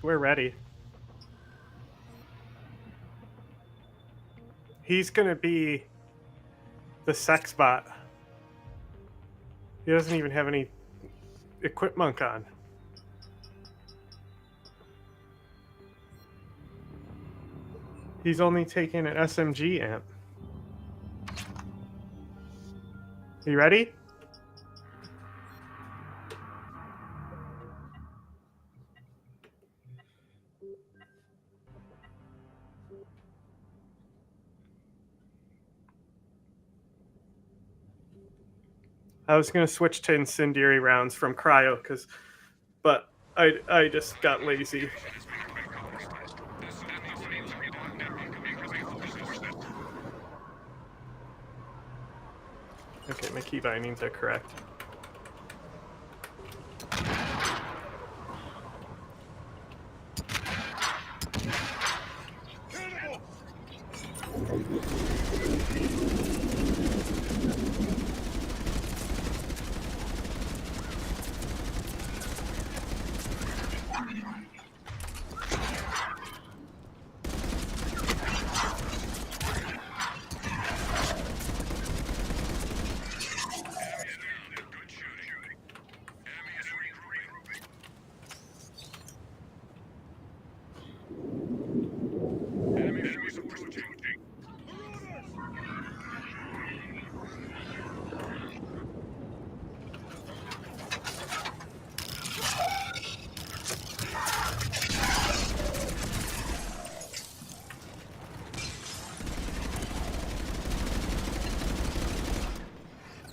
B: We're ready. He's gonna be The sex bot. He doesn't even have any equipment on. He's only taking an SMG amp. You ready? I was gonna switch to incendiary rounds from cryo, but I just got lazy. Okay, my key bindings are correct.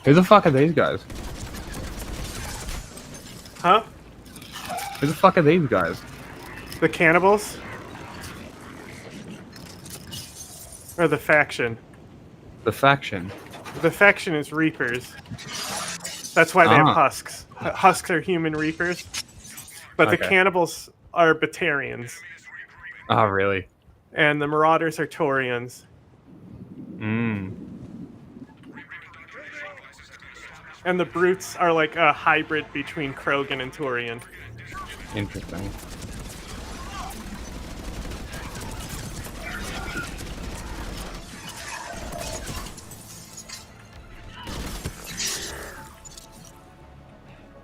A: Who the fuck are these guys?
B: Huh?
A: Who the fuck are these guys?
B: The cannibals? Or the faction?
A: The faction.
B: The faction is Reapers. That's why they have husks. Husks are human Reapers. But the
A: Okay.
B: cannibals are Batarians.
A: Oh, really?
B: And the Marauders are Taurians. And the Brutes are like a hybrid between Krogan and Taurian.
A: Interesting.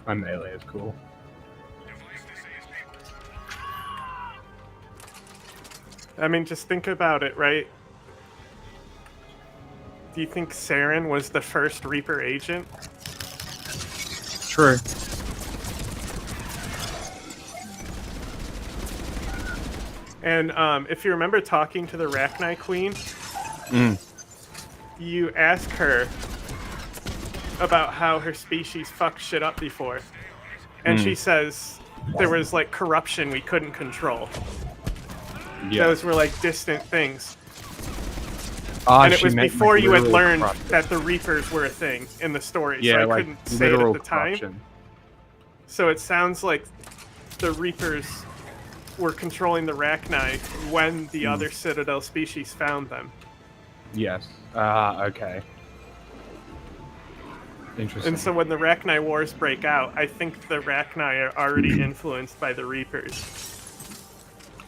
A: My melee is cool.
B: I mean, just think about it, right? Do you think Saren was the first Reaper agent?
A: True.
B: And if you remember talking to the Rachni Queen, you ask her about how her species fucked shit up before. And she says there was like corruption we couldn't control.
A: Yeah.
B: Those were like distant things.
A: And
B: it was before you had learned
A: corruption.
B: that the Reapers were a thing in the story,
A: Yeah,
B: so I
A: like
B: couldn't say it at
A: literal
B: the time.
A: corruption.
B: So it sounds like the Reapers were controlling the Rachni when the other Citadel species found them.
A: Yes. Okay. Interesting.
B: And so when the Rachni Wars break out, I think the Rachni are already influenced by the Reapers.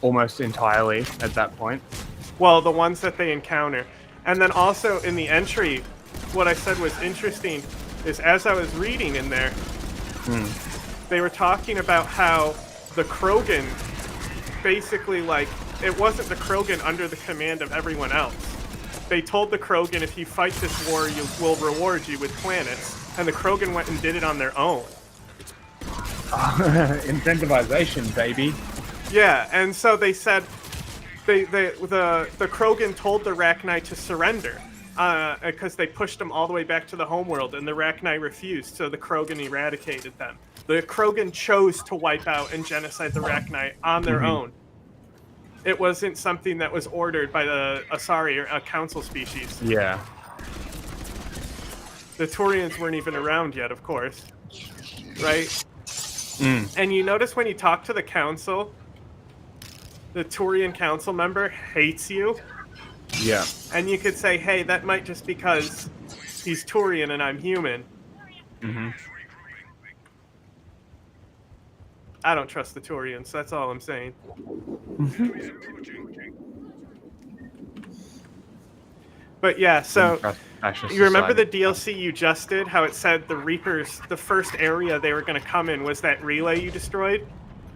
A: Almost entirely at that point.
B: Well, the ones that they encounter. And then also in the entry, what I said was interesting is as I was reading in there, they were talking about how the Krogan basically, like, it wasn't the Krogan under the command of everyone else. They told the Krogan, if you fight this war, we'll reward you with planets. And the Krogan went and did it on their own.
A: Incentivization, baby.
B: Yeah, and so they said, the Krogan told the Rachni to surrender because they pushed them all the way back to the homeworld, and the Rachni refused, so the Krogan eradicated them. The Krogan chose to wipe out and genocide the Rachni on their own. It wasn't something that was ordered by the Asari, or a council species.
A: Yeah.
B: The Taurians weren't even around yet, of course. Right? And you notice when you talk to the council, the Taurian council member hates you.
A: Yeah.
B: And you could say, hey, that might just because he's Taurian and I'm human. I don't trust the Taurians, that's all I'm saying. But yeah, so
A: Fascist
B: You remember
A: society.
B: the DLC you just did? How it said the Reapers, the first area they were going to come in was that relay you destroyed?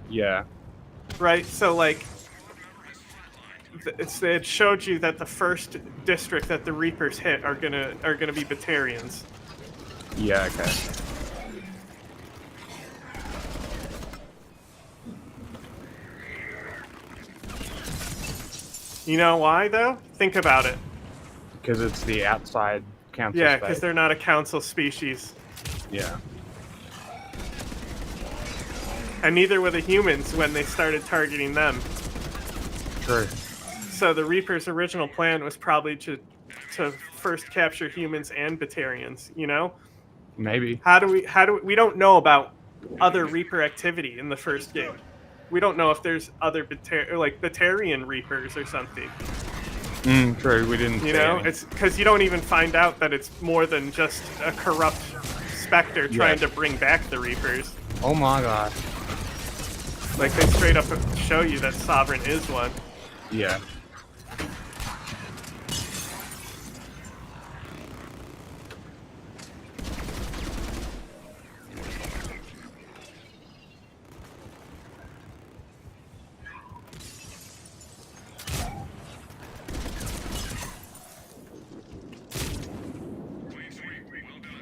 A: Yeah.
B: Right? So, like, it showed you that the first district that the Reapers hit are gonna be Batarians.
A: Yeah, okay.
B: You know why, though? Think about it.
A: Because it's the outside council
B: Yeah,
A: space.
B: because they're not a council species.
A: Yeah.
B: And neither were the humans when they started targeting them.
A: True.
B: So the Reaper's original plan was probably to first capture humans and Batarians, you know?
A: Maybe.
B: We don't know about other Reaper activity in the first game. We don't know if there's other Batarian Reapers or something.
A: True, we didn't
B: You
A: see
B: know,
A: any.
B: it's because you don't even find out that it's more than just a corrupt Spectre trying to bring back the Reapers.
A: Oh my god.
B: Like, they straight up show you that Sovereign is one.
A: Yeah.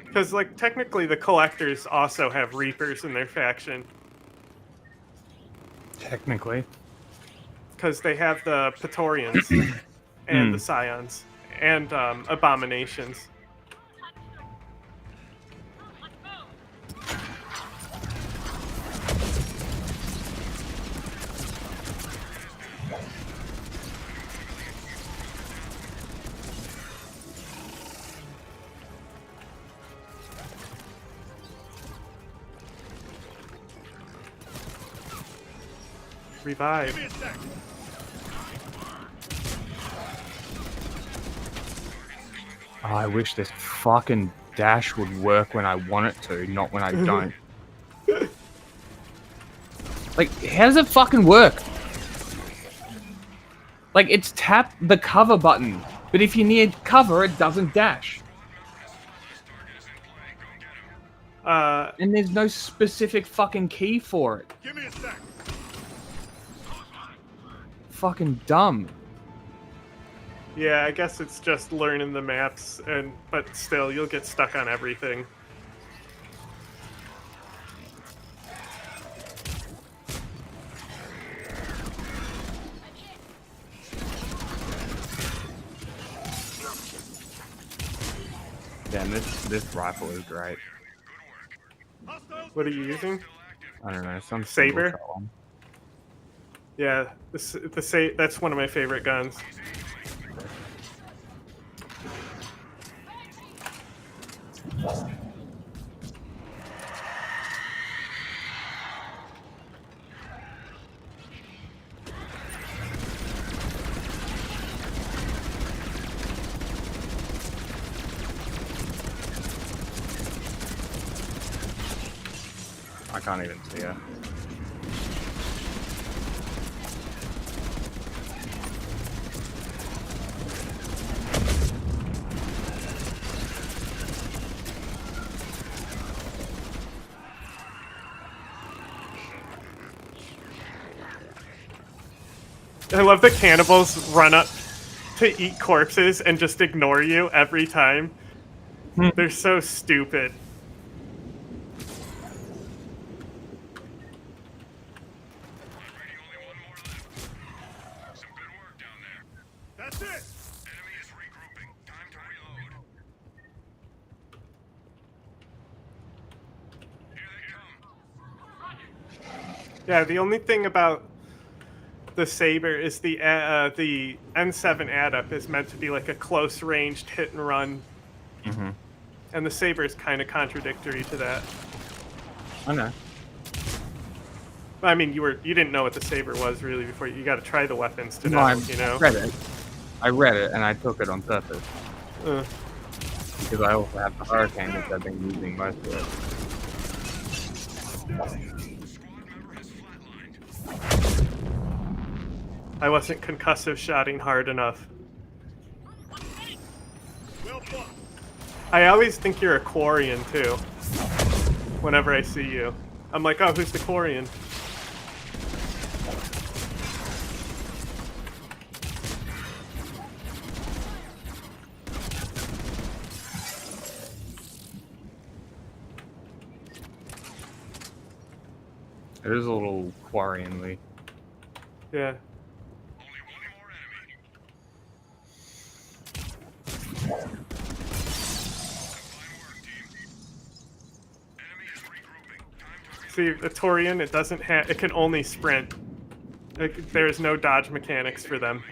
B: Because, like, technically the Collectors also have Reapers in their faction.
A: Technically.
B: Because they have the Praetorians and the Scions and Abominations. Revive.
A: Oh, I wish this fucking dash would work when I want it to, not when I don't. Like, how does it fucking work? Like, it's tap the cover button, but if you need cover, it doesn't dash. And there's no specific fucking key for it.
O: Give me a sec.
A: Fucking dumb.
B: Yeah, I guess it's just learning the maps, but still, you'll get stuck on everything.
A: Damn, this rifle is great.
B: What are you using?
A: I don't know, some
B: Saber?
A: single shot one.
B: Yeah, that's one of my favorite guns.
A: I can't even see her.
B: I love that cannibals run up to eat corpses and just ignore you every time. They're so stupid.
O: That's it.
B: Yeah, the only thing about the Saber is the N7 ADAP is meant to be like a close-ranged hit-and-run.
A: Mm-hmm.
B: And the Saber is kind of contradictory to that.
A: I know.
B: I mean, you didn't know what the Saber was really before. You got to try the weapons to
A: No,
B: know,
A: I
B: you know?
A: I read it and I took it on purpose. Because I also have the Hurricane, which I've been using most of it.
B: I wasn't concussive shotting hard enough. I always think you're a Quarian too. Whenever I see you, I'm like, oh, who's the Quarian?
A: It is a little Quarian-y.
B: Yeah. See, the Torian, it doesn't have. It can only sprint. There is no dodge mechanics for them.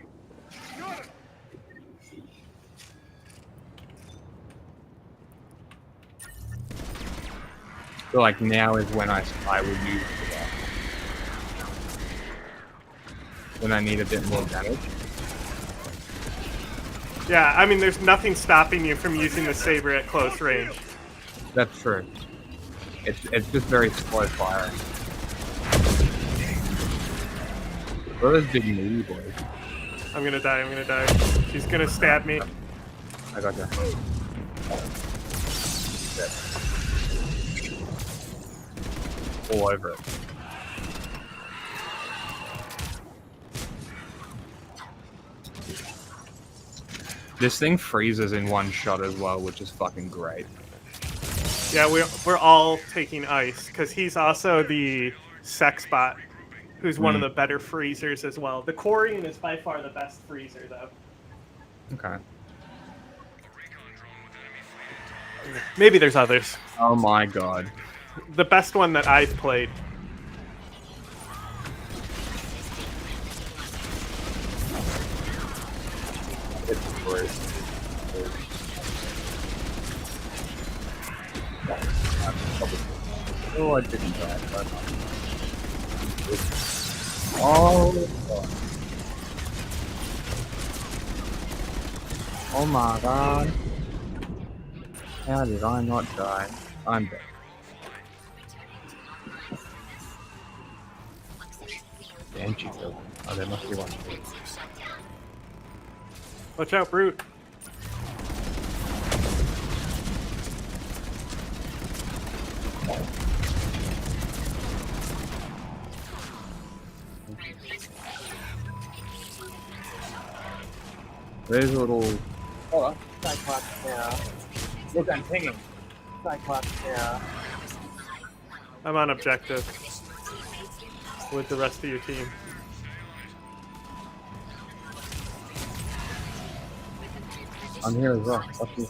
A: So like now is when I would use that. When I need a bit more damage.
B: Yeah, I mean, there's nothing stopping you from using the saber at close range.
A: That's true. It's just very slow firing. What are those big meaty boys?
B: I'm gonna die, I'm gonna die. She's gonna stab me.
A: I got you. All over it. This thing freezes in one shot as well, which is fucking great.
B: Yeah, we're all taking ice, because he's also the sex bot, who's one of the better freezers as well. The Quarian is by far the best freezer, though.
A: Okay.
B: Maybe there's others.
A: Oh my god.
B: The best one that I've played.
A: It's great. Oh, I didn't die. Oh. Oh my god. How did I not die? I'm dead. And she killed him. Oh, there must be one.
B: Watch out, Brute.
A: There's a little...
N: Oh, Cyclops there. Look, I'm pinging. Cyclops there.
B: I'm on objective with the rest of your team.
A: I'm here as well. Fuck you.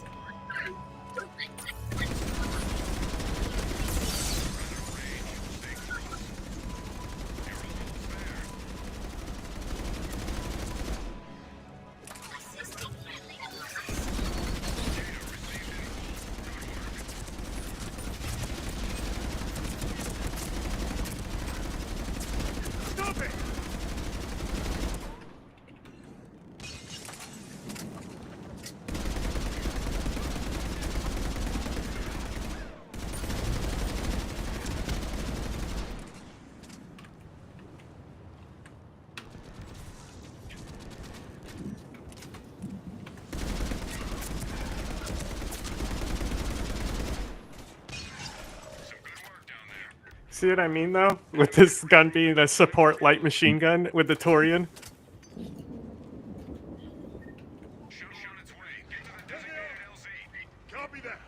B: See what I mean, though? With this gun being a support light machine gun with the Torian.
O: Copy that.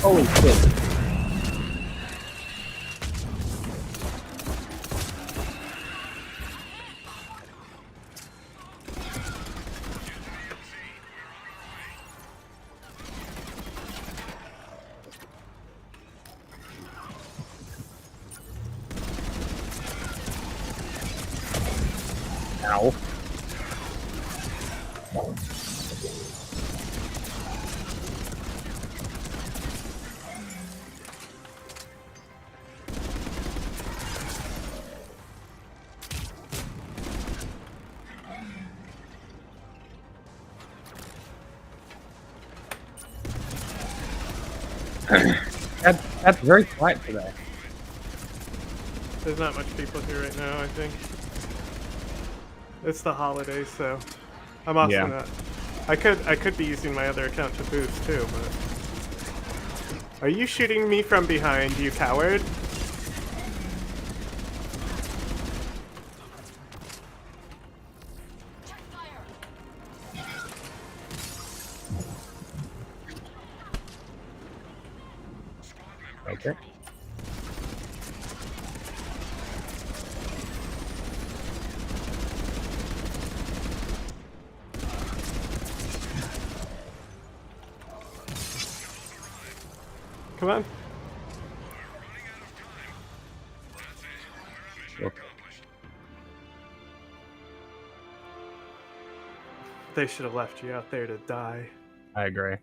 A: Holy shit. Ow. That's very quiet today.
B: There's not much people here right now, I think. It's the holidays, so I'm also
A: Yeah.
B: not. I could be using my other account to boost too, but are you shooting me from behind, you coward?
A: Okay.
B: Come on.
A: Okay.
B: They should have left you out there to die.
A: I agree.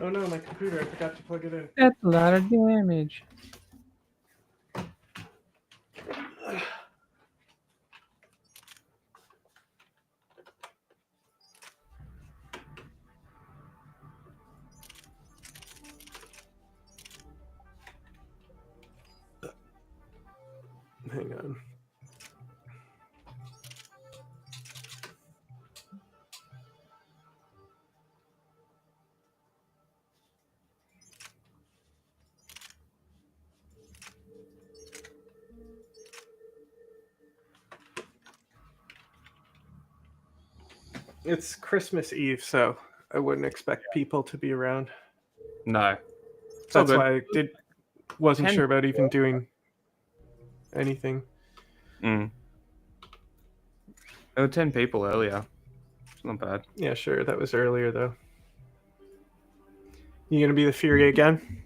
B: Oh no, my computer, I forgot to plug it in.
A: That's a lot of damage.
B: Hang on. It's Christmas Eve, so I wouldn't expect people to be around.
A: No. It's all
B: That's
A: good.
B: why I wasn't
A: 10
B: sure about even doing anything.
A: There were 10 people earlier. It's not bad.
B: Yeah, sure, that was earlier though. You gonna be the Fury again?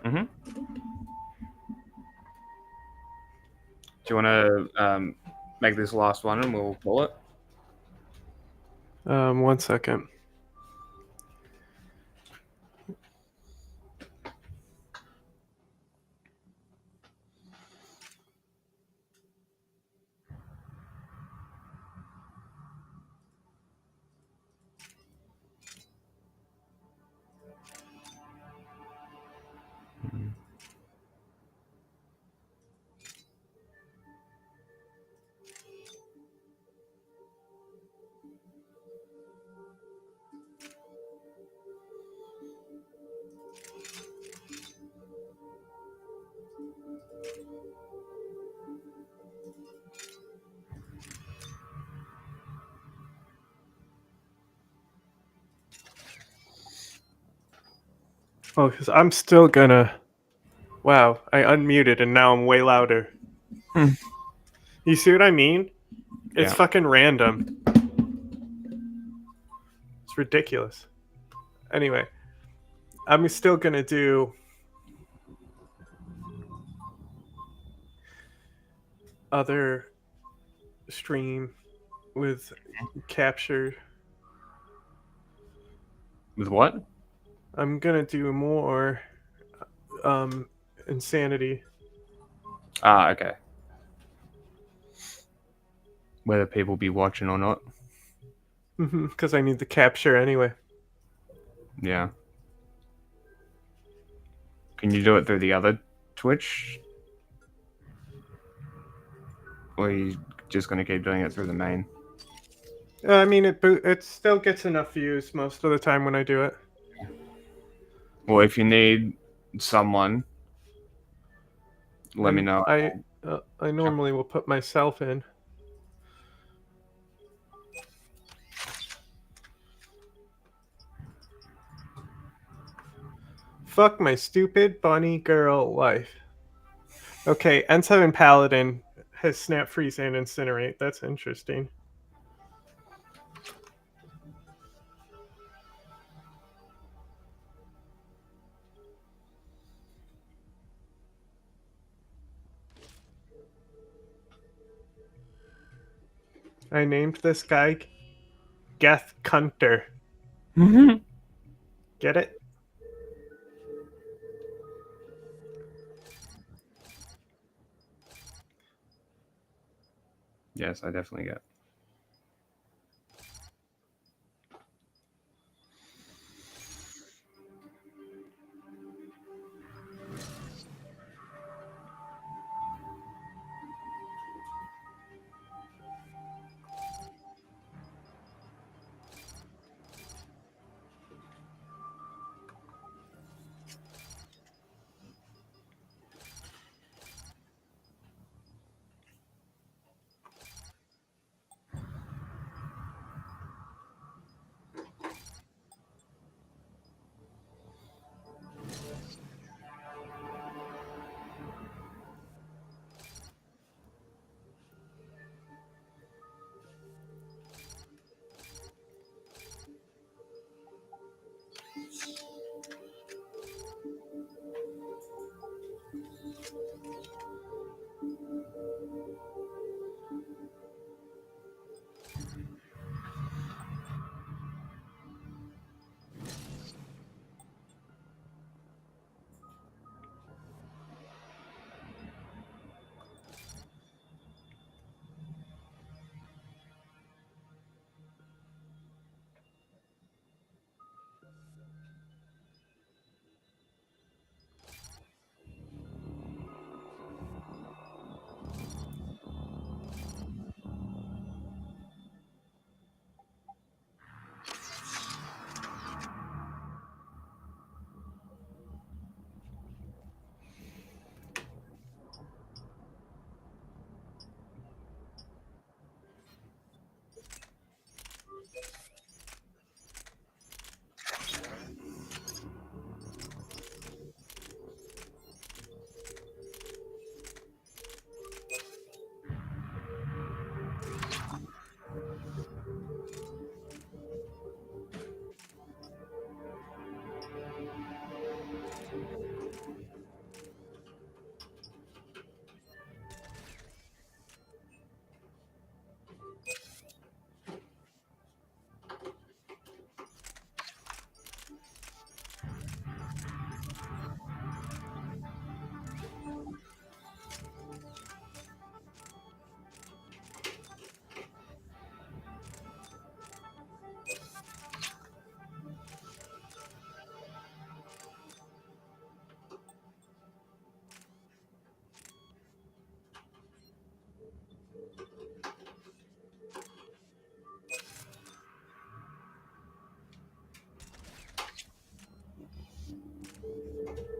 A: Mm-hmm. Do you want to make this last one and we'll call it?
B: 1 second. Oh, because I'm still gonna... Wow, I unmuted and now I'm way louder. You see what I mean? It's
A: Yeah.
B: fucking random. It's ridiculous. Anyway, I'm still gonna do... other stream with capture.
A: With what?
B: I'm gonna do more insanity.
A: Ah, okay. Whether people be watching or not.
B: Because I need the capture anyway.
A: Yeah. Can you do it through the other Twitch? Or are you just going to keep doing it through the main?
B: I mean, it still gets enough views most of the time when I do it.
A: Well, if you need someone, let me know.
B: I normally will put myself in. Fuck my stupid bunny girl life. Okay, N7 Paladin has Snap Freeze and Incinerate. That's interesting. I named this guy Geth Cunter. Get it?
A: Yes, I definitely get.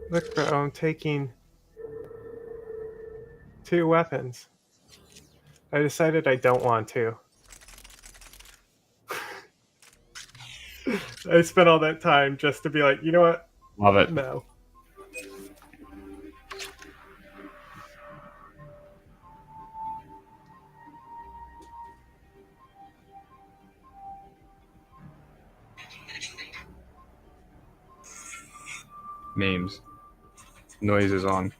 B: Look, bro, I'm taking 2 weapons. I decided I don't want to. I spent all that time just to be like, you know what?
A: Love it.
B: No.
A: Memes. Noise is on.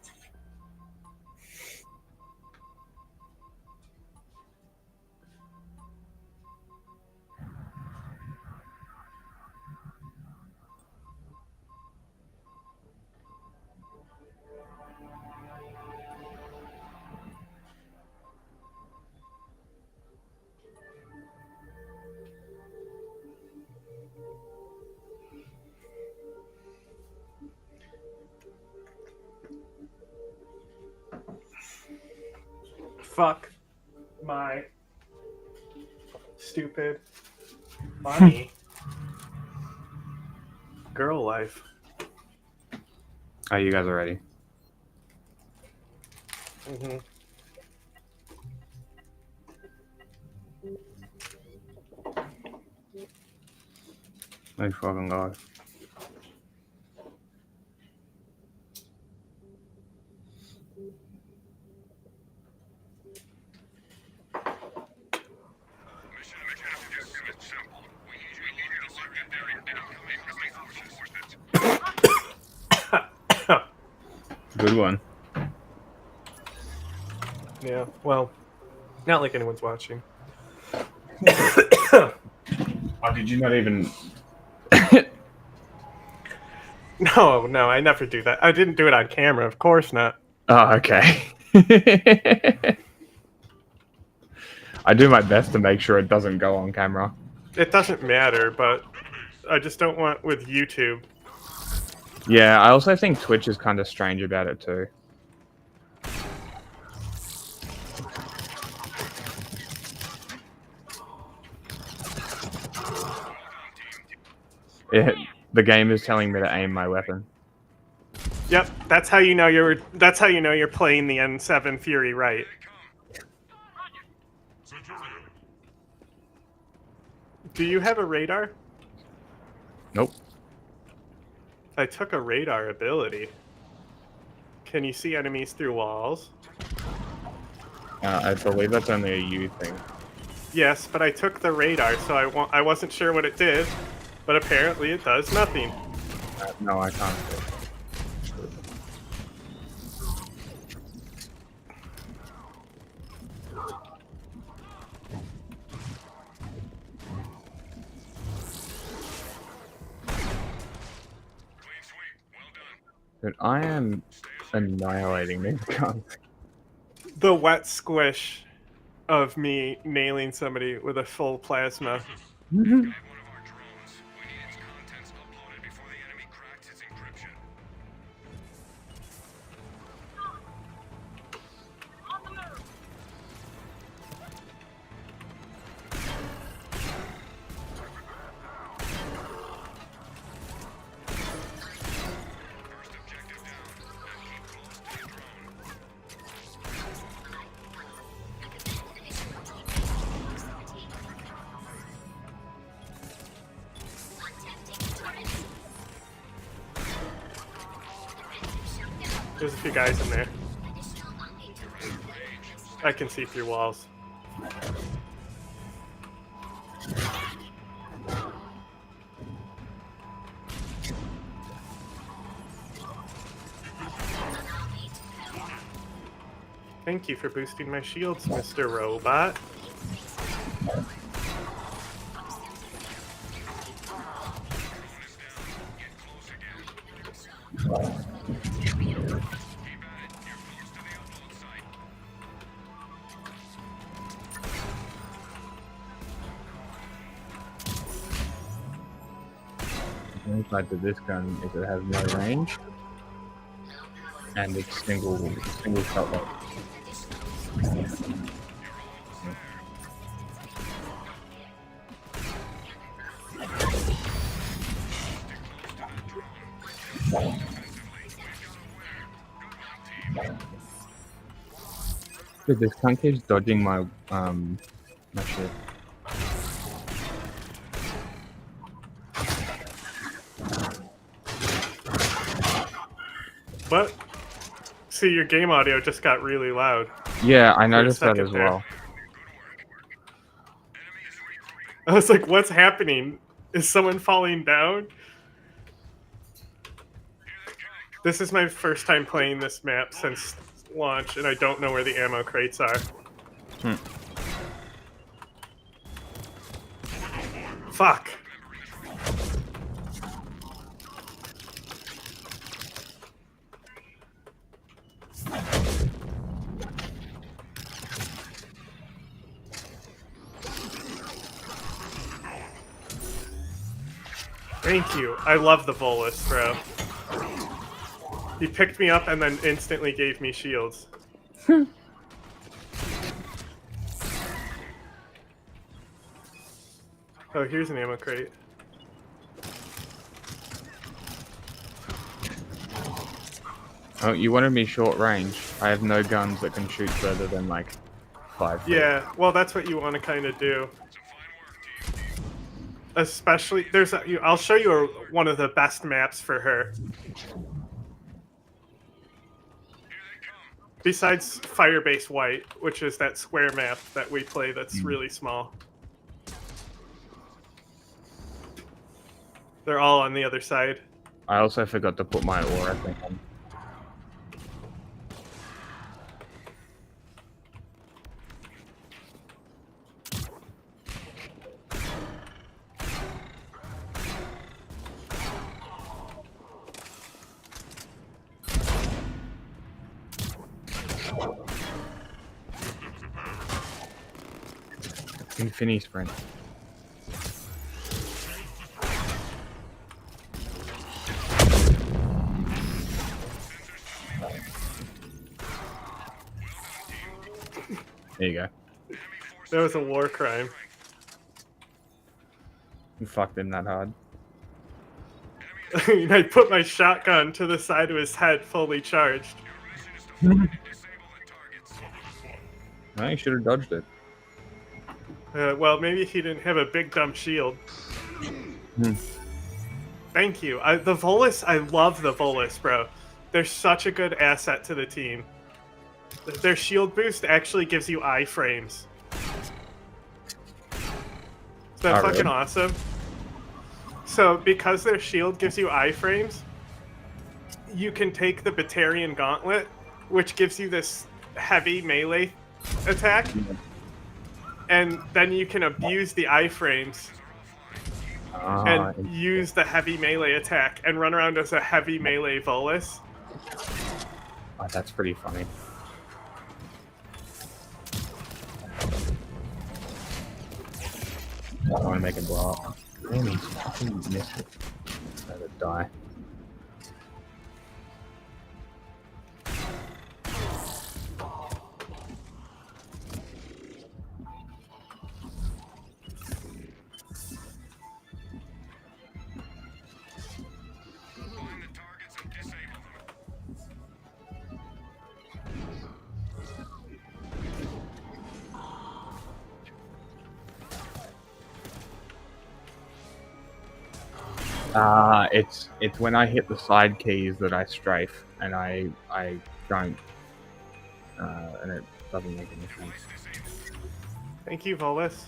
B: Fuck my stupid money. Girl life.
A: Oh, you guys are ready.
B: Mm-hmm.
A: Oh fucking god. Good one.
B: Yeah, well, not like anyone's watching.
A: Oh, did you not even...
B: No, I never do that. I didn't do it on camera, of course not.
A: Oh, okay. I do my best to make sure it doesn't go on camera.
B: It doesn't matter, but I just don't want with YouTube.
A: Yeah, I also think Twitch is kind of strange about it too. The game is telling me to aim my weapon.
B: Yep, that's how you know you're playing the N7 Fury right. Do you have a radar?
A: Nope.
B: I took a radar ability. Can you see enemies through walls?
A: I believe that's only a U thing.
B: Yes, but I took the radar, so I wasn't sure what it did, but apparently it does nothing.
A: No, I can't. But I am annihilating these guns.
B: The wet squish of me nailing somebody with a full plasma. There's a few guys in there. I can see through walls. Thank you for boosting my shields, Mr. Robot.
A: The downside to this gun is it has no range, and it's single shot load. Dude, this cunt keeps dodging my shit.
B: What? See, your game audio just got really loud.
A: Yeah, I noticed that as well.
B: I was like, what's happening? Is someone falling down? This is my first time playing this map since launch, and I don't know where the ammo crates are. Fuck. Thank you. I love the Volus, bro. He picked me up and then instantly gave me shields. Oh, here's an ammo crate.
A: Oh, you wanted me short range. I have no guns that can shoot further than like 5 feet.
B: Yeah, well, that's what you want to kind of do. Especially, I'll show you one of the best maps for her. Besides Firebase White, which is that square map that we play that's really small. They're all on the other side.
A: I also forgot to put my aura thing on. Infinity sprint. There you go.
B: That was a war crime.
A: You fucked him that hard.
B: I put my shotgun to the side of his head, fully charged.
A: No, you should have dodged it.
B: Well, maybe he didn't have a big dumb shield. Thank you. The Volus, I love the Volus, bro. They're such a good asset to the team. Their shield boost actually gives you iframes. Is that fucking awesome? So, because their shield gives you iframes, you can take the Batarian Gauntlet, which gives you this heavy melee attack, and then you can abuse the iframes and use the heavy melee attack and run around as a heavy melee Volus.
A: Oh, that's pretty funny. I want to make it blow up. Damn, he's fucking missed it. Let it die. It's when I hit the side keys that I strafe, and I don't, and it doesn't make any sense.
B: Thank you, Volus.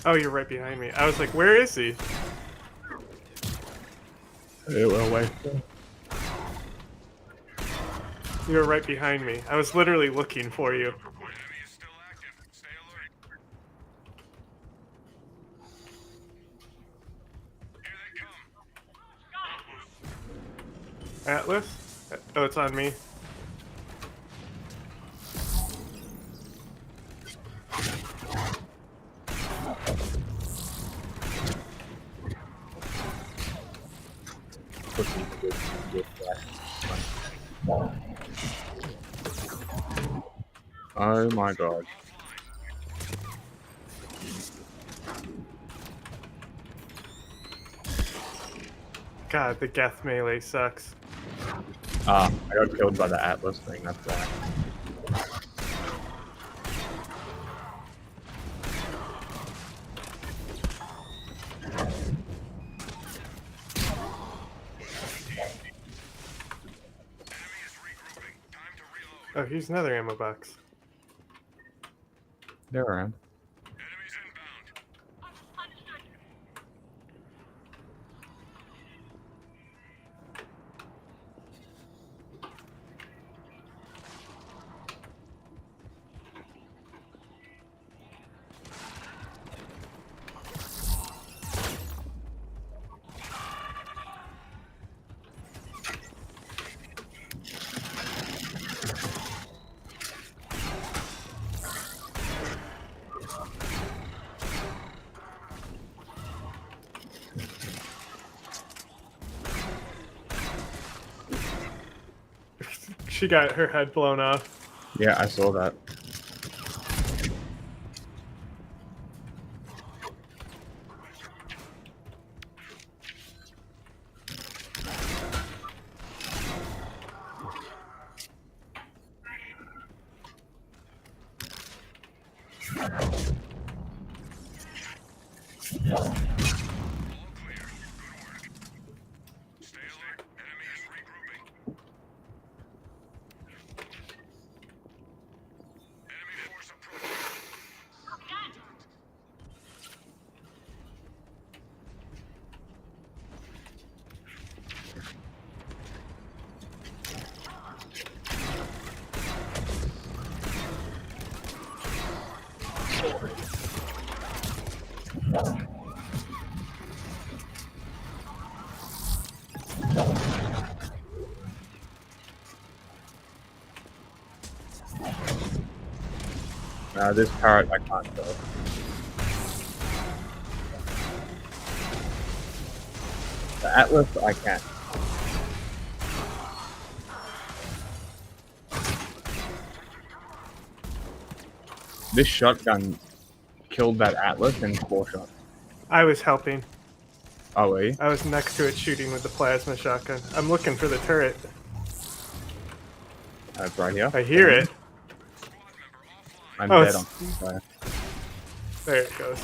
B: Oh, you're right behind me. I was like, where is he?
A: It went away.
B: You were right behind me. I was literally looking for you. Atlas? Oh, it's on me.
A: Oh my god.
B: God, the Geth melee sucks.
A: I got killed by the Atlas thing, that's that.
B: Oh, here's another ammo box.
A: They're around.
B: She got her head blown off.
A: Yeah, I saw that. This turret I can't go. The Atlas I can. This shotgun killed that Atlas in 4 shots.
B: I was helping.
A: Oh, were you?
B: I was next to it shooting with the plasma shotgun. I'm looking for the turret.
A: It's right here.
B: I hear it.
A: I'm dead on fire.
B: There it goes.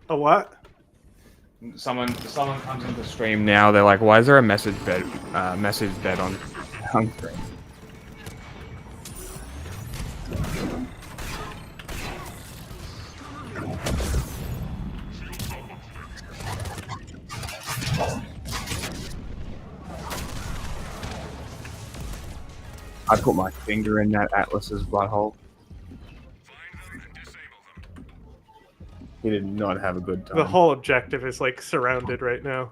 B: A what?
A: Someone comes into stream now. They're like, "Why is there a message bed on screen?" I put my finger in that Atlas's butthole. He did not have a good time.
B: The whole objective is like surrounded right now.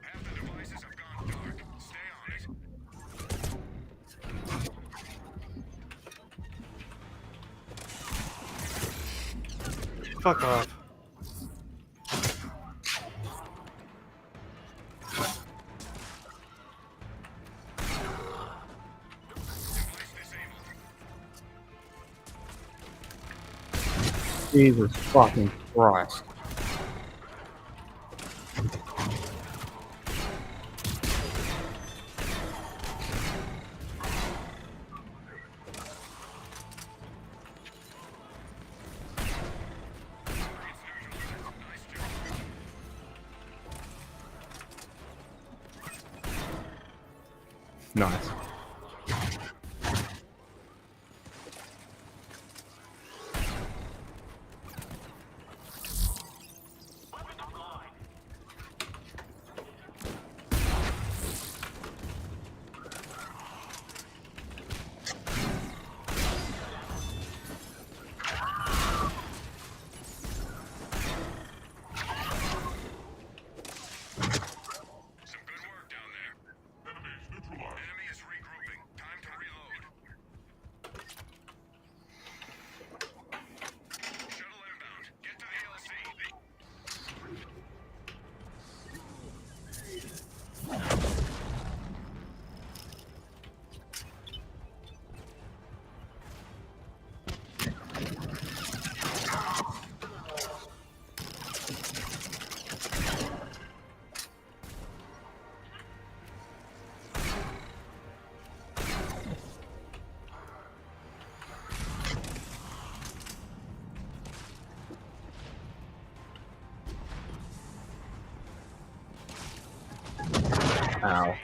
B: Fuck off.
A: Jesus fucking Christ. Nice. Ow.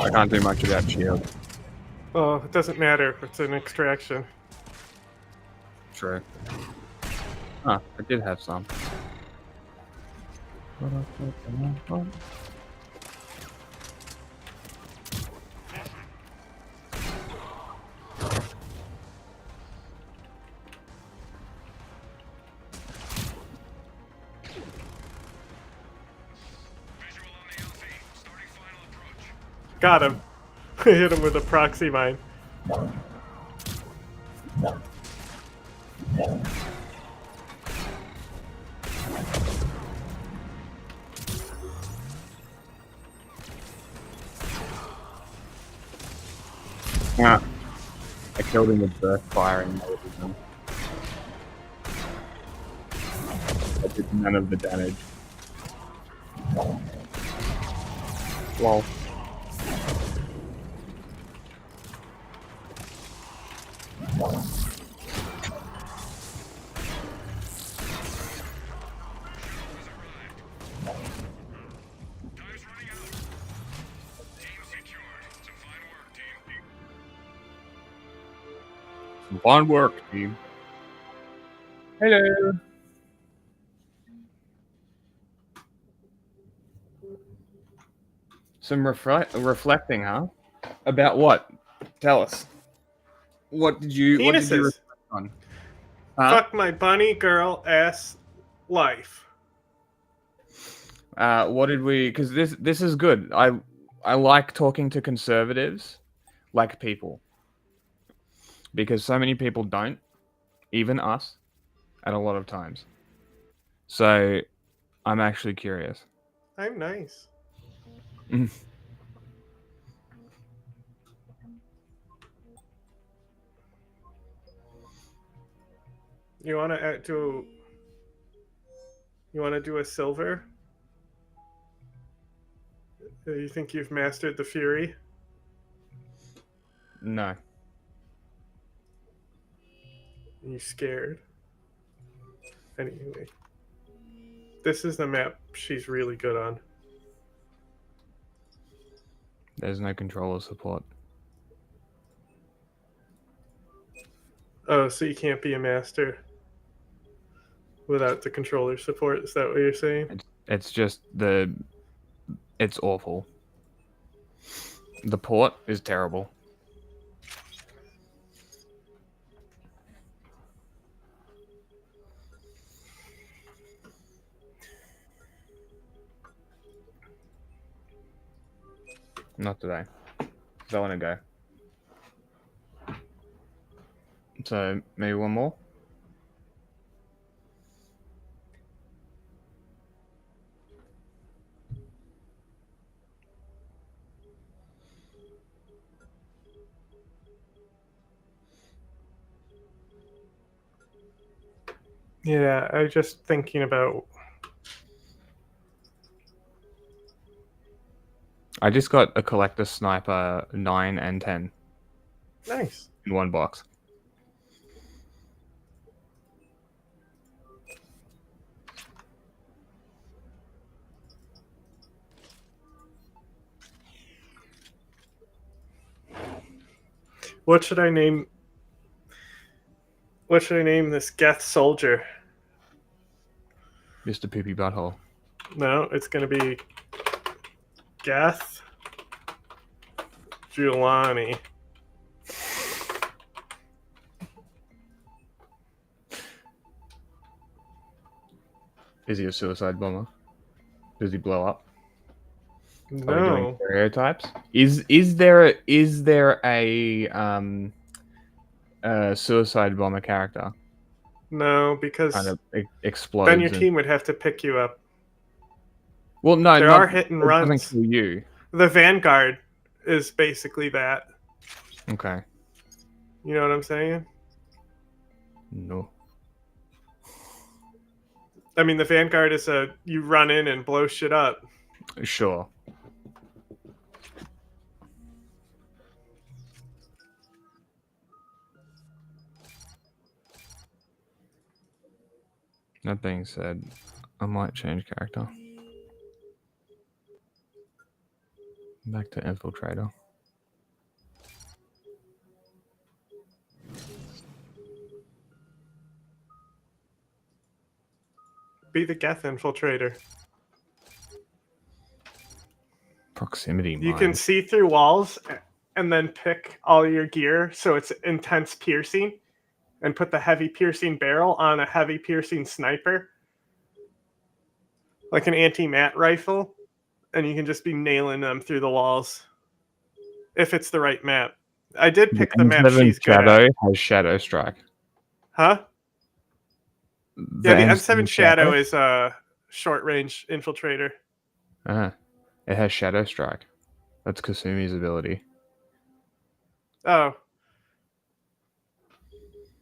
A: I can't do much about shield.
B: Oh, it doesn't matter. It's an extraction.
A: True. Huh, I did have some.
B: Got him. I hit him with a proxy mine.
A: Yeah. I killed him with burst fire and melted. I did none of the damage. Lol. Fine work, team. Hello. Some reflecting, huh? About what? Tell us. What did you
B: Penises.
A: reflect on?
B: Fuck my bunny girl ass life.
A: What did we? Because this is good. I like talking to conservatives, like people, because so many people don't, even us, at a lot of times. So, I'm actually curious.
B: I'm nice. You want to do? You want to do a silver? You think you've mastered the fury?
A: No.
B: You scared? Anyway, this is the map she's really good on.
A: There's no controller support.
B: Oh, so you can't be a master without the controller support? Is that what you're saying?
A: It's just it's awful. The port is terrible. Not today. 'Cause I want to go. So, maybe one more?
B: Yeah, I was just thinking about...
A: I just got a collector sniper 9 and 10.
B: Nice.
A: In one box.
B: What should I name this Geth soldier?
A: Mr. Poopy Butthole.
B: No, it's going to be Geth Giuliani.
A: Is he a suicide bomber? Does he blow up? Are we doing
B: No.
A: stereotypes? Is there a suicide bomber character?
B: No, because
A: Kind of explodes.
B: then your
A: and-
B: team would have to pick you up.
A: Well, no,
B: There
A: not-
B: are hit and
A: it doesn't
B: runs.
A: kill you.
B: The Vanguard is basically that.
A: Okay.
B: You know what I'm saying?
A: No.
B: I mean, the Vanguard is you run in and blow shit up.
A: Sure.
J: That being said, I might change character. Back to Infiltrator.
B: Be the Geth Infiltrator.
J: Proximity
B: You
J: mine.
B: can see through walls and then pick all your gear so it's intense piercing and put the heavy piercing barrel on a heavy piercing sniper. Like an anti-mat rifle. And you can just be nailing them through the walls. If it's the right map. I did pick the map
J: M7
B: she's good
J: Shadow
B: at.
J: has Shadow Strike.
B: Huh?
J: The
B: Yeah, the
J: M7
B: M7 Shadow is a short-range infiltrator.
J: It has Shadow Strike. That's Kasumi's ability.
B: Oh.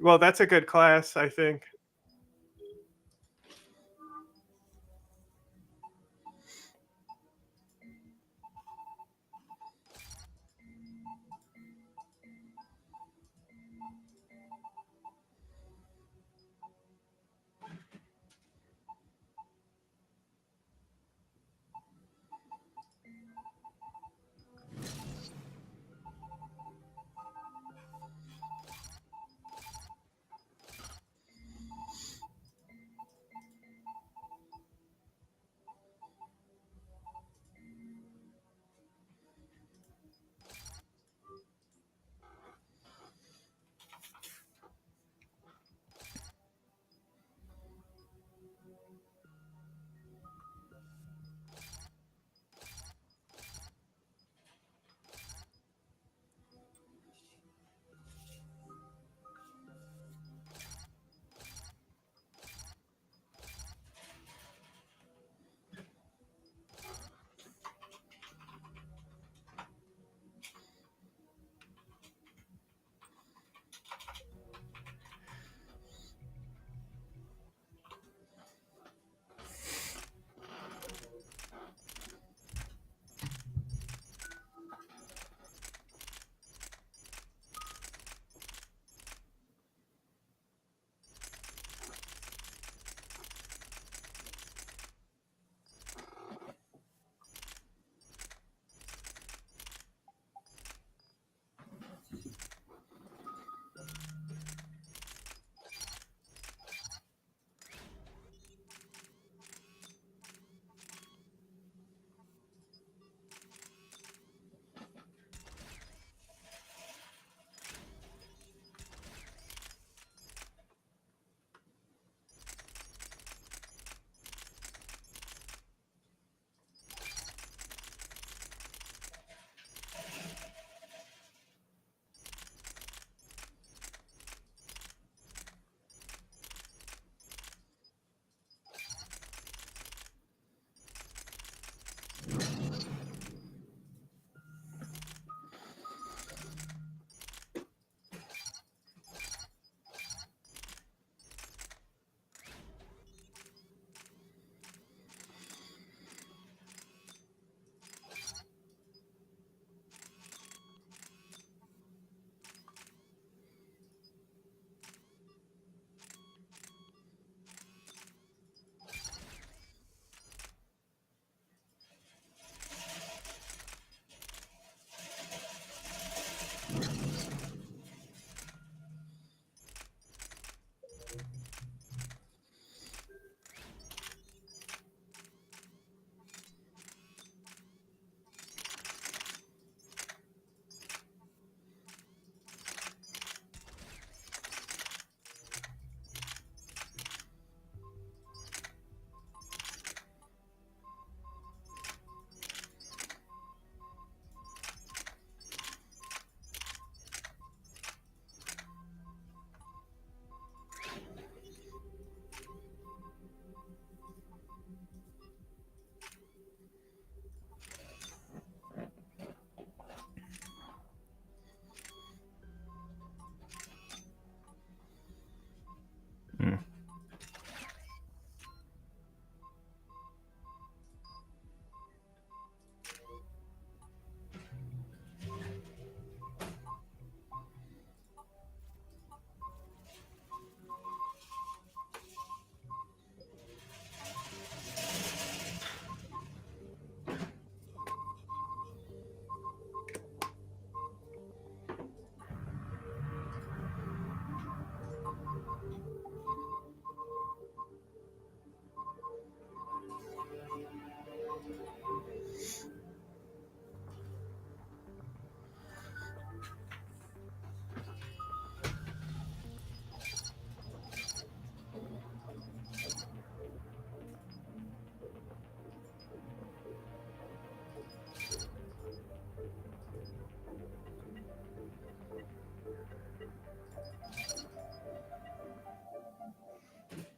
B: Well, that's a good class, I think.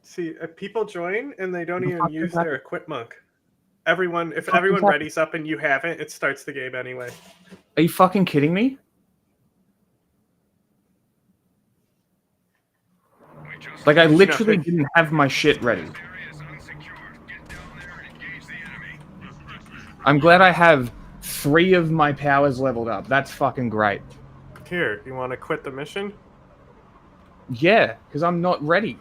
B: See, people join and they don't even use
A: that?
B: their equip monk. If everyone readies up and you haven't, it starts the game anyway.
A: Are you fucking kidding me? Like, I literally didn't have my shit ready. I'm glad I have 3 of my powers leveled up. That's fucking great.
B: Here, you want to quit the mission?
A: Yeah, because I'm not ready.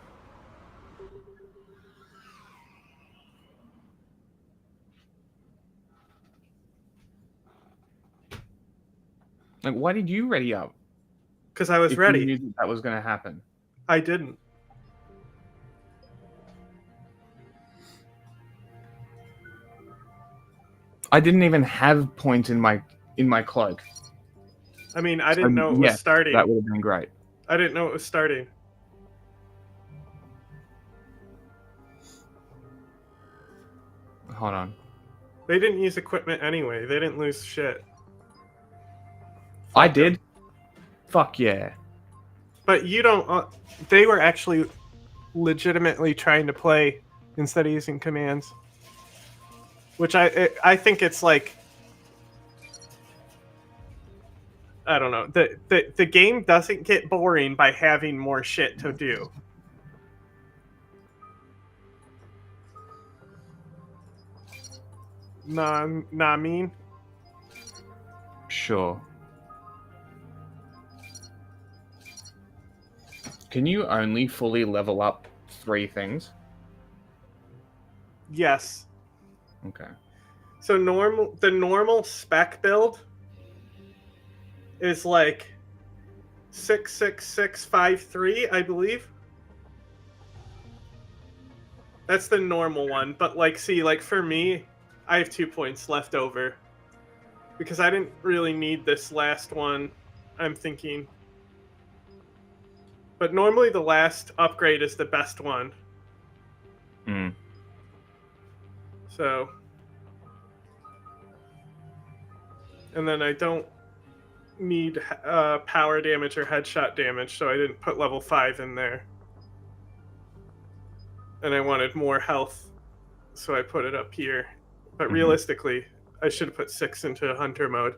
A: Like, why did you ready up?
B: Because I was
A: If
B: ready.
A: You knew that was going to happen.
B: I didn't.
A: I didn't even have points in my cloak.
B: I mean, I didn't know it was starting.
A: That would have been great.
B: I didn't know it was starting.
A: Hold on.
B: They didn't use equipment anyway. They didn't lose shit.
A: I did. Fuck yeah.
B: But you don't... they were actually legitimately trying to play instead of using commands. Which I think it's like... I don't know. The game doesn't get boring by having more shit to do. Nah, I mean?
A: Sure. Can you only fully level up 3 things?
B: Yes.
A: Okay.
B: So the normal spec build is like 66653, I believe. That's the normal one, but like, see, like for me, I have 2 points left over because I didn't really need this last one, I'm thinking. But normally the last upgrade is the best one.
A: Hmm.
B: So. And then I don't need power damage or headshot damage, so I didn't put level 5 in there. And I wanted more health, so I put it up here. But realistically, I should have put 6 into hunter mode.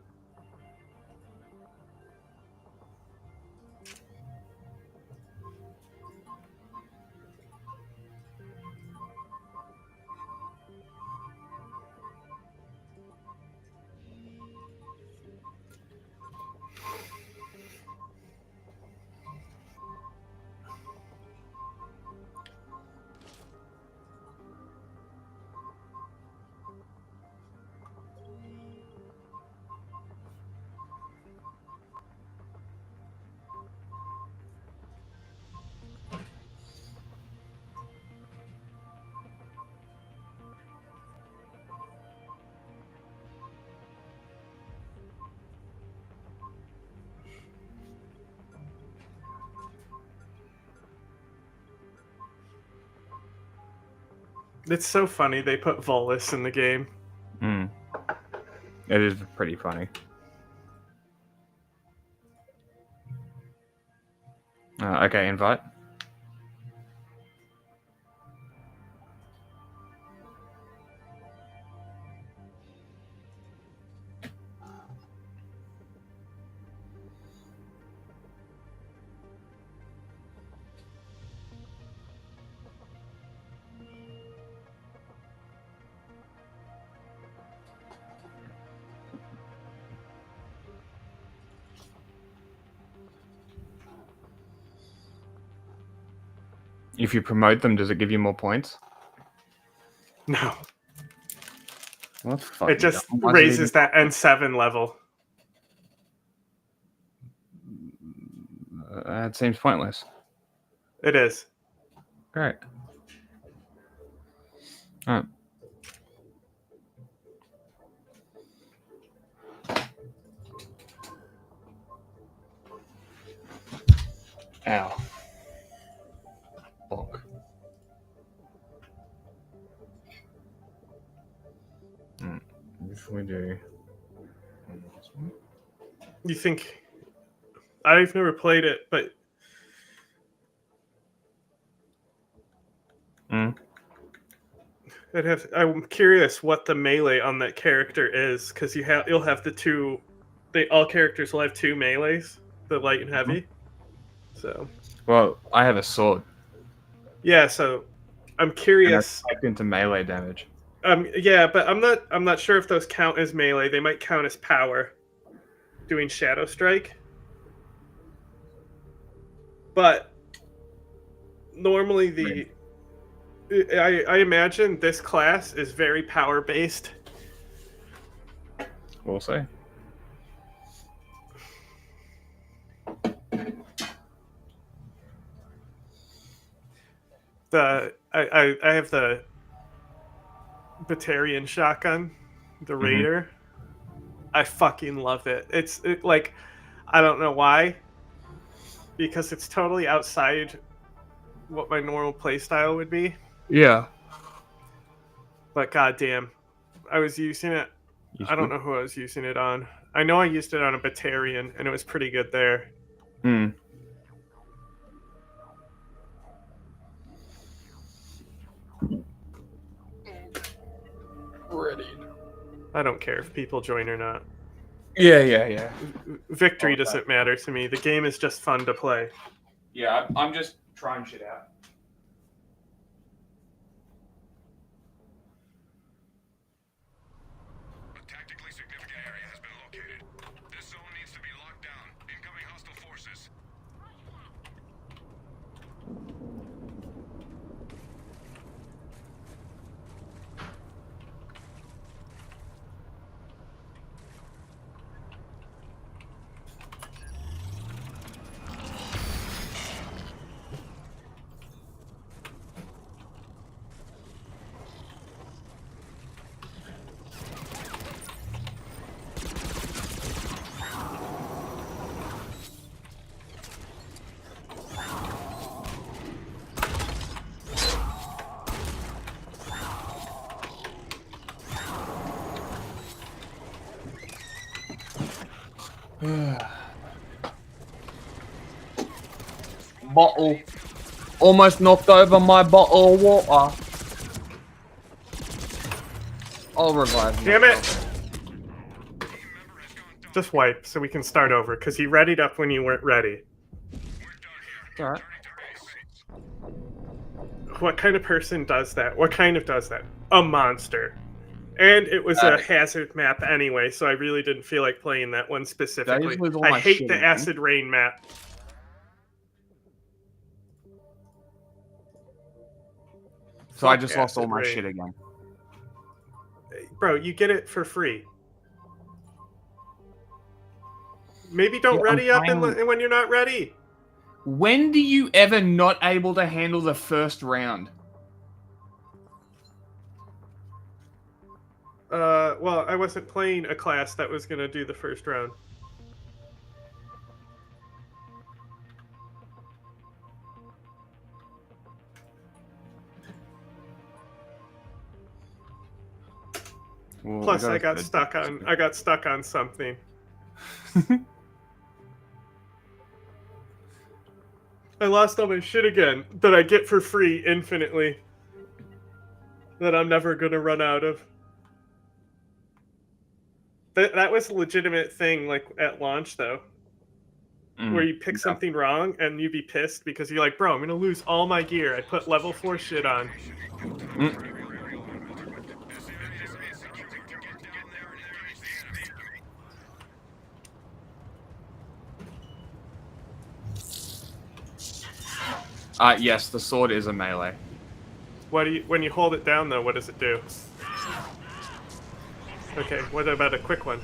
B: It's so funny they put Volus in the game.
A: Hmm. It is pretty funny. Okay, invite. If you promote them, does it give you more points?
B: No.
A: Well,
B: it just raises that N7 level.
A: It seems pointless.
B: It is.
A: Great. Alright. Ow. Bonk. If we do...
B: You think... I've never played it, but... I'm curious what the melee on that character is, because you'll have all characters will have 2 melees, the light and heavy. So.
J: Well, I have a sword.
B: Yeah, so I'm curious.
J: And into melee damage.
B: Yeah, but I'm not sure if those count as melee. They might count as power, doing Shadow Strike. But normally I imagine this class is very power based.
J: We'll see.
B: I have the Batarian shotgun, the Raider. I fucking love it. It's like, I don't know why, because it's totally outside what my normal playstyle would be.
J: Yeah.
B: But goddamn, I was using it. I don't know who I was using it on. I know I used it on a Batarian, and it was pretty good there.
J: Ready.
B: I don't care if people join or not.
J: Yeah.
B: Victory doesn't matter to me. The game is just fun to play.
A: Yeah, I'm just trying shit out. Bottle. Almost knocked over my bottle of water. I'll revive him.
B: Damn it! Just wipe so we can start over, because you readied up when you weren't ready.
A: Alright.
B: What kind of person does that? What kind of does that? A monster. And it was a hazard map anyway, so I really didn't feel like playing that one specifically. I hate the acid rain map.
A: So I just lost all my shit again.
B: Bro, you get it for free. Maybe don't ready up and when you're not ready.
A: When do you ever not able to handle the first round?
B: Well, I wasn't playing a class that was gonna do the first round.
J: Well,
B: Plus, I got stuck on something. I lost all my shit again that I get for free infinitely. That I'm never gonna run out of. That was a legitimate thing, like at launch though, where you pick something wrong and you be pissed because you're like, bro, I'm gonna lose all my gear. I put level 4 shit on.
A: Yes, the sword is a melee.
B: When you hold it down though, what does it do? Okay, what about a quick one?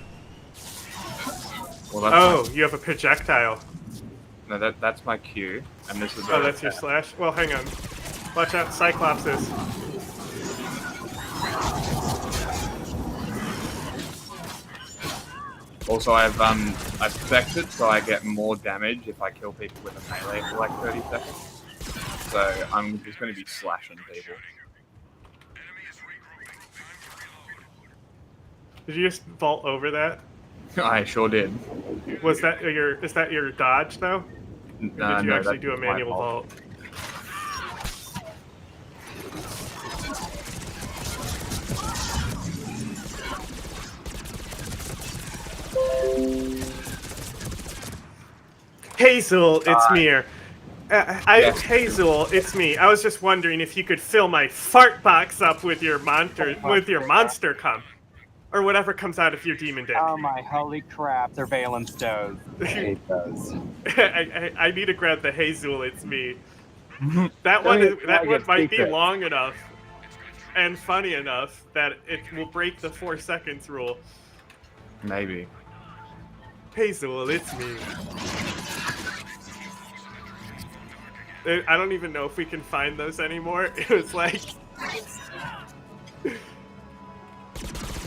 A: Well, that's
B: you have a projectile.
A: No, that's my Q, and this is.
B: Oh, that's your slash. Well, hang on. Watch out, Cyclopses.
A: Also, I've spec'd so I get more damage if I kill people with a melee for like 30 seconds. So I'm just going to be slashing people.
B: Did you just vault over that?
A: I sure did.
B: Is that your dodge though? Or did you actually do a manual vault? Hazel, it's me. Hazel, it's me. I was just wondering if you could fill my fart box up with your monster cum, or whatever comes out of your demon dick.
U: Oh my holy crap! Surveillance dose. I hate those.
B: I need to grab the Hazel, it's me. That one might be long enough and funny enough that it will break the 4 seconds rule.
J: Maybe.
B: Hazel, it's me. I don't even know if we can find those anymore. It was like...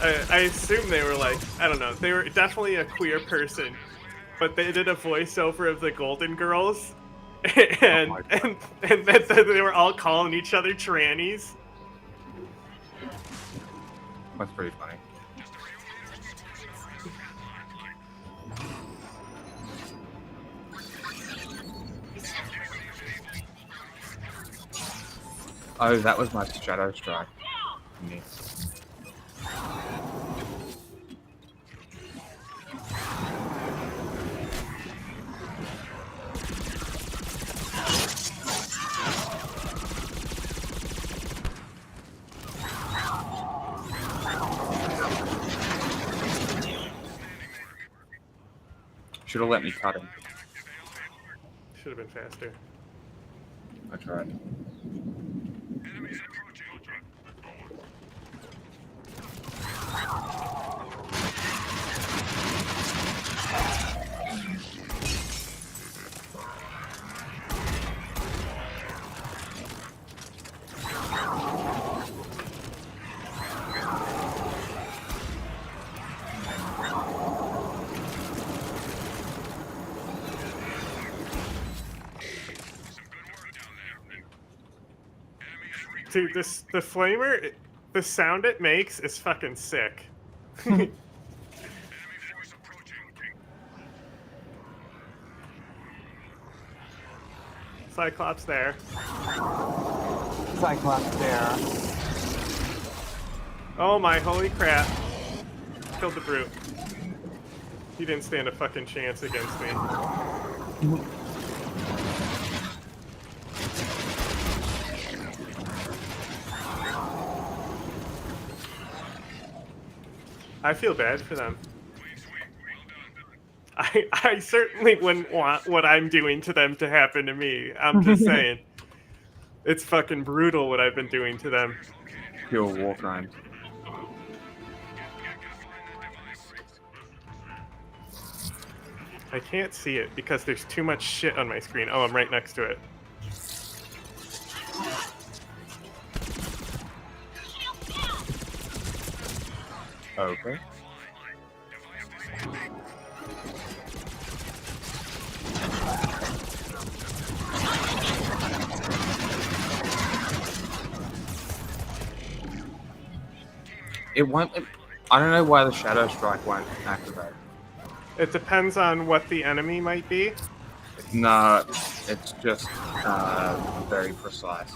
B: I assume they were like, I don't know, they were definitely a queer person, but they did a voiceover of the Golden Girls, and that they were all calling each other trannies.
J: That's pretty funny. Oh, that was my Shadow Strike. Yes. Should have let me cut him.
B: Should have been faster.
J: I tried.
B: Dude, the flamer, the sound it makes is fucking sick. Cyclops there.
U: Cyclops there.
B: Oh my holy crap. Killed the brute. He didn't stand a fucking chance against me. I feel bad for them. I certainly wouldn't want what I'm doing to them to happen to me. I'm just saying. It's fucking brutal what I've been doing to them.
J: Pure war crime.
B: I can't see it because there's too much shit on my screen. Oh, I'm right next to it.
J: Okay. It won't. I don't know why the Shadow Strike won't activate.
B: It depends on what the enemy might be.
J: No, it's just very precise.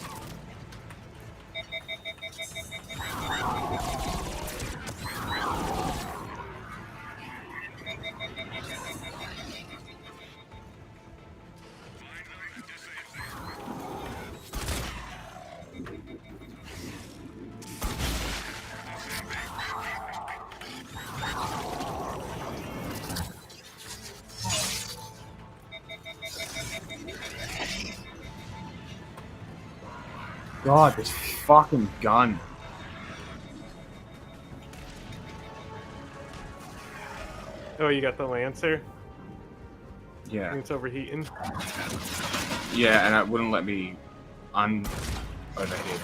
J: God, this fucking gun.
B: Oh, you got the Lancer?
J: Yeah.
B: It's overheating?
J: Yeah, and it wouldn't let me overheat it.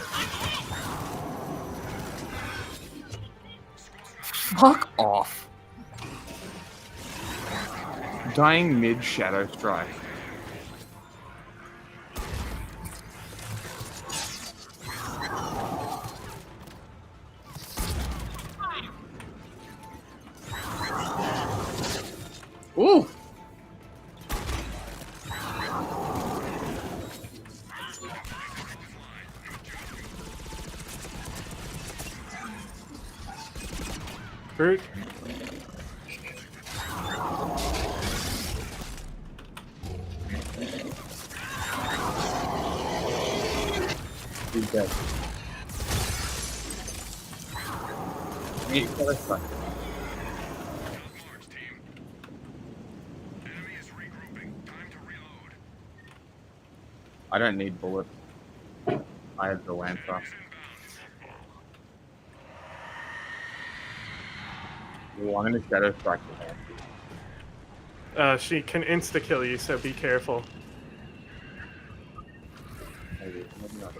J: Fuck off. Dying mid Shadow Strike. Ooh!
B: Brute.
A: He's dead. I don't need bullets. I have the Lancer. Ooh, I'm gonna Shadow Strike the Lancer.
B: She can insta-kill you, so be careful.
A: Maybe not.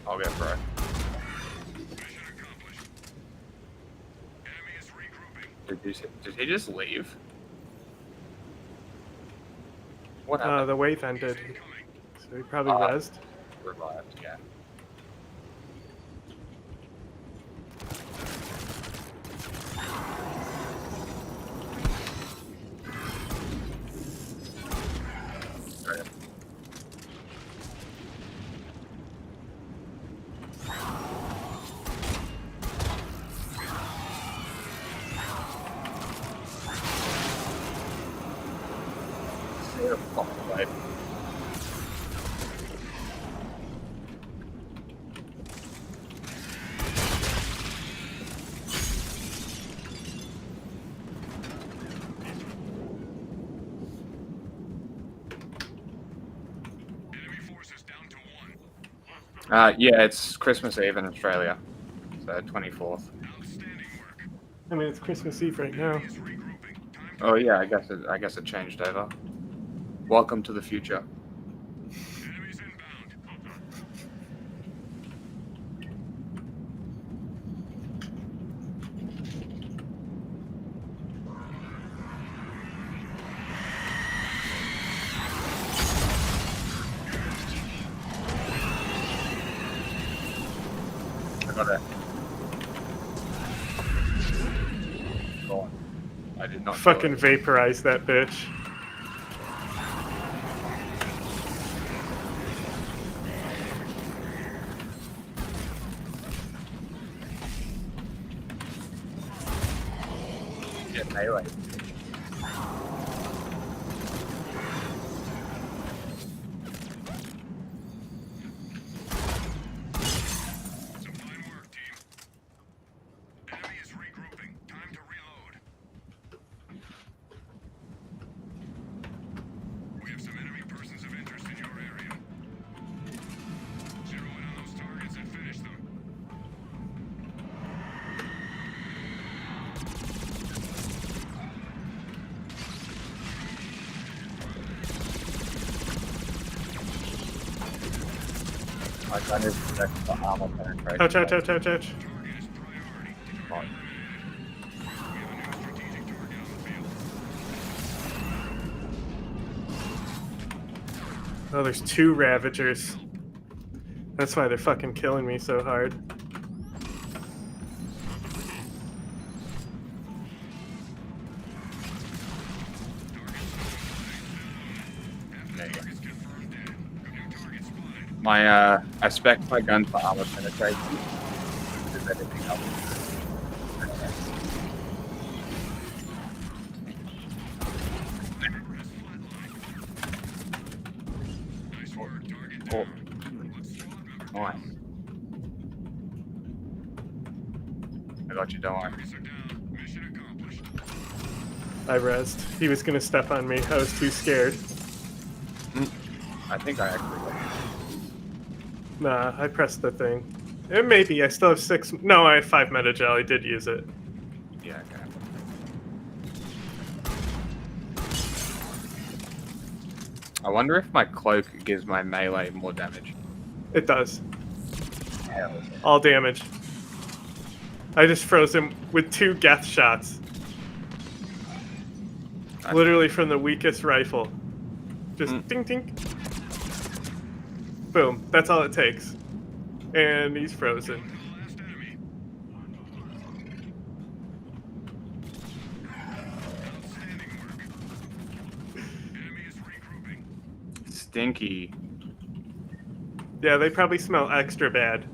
A: I'll go for it. Did he just leave? What happened?
B: The wave ended. So he probably rezzed.
A: Revived, yeah. Yeah, it's Christmas Eve in Australia, so 24th.
B: I mean, it's Christmas Eve right now.
A: Oh yeah, I guess it changed over. Welcome to the future. I got it. Go on. I did not.
B: Fucking vaporize that bitch.
A: Get melee. I kind of protect the armor penetration.
B: Ouch, ouch, ouch, ouch, ouch. Oh, there's two Ravagers. That's why they're fucking killing me so hard.
A: I spec my gun for armor penetration. Does anything else? Oh. Nice. I got you, don't worry.
B: I rezzed. He was gonna step on me. I was too scared.
A: I think I actually got you.
B: Nah, I pressed the thing. Maybe. I still have 6... No, I have 5 Metagel. I did use it.
A: Yeah, okay. I wonder if my cloak gives my melee more damage.
B: It does.
A: Hell.
B: All damage. I just froze him with 2 Geth shots. Literally from the weakest rifle. Just ding ding. Boom. That's all it takes. And he's frozen.
A: Stinky.
B: Yeah, they probably smell extra bad.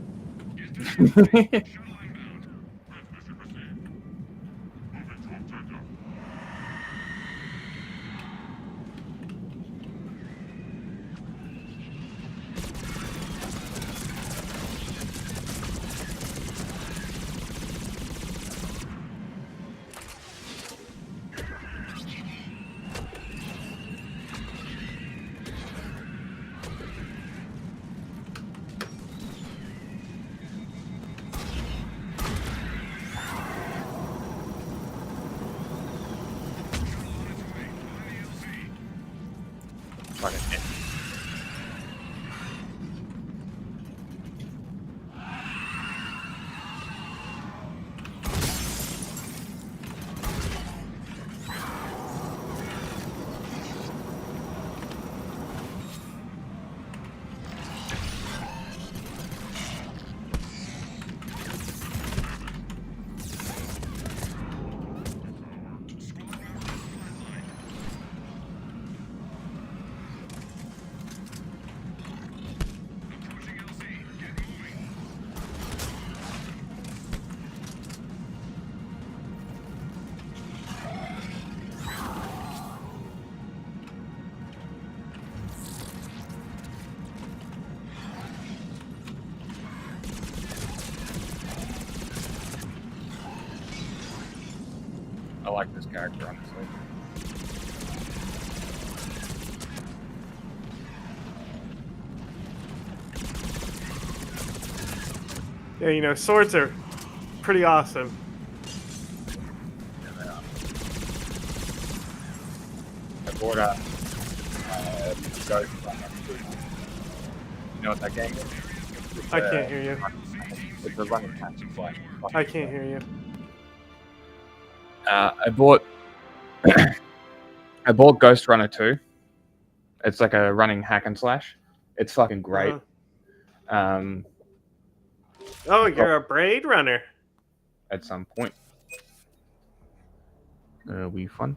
A: I like this character, honestly.
B: Yeah, you know, swords are pretty awesome.
A: I bought a Ghost Runner 2. You know what that game is?
B: I can't hear you.
A: It's a running cancer fight.
B: I can't hear you.
A: I bought Ghost Runner 2. It's like a running hack and slash. It's fucking great.
B: Oh, you're a Braid Runner.
A: At some point. It'll be fun.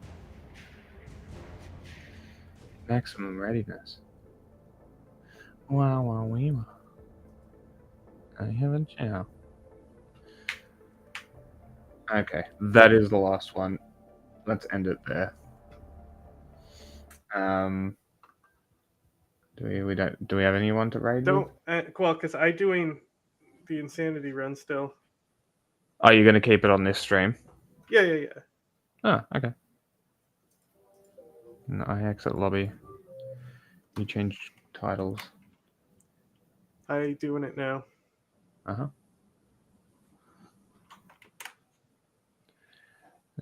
A: Maximum readiness. Wow, wow, wow. I haven't now. Okay, that is the last one. Let's end it there. Do we have anyone to raid?
B: Don't well, because I'm doing the insanity run still.
A: Oh, you're gonna keep it on this stream?
B: Yeah.
A: Oh, okay. No, I exit lobby. You change titles.
B: I doing it now.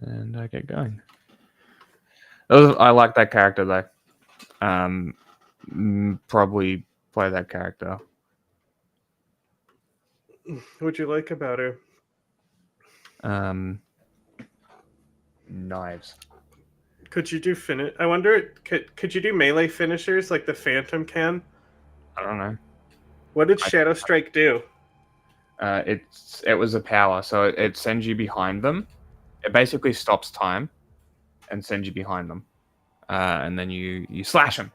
A: And I get going. I like that character though. Probably play that character.
B: What'd you like about her?
A: Knives.
B: Could you do finish? I wonder, could you do melee finishers like the Phantom can?
A: I don't know.
B: What did Shadow Strike do?
A: It was a power, so it sends you behind them. It basically stops time and sends you behind them, and then you slash them.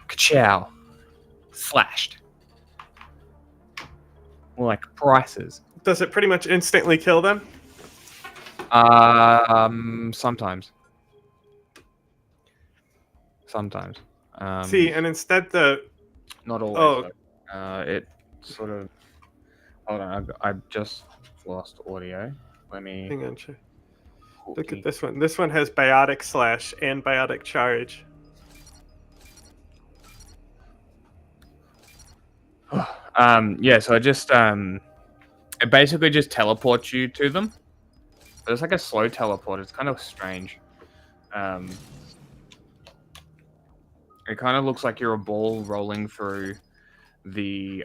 A: Ka-chow. Slashed. More like prices.
B: Does it pretty much instantly kill them?
A: Sometimes.
B: See, and instead
A: not always. It sort of. Hold on, I just lost audio. Let me.
B: Hang on. Look at this one. This one has Biotic Slash and Biotic Charge.
A: Yeah, so it basically just teleports you to them. But it's like a slow teleport. It's kind of strange. It kind of looks like you're a ball rolling through the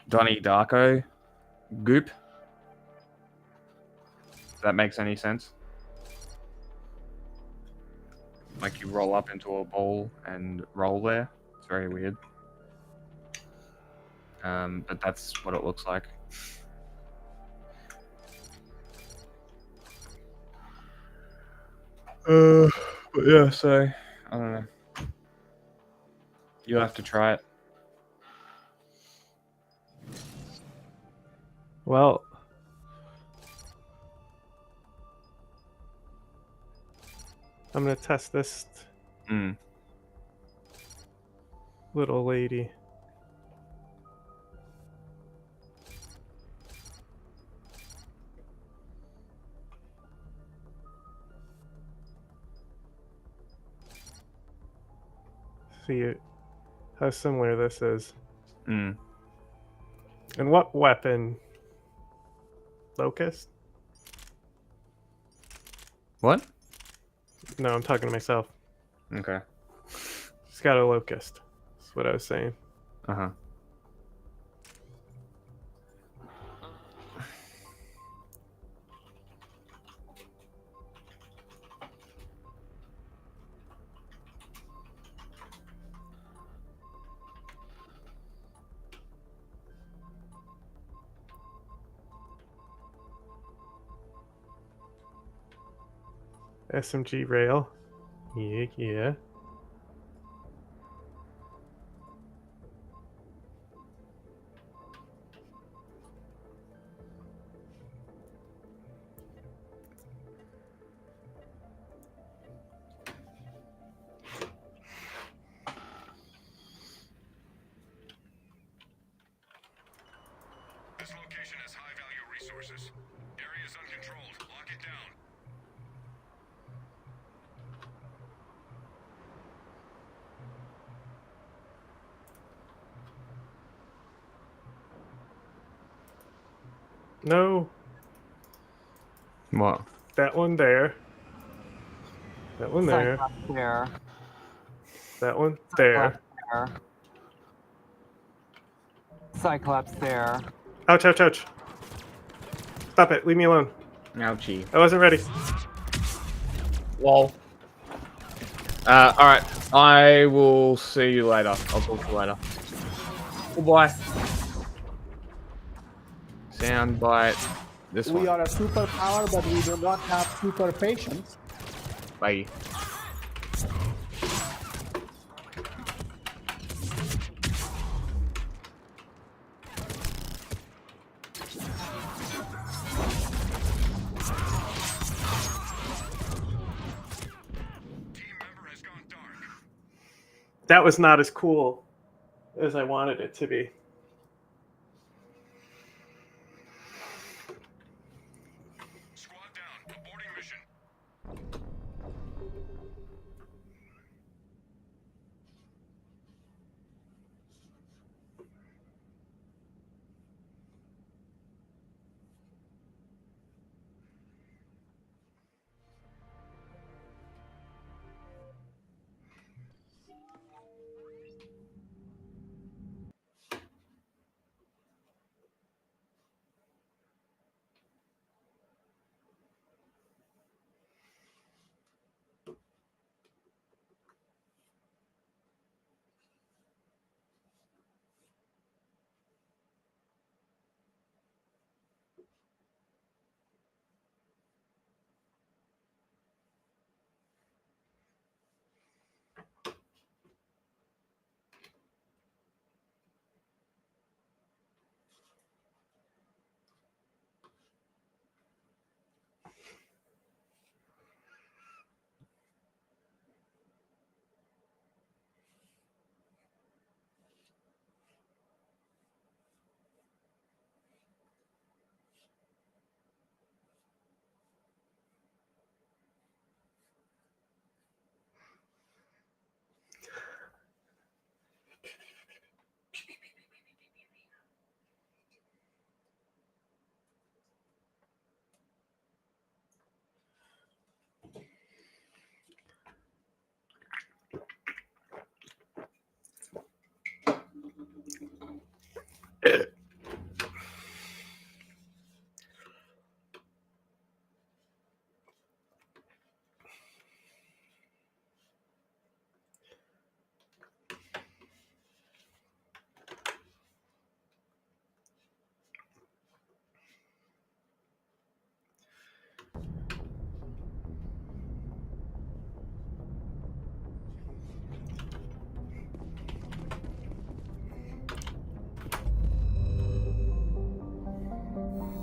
A: Donnie Darko goop. If that makes any sense.
J: Like you roll up into a ball and roll there. It's very weird. But that's what it looks like. But yeah, so I don't know. You'll have to try it.
B: Well, I'm gonna test this little lady. See how similar this is. And what weapon? Locust?
J: What?
B: No, I'm talking to myself.
J: Okay.
B: She's got a locust. That's what I was saying.
J: Uh-huh.
B: SMG rail. Yeah.
O: This location has high-value resources. Area is uncontrolled. Lock it down.
B: No.
J: What?
B: That one there. That one there.
U: Cyclops there.
B: That one there.
U: Cyclops there.
B: Ouch, ouch, ouch. Stop it. Leave me alone.
J: Ouchie.
B: I wasn't ready.
J: Lol. Alright. I will see you later. I'll talk to you later. Goodbye. Soundbite. This one.
N: We are a superpower, but we do not have super patience.
J: Bye.
B: That was not as cool as I wanted it to be.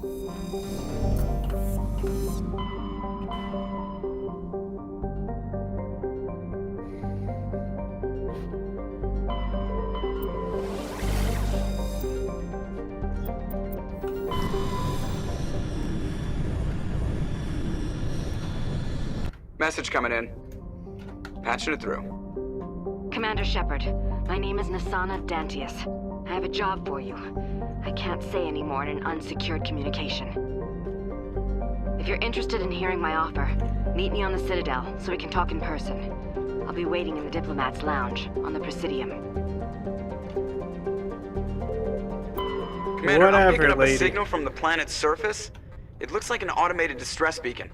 P: Message coming in. Patching it through.
V: Commander Shepard, my name is Nasana Dantius. I have a job for you. I can't say any more in an unsecured communication. If you're interested in hearing my offer, meet me on the Citadel so we can talk in person. I'll be waiting in the Diplomat's Lounge on the Presidium.
P: Commander, I'm
B: Whatever,
P: picking up
B: lady.
P: a signal from the planet's surface. It looks like an automated distress beacon.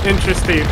B: Interesting.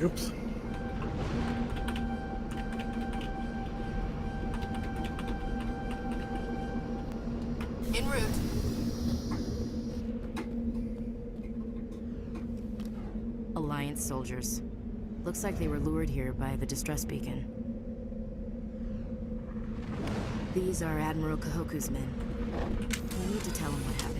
B: Oops.
V: En route. Alliance soldiers. Looks like they were lured here by the distress beacon. These are Admiral Kahoku's men. We need to tell him what happened.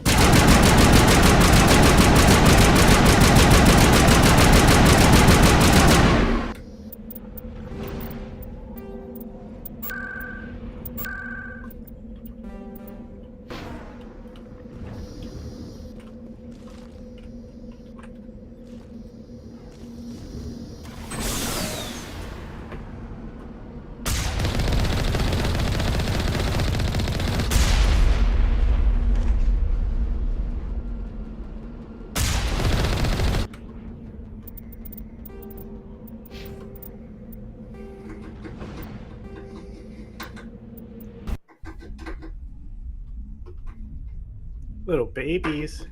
B: Little babies.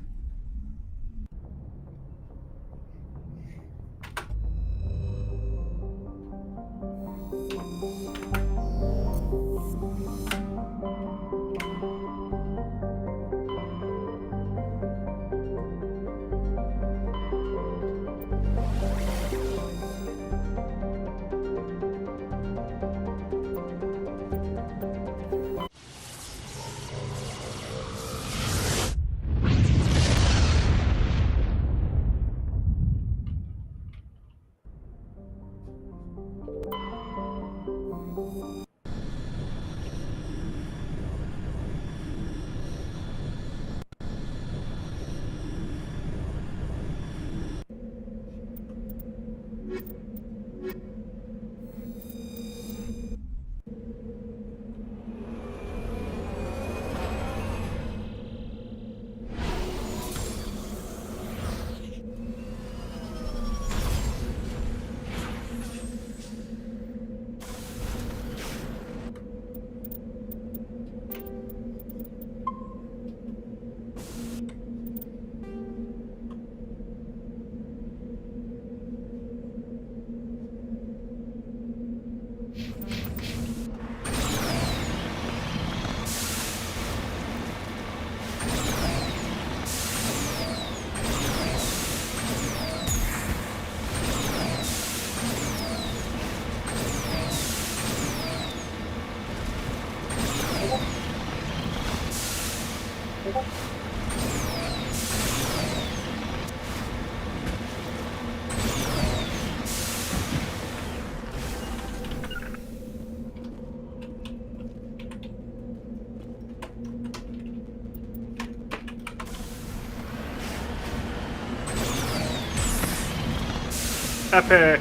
B: Epic.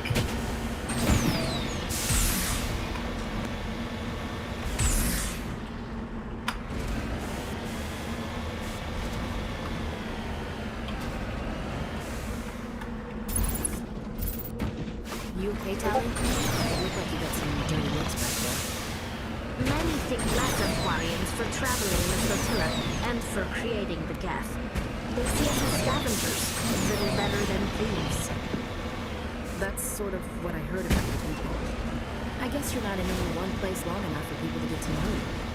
Q: You okay, Tally? You look like you got some dirty looks back there. Many think less of Quarians for traveling the flotilla and for creating the Geth. They see us as scavengers, little better than thieves. That's sort of what I heard about the people. I guess you're not in any one place long enough for people to get to know you.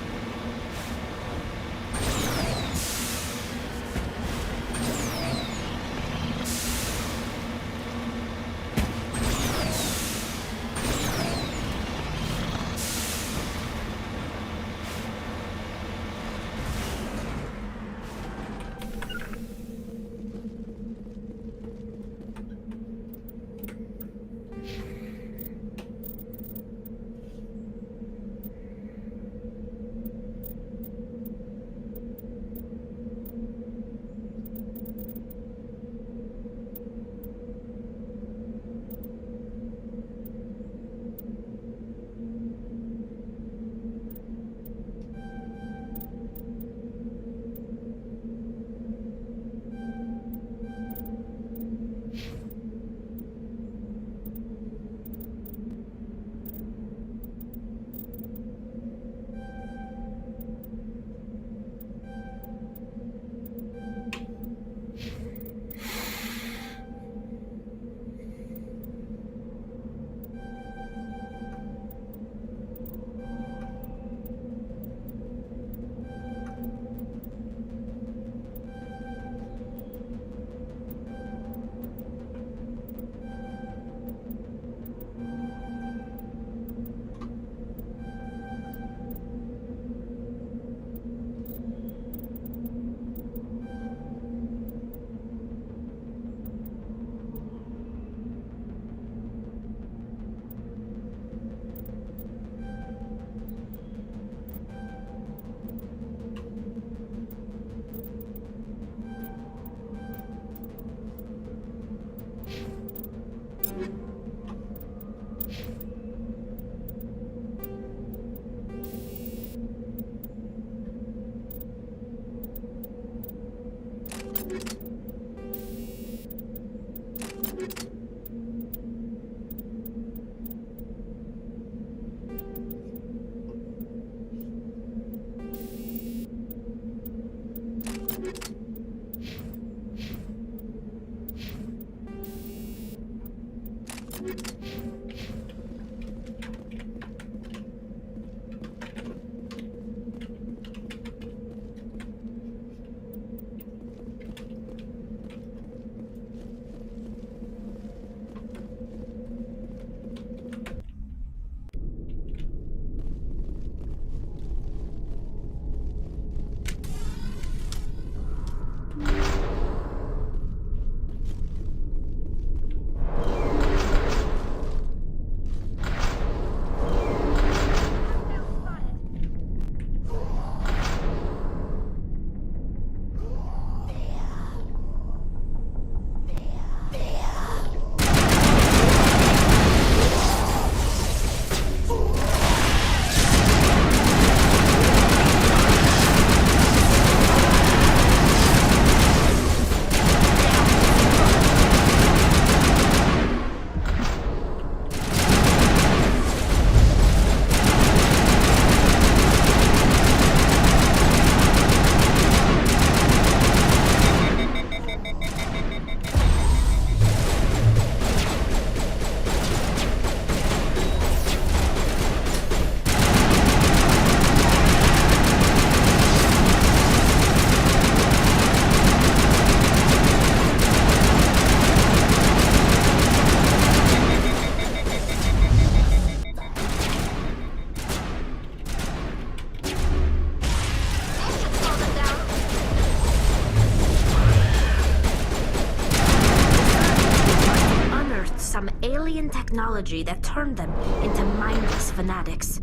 Q: some alien technology that turned them into mindless fanatics.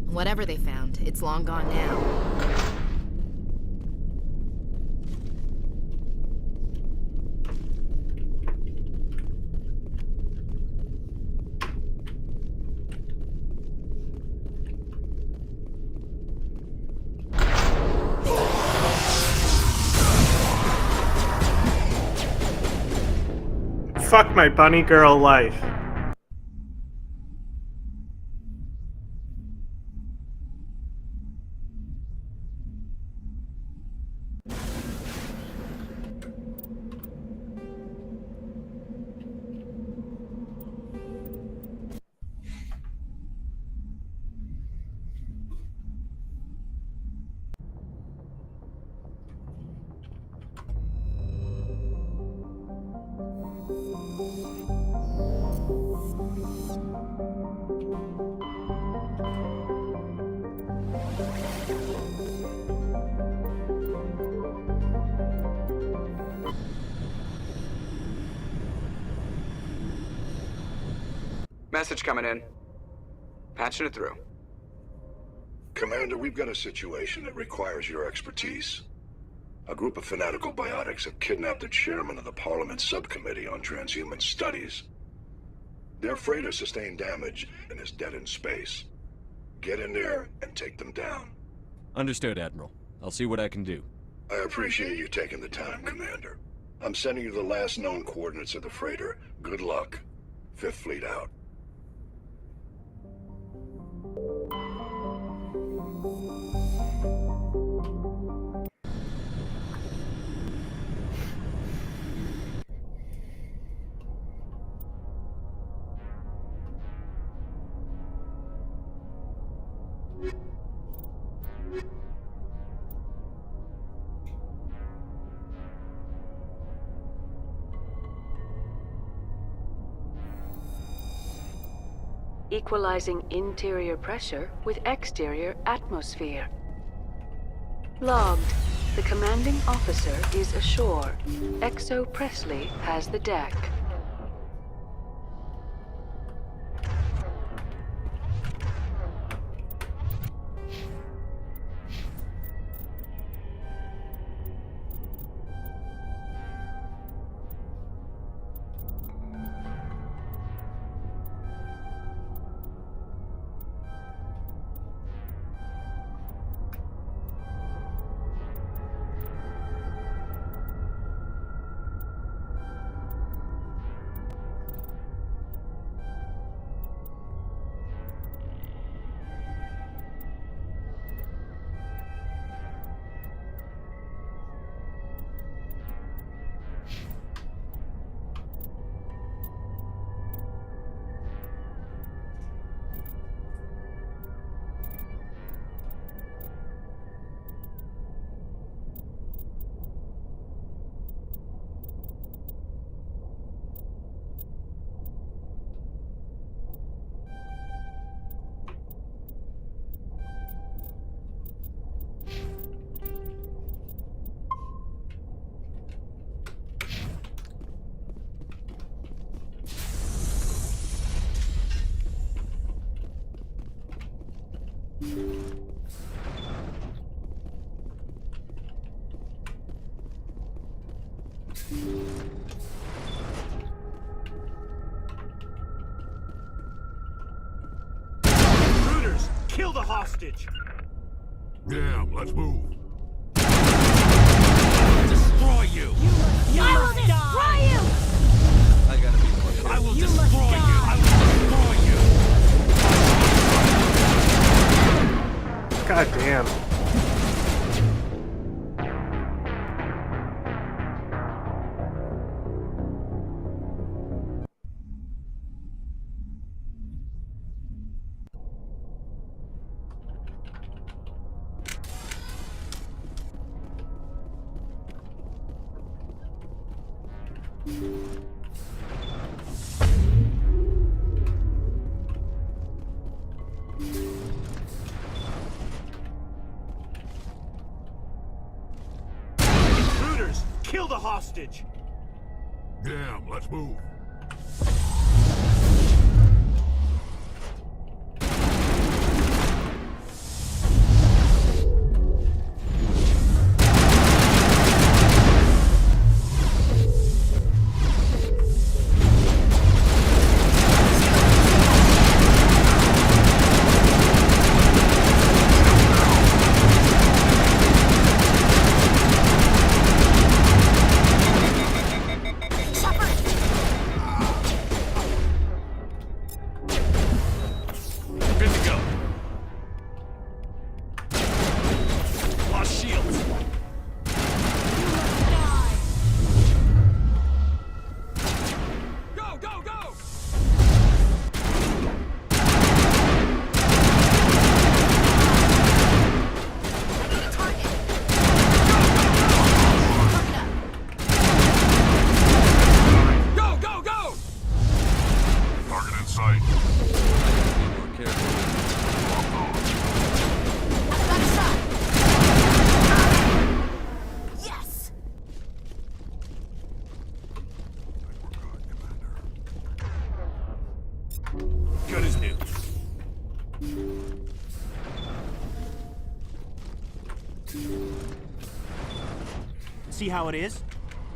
G: Whatever they found, it's long gone now.
B: Fuck my bunny girl life.
P: Message coming in. Patching it through.
R: Commander, we've got a situation that requires your expertise. A group of fanatical biotics have kidnapped the chairman of the Parliament Subcommittee on Transhuman Studies. Their freighter sustained damage and is dead in space. Get in there and take them down.
W: Understood, Admiral. I'll see what I can do.
R: I appreciate you taking the time, Commander. I'm sending you the last known coordinates of the freighter. Good luck. Fifth Fleet out.
X: Equalizing interior pressure with exterior atmosphere. Logged. The commanding officer is ashore. Exo Presley has the deck.
Y: Intruders! Kill the hostage!
O: Damn, let's move.
Y: Destroy you!
Q: I will destroy you!
W: I gotta be more careful.
Y: I will destroy you! I will destroy you!
B: God damn.
Y: Intruders! Kill the hostage!
O: Damn, let's move.
Y: Good as new. See how it is?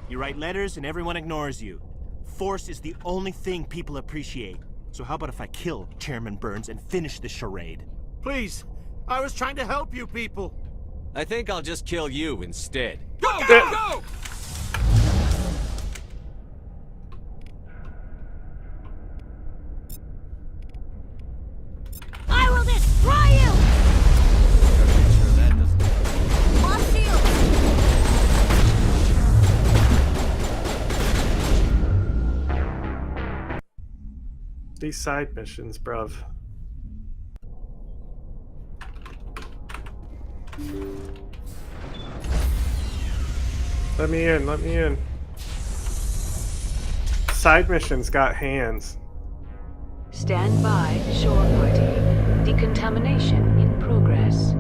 Y: You write letters and everyone ignores you. Force is the only thing people appreciate. So how about if I kill Chairman Burns and finish this charade? Please, I was trying to help you people.
W: I think I'll just kill you instead.
Y: Go, go, go!
Q: I will destroy you! Lost shield!
B: These side missions, bruv. Let me in, let me in. Side missions got hands.
X: Stand by, shore party. Decontamination in progress.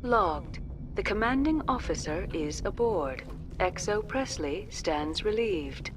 X: Logged. The commanding officer is aboard. XO Presley stands relieved.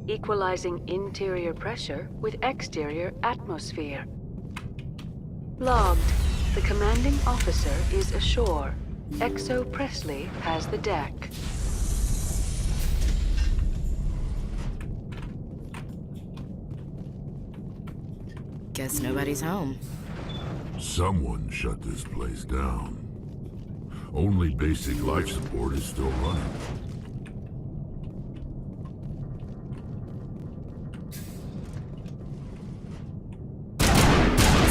X: Equalizing interior pressure with exterior atmosphere. Logged. The commanding officer is ashore. XO Presley has the deck.
G: Guess nobody's home.
R: Someone shut this place down. Only basic life support is still running.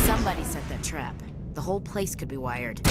G: Somebody set that trap. The whole place could be wired.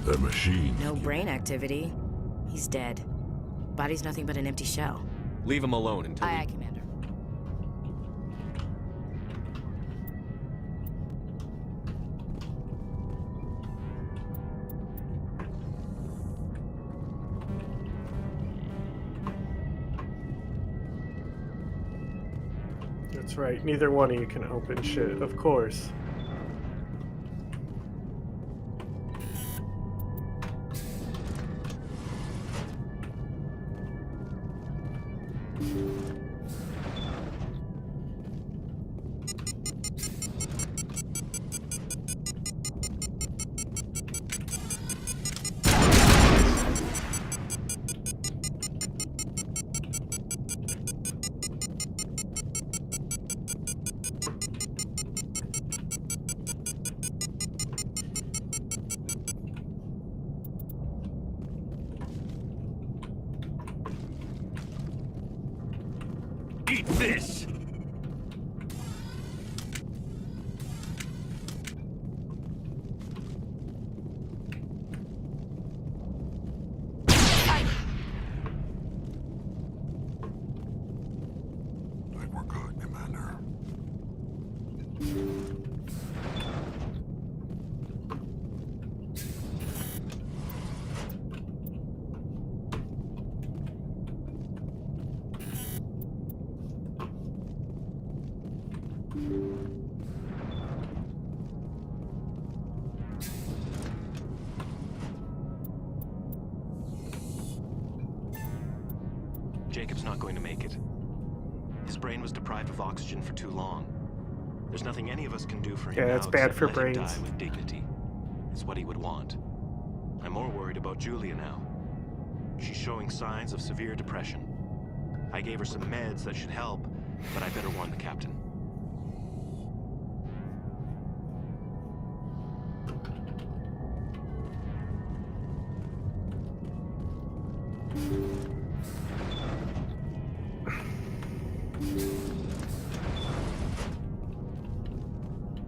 R: That machine.
G: No brain activity. He's dead. Body's nothing but an empty shell.
W: Leave him alone until
G: Aye, aye, Commander.
B: That's right, neither one of you can open shit, of course.
Y: Eat this! Jacob's not going to make it. His brain was deprived of oxygen for too long. There's nothing any of us can do for him
B: Yeah,
Y: now
B: it's bad
Y: except
B: for
Y: let him
B: brains.
Y: die with dignity. It's what he would want. I'm more worried about Julia now. She's showing signs of severe depression. I gave her some meds that should help, but I better warn the captain.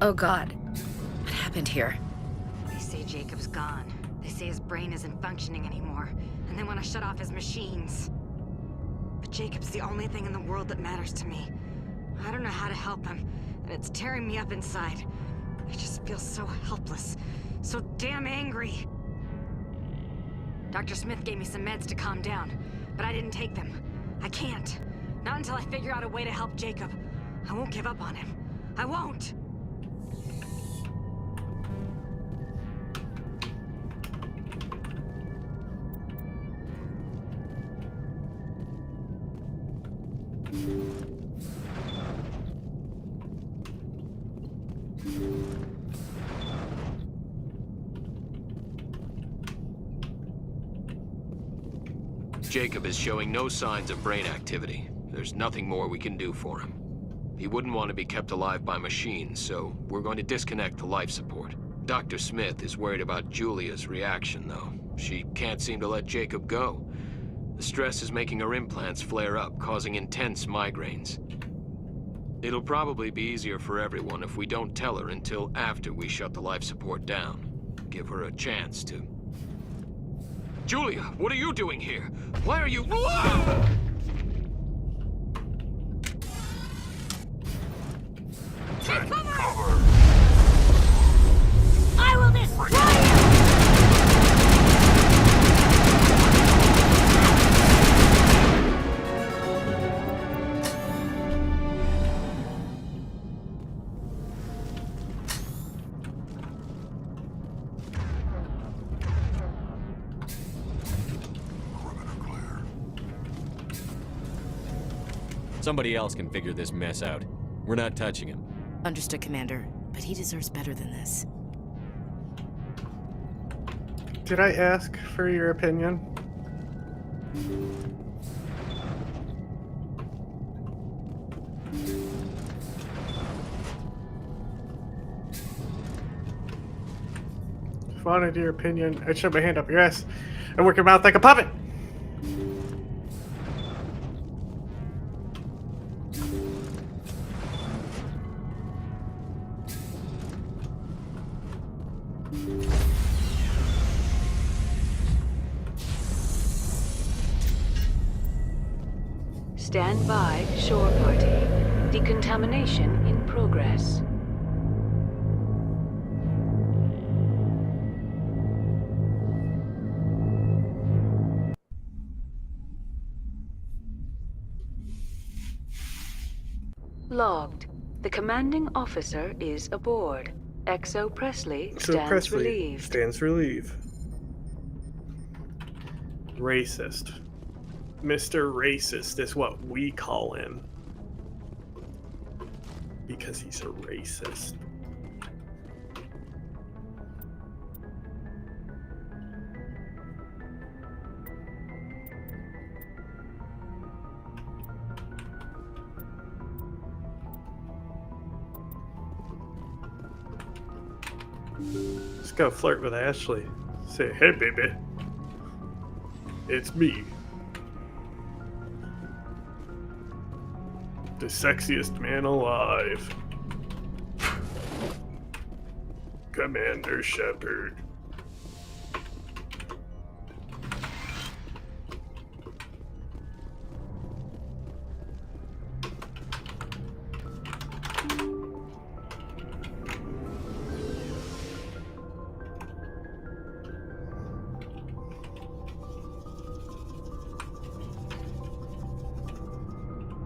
G: Oh God, what happened here?
V: They say Jacob's gone. They say his brain isn't functioning anymore, and they want to shut off his machines. But Jacob's the only thing in the world that matters to me. I don't know how to help him, and it's tearing me up inside. I just feel so helpless, so damn angry. Dr. Smith gave me some meds to calm down, but I didn't take them. I can't. Not until I figure out a way to help Jacob. I won't give up on him. I won't!
C: Jacob is showing no signs of brain activity. There's nothing more we can do for him. He wouldn't want to be kept alive by machines, so we're going to disconnect the life support. Dr. Smith is worried about Julia's reaction, though. She can't seem to let Jacob go. The stress is making her implants flare up, causing intense migraines. It'll probably be easier for everyone if we don't tell her until after we shut the life support down. Give her a chance to... Julia, what are you doing here? Why are you... Whoa!
Q: Take cover! I will destroy you!
W: Somebody else can figure this mess out. We're not touching him.
G: Understood, Commander, but he deserves better than this.
B: Did I ask for your opinion? If I wanted your opinion, I'd shove my hand up your ass and work your mouth like a puppet.
X: Stand by, shore party. Decontamination in progress. Logged. The commanding officer is aboard. XO Presley stands relieved.
B: Stands relieved. Racist. Mr. Racist is what we call him. Because he's a racist. Let's go flirt with Ashley. Say, hey baby. It's me. The sexiest man alive. Commander Shepard.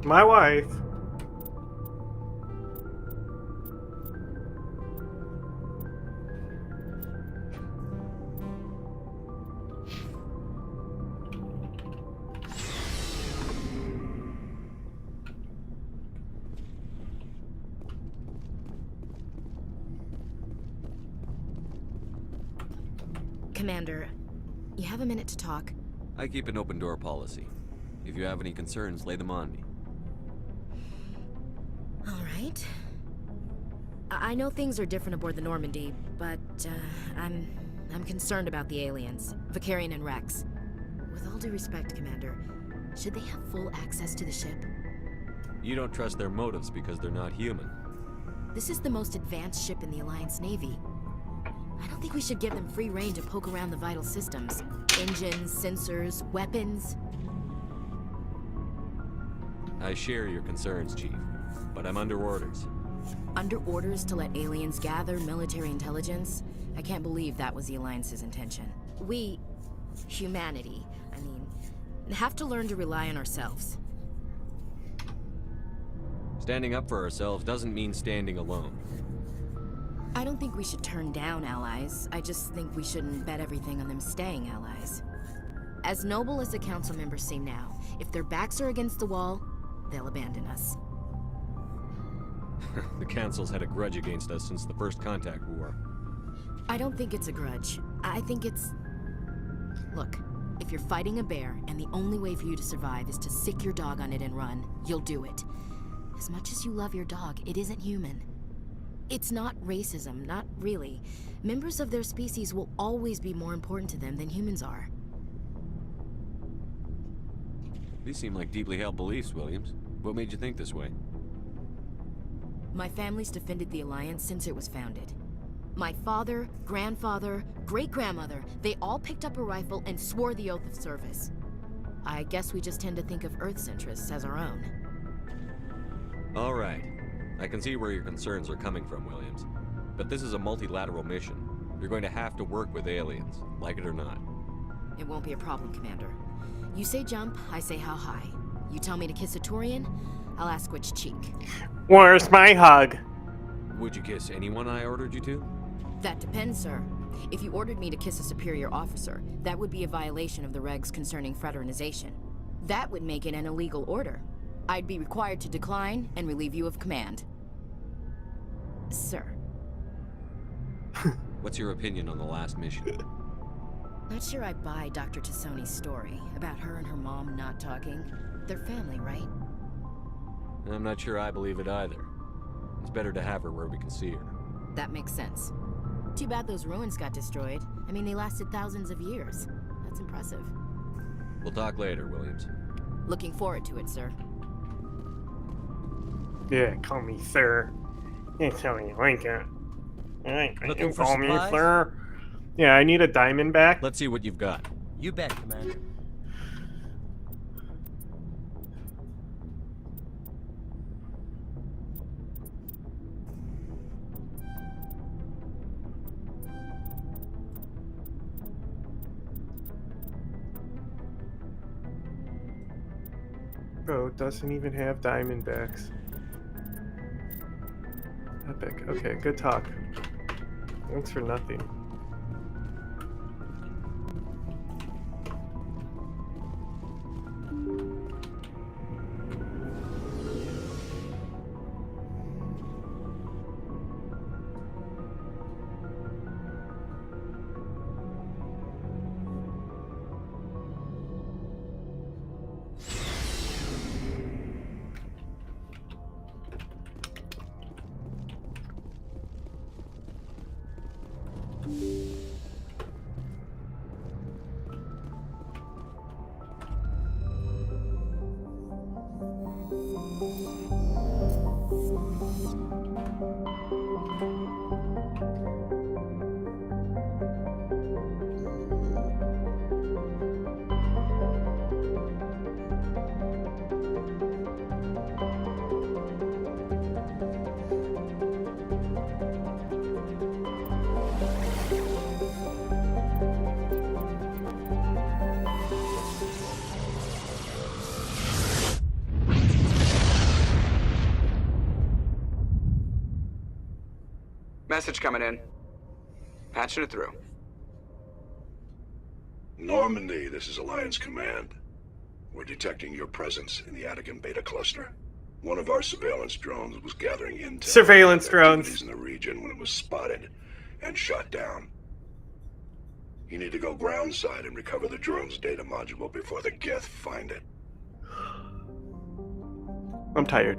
B: My wife.
G: Commander, you have a minute to talk?
W: I keep an open door policy. If you have any concerns, lay them on me.
G: All right. I know things are different aboard the Normandy, but I'm concerned about the aliens, Vicarian and Rex. With all due respect, Commander, should they have full access to the ship?
W: You don't trust their motives because they're not human.
G: This is the most advanced ship in the Alliance Navy. I don't think we should give them free rein to poke around the vital systems. Engines, sensors, weapons.
W: I share your concerns, Chief, but I'm under orders.
G: Under orders to let aliens gather military intelligence? I can't believe that was the Alliance's intention. We, humanity, have to learn to rely on ourselves.
W: Standing up for ourselves doesn't mean standing alone.
G: I don't think we should turn down allies. I just think we shouldn't bet everything on them staying allies. As noble as the council members seem now, if their backs are against the wall, they'll abandon us.
W: The Council's had a grudge against us since the First Contact War.
G: I don't think it's a grudge. I think it's... Look, if you're fighting a bear and the only way for you to survive is to sick your dog on it and run, you'll do it. As much as you love your dog, it isn't human. It's not racism, not really. Members of their species will always be more important to them than humans are.
W: These seem like deeply held beliefs, Williams. What made you think this way?
G: My family's defended the Alliance since it was founded. My father, grandfather, great-grandmother, they all picked up a rifle and swore the oath of service. I guess we just tend to think of Earth's interests as our own.
W: All right. I can see where your concerns are coming from, Williams. But this is a multilateral mission. You're going to have to work with aliens, like it or not.
G: It won't be a problem, Commander. You say jump, I say how high. You tell me to kiss a Turian, I'll ask which cheek.
B: Where's my hug?
W: Would you kiss anyone I ordered you to?
G: That depends, sir. If you ordered me to kiss a superior officer, that would be a violation of the regs concerning fraternization. That would make it an illegal order. I'd be required to decline and relieve you of command. Sir.
W: What's your opinion on the last mission?
G: Not sure I buy Dr. Tassoni's story about her and her mom not talking. They're family, right?
W: I'm not sure I believe it either. It's better to have her where we can see her.
G: That makes sense. Too bad those ruins got destroyed. I mean, they lasted thousands of years. That's impressive.
W: We'll talk later, Williams.
G: Looking forward to it, sir.
B: Yeah, call me sir. That's how you like it. Alright,
E: Looking for
B: call me
E: supplies?
B: sir. Yeah, I need a diamond back.
W: Let's see what you've got.
E: You bet, Commander.
B: Bro, it doesn't even have diamond backs. Epic. Okay, good talk. Thanks for nothing.
P: Message coming in. Patching it through.
R: Normandy, this is Alliance Command. We're detecting your presence in the Attican Beta Cluster. One of our surveillance drones was gathering intel
B: Surveillance
R: on
B: drones
R: activities in the region when it was spotted and shot down. You need to go ground side and recover the drone's data module before the Geth find it.
B: I'm tired.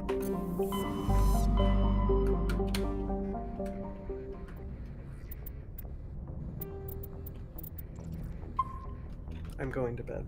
B: I'm going to bed.